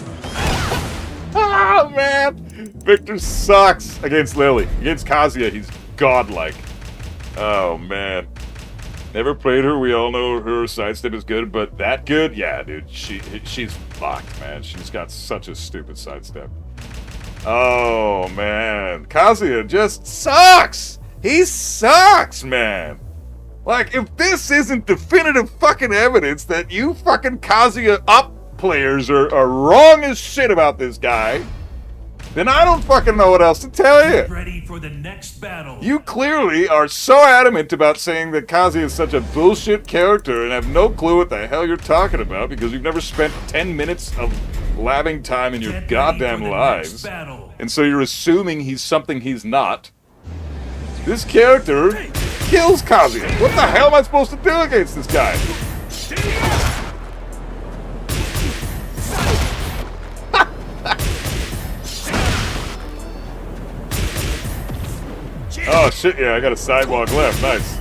Victor sucks against Lili. Against Kazuya, he's godlike. Oh, man. Never played her. We all know her sidestep is good, but that good? Yeah, dude. She's fucked, man. She's got such a stupid sidestep. Oh, man. Kazuya just sucks! He sucks, man! Like, if this isn't definitive fucking evidence that you fucking Kazuya up players are wrong as shit about this guy, then I don't fucking know what else to tell you. Get ready for the next battle. You clearly are so adamant about saying that Kazuya is such a bullshit character and have no clue what the hell you're talking about because you've never spent 10 minutes of labbing time in your Get ready goddamn for the lives. next battle. And so you're assuming he's something he's not. This character kills Kazuya. What the hell am I supposed to do against this guy? Oh shit, yeah, I got a sidewalk left. Nice.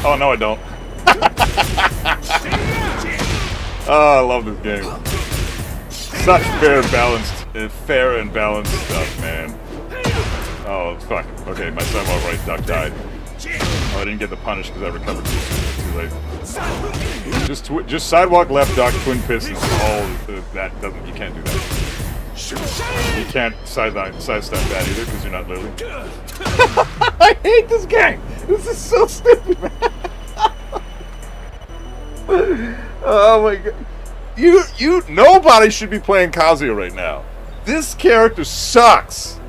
Oh no, I don't. Oh, I love this game. Such fair and balanced stuff, man. Oh fuck. Okay, my sidewalk right duck died. Oh, I didn't get the punish because I recovered too late. Just sidewalk left duck twin pistons. Oh, that doesn't. You can't do that. You can't sidestep that either because you're not Lili. I hate this game. This is so stupid, man. Oh my god. Nobody should be playing Kazuya right now. This character sucks.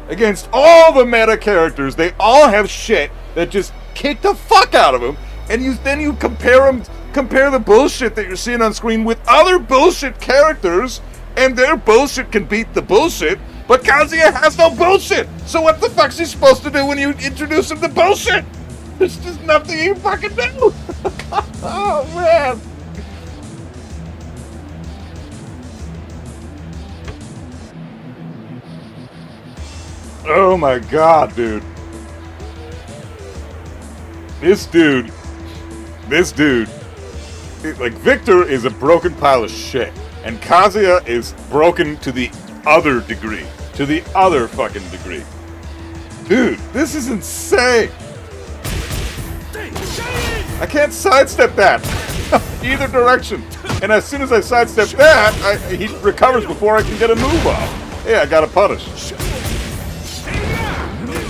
Against all the meta characters, they all have shit that just kick the fuck out of them, and then you compare the bullshit that you're seeing on screen with other bullshit characters, and their bullshit can beat the bullshit, but Kazuya has no bullshit! So what the fuck's he supposed to do when you introduce him to bullshit? There's just nothing you fucking do! Oh, man! Oh my god, dude. This dude, like, Victor is a broken pile of shit. And Kazuya is broken to the other degree. To the other fucking degree. Dude, this is insane. I can't sidestep that. Either direction. And as soon as I sidestep that, he recovers before I can get a move off. Yeah, I got a punish.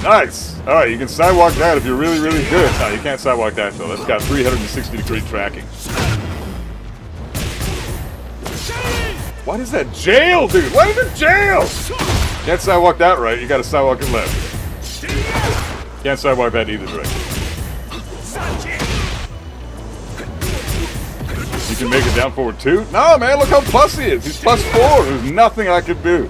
Nice. Alright, you can sidewalk that if you're really, really good. No, you can't sidewalk that though. That's got 360-degree tracking. What is that jail, dude? What is it jail? Can't sidewalk that right, you gotta sidewalk it left. Can't sidewalk that either direction. You can make it down forward 2? No, man, look how plus he is. He's +4. There's nothing I can do.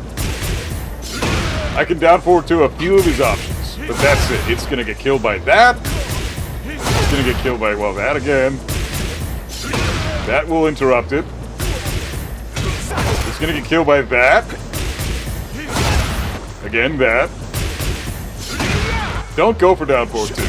I can down forward 2 a few of his options, but that's it. It's gonna get killed by that. It's gonna get killed by, well, that again. That will interrupt it. It's gonna get killed by that. Again, that. Don't go for down forward 2.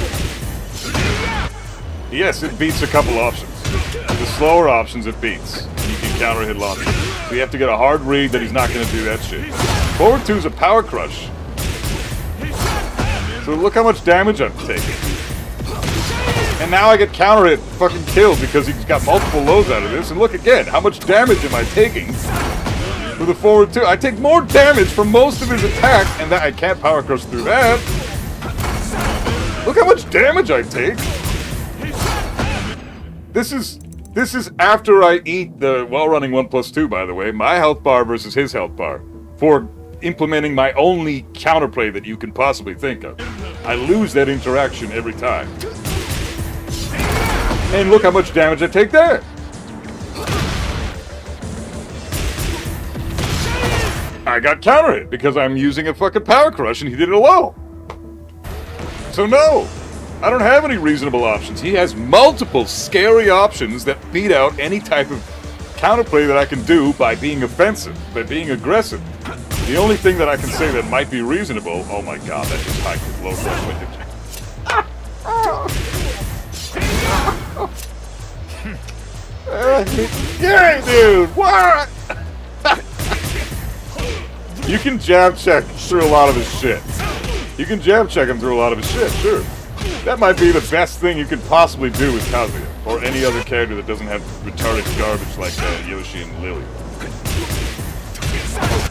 Yes, it beats a couple options. The slower options it beats. You can counter hit launcher. So you have to get a hard read that he's not gonna do that shit. Forward 2 is a power crush. So look how much damage I'm taking. And now I get counter hit fucking killed because he's got multiple lows out of this. And look again, how much damage am I taking with the forward 2? I take more damage from most of his attacks, and that I can't power crush through that. Look how much damage I take. This is after I eat the while running 1+2, by the way, my health bar versus his health bar, for implementing my only counterplay that you can possibly think of. I lose that interaction every time. And look how much damage I take there. I got counter hit because I'm using a fucking power crush and he did it low. So no, I don't have any reasonable options. He has multiple scary options that beat out any type of counterplay that I can do by being offensive, by being aggressive. The only thing that I can say that might be reasonable, oh my god, that just hiked with low throw windage. Yeah, dude, what? You can jab check through a lot of his shit. You can jab check him through a lot of his shit, sure. That might be the best thing you could possibly do with Kazuya, or any other character that doesn't have retarded garbage like Yoshi and Lili.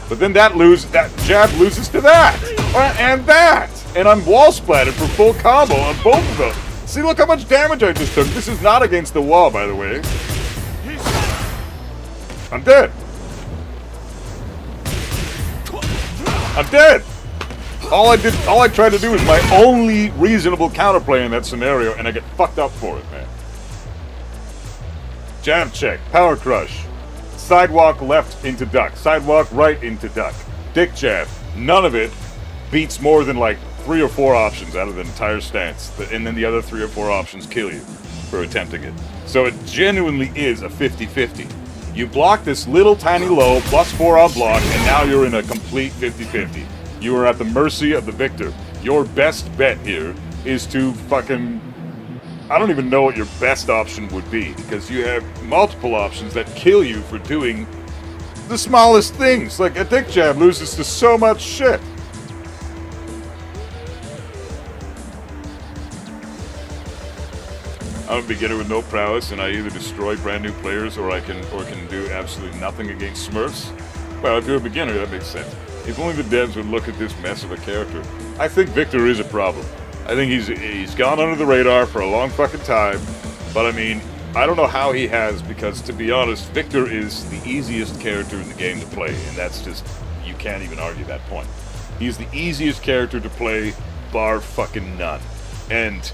But then that jab loses to that, and that, and I'm wall splatted for full combo on both of them. See, look how much damage I just took. This is not against the wall, by the way. I'm dead. I'm dead. All I tried to do was my only reasonable counterplay in that scenario, and I get fucked up for it, man. Jab check, power crush, sidewalk left into duck, sidewalk right into duck, dick jab. None of it beats more than like 3 or 4 options out of the entire stance, and then the other 3 or 4 options kill you for attempting it. So it genuinely is a 50-50. You block this little tiny low, +4 on block, and now you're in a complete 50-50. You are at the mercy of the victor. Your best bet here is to fucking... I don't even know what your best option would be, because you have multiple options that kill you for doing the smallest things. Like a dick jab loses to so much shit. I'm a beginner with no prowess, and I either destroy brand new players or can do absolutely nothing against Smurfs. Well, if you're a beginner, that makes sense. If only the devs would look at this mess of a character. I think Victor is a problem. I think he's gone under the radar for a long fucking time, but I mean, I don't know how he has, because to be honest, Victor is the easiest character in the game to play, and that's just, you can't even argue that point. He's the easiest character to play, bar fucking none. And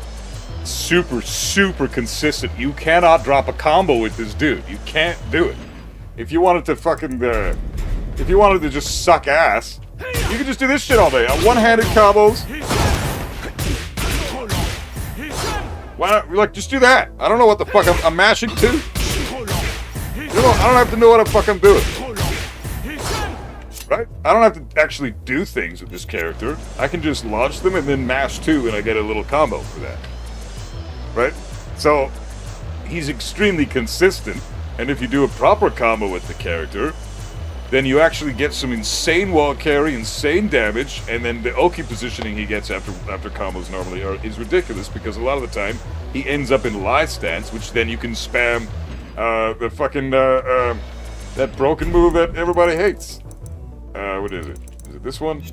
super, super consistent. You cannot drop a combo with this dude. You can't do it. If you wanted to fucking, if you wanted to just suck ass, you could just do this shit all day. One-handed combos. Why not, like, just do that. I don't know what the fuck I'm mashing to. I don't have to know what the fuck I'm doing. Right? I don't have to actually do things with this character. I can just launch them and then mash 2 and I get a little combo for that. Right? So, he's extremely consistent, and if you do a proper combo with the character, then you actually get some insane wall carry, insane damage, and then the Oki positioning he gets after combos normally is ridiculous, because a lot of the time he ends up in lie stance, which then you can spam the fucking that broken move that everybody hates. What is it? Is it this one?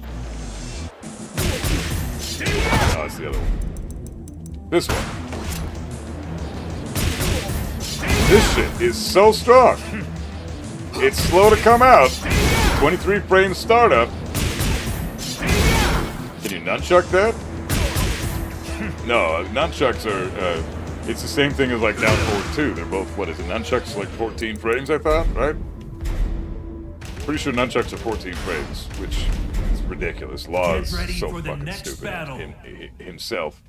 Oh, it's the other one. This one. This shit is so strong. It's slow to come out. 23 frames startup. Can you nunchuck that? No, nunchucks are, it's the same thing as like down forward 2. They're both, what is it, nunchucks like 14 frames, I thought, right? Pretty sure nunchucks are 14 frames, which is ridiculous. Law is so fucking stupid in himself.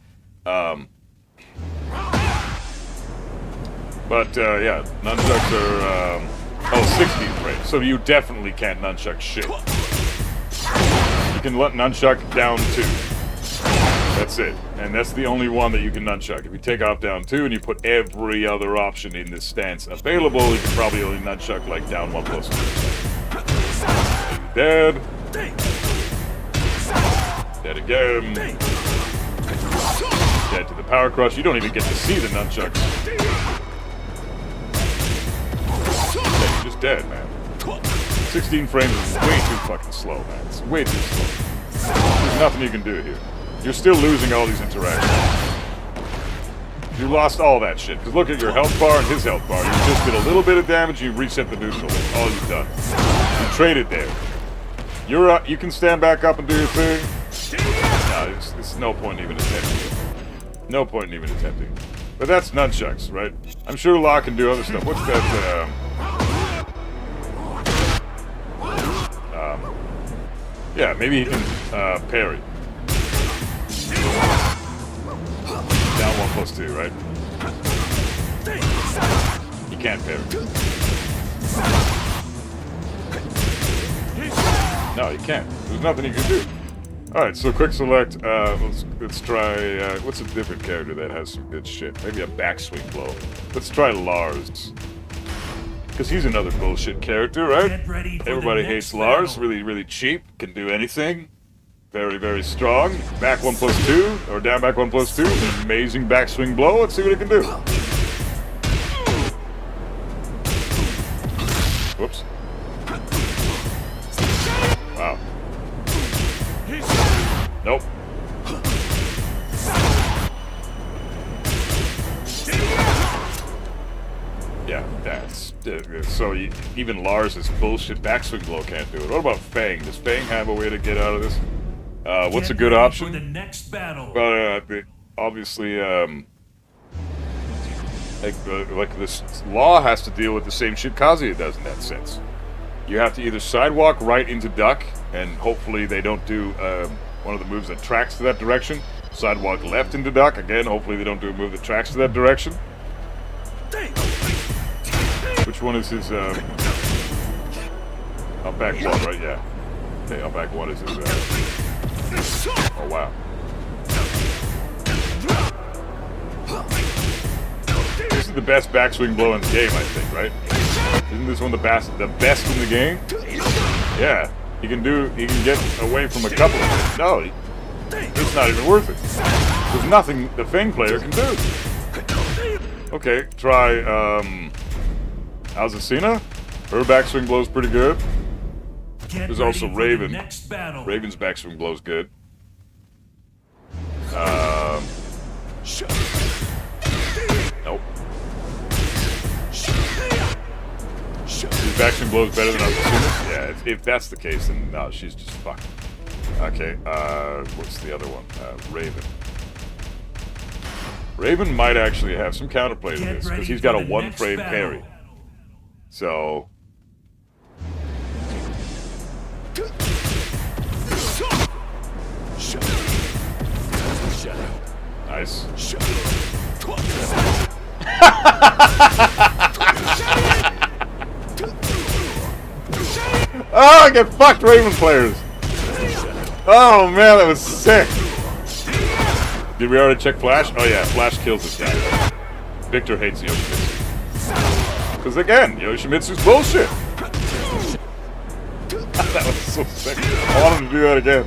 But, yeah, nunchucks are, 16 frames, so you definitely can't nunchuck shit. You can let nunchuck down 2. That's it. And that's the only one that you can nunchuck. If you take off down 2 and you put every other option in this stance available, you can probably only nunchuck like down 1+2. Dead. Dead again. Dead to the power crush. You don't even get to see the nunchucks. You're just dead, man. 16 frames is way too fucking slow, man. It's way too slow. There's nothing you can do here. You're still losing all these interactions. You lost all that shit. Because look at your health bar and his health bar. You just did a little bit of damage, you reset the neutral. That's all you've done. You traded there. You can stand back up and do your thing. No, there's no point even attempting. No point in even attempting. But that's nunchucks, right? I'm sure Law can do other stuff. What's that, yeah, maybe he can, parry. Down 1+2, right? You can't parry. No, you can't. There's nothing you can do. Alright, so quick select, let's try, what's a different character that has some good shit? Maybe a backswing blow. Let's try Lars. Because he's another bullshit character, right? Get ready for Everybody the hates next Lars. battle. Really, really cheap. Can do anything. Very, very strong. Back 1+2. Or down back 1+2. An amazing backswing blow. Let's see what it can do. Whoops. Wow. Nope. Yeah, that's... so even Lars' bullshit backswing blow can't do it. What about Fang? Does Fang have a way to get out of this? What's a Get good ready option? For the next battle. Well, obviously, like this Law has to deal with the same shit Kazuya does in that sense. You have to either sidewalk right into duck, and hopefully they don't do one of the moves that tracks to that direction. Sidewalk left into duck, again, hopefully they don't do a move that tracks to that direction. Which one is his, up back one, right? Yeah. Okay, up back one is his, oh, wow. This is the best backswing blow in the game, I think, right? Isn't this one the best in the game? Yeah. He can get away from a couple of them. No, it's not even worth it. There's nothing the Fang player can do. Okay, try, Azucena. Her backswing blow's pretty good. Get There's ready also for Raven. The next battle. Raven's backswing blow's good. Nope. His backswing blow's better than Azucena's? Yeah, if that's the case, then no, she's just fucked. Okay, what's the other one? Raven. Raven might actually have some counterplay to this, because he's got a one-frame parry. So... Nice. Oh, I get fucked, Raven players! Oh man, that was sick! Did we already check Flash? Oh yeah, Flash kills this guy. Victor hates Yoshimitsu. Because again, Yoshimitsu's bullshit! That was so sick. I want him to do that again.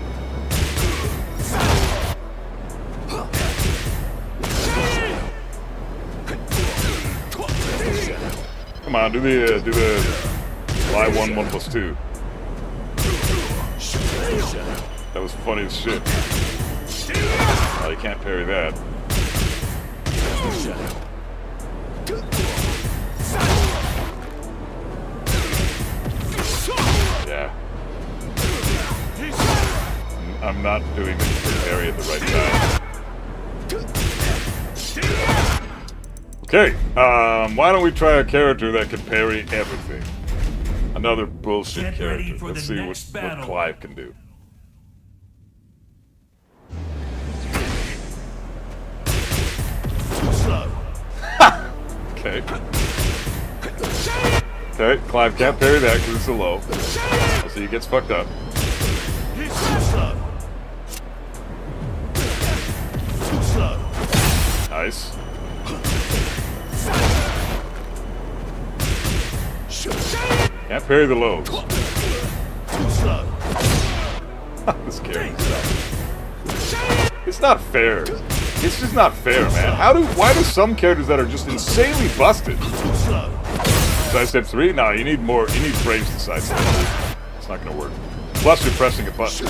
Come on, do the Y1 1+2. That was funny as shit. Oh, you can't parry that. Yeah. I'm not doing the parry at the right time. Okay, why don't we try a character that can parry everything? Another bullshit Get ready character. for Let's the see next what battle. Clive can do. Okay. Okay, Clive can't parry that because it's a low. So he gets fucked up. Nice. Can't parry the lows. This character sucks. It's not fair. It's just not fair, man. Why do some characters that are just insanely busted? Sidestep 3? No, you need more. You need frames to sidestep. It's not gonna work. Plus, you're pressing a button.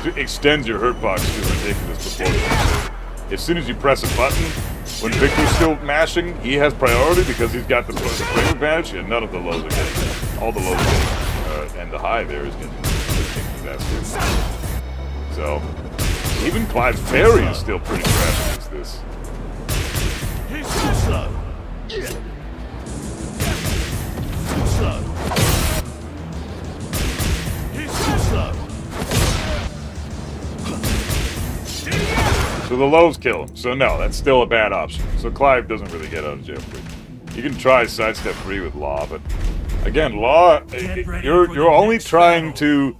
Which extends your hurt box to ridiculous proportions. As soon as you press a button, when Victor's still mashing, he has priority because he's got the frame advantage, and none of the lows are getting. All the lows are getting. And the high there is getting disaster. So, even Clive's parry is still pretty trash against this. He's too slow. Too slow. He's too slow. So the lows kill him. So no, that's still a bad option. So Clive doesn't really get out of jail free. You can try sidestep 3 with Law, but again, Law, you're only trying to.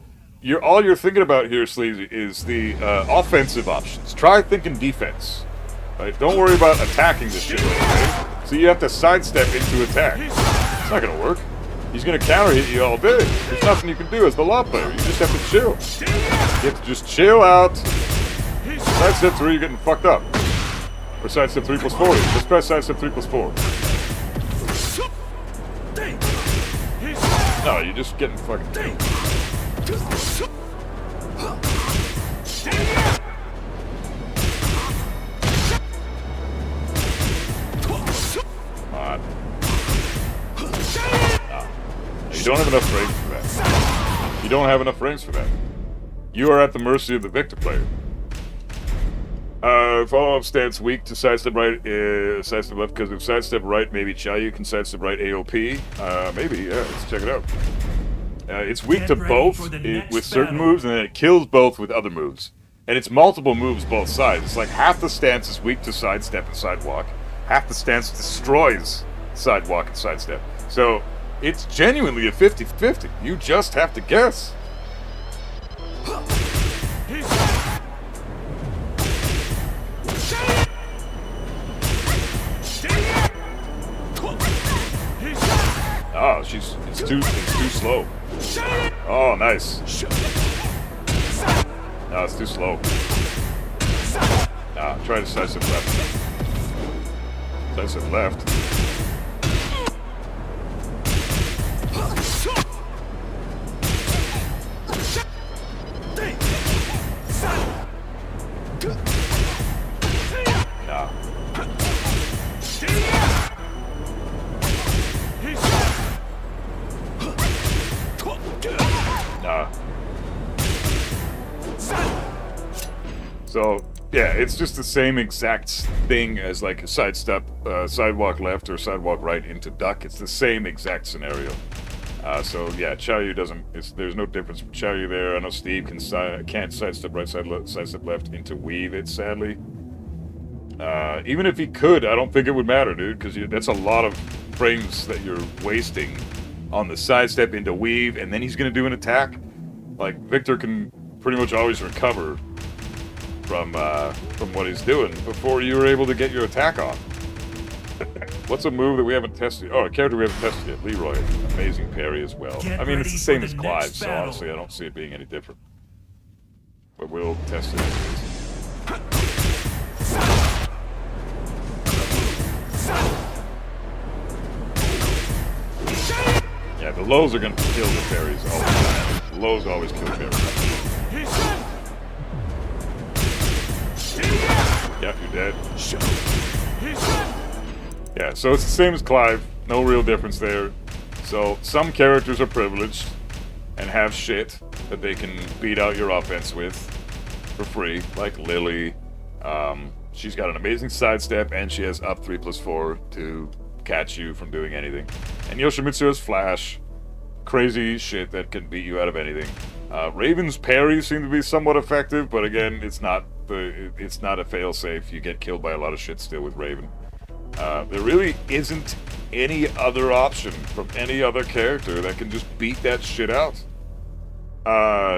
All you're thinking about here, Sleazy, is the offensive options. Try thinking defense. Right? Don't worry about attacking this shit, okay? So you have to sidestep into attack. It's not gonna work. He's gonna counter hit you all day. There's nothing you can do as the law player. You just have to chill. You have to just chill out. Sidestep 3, you're getting fucked up. Or sidestep 3 plus 4. Let's try sidestep 3 plus 4. No, you're just getting fucking killed. Come on. No. You don't have enough frames for that. You don't have enough frames for that. You are at the mercy of the Victor player. Follow-up stance weak to sidestep right, sidestep left, because if sidestep right, maybe Chayu can sidestep right AOP. Maybe, yeah, let's check it out. It's weak to both with certain moves, and then it kills both with other moves. And it's multiple moves both sides. It's like half the stance is weak to sidestep and sidewalk, half the stance destroys sidewalk and sidestep. So, it's genuinely a 50-50. You just have to guess. Oh, it's too slow. Oh, nice. No, it's too slow. Nah, try to sidestep left. Sidestep left. Nah. Nah. So, yeah, it's just the same exact thing as like a sidestep, sidewalk left or sidewalk right into duck. It's the same exact scenario. So, yeah, Chayu doesn't, there's no difference from Chayu there. I know Steve can't sidestep right, sidestep left into weave it, sadly. Even if he could, I don't think it would matter, dude, because that's a lot of frames that you're wasting on the sidestep into weave, and then he's going to do an attack. Like, Victor can pretty much always recover from what he's doing before you were able to get your attack on. What's a move that we haven't tested? Oh, a character we haven't tested yet. Leroy. Amazing parry as well. I mean, it's the same as Clive, so honestly, I don't see it being any different. But we'll test it anyways. Yeah, the lows are going to kill the parries all the time. The lows always kill parries. Yep, you're dead. Yeah, so it's the same as Clive. No real difference there. So some characters are privileged and have shit that they can beat out your offense with for free, like Lili. She's got an amazing sidestep, and she has up 3+4 to catch you from doing anything. And Yoshimitsu has flash, crazy shit that can beat you out of anything. Raven's parries seem to be somewhat effective, but again, it's not a fail-safe. You get killed by a lot of shit still with Raven. There really isn't any other option from any other character that can just beat that shit out.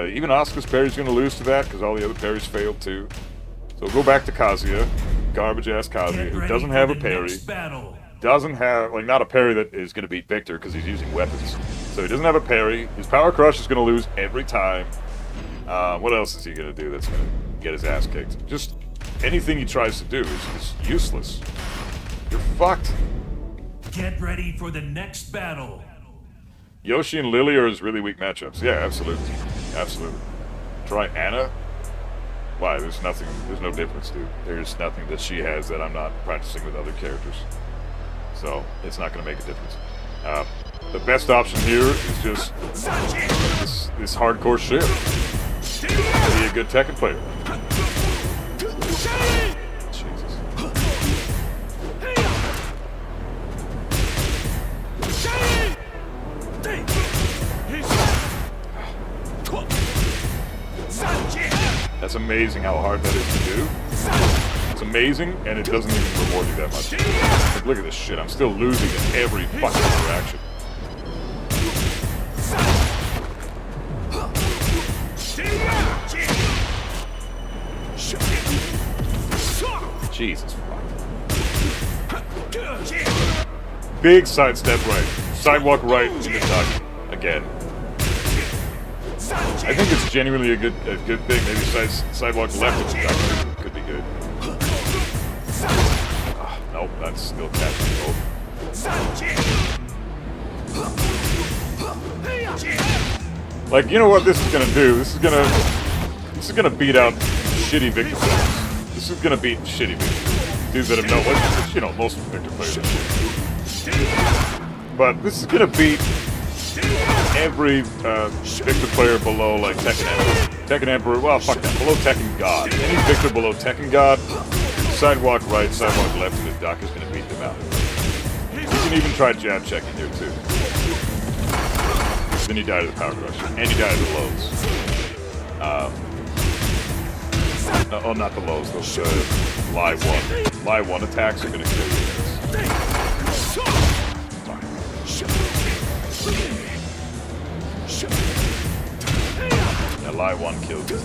Even Asuka's parry's gonna lose to that because all the other parries failed too. So go back to Kazuya, garbage-ass Kazuya, who doesn't have a parry. Doesn't have, like, not a parry that is going to beat Victor because he's using weapons. So he doesn't have a parry. His power crush is going to lose every time. What else is he going to do that's going to get his ass kicked? Just anything he tries to do is useless. You're fucked. Get ready for the next battle. Yoshi and Lili are his really weak matchups. Yeah, absolutely. Absolutely. Try Anna. Why? There's no difference, dude. There's nothing that she has that I'm not practicing with other characters. So, it's not going to make a difference. The best option here is just this hardcore shit. Be a good Tekken player. Jesus. That's amazing how hard that is to do. It's amazing, and it doesn't even reward you that much. Like, look at this shit. I'm still losing in every fucking interaction. Jesus fuck. big sidestep right. Sidewalk right into duck. Again. I think it's genuinely a good thing. Maybe sidewalk left into duck could be good. Nope, that's still catching both. Like, you know what this is gonna do? This is gonna beat out shitty Victor players. This is gonna beat shitty Victor. Dudes that have no, you know, most Victor players. But this is gonna beat every Victor player below, like, Tekken Emperor. Tekken Emperor, well, fuck that. Below Tekken God. Any Victor below Tekken God, sidewalk right, sidewalk left, and the duck is gonna beat them out. You can even try jab checking here, too. Then you die to the power crush. And you die to the lows. Oh, not the lows, those lie 1. Lie 1 attacks are gonna kill you. That lie 1 kills you.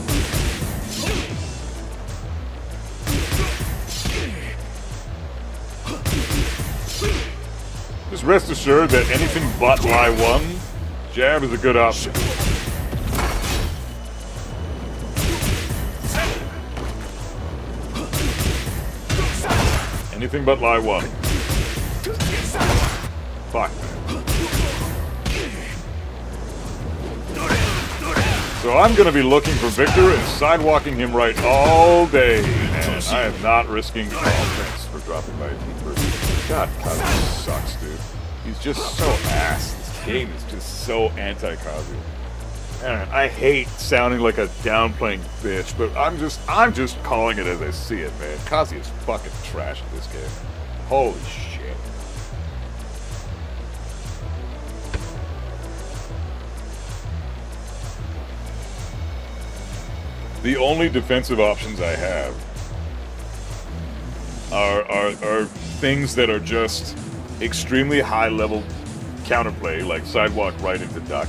Just rest assured that anything but lie 1, jab is a good option. Anything but lie 1. Fuck. So I'm going to be looking for Victor and sidewalking him right all day. And I am not risking... Oh, thanks for dropping my keeper. God, Kazuya sucks, dude. He's just so ass. This game is just so anti-Kazuya. Man, I hate sounding like a downplaying bitch, but I'm just calling it as I see it, man. Kazuya is fucking trash in this game. Holy shit. The only defensive options I have are things that are just extremely high level counterplay, like sidewalk right into duck,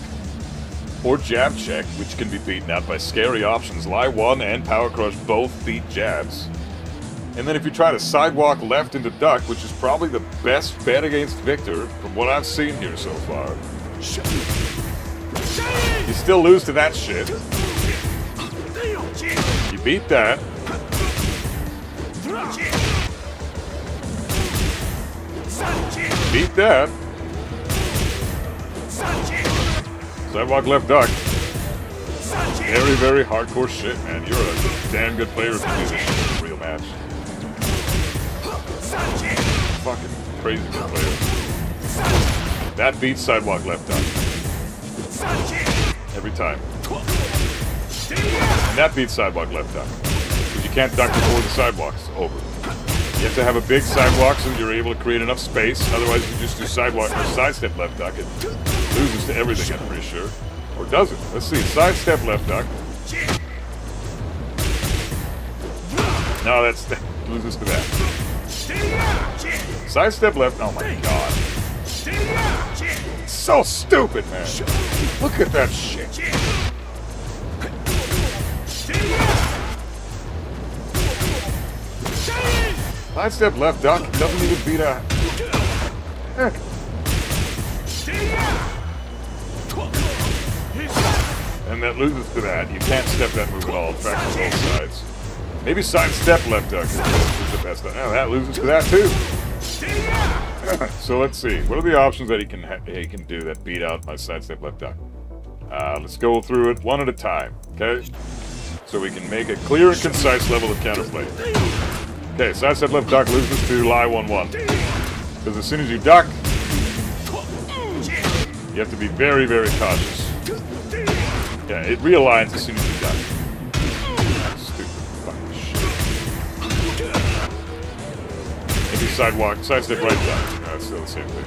or jab check, which can be beaten out by scary options. Lie 1 and power crush both beat jabs. And then if you try to sidewalk left into duck, which is probably the best bet against Victor from what I've seen here so far, you still lose to that shit. You beat that. Beat that. Sidewalk left duck. Very, very hardcore shit, man. You're a damn good player if you do this shit in a real match. Fucking crazy good player. That beats sidewalk left duck. Every time. And that beats sidewalk left duck. Because you can't duck before the sidewalk's over. You have to have a big sidewalk so that you're able to create enough space. Otherwise, you just do sidewalk or sidestep left duck. It loses to everything, I'm pretty sure. Or does it? Let's see. Sidestep left duck. No, that loses to that. Sidestep left. Oh my god. It's so stupid, man. Look at that shit. Sidestep left duck doesn't even beat a... And that loses to that. You can't step that move at all. In fact, on both sides. Maybe sidestep left duck is the best. Oh, that loses to that too. So let's see. What are the options that he can do that beat out my sidestep left duck? Let's go through it one at a time, okay? So we can make a clear and concise level of counterplay. Okay, sidestep left duck loses to lie 1-1. Because as soon as you duck, you have to be very, very cautious. Yeah, it realigns as soon as you duck. Stupid fucking shit. Maybe sidestep right duck. No, it's still the same thing.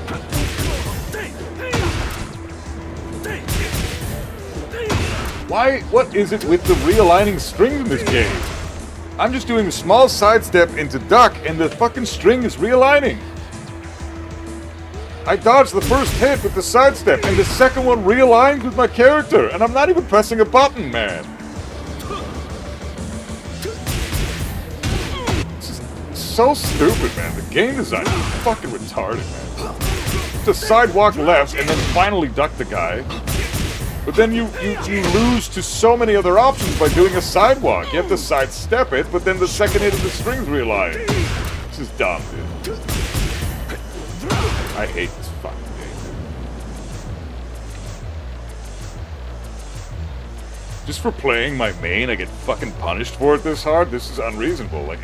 Why? What is it with the realigning strings in this game? I'm just doing a small sidestep into duck, and the fucking string is realigning. I dodged the first hit with the sidestep, and the second one realigns with my character, and I'm not even pressing a button, man. It's just so stupid, man. The game design is fucking retarded, man. have to sidewalk left and then finally duck the guy. But then you lose to so many other options by doing a sidewalk. You have to sidestep it, but then the second hit of the strings realign. This is dumb, dude. I hate this fucking game. Just for playing my main, I get fucking punished for it this hard. This is unreasonable. Like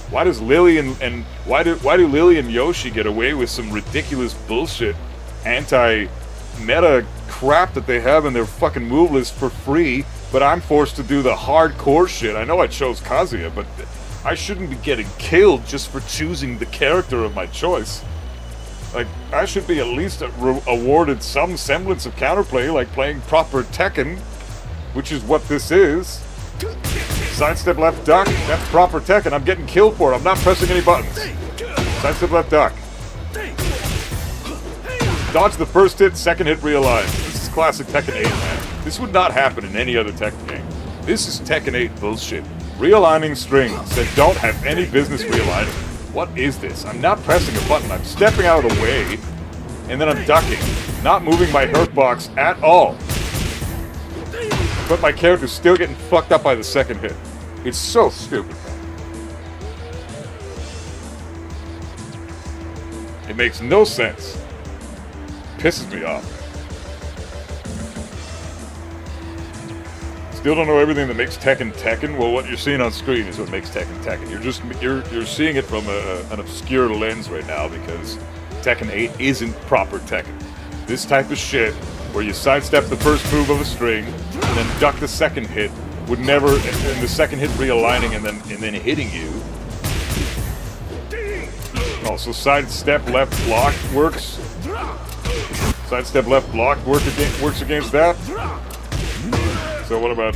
why does Lili and why do Lili and Yoshi get away with some ridiculous bullshit anti-meta crap that they have in their fucking move list for free, but I'm forced to do the hardcore shit? I know I chose Kazuya, but I shouldn't be getting killed just for choosing the character of my choice. Like, I should be at least awarded some semblance of counterplay, like playing proper Tekken, which is what this is. Sidestep left duck, that's proper Tekken. I'm getting killed for it. I'm not pressing any buttons. Sidestep left duck. Dodge the first hit, second hit realign. This is classic Tekken 8, man. This would not happen in any other Tekken game. This is Tekken 8 bullshit. Realigning strings that don't have any business realigning. What is this? I'm not pressing a button. I'm stepping out of the way, and then I'm ducking. Not moving my hurt box at all. But my character's still getting fucked up by the second hit. It's so stupid. It makes no sense. Pisses me off. Still don't know everything that makes Tekken Tekken. Well, what you're seeing on screen is what makes Tekken Tekken. You're seeing it from an obscure lens right now because Tekken 8 isn't proper Tekken. This type of shit, where you sidestep the first move of a string and then duck the second hit, would never, and the second hit realigning and then hitting you. Also, sidestep left block works. Sidestep left block works against that. So what about,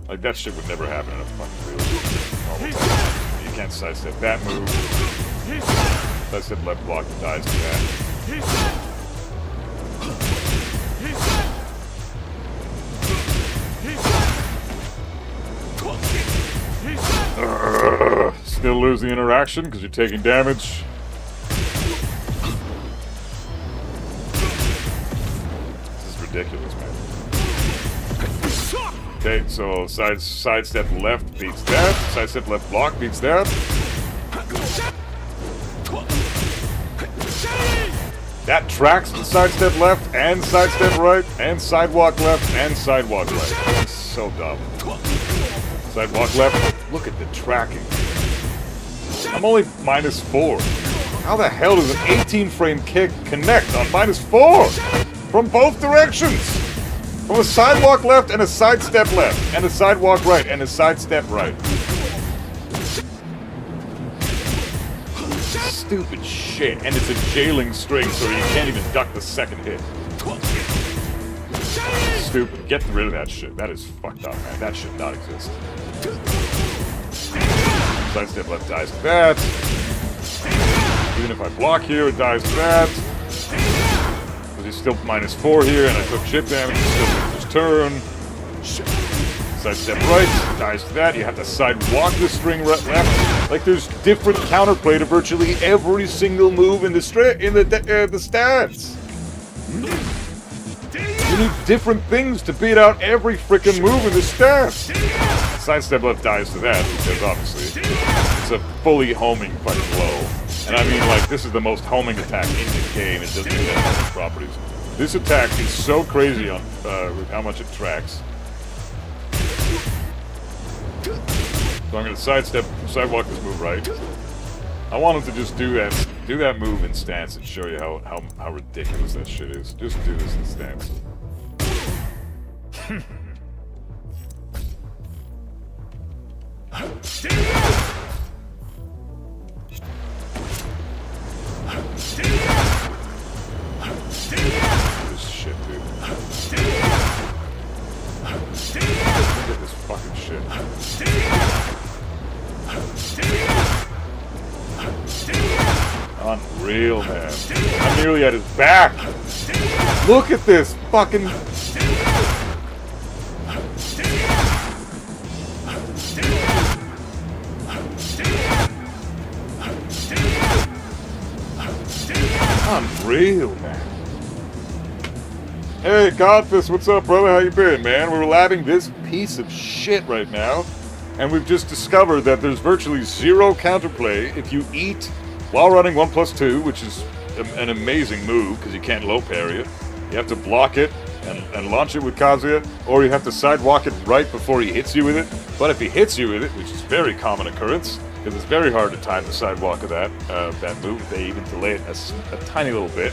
like that shit would never happen in a fucking real game. You can't sidestep that move. Sidestep left block dies to that. Still lose the interaction because you're taking damage. Ridiculous, man. Okay, so sidestep left beats that. Sidestep left block beats that. That tracks the sidestep left and sidestep right and sidewalk left and sidewalk right. That's so dumb. Sidewalk left. Look at the tracking. I'm only -4. How the hell does an 18-frame kick connect on -4? From both directions! From a sidewalk left and a sidestep left, and a sidewalk right and a sidestep right. Stupid shit, and it's a jailing string, so you can't even duck the second hit. Stupid. Get rid of that shit. That is fucked up, man. That should not exist. Sidestep left dies to that. Even if I block here, it dies to that. He's still -4 here, and I took chip damage. He still takes his turn. Sidestep right, dies to that. You have to sidewalk the string left. Like there's different counterplay to virtually every single move in the stats. You need different things to beat out every freaking move in the stats. Sidestep left dies to that because obviously it's a fully homing fucking blow. And I mean, like, this is the most homing attack in the game. It doesn't even have any properties. This attack is so crazy on with how much it tracks. So I'm going to sidewalk this move right. I wanted to just do that move in stance and show you how ridiculous that shit is. Just do this in stance. This shit, dude. Look at this fucking shit. Unreal, man. I'm nearly at his back. Look at this fucking... Unreal, man. Hey, Godfist, what's up, brother? How you been, man? We're labbing this piece of shit right now, and we've just discovered that there's virtually zero counterplay if you eat while running 1+2, which is an amazing move because you can't low parry it. You have to block it and launch it with Kazuya, or you have to sidewalk it right before he hits you with it. But if he hits you with it, which is a very common occurrence, because it's very hard to time the sidewalk of that move, they even delay it a tiny little bit,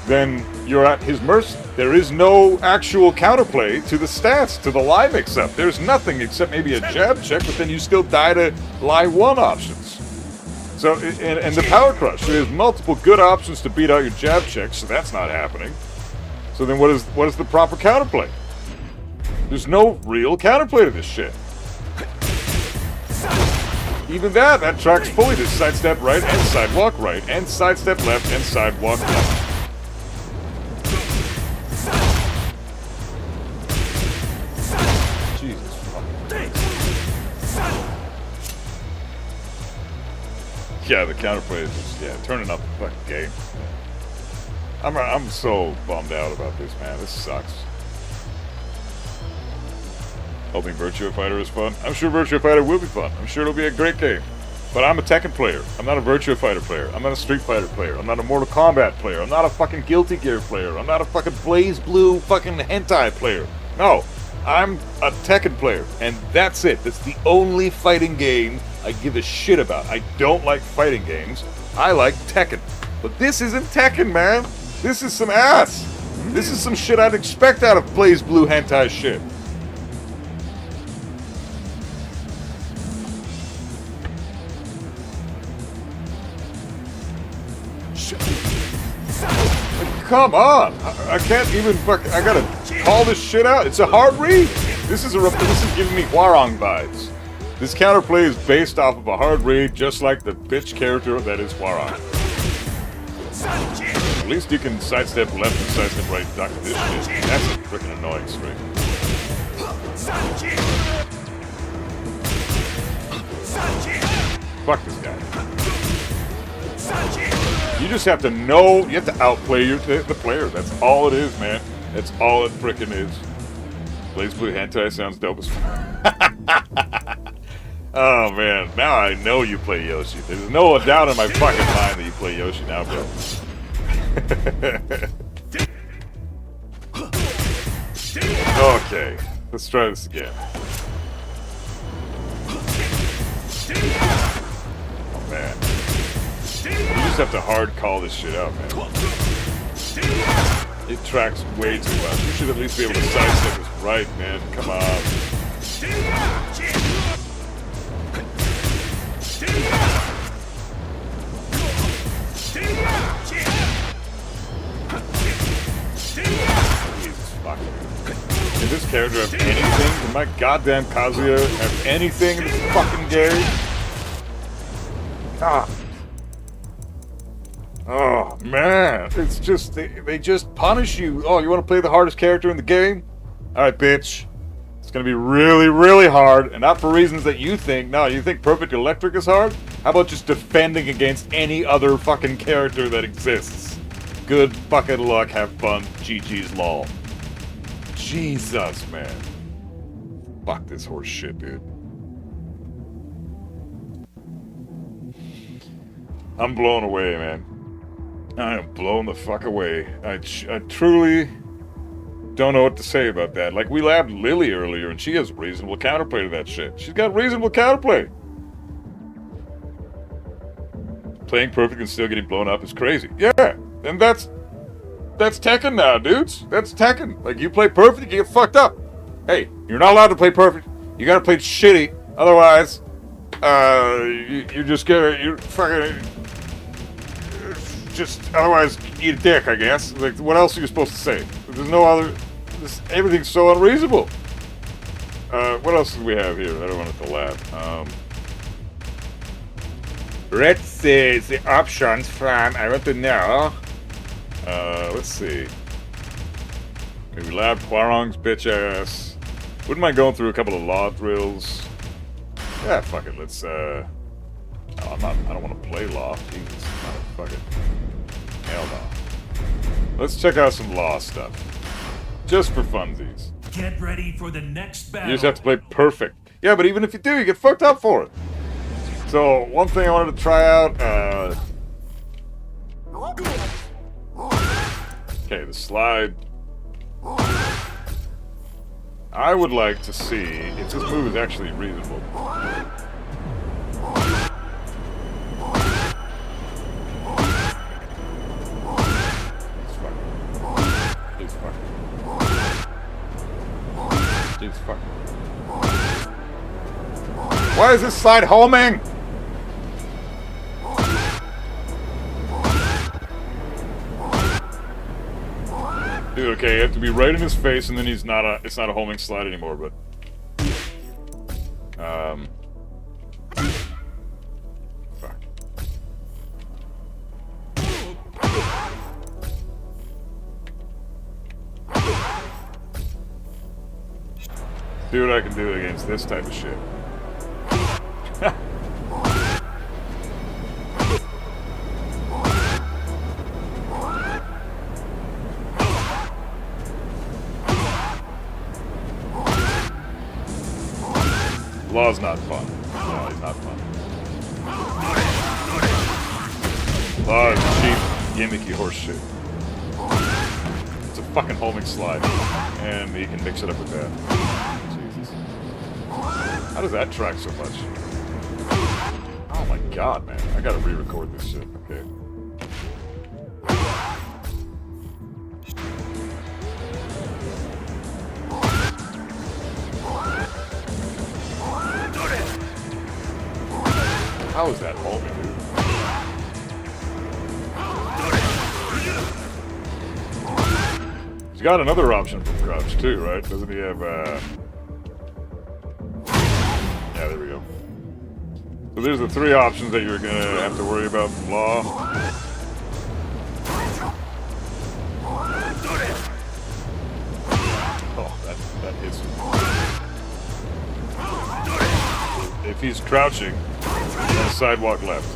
then you're at his mercy. There is no actual counterplay to the stats, to the lie mix-up. There's nothing except maybe a jab check, but then you still die to lie 1 options. So, and the power crush, so there's multiple good options to beat out your jab checks, so that's not happening. So then what is the proper counterplay? There's no real counterplay to this shit. Even that tracks fully to sidestep right and sidewalk right, and sidestep left and sidewalk left. Jesus fucking. Yeah, the counterplay is just, turning up the fucking game. I'm so bummed out about this, man. This sucks. Hoping Virtua Fighter is fun. I'm sure Virtua Fighter will be fun. I'm sure it'll be a great game. But I'm a Tekken player. I'm not a Virtua Fighter player. I'm not a Street Fighter player. I'm not a Mortal Kombat player. I'm not a fucking Guilty Gear player. I'm not a fucking Blaze Blue fucking hentai player. No. I'm a Tekken player. And that's it. That's the only fighting game I give a shit about. I don't like fighting games. I like Tekken. But this isn't Tekken, man. This is some ass. This is some shit I'd expect out of Blaze Blue hentai shit. Come on! I can't even I gotta call this shit out. It's a hard read. This is giving me Hwarang vibes. This counterplay is based off of a hard read, just like the bitch character that is Hwarang. At least you can sidestep left and sidestep right duck this shit. That's a freaking annoying string. Fuck this guy. You just have to know, you have to outplay the player. That's all it is, man. That's all it frickin' is. Blaze Blue hentai sounds dope as fuck. Oh man, now I know you play Yoshi. There's no doubt in my fucking mind that you play Yoshi now, bro. Okay, let's try this again. Oh man. You just have to hard call this shit out, man. It tracks way too much. You should at least be able to sidestep this right, man. Come on. Jesus fucking. Did this character have anything? Did my goddamn Kazuya have anything in this fucking game? Ah. Oh, man. It's just, they just punish you. Oh, you want to play the hardest character in the game? Alright, bitch. It's going to be really, really hard. And not for reasons that you think. No, you think Perfect Electric is hard? How about just defending against any other fucking character that exists? Good fucking luck. Have fun. GG's lol. Jesus, man. Fuck this horse shit, dude. I'm blown away, man. I am blown the fuck away. I truly don't know what to say about that. Like, we labbed Lili earlier, and she has reasonable counterplay to that shit. She's got reasonable counterplay. Playing perfect and still getting blown up is crazy. Yeah, and that's Tekken now, dudes. That's Tekken. Like, you play perfect, you get fucked up. Hey, you're not allowed to play perfect. You gotta play shitty. Otherwise, you're fucking... Just otherwise eat a dick, I guess. Like, what else are you supposed to say? There's no other. Everything's so unreasonable. What else do we have here? I don't want it to laugh. Let's see the options from. I want to know. Let's see. Maybe lab Hwarang's bitch ass. Wouldn't mind going through a couple of law drills. Yeah, fuck it. Let's. No, I don't want to play law. Jesus. Fuck it. Hell no. Let's check out some law stuff. Just for funsies. Get ready for the next battle. You just have to play perfect. Yeah, but even if you do, you get fucked up for it. So, one thing I wanted to try out, okay, the slide. I would like to see if this move is actually reasonable. Jesus fuck. Why is this slide homing? Dude, okay, you have to be right in his face, and then it's not a homing slide anymore, but... Fuck. See what I can do against this type of shit. Law's not fun. No, he's not fun. Law is cheap, gimmicky horse shit. It's a fucking homing slide. And he can mix it up with that. Jesus. How does that track so much? Oh my god, man. I gotta re-record this shit. Okay. How is that homing, dude? He's got another option for crouch too, right? Doesn't he have, Yeah, there we go. So there's the three options that you're gonna have to worry about from Law. Oh, that hits him. If he's crouching, then sidewalk left.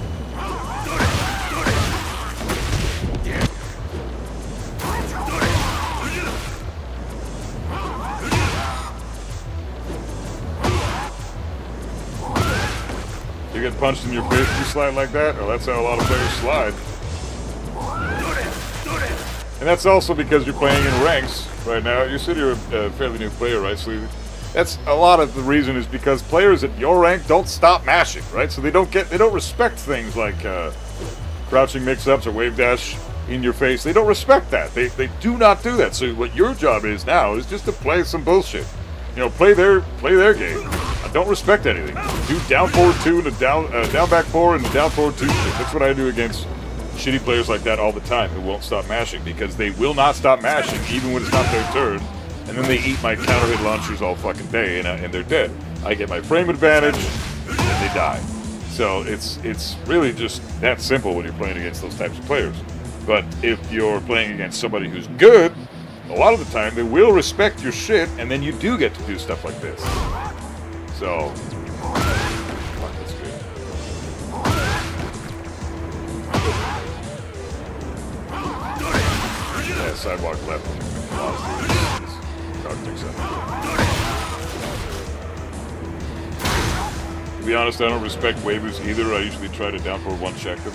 You get punched in your face if you slide like that? Oh, that's how a lot of players slide. And that's also because you're playing in ranks right now. You said you're a fairly new player, right? So that's a lot of the reason is because players at your rank don't stop mashing, right? So they don't respect things like crouching mix-ups or wave dash in your face. They don't respect that. They do not do that. So what your job is now is just to play some bullshit. You know, play their game. Don't respect anything. Do down forward 2 and a down back 4 and a down forward 2 shit. That's what I do against shitty players like that all the time who won't stop mashing because they will not stop mashing even when it's not their turn. And then they eat my counter hit launchers all fucking day and they're dead. I get my frame advantage and they die. So it's really just that simple when you're playing against those types of players. But if you're playing against somebody who's good, a lot of the time they will respect your shit and then you do get to do stuff like this. So, fuck, that's good. Yeah, sidewalk left. To be honest, I don't respect waivers either. I usually try to down forward 1 check them.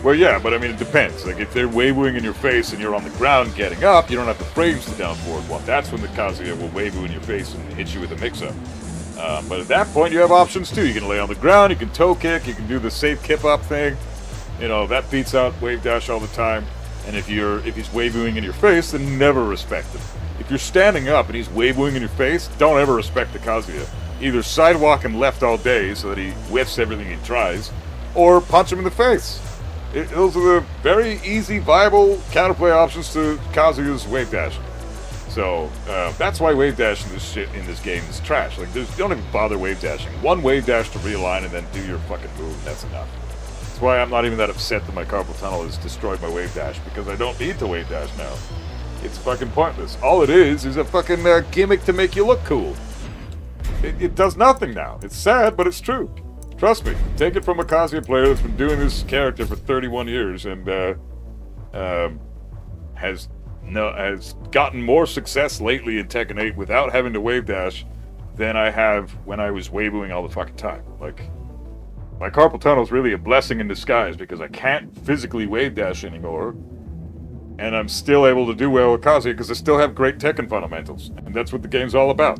Well, yeah, but I mean, it depends. Like, if they're wavering in your face and you're on the ground getting up, you don't have the frames to down forward 1. That's when the Kazuya will wave you in your face and hit you with a mix-up. But at that point, you have options too. You can lay on the ground, you can toe kick, you can do the safe kip up thing. You know, that beats out wave dash all the time. And if he's waving in your face, then never respect him. If you're standing up and he's waving in your face, don't ever respect the Kazuya. Either sidewalk him left all day so that he whiffs everything he tries, or punch him in the face. Those are the very easy, viable counterplay options to Kazuya's wave dash. So, that's why wave dash in this game is trash. Like, you don't even bother wave dashing. 1 wave dash to realign and then do your fucking move, and that's enough. That's why I'm not even that upset that my carpal tunnel has destroyed my wave dash, because I don't need to wave dash now. It's fucking pointless. All it is a fucking gimmick to make you look cool. It does nothing now. It's sad, but it's true. Trust me. Take it from a Kazuya player that's been doing this character for 31 years and has gotten more success lately in Tekken 8 without having to wave dash than I have when I was waving all the fucking time. Like, my carpal tunnel is really a blessing in disguise because I can't physically wave dash anymore, and I'm still able to do well with Kazuya because I still have great Tekken fundamentals, and that's what the game's all about.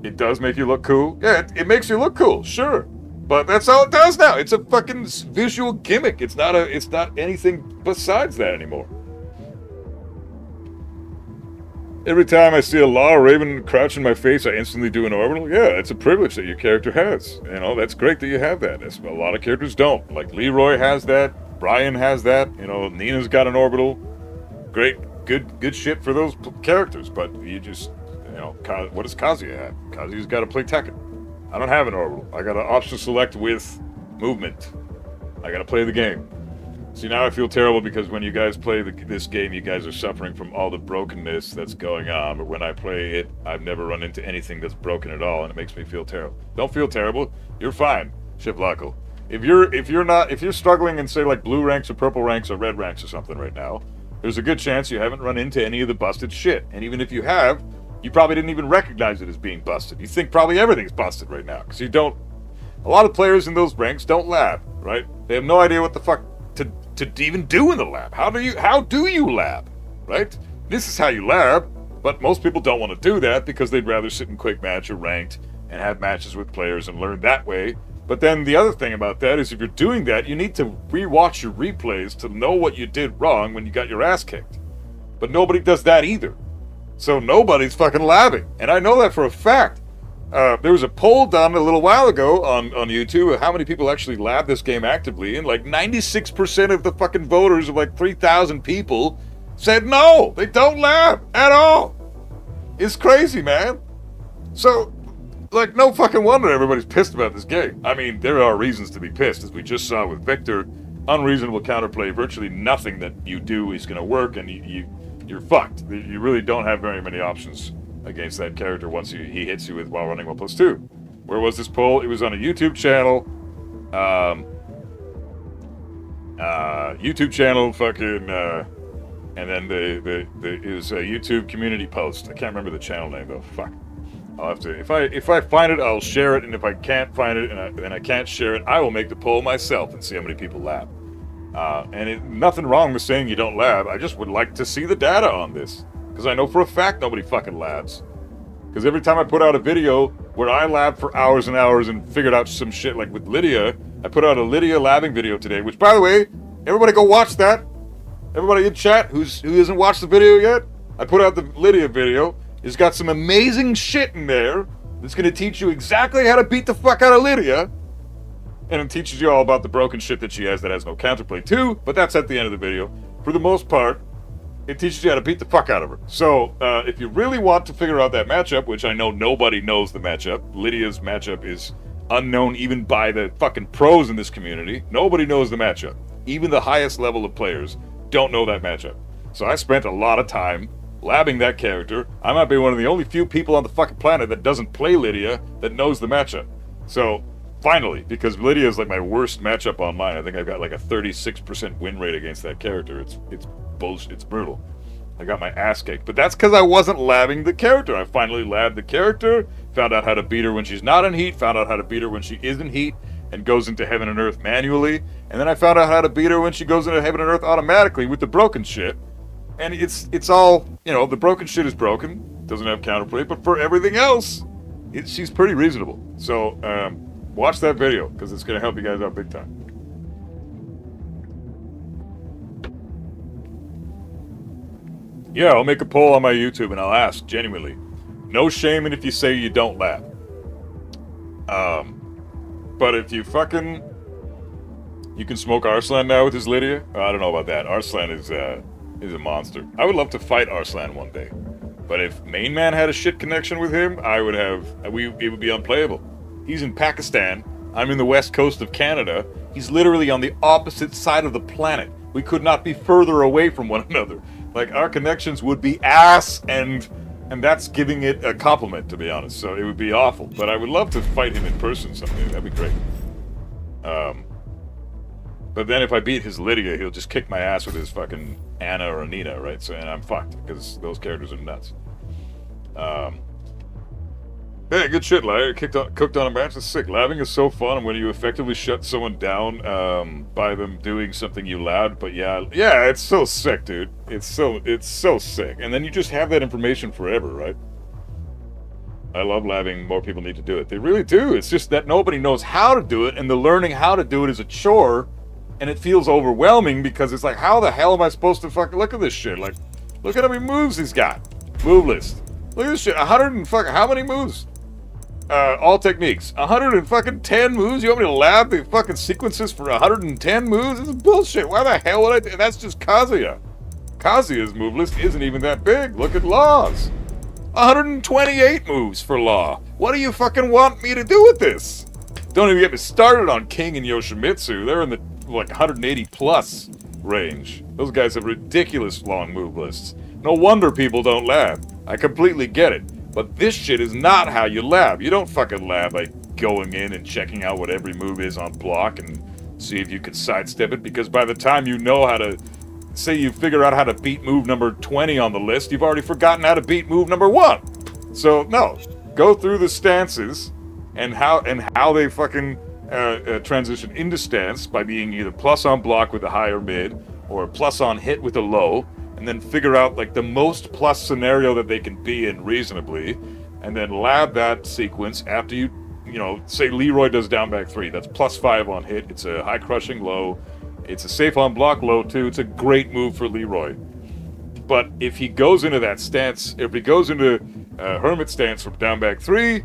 It does make you look cool. Yeah, it makes you look cool, sure. But that's all it does now. It's a fucking visual gimmick. It's not anything besides that anymore. Every time I see a Law Raven crouch in my face, I instantly do an orbital. Yeah, it's a privilege that your character has. You know, that's great that you have that. A lot of characters don't. Like Leroy has that. Brian has that. You know, Nina's got an orbital. Great, good shit for those characters. But you just, you know, what does Kazuya have? Kazuya's got to play Tekken. I don't have an orbital. I got to option select with movement. I got to play the game. See, now I feel terrible because when you guys play this game, you guys are suffering from all the brokenness that's going on. But when I play it, I've never run into anything that's broken at all, and it makes me feel terrible. Don't feel terrible. You're fine, Shivlako. If you're struggling in, say, like blue ranks or purple ranks or red ranks or something right now, there's a good chance you haven't run into any of the busted shit. And even if you have, you probably didn't even recognize it as being busted. You think probably everything's busted right now because you don't. A lot of players in those ranks don't lab, right? They have no idea what the fuck to even do in the lab. How do you lab, right? This is how you lab, but most people don't want to do that because they'd rather sit in quick match or ranked and have matches with players and learn that way. But then the other thing about that is if you're doing that, you need to rewatch your replays to know what you did wrong when you got your ass kicked. But nobody does that either. So nobody's fucking labbing. And I know that for a fact. There was a poll done a little while ago on YouTube of how many people actually lab this game actively, and like 96% of the fucking voters of like 3,000 people said no, they don't lab at all. It's crazy, man. So, like, no fucking wonder everybody's pissed about this game. I mean, there are reasons to be pissed, as we just saw with Victor. Unreasonable counterplay, virtually nothing that you do is going to work, and you're fucked. You really don't have very many options against that character once he hits you with while running 1+2. Where was this poll? It was on a YouTube channel. YouTube channel, fucking, and then it was a YouTube community post. I can't remember the channel name though. Fuck. I'll have to. If I find it, I'll share it, and if I can't find it and I can't share it, I will make the poll myself and see how many people lab. Nothing wrong with saying you don't lab. I just would like to see the data on this. Because I know for a fact nobody fucking labs. Because every time I put out a video where I labbed for hours and hours and figured out some shit, like with Lydia, I put out a Lydia labbing video today, which, by the way, everybody go watch that. Everybody in chat who hasn't watched the video yet, I put out the Lydia video. It's got some amazing shit in there that's going to teach you exactly how to beat the fuck out of Lydia. And it teaches you all about the broken shit that she has that has no counterplay too, but that's at the end of the video. For the most part, it teaches you how to beat the fuck out of her. So, if you really want to figure out that matchup, which I know nobody knows the matchup, Lydia's matchup is unknown even by the fucking pros in this community. Nobody knows the matchup. Even the highest level of players don't know that matchup. So I spent a lot of time labbing that character. I might be one of the only few people on the fucking planet that doesn't play Lydia that knows the matchup. So, finally, because Lydia is like my worst matchup online. I think I've got like a 36% win rate against that character. It's bullshit. It's brutal. I got my ass kicked. But that's because I wasn't labbing the character. I finally labbed the character, found out how to beat her when she's not in heat, found out how to beat her when she is in heat, and goes into Heaven and Earth manually. And then I found out how to beat her when she goes into Heaven and Earth automatically with the broken shit. And it's all, you know, the broken shit is broken. Doesn't have counterplay. But for everything else, she's pretty reasonable. So, watch that video, because it's going to help you guys out big time. Yeah, I'll make a poll on my YouTube and I'll ask, genuinely. No shame in if you say you don't lab. But if you fucking... You can smoke Arslan now with his Lydia? I don't know about that. Arslan is a monster. I would love to fight Arslan one day. But if Main Man had a shit connection with him, it would be unplayable. He's in Pakistan. I'm in the west coast of Canada. He's literally on the opposite side of the planet. We could not be further away from one another. Like, our connections would be ass and And that's giving it a compliment, to be honest. So it would be awful. But I would love to fight him in person someday. That'd be great. But then if I beat his Lydia, he'll just kick my ass with his fucking Anna or Anita, right? So, and I'm fucked, because those characters are nuts. Yeah, good shit, Larry. Cooked on a match. That's sick. Laughing is so fun, and when you effectively shut someone down by them doing something you allowed. But yeah, it's so sick, dude. It's so sick. And then you just have that information forever, right? I love laughing. More people need to do it. They really do. It's just that nobody knows how to do it, and the learning how to do it is a chore, and it feels overwhelming because it's like, how the hell am I supposed to fucking look at this shit? Like, look at how many moves he's got. Move list. Look at this shit. 100 and fucking how many moves? All techniques. 110 moves? You want me to lab the fucking sequences for 110 moves? This is bullshit. Why the hell would I do? That's just Kazuya. Kazuya's move list isn't even that big. Look at Law's. 128 moves for Law. What do you fucking want me to do with this? Don't even get me started on King and Yoshimitsu. They're in the, like, 180 plus range. Those guys have ridiculous long move lists. No wonder people don't lab. I completely get it. But this shit is not how you lab. You don't fucking lab by going in and checking out what every move is on block and see if you can sidestep it, because by the time you know how to, say you figure out how to beat move number 20 on the list, you've already forgotten how to beat move number 1. So, no. Go through the stances and how they fucking transition into stance by being either plus on block with a high or mid, or plus on hit with a low, and then figure out like the most plus scenario that they can be in reasonably, and then lab that sequence after you know, say Leroy does down back 3. That's plus 5 on hit. It's a high crushing low. It's a safe on block low too. It's a great move for Leroy. But if he goes into that stance, if he goes into Hermit stance from down back 3,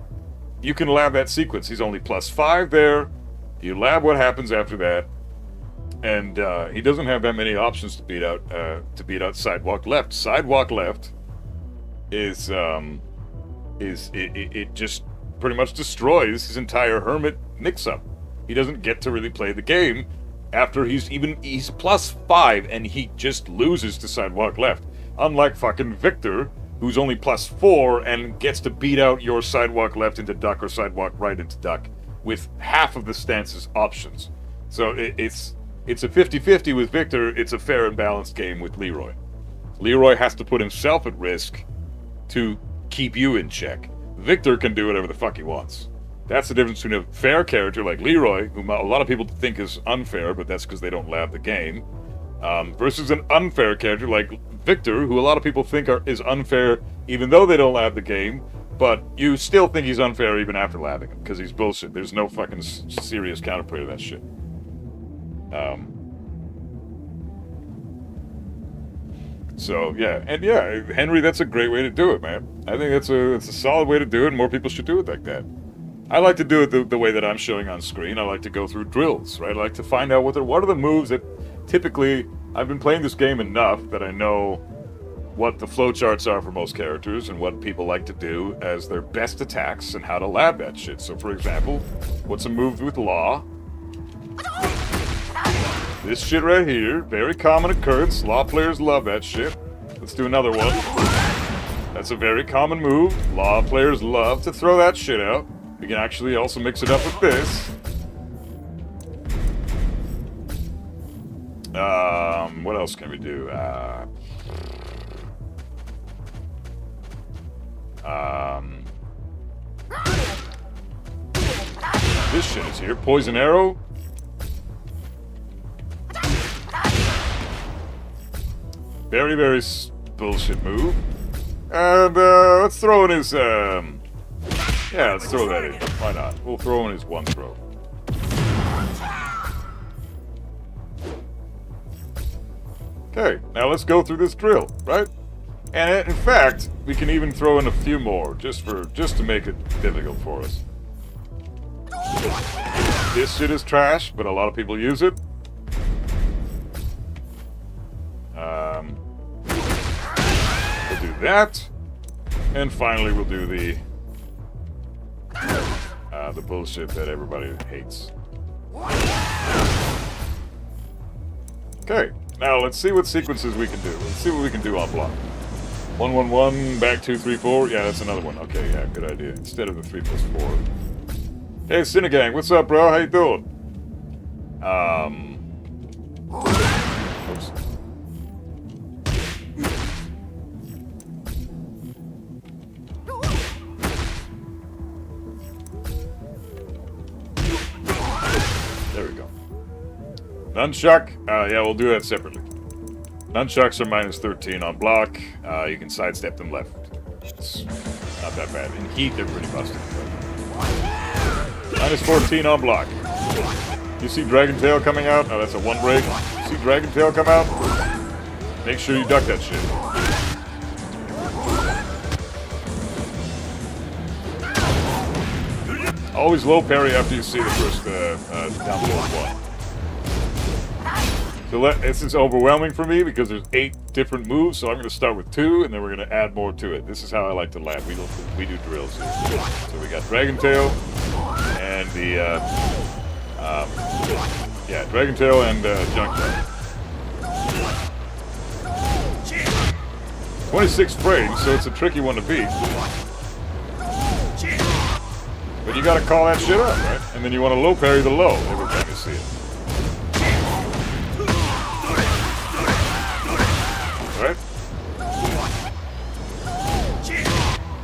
you can lab that sequence. He's only plus 5 there. You lab what happens after that. And he doesn't have that many options to beat out sidewalk left. Sidewalk left is it just pretty much destroys his entire Hermit mix-up. He doesn't get to really play the game after he's plus 5 and he just loses to sidewalk left. Unlike fucking Victor, who's only plus 4 and gets to beat out your sidewalk left into duck or sidewalk right into duck with half of the stance's options. So it's a 50-50 with Victor. It's a fair and balanced game with Leroy. Leroy has to put himself at risk to keep you in check. Victor can do whatever the fuck he wants. That's the difference between a fair character like Leroy, whom a lot of people think is unfair, but that's because they don't lab the game, versus an unfair character like Victor, who a lot of people think is unfair even though they don't lab the game, but you still think he's unfair even after labbing him, because he's bullshit. There's no fucking serious counterplay to that shit. So yeah, and yeah, Henry, that's a great way to do it, man. I think it's a solid way to do it, and more people should do it like that. I like to do it the way that I'm showing on screen. I like to go through drills, right? I like to find out what are the moves that typically, I've been playing this game enough that I know what the flowcharts are for most characters and what people like to do as their best attacks and how to lab that shit. So for example, what's a move with Law? This shit right here, very common occurrence. Law players love that shit. Let's do another one. That's a very common move. Law players love to throw that shit out. We can actually also mix it up with this. What else can we do? This shit is here. Poison arrow. Very, very bullshit move. And let's throw in his yeah, let's throw that in. Why not? We'll throw in his one throw. Okay, now let's go through this drill, right? And in fact, we can even throw in a few more just to make it difficult for us. This shit is trash, but a lot of people use it. We'll do that, and finally we'll do the bullshit that everybody hates. Okay, now let's see what sequences we can do. Let's see what we can do on block. 111, back 2, 3, 4. Yeah, that's another one. Okay, yeah, good idea. Instead of the 3 plus 4. Hey, Cinegang, what's up, bro? How you doing? Oops. There we go. Nunchuck, yeah, we'll do that separately. Nunchucks are minus 13 on block. You can sidestep them left. It's not that bad. In heat, they're pretty busted. Minus 14 on block. You see Dragon Tail coming out? Oh, that's a 1 break. You see Dragon Tail come out? Make sure you duck that shit. Always low parry after you see the first down below 1. So this is overwhelming for me because there's 8 different moves, so I'm going to start with 2, and then we're going to add more to it. This is how I like to land. We do drills here. So we got Dragon Tail, and the, yeah, Dragon Tail and Junkyard. 26 frames, so it's a tricky one to beat. But you got to call that shit up, right? And then you want to low parry the low every time you see it. Right?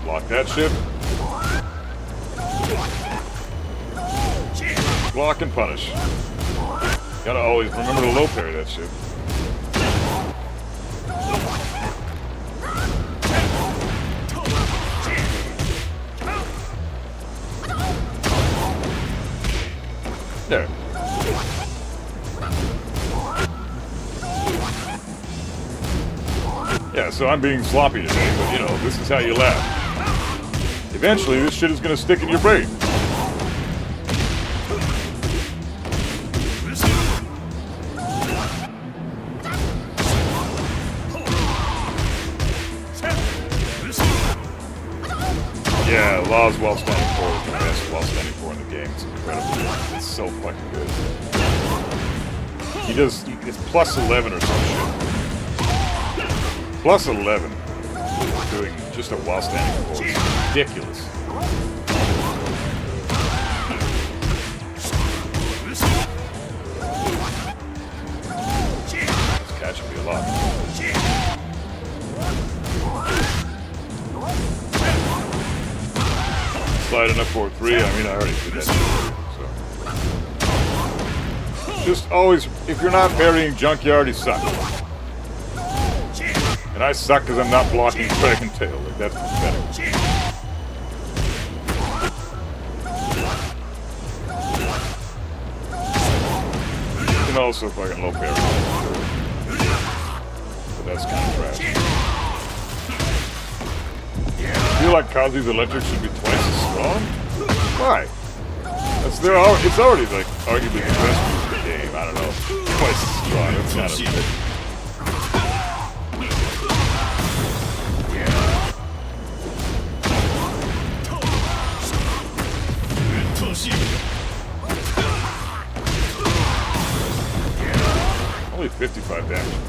Block that shit. Block and punish. Gotta always remember to low parry that shit. There. Yeah, so I'm being sloppy today, but you know, this is how you laugh. Eventually, this shit is gonna stick in your brain. Yeah, Law's while standing forward is the best while standing forward in the game. It's incredible. It's so fucking good. It's plus 11 or some shit. Plus 11. Doing just a while standing forward. It's ridiculous. It's catching me a lot. Sliding up 4-3. I mean, I already did that. So. Just always, if you're not parrying Junkyard, you suck. And I suck because I'm not blocking Dragon Tail. Like, that's pathetic. You can also fucking low parry. But that's kind of trash. I feel like Kazuya's electric should be twice as strong? Why? It's already like arguably the best move in the game. I don't know. Twice as strong. That's kind of ridiculous. Only 55 damage.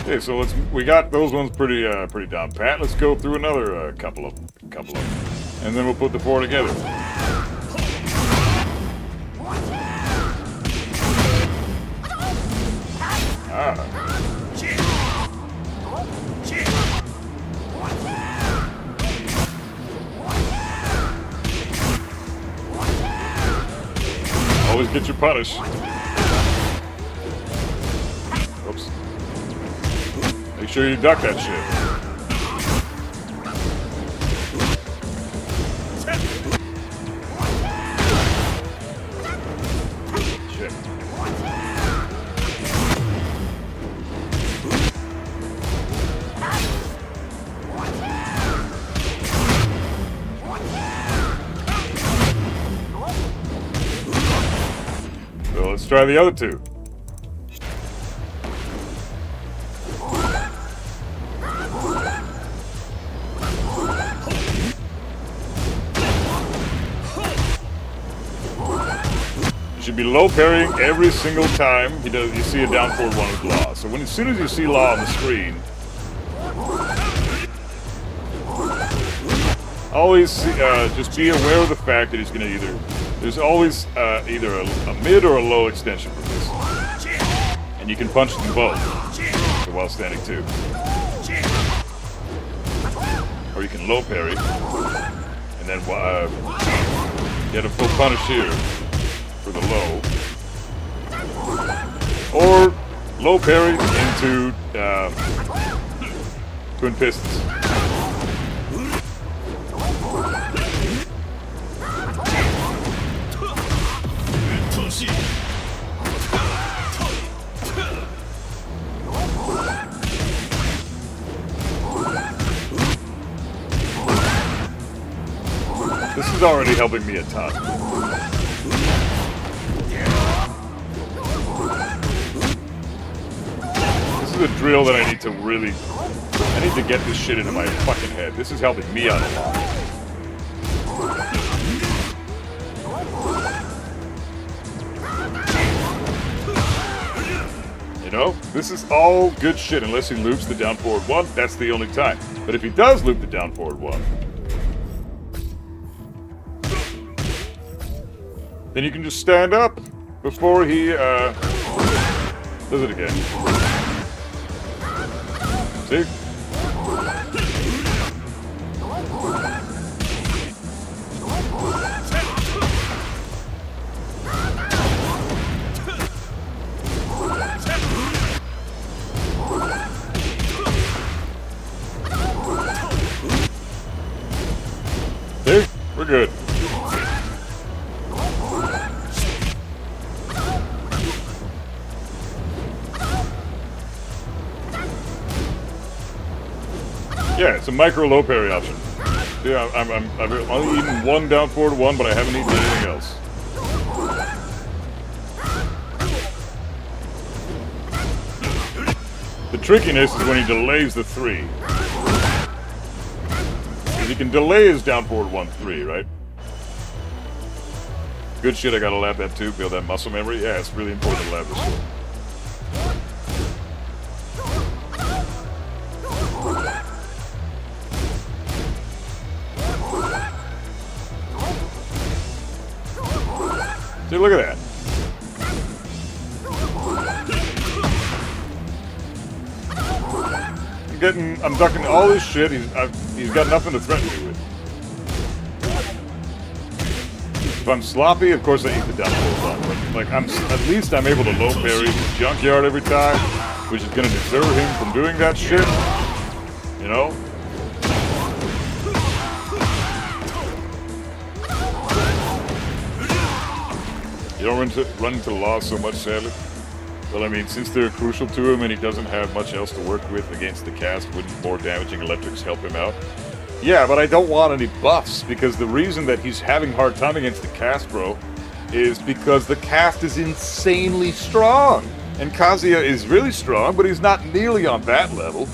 Okay, so we got those ones pretty down pat. Let's go through another couple of them, and then we'll put the 4 together. Ah. Always get your punish. Oops. Make sure you duck that shit. Shit. So let's try the other 2. should be low parrying every single time you see a down forward one with Law. So as soon as you see Law on the screen, always just be aware of the fact that he's going to there's always either a mid or a low extension for this. And you can punch them both while standing too. Or you can low parry, and then get a full punish here for the low. Or low parry into Twin Pistons. This is already helping me a ton. This is a drill that I need to really... I need to get this shit into my fucking head. This is helping me out a lot. You know? This is all good shit unless he loops the down forward one. That's the only time. But if he does loop the down forward one, then you can just stand up before he does it again. See? See? We're good. Yeah, it's a micro low parry option. Yeah, I've only eaten one down forward one, but I haven't eaten anything else. The trickiness is when he delays the 3. Because he can delay his down forward 1-3, right? Good shit, I gotta lab that too, build that muscle memory. Yeah, it's really important to lab this shit. See, look at that. I'm ducking all this shit. He's got nothing to threaten me with. If I'm sloppy, of course I eat the down forward one. But like, at least I'm able to low parry the junkyard every time, which is going to deter him from doing that shit. You know? You don't run into Law so much, sadly. Well, I mean, since they're crucial to him and he doesn't have much else to work with against the cast, wouldn't more damaging electrics help him out? Yeah, but I don't want any buffs, because the reason that he's having a hard time against the cast, bro, is because the cast is insanely strong. And Kazuya is really strong, but he's not nearly on that level.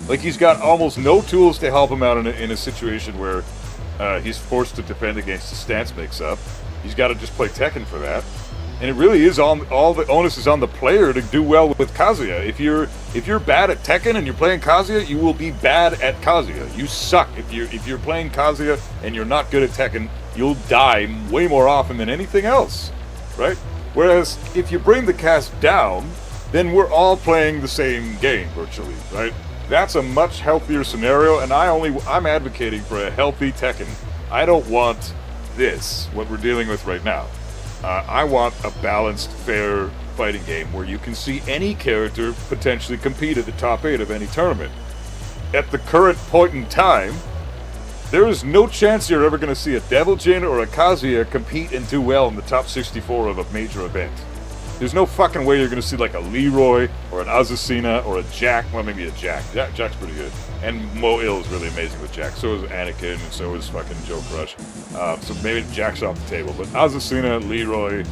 Like, he's got almost no tools to help him out in a situation where he's forced to defend against the stance mix-up. He's got to just play Tekken for that. And it really is all the onus is on the player to do well with Kazuya. If you're bad at Tekken and you're playing Kazuya, you will be bad at Kazuya. You suck. If you're playing Kazuya and you're not good at Tekken, you'll die way more often than anything else, right? Whereas if you bring the cast down, then we're all playing the same game virtually, right? That's a much healthier scenario, and I'm advocating for a healthy Tekken. I don't want this, what we're dealing with right now. I want a balanced, fair fighting game where you can see any character potentially compete at the top 8 of any tournament. At the current point in time, there is no chance you're ever going to see a Devil Jin or a Kazuya compete and do well in the top 64 of a major event. There's no fucking way you're going to see like a Leroy or an Azucena or a Jack. Well, maybe a Jack. Jack's pretty good. And Mo Il is really amazing with Jack. So is Anakin, and so is fucking Joe Crush. So maybe Jack's off the table. But Azucena, Leroy,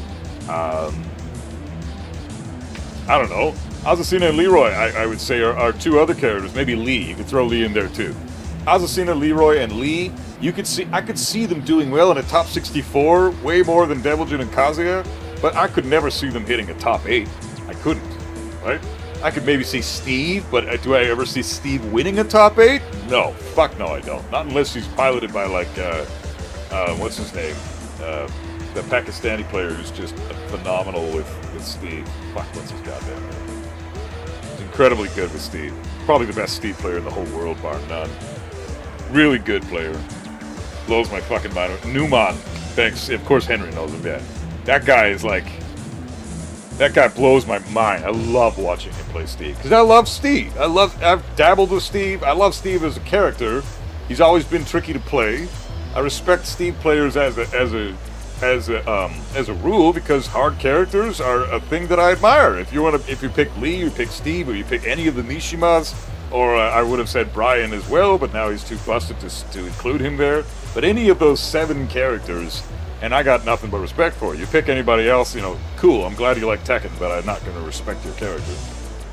I don't know. Azucena and Leroy, I would say, are two other characters. Maybe Lee. You could throw Lee in there too. Azucena, Leroy, and Lee. I could see them doing well in a top 64, way more than Devil Jin and Kazuya. but I could never see them hitting a top 8. I couldn't, right? I could maybe see Steve, but do I ever see Steve winning a top 8? No, fuck no, I don't. Not unless he's piloted by like, what's his name? The Pakistani player who's just phenomenal with Steve. Fuck, what's his goddamn name? He's incredibly good with Steve. Probably the best Steve player in the whole world, bar none. Really good player. Blows my fucking mind. Newman. Thanks. Of course Henry knows him, yeah. That guy is like... That guy blows my mind. I love watching him play Steve. Because I love Steve. I've dabbled with Steve. I love Steve as a character. He's always been tricky to play. I respect Steve players as a rule because hard characters are a thing that I admire. If you pick Lee, you pick Steve, or you pick any of the Mishimas, or I would have said Brian as well, but now he's too busted to include him there. But any of those 7 characters, and I got nothing but respect for you. You pick anybody else, you know, cool. I'm glad you like Tekken, but I'm not going to respect your character.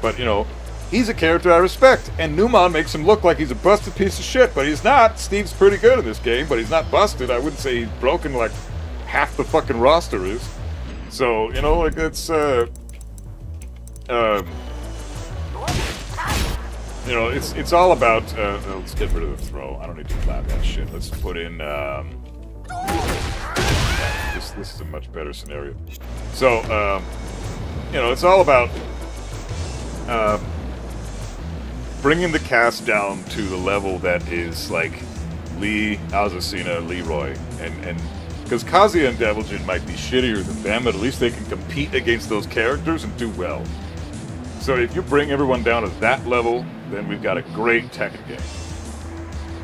But you know, he's a character I respect, and Newman makes him look like he's a busted piece of shit, but he's not. Steve's pretty good in this game, but he's not busted. I wouldn't say he's broken like half the fucking roster is. So, you know, like it's you know, it's all about let's get rid of the throw. I don't need to clap that shit. Let's put in this is a much better scenario. So, you know, it's all about bringing the cast down to the level that is like Lee, Azucena, Leroy, and because Kazuya and Deviljin might be shittier than them, but at least they can compete against those characters and do well. So if you bring everyone down to that level, then we've got a great Tekken game.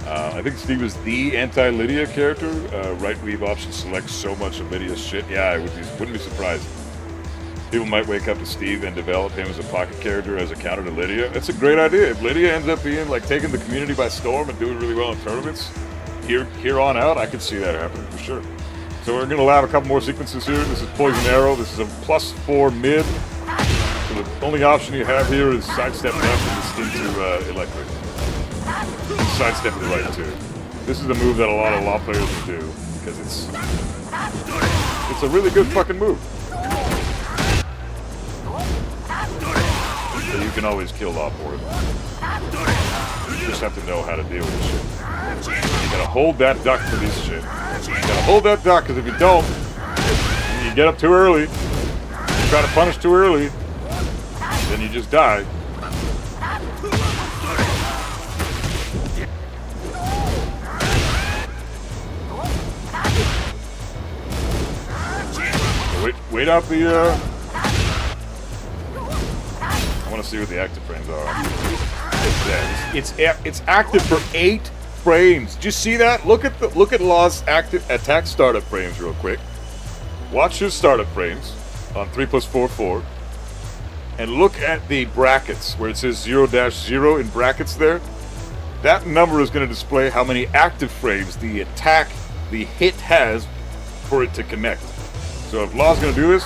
I think Steve is the anti-Lydia character. Right weave option selects so much of Lydia's shit. Yeah, I wouldn't be surprised. People might wake up to Steve and develop him as a pocket character as a counter to Lydia. That's a great idea. If Lydia ends up being like taking the community by storm and doing really well in tournaments, here on out, I could see that happening for sure. So we're going to have a couple more sequences here. This is Poison Arrow. This is a +4 mid. So the only option you have here is sidestep left and into electric. Sidestep to the right too. This is a move that a lot of law players will do because it's a really good fucking move. So you can always kill law for it. You just have to know how to deal with this shit. You gotta hold that duck for this shit. You gotta hold that duck because if you don't, and you get up too early, you try to punish too early, then you just die. Wait out the, I want to see what the active frames are. It's active for 8 frames. Did you see that? Look at Law's active attack startup frames real quick. Watch his startup frames on 3+4, and look at the brackets where it says 0-0 in brackets there. That number is going to display how many active frames the hit has for it to connect. So if Law's going to do this,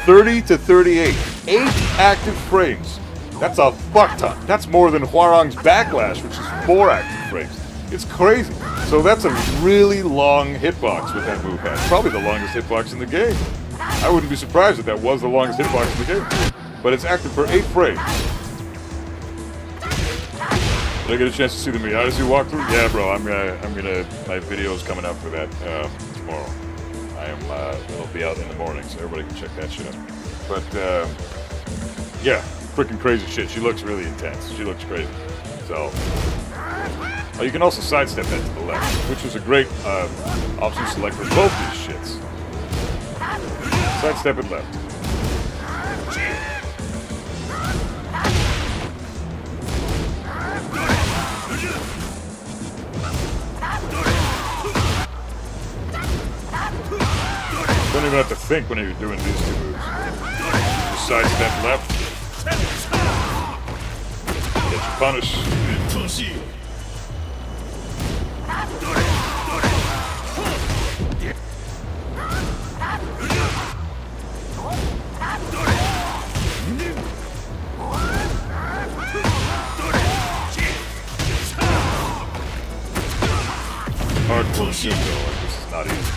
30 to 38. 8 active frames. That's a fuck ton. That's more than Hwarang's Backlash, which is 4 active frames. It's crazy. So that's a really long hitbox with that move hat. Probably the longest hitbox in the game. I wouldn't be surprised if that was the longest hitbox in the game. But it's active for 8 frames. Did I get a chance to see the Miyazu walkthrough? Yeah, bro. My video's coming up for that tomorrow. It'll be out in the morning, so everybody can check that shit out. But, yeah, freaking crazy shit. She looks really intense. She looks crazy. So, you can also sidestep that to the left, which is a great option select for both these shits. Sidestep it left. Don't even have to think when you're doing these 2 moves. Just sidestep left. Get your punish. Hardcore shit though, like this is not easy.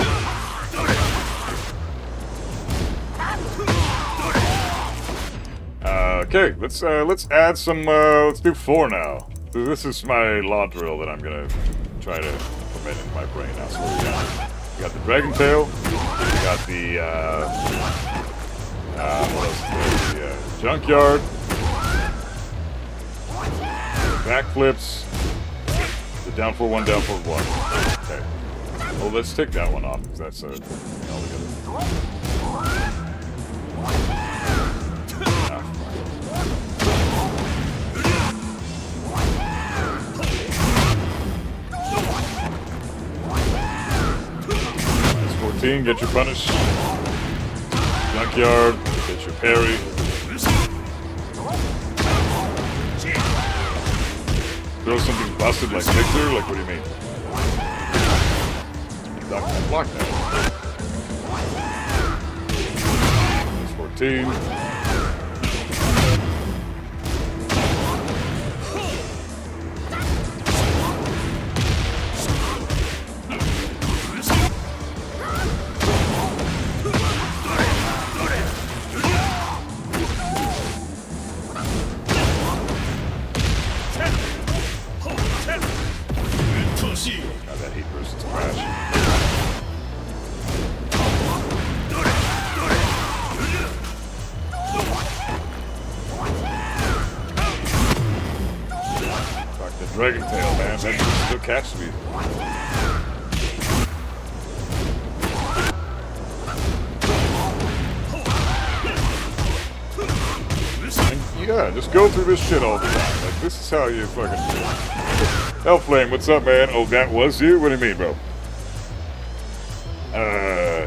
Okay, let's add some. Let's do 4 now. So this is my law drill that I'm gonna try to implement in my brain now. So we got the dragon tail. We got the what else? The junkyard. Backflips. The down for 1, down for 1. Okay. Well, let's take that one off because that's all together. Minus 14, get your punish. Junkyard, get your parry. Throw something busted like Victor? Like, what do you mean? Block that. Minus 14. God, that heat burst is trash. Fuck the dragon tail, man. That still catches me. And yeah, just go through this shit all the time. Like, this is how you fucking do it. Hellflame, what's up, man? Oh, that was you? What do you mean, bro?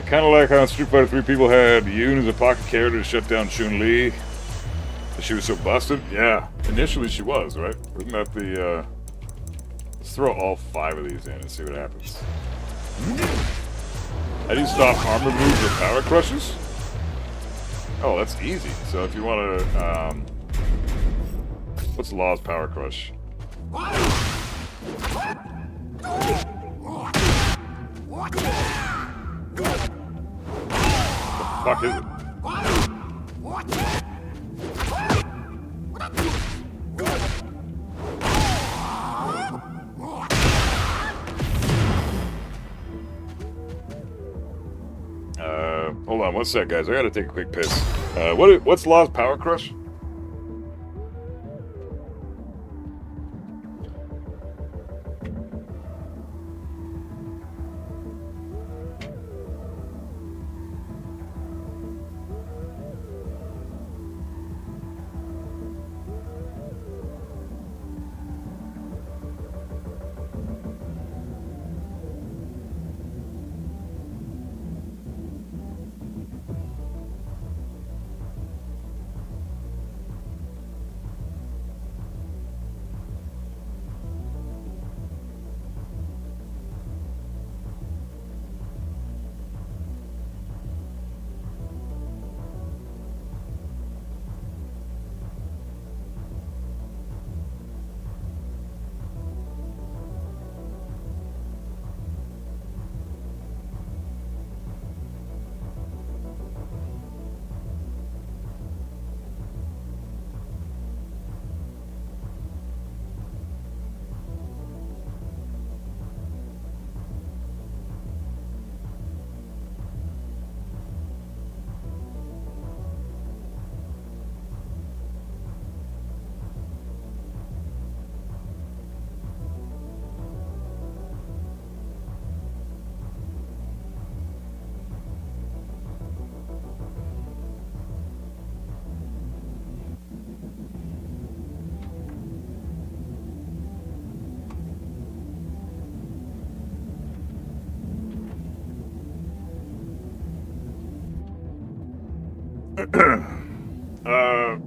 Kind of like how in Street Fighter 3 people had Yoon as a pocket character to shut down Chun-Li. She was so busted? Yeah, initially she was, right? Isn't that the, let's throw all 5 of these in and see what happens. How do you stop armor moves or power crushes? Oh, that's easy. So if you want to, what's Law's power crush? What the fuck is it? Hold on one sec, guys. I gotta take a quick piss. What's Law's power crush?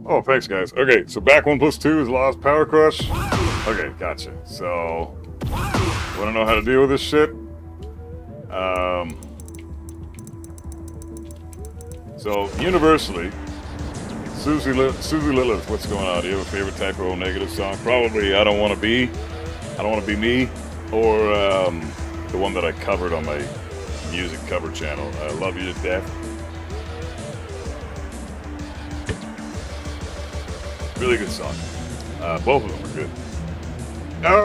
Oh, thanks, guys. Okay, so back 1 + 2 is Law's power crush. Okay, gotcha. So, want to know how to deal with this shit? So, universally, Susie Lilith, what's going on? Do you have a favorite typo negative song? Probably I Don't Want to Be Me, or the one that I covered on my music cover channel, Love You to Death. Really good song. Both of them are good.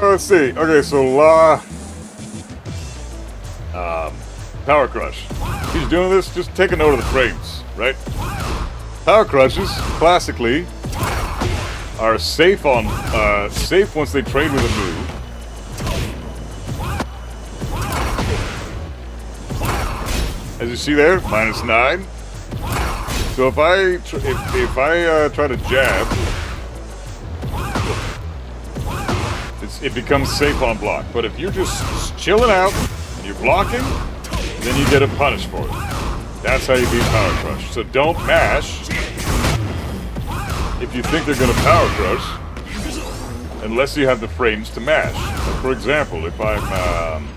Let's see. Okay, so Power Crush. If he's doing this, just take a note of the frames, right? Power Crushes, classically, are safe once they trade with a move. As you see there, -9. So if I try to jab, it becomes safe on block. But if you're just chilling out and you're blocking, then you get a punish for it. That's how you beat Power Crush. So don't mash if you think they're going to Power Crush, unless you have the frames to mash. Like for example, if I'm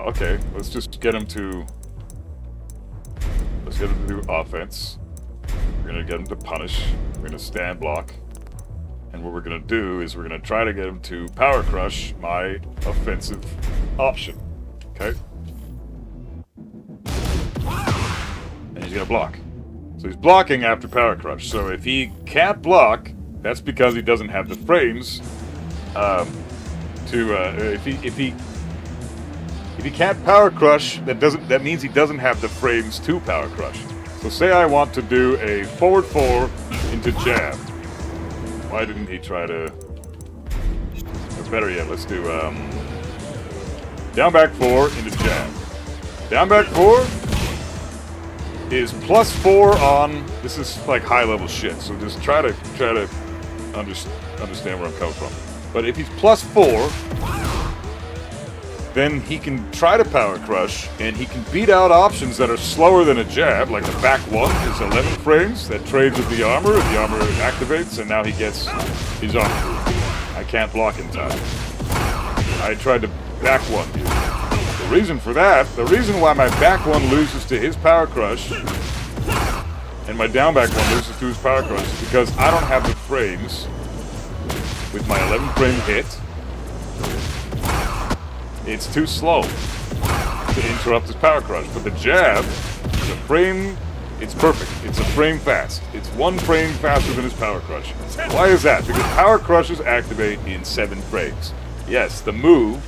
okay, let's just get him to do offense. We're gonna get him to punish. We're gonna stand block. And what we're gonna do is we're gonna try to get him to Power Crush my offensive option. Okay? And he's gonna block. So he's blocking after Power Crush. So if he can't block, that's because he doesn't have the frames if he can't Power Crush, that means he doesn't have the frames to Power Crush. So say I want to do a forward 4 into jab. Why didn't he try to... Or better yet, let's do down back 4 into jab. Down back 4 is +4 on... This is like high level shit, so just try to understand where I'm coming from. But if he's +4, then he can try to Power Crush, and he can beat out options that are slower than a jab, like the back 1 is 11 frames, that trades with the armor activates, and now he gets his armor. I can't block in time. I tried to back 1 here. The reason for that, the reason why my back 1 loses to his Power Crush, and my down back 1 loses to his Power Crush, is because I don't have the frames with my 11 frame hit. It's too slow to interrupt his Power Crush. But the jab, the frame, it's perfect. It's a frame fast. It's 1 frame faster than his Power Crush. Why is that? Because Power Crushes activate in 7 frames. Yes, the move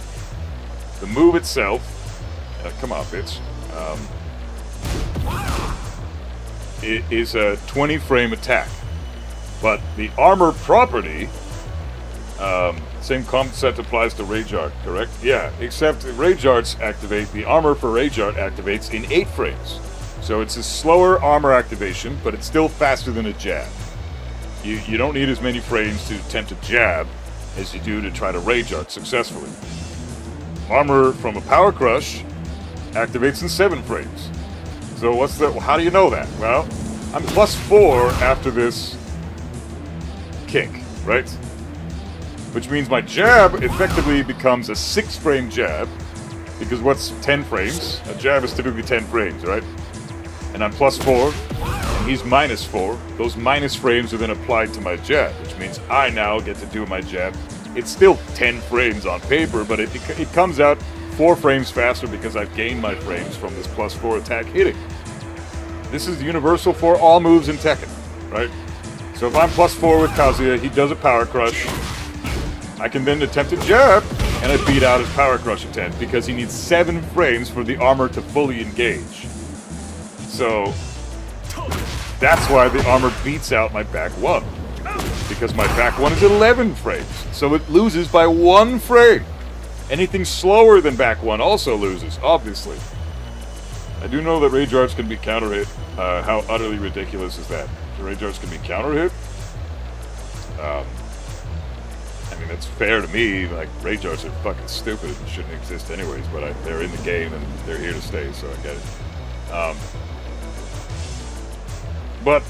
itself, come on, bitch, it is a 20 frame attack. But the armor property, same concept applies to Rage Art, correct? Yeah, except Rage Arts activate, the armor for Rage Art activates in 8 frames. So it's a slower armor activation, but it's still faster than a jab. You don't need as many frames to attempt a jab as you do to try to Rage Art successfully. Armor from a Power Crush activates in 7 frames. So how do you know that? Well, I'm +4 after this kick, right? Which means my jab effectively becomes a 6 frame jab, because what's 10 frames? A jab is typically 10 frames, right? And I'm +4, and he's -4. Those minus frames are then applied to my jab, which means I now get to do my jab. It's still 10 frames on paper, but it comes out 4 frames faster because I've gained my frames from this +4 attack hitting. This is universal for all moves in Tekken, right? So if I'm +4 with Kazuya, he does a Power Crush. I can then attempt a jab, and I beat out his Power Crush attempt because he needs 7 frames for the armor to fully engage. So that's why the armor beats out my back 1, because my back 1 is 11 frames, so it loses by 1 frame. Anything slower than back 1 also loses, obviously. I do know that Rage Arts can be counter hit. How utterly ridiculous is that? The Rage Arts can be counter hit. I mean, that's fair to me. Like, Rage Arts are fucking stupid and shouldn't exist anyways, but they're in the game and they're here to stay, so I get it. But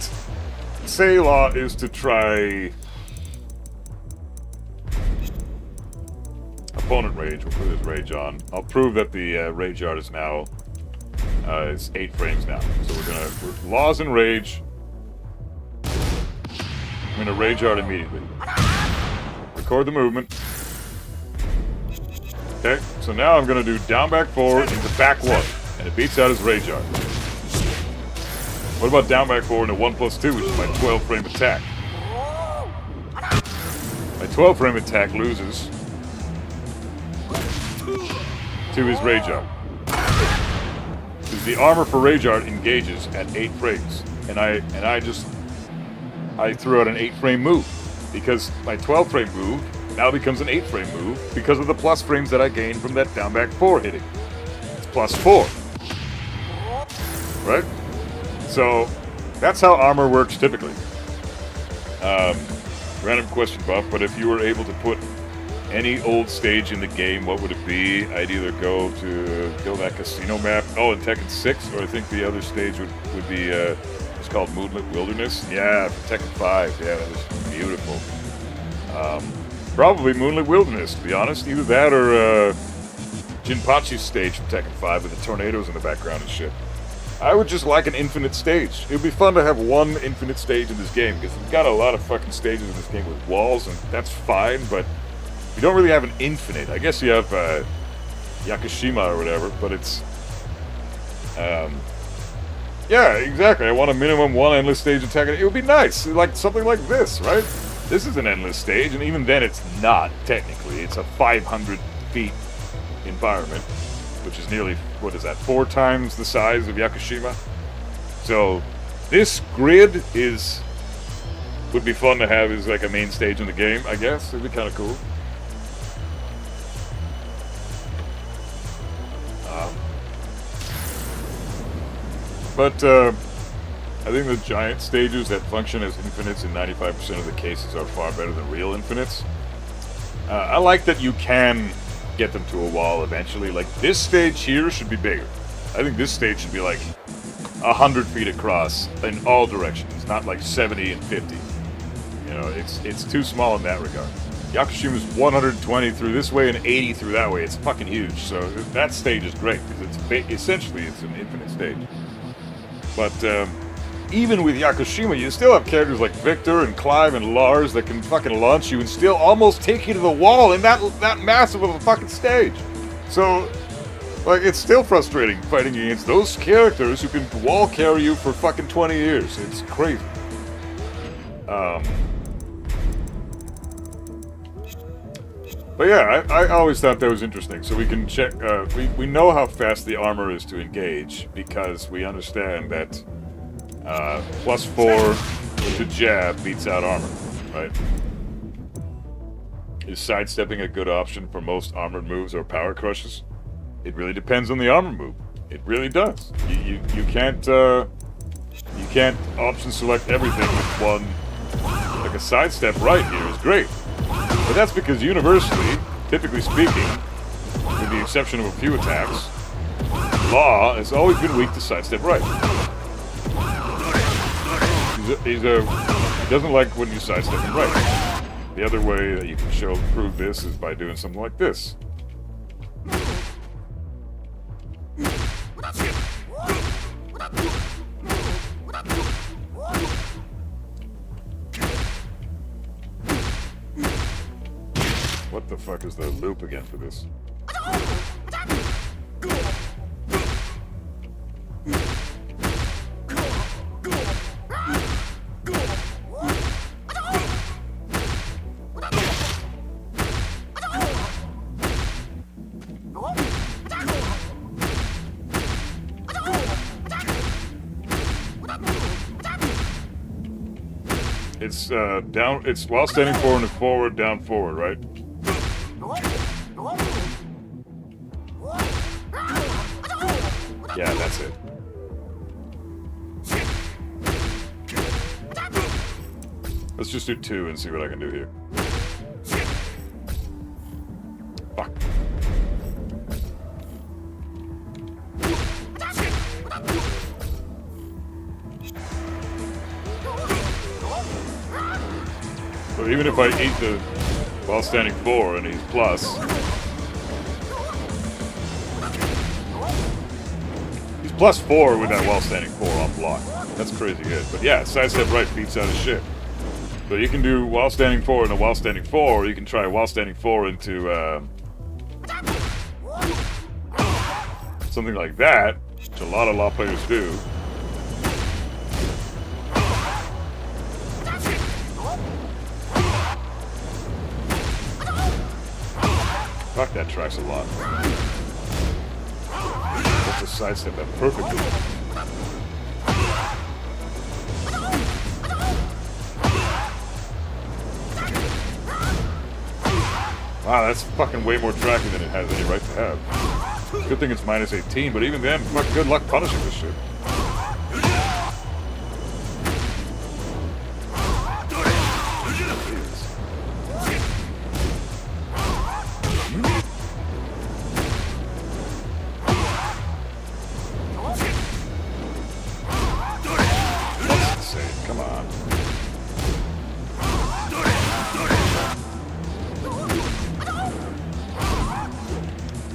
say law is to try opponent rage. We'll put his rage on. I'll prove that the Rage Art is now it's 8 frames now. So we're laws and rage. I'm gonna Rage Art immediately. Record the movement. Okay, so now I'm gonna do down back 4 into back 1, and it beats out his Rage Art. What about down back 4 into 1+2, which is my 12 frame attack? My 12 frame attack loses to his Rage Art. Because the armor for Rage Art engages at 8 frames. And I threw out an 8 frame move. Because my 12 frame move now becomes an 8 frame move because of the plus frames that I gained from that down back 4 hitting. It's +4. Right? So, that's how armor works typically. Random question, Buff, but if you were able to put any old stage in the game, what would it be? I'd either go to that casino map. Oh, in Tekken 6, or I think the other stage would be, it's called Moonlit Wilderness. Yeah, for Tekken 5. Yeah, that was beautiful. Probably Moonlit Wilderness, to be honest. Either that or Jinpachi's stage from Tekken 5 with the tornadoes in the background and shit. I would just like an infinite stage. It would be fun to have one infinite stage in this game, because we've got a lot of fucking stages in this game with walls, and that's fine, but you don't really have an infinite. I guess you have Yakushima or whatever, but it's... yeah, exactly. I want a minimum one endless stage in Tekken. It would be nice, like something like this, right? This is an endless stage, and even then it's not, technically. It's a 500 feet environment, which is nearly, what is that, 4 times the size of Yakushima? So, this grid would be fun to have as like a main stage in the game, I guess. It'd be kind of cool. But I think the giant stages that function as infinites in 95% of the cases are far better than real infinites. I like that you can get them to a wall eventually. Like, this stage here should be bigger. I think this stage should be like 100 feet across in all directions, not like 70 and 50. You know, it's too small in that regard. Yakushima's 120 through this way and 80 through that way. It's fucking huge. So that stage is great because essentially it's an infinite stage. But even with Yakushima, you still have characters like Victor and Clive and Lars that can fucking launch you and still almost take you to the wall in that massive of a fucking stage. So, like, it's still frustrating fighting against those characters who can wall carry you for fucking 20 years. It's crazy. But yeah, I always thought that was interesting. So we can check, we know how fast the armor is to engage because we understand that +4 to jab beats out armor, right? Is sidestepping a good option for most armored moves or power crushes? It really depends on the armor move. It really does. You can't option select everything with one. Like a sidestep right here is great. But that's because universally, typically speaking, with the exception of a few attacks, Law has always been weak to sidestep right. He doesn't like when you sidestep him right. The other way that you can prove this is by doing something like this. What the fuck is the loop again for this? It's down. It's while standing forward and forward, down, forward, right? Yeah, that's it. Let's just do 2 and see what I can do here. Fuck. So even if I eat the while standing 4 and he's plus, he's +4 with that while standing 4 on block. That's crazy good. But yeah, sidestep right beats out his shit. So you can do while standing 4 and a while standing 4, or you can try while standing 4 into something like that, which a lot of Law players do. Fuck, that tracks a lot. That's a sidestep that perfectly. Wow, that's fucking way more tracking than it has any right to have. Good thing it's minus 18, but even then, fuck, good luck punishing this shit.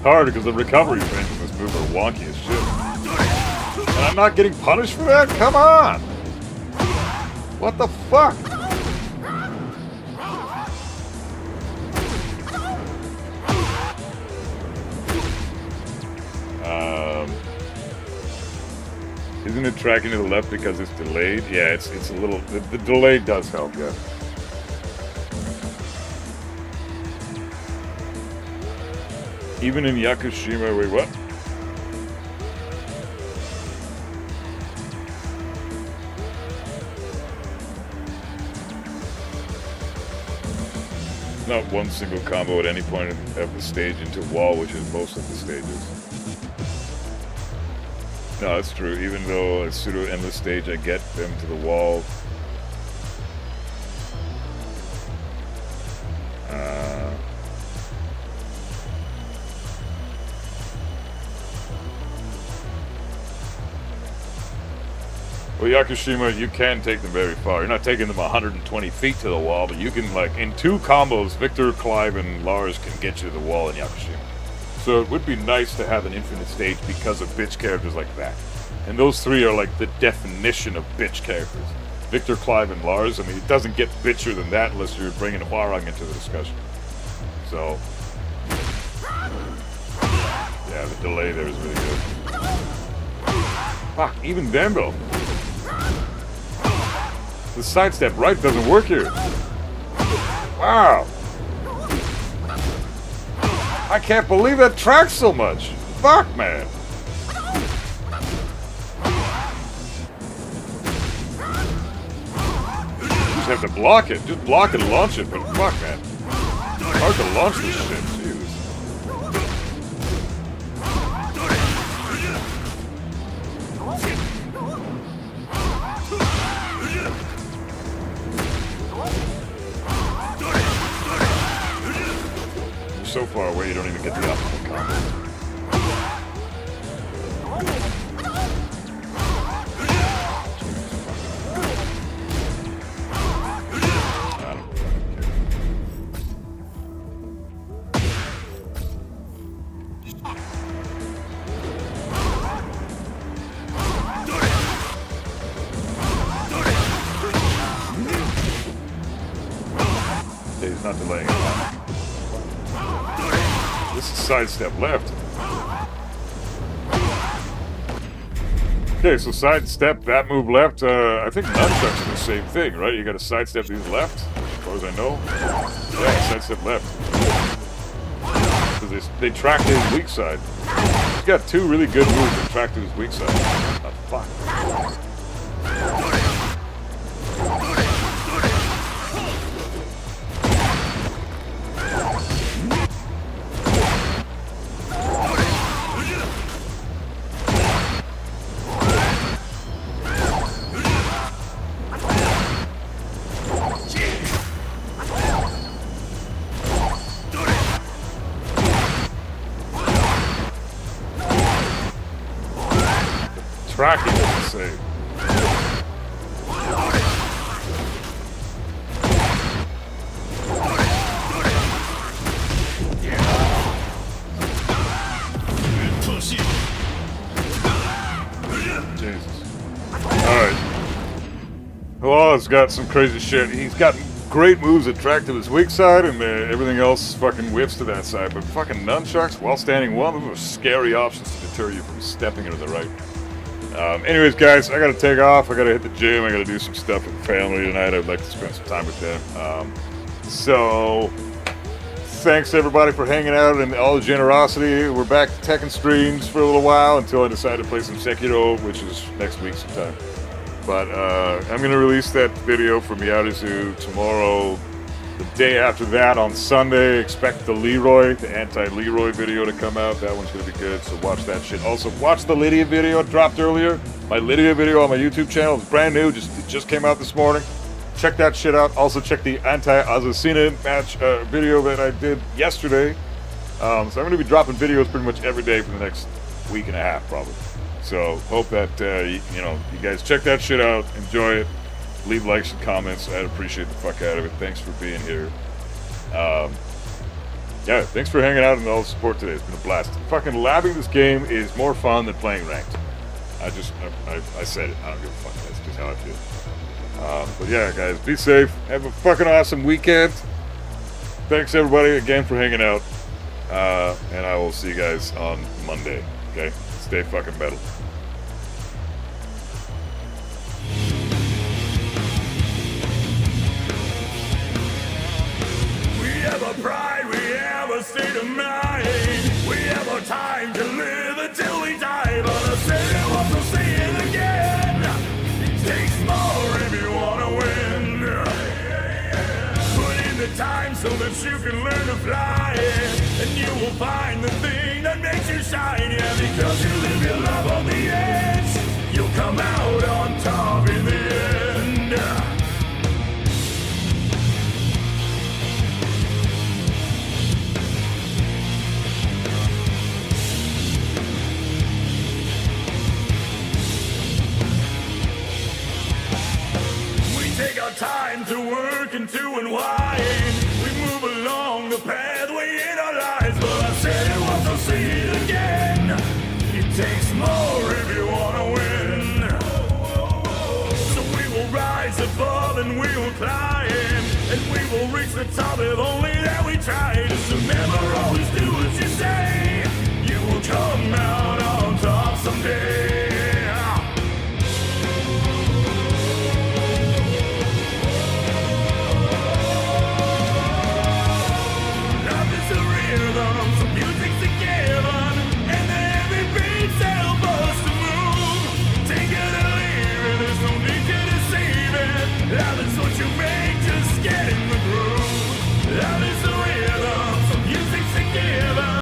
Hard because the recovery frames in this move are wonky as shit. And I'm not getting punished for that? Come on! What the fuck? Isn't it tracking to the left because it's delayed? Yeah, it's a little... The delay does help, yeah. Even in Yakushima, wait, what? Not one single combo at any point of the stage into wall, which is most of the stages. No, that's true. Even though it's pseudo-endless stage, I get them to the wall. Well, Yakushima, you can take them very far. You're not taking them 120 feet to the wall, but you can, like, in 2 combos, Victor, Clive, and Lars can get you to the wall in Yakushima. So it would be nice to have an infinite stage because of bitch characters like that. And those 3 are, like, the definition of bitch characters. Victor, Clive, and Lars. I mean, it doesn't get bitchier than that unless you're bringing Hwarang into the discussion. So, yeah, the delay there is really good. Fuck, even then, though. The sidestep right doesn't work here. Wow. I can't believe that tracks so much. Fuck, man. You just have to block it. Just block it and launch it, but fuck, man. Hard to launch this shit. Jesus. So far away, you don't even get the optimal combo. He's not delaying it. This is sidestep left. Okay, so sidestep, that move left. I think nunchucks are the same thing, right? You gotta sidestep these left, as far as I know. Yeah, sidestep left. Because they track to his weak side. He's got 2 really good moves that track to his weak side. Oh, fuck. Tracking is insane. Jesus. Alright. Well, it's got some crazy shit. He's got great moves that track to his weak side, and everything else fucking whiffs to that side. But fucking nunchucks, while standing one, those are scary options to deter you from stepping into the right. Anyways, guys, I gotta take off. I gotta hit the gym. I gotta do some stuff with the family tonight. I'd like to spend some time with them. So, thanks everybody for hanging out and all the generosity. We're back to Tekken streams for a little while until I decide to play some Sekiro, which is next week sometime. But I'm going to release that video for Miyazu tomorrow. The day after that, on Sunday, expect the anti-Leroy video to come out. That one's going to be good, so watch that shit. Also, watch the Lydia video it dropped earlier. My Lydia video on my YouTube channel is brand new. It just came out this morning. Check that shit out. Also, check the anti-Azucena match video that I did yesterday. So I'm going to be dropping videos pretty much every day for the next week and a half, probably. So hope that, you guys check that shit out. Enjoy it. Leave likes and comments. I'd appreciate the fuck out of it. Thanks for being here. Yeah, thanks for hanging out and all the support today. It's been a blast. Fucking labbing this game is more fun than playing ranked. I said it. I don't give a fuck. That's just how I feel. But yeah, guys, be safe. Have a fucking awesome weekend. Thanks everybody again for hanging out. And I will see you guys on Monday. Okay? Stay fucking metal. We have a pride, we have a state of mind. We have a time to live until we die. But I said it once, I'll say it again. It takes more if you wanna win. Put in the time so that you can learn to fly. And you will find the thing that makes you shine. Yeah, because you live your life on the edge, you'll come out on top in the end. Take our time to work and to unwind. We move along the pathway in our lives. But I said it once, I'll say it again. It takes more if you wanna win. So we will rise above and we will climb. And we will reach the top if only that we try. Just remember, always do what you say. You will come out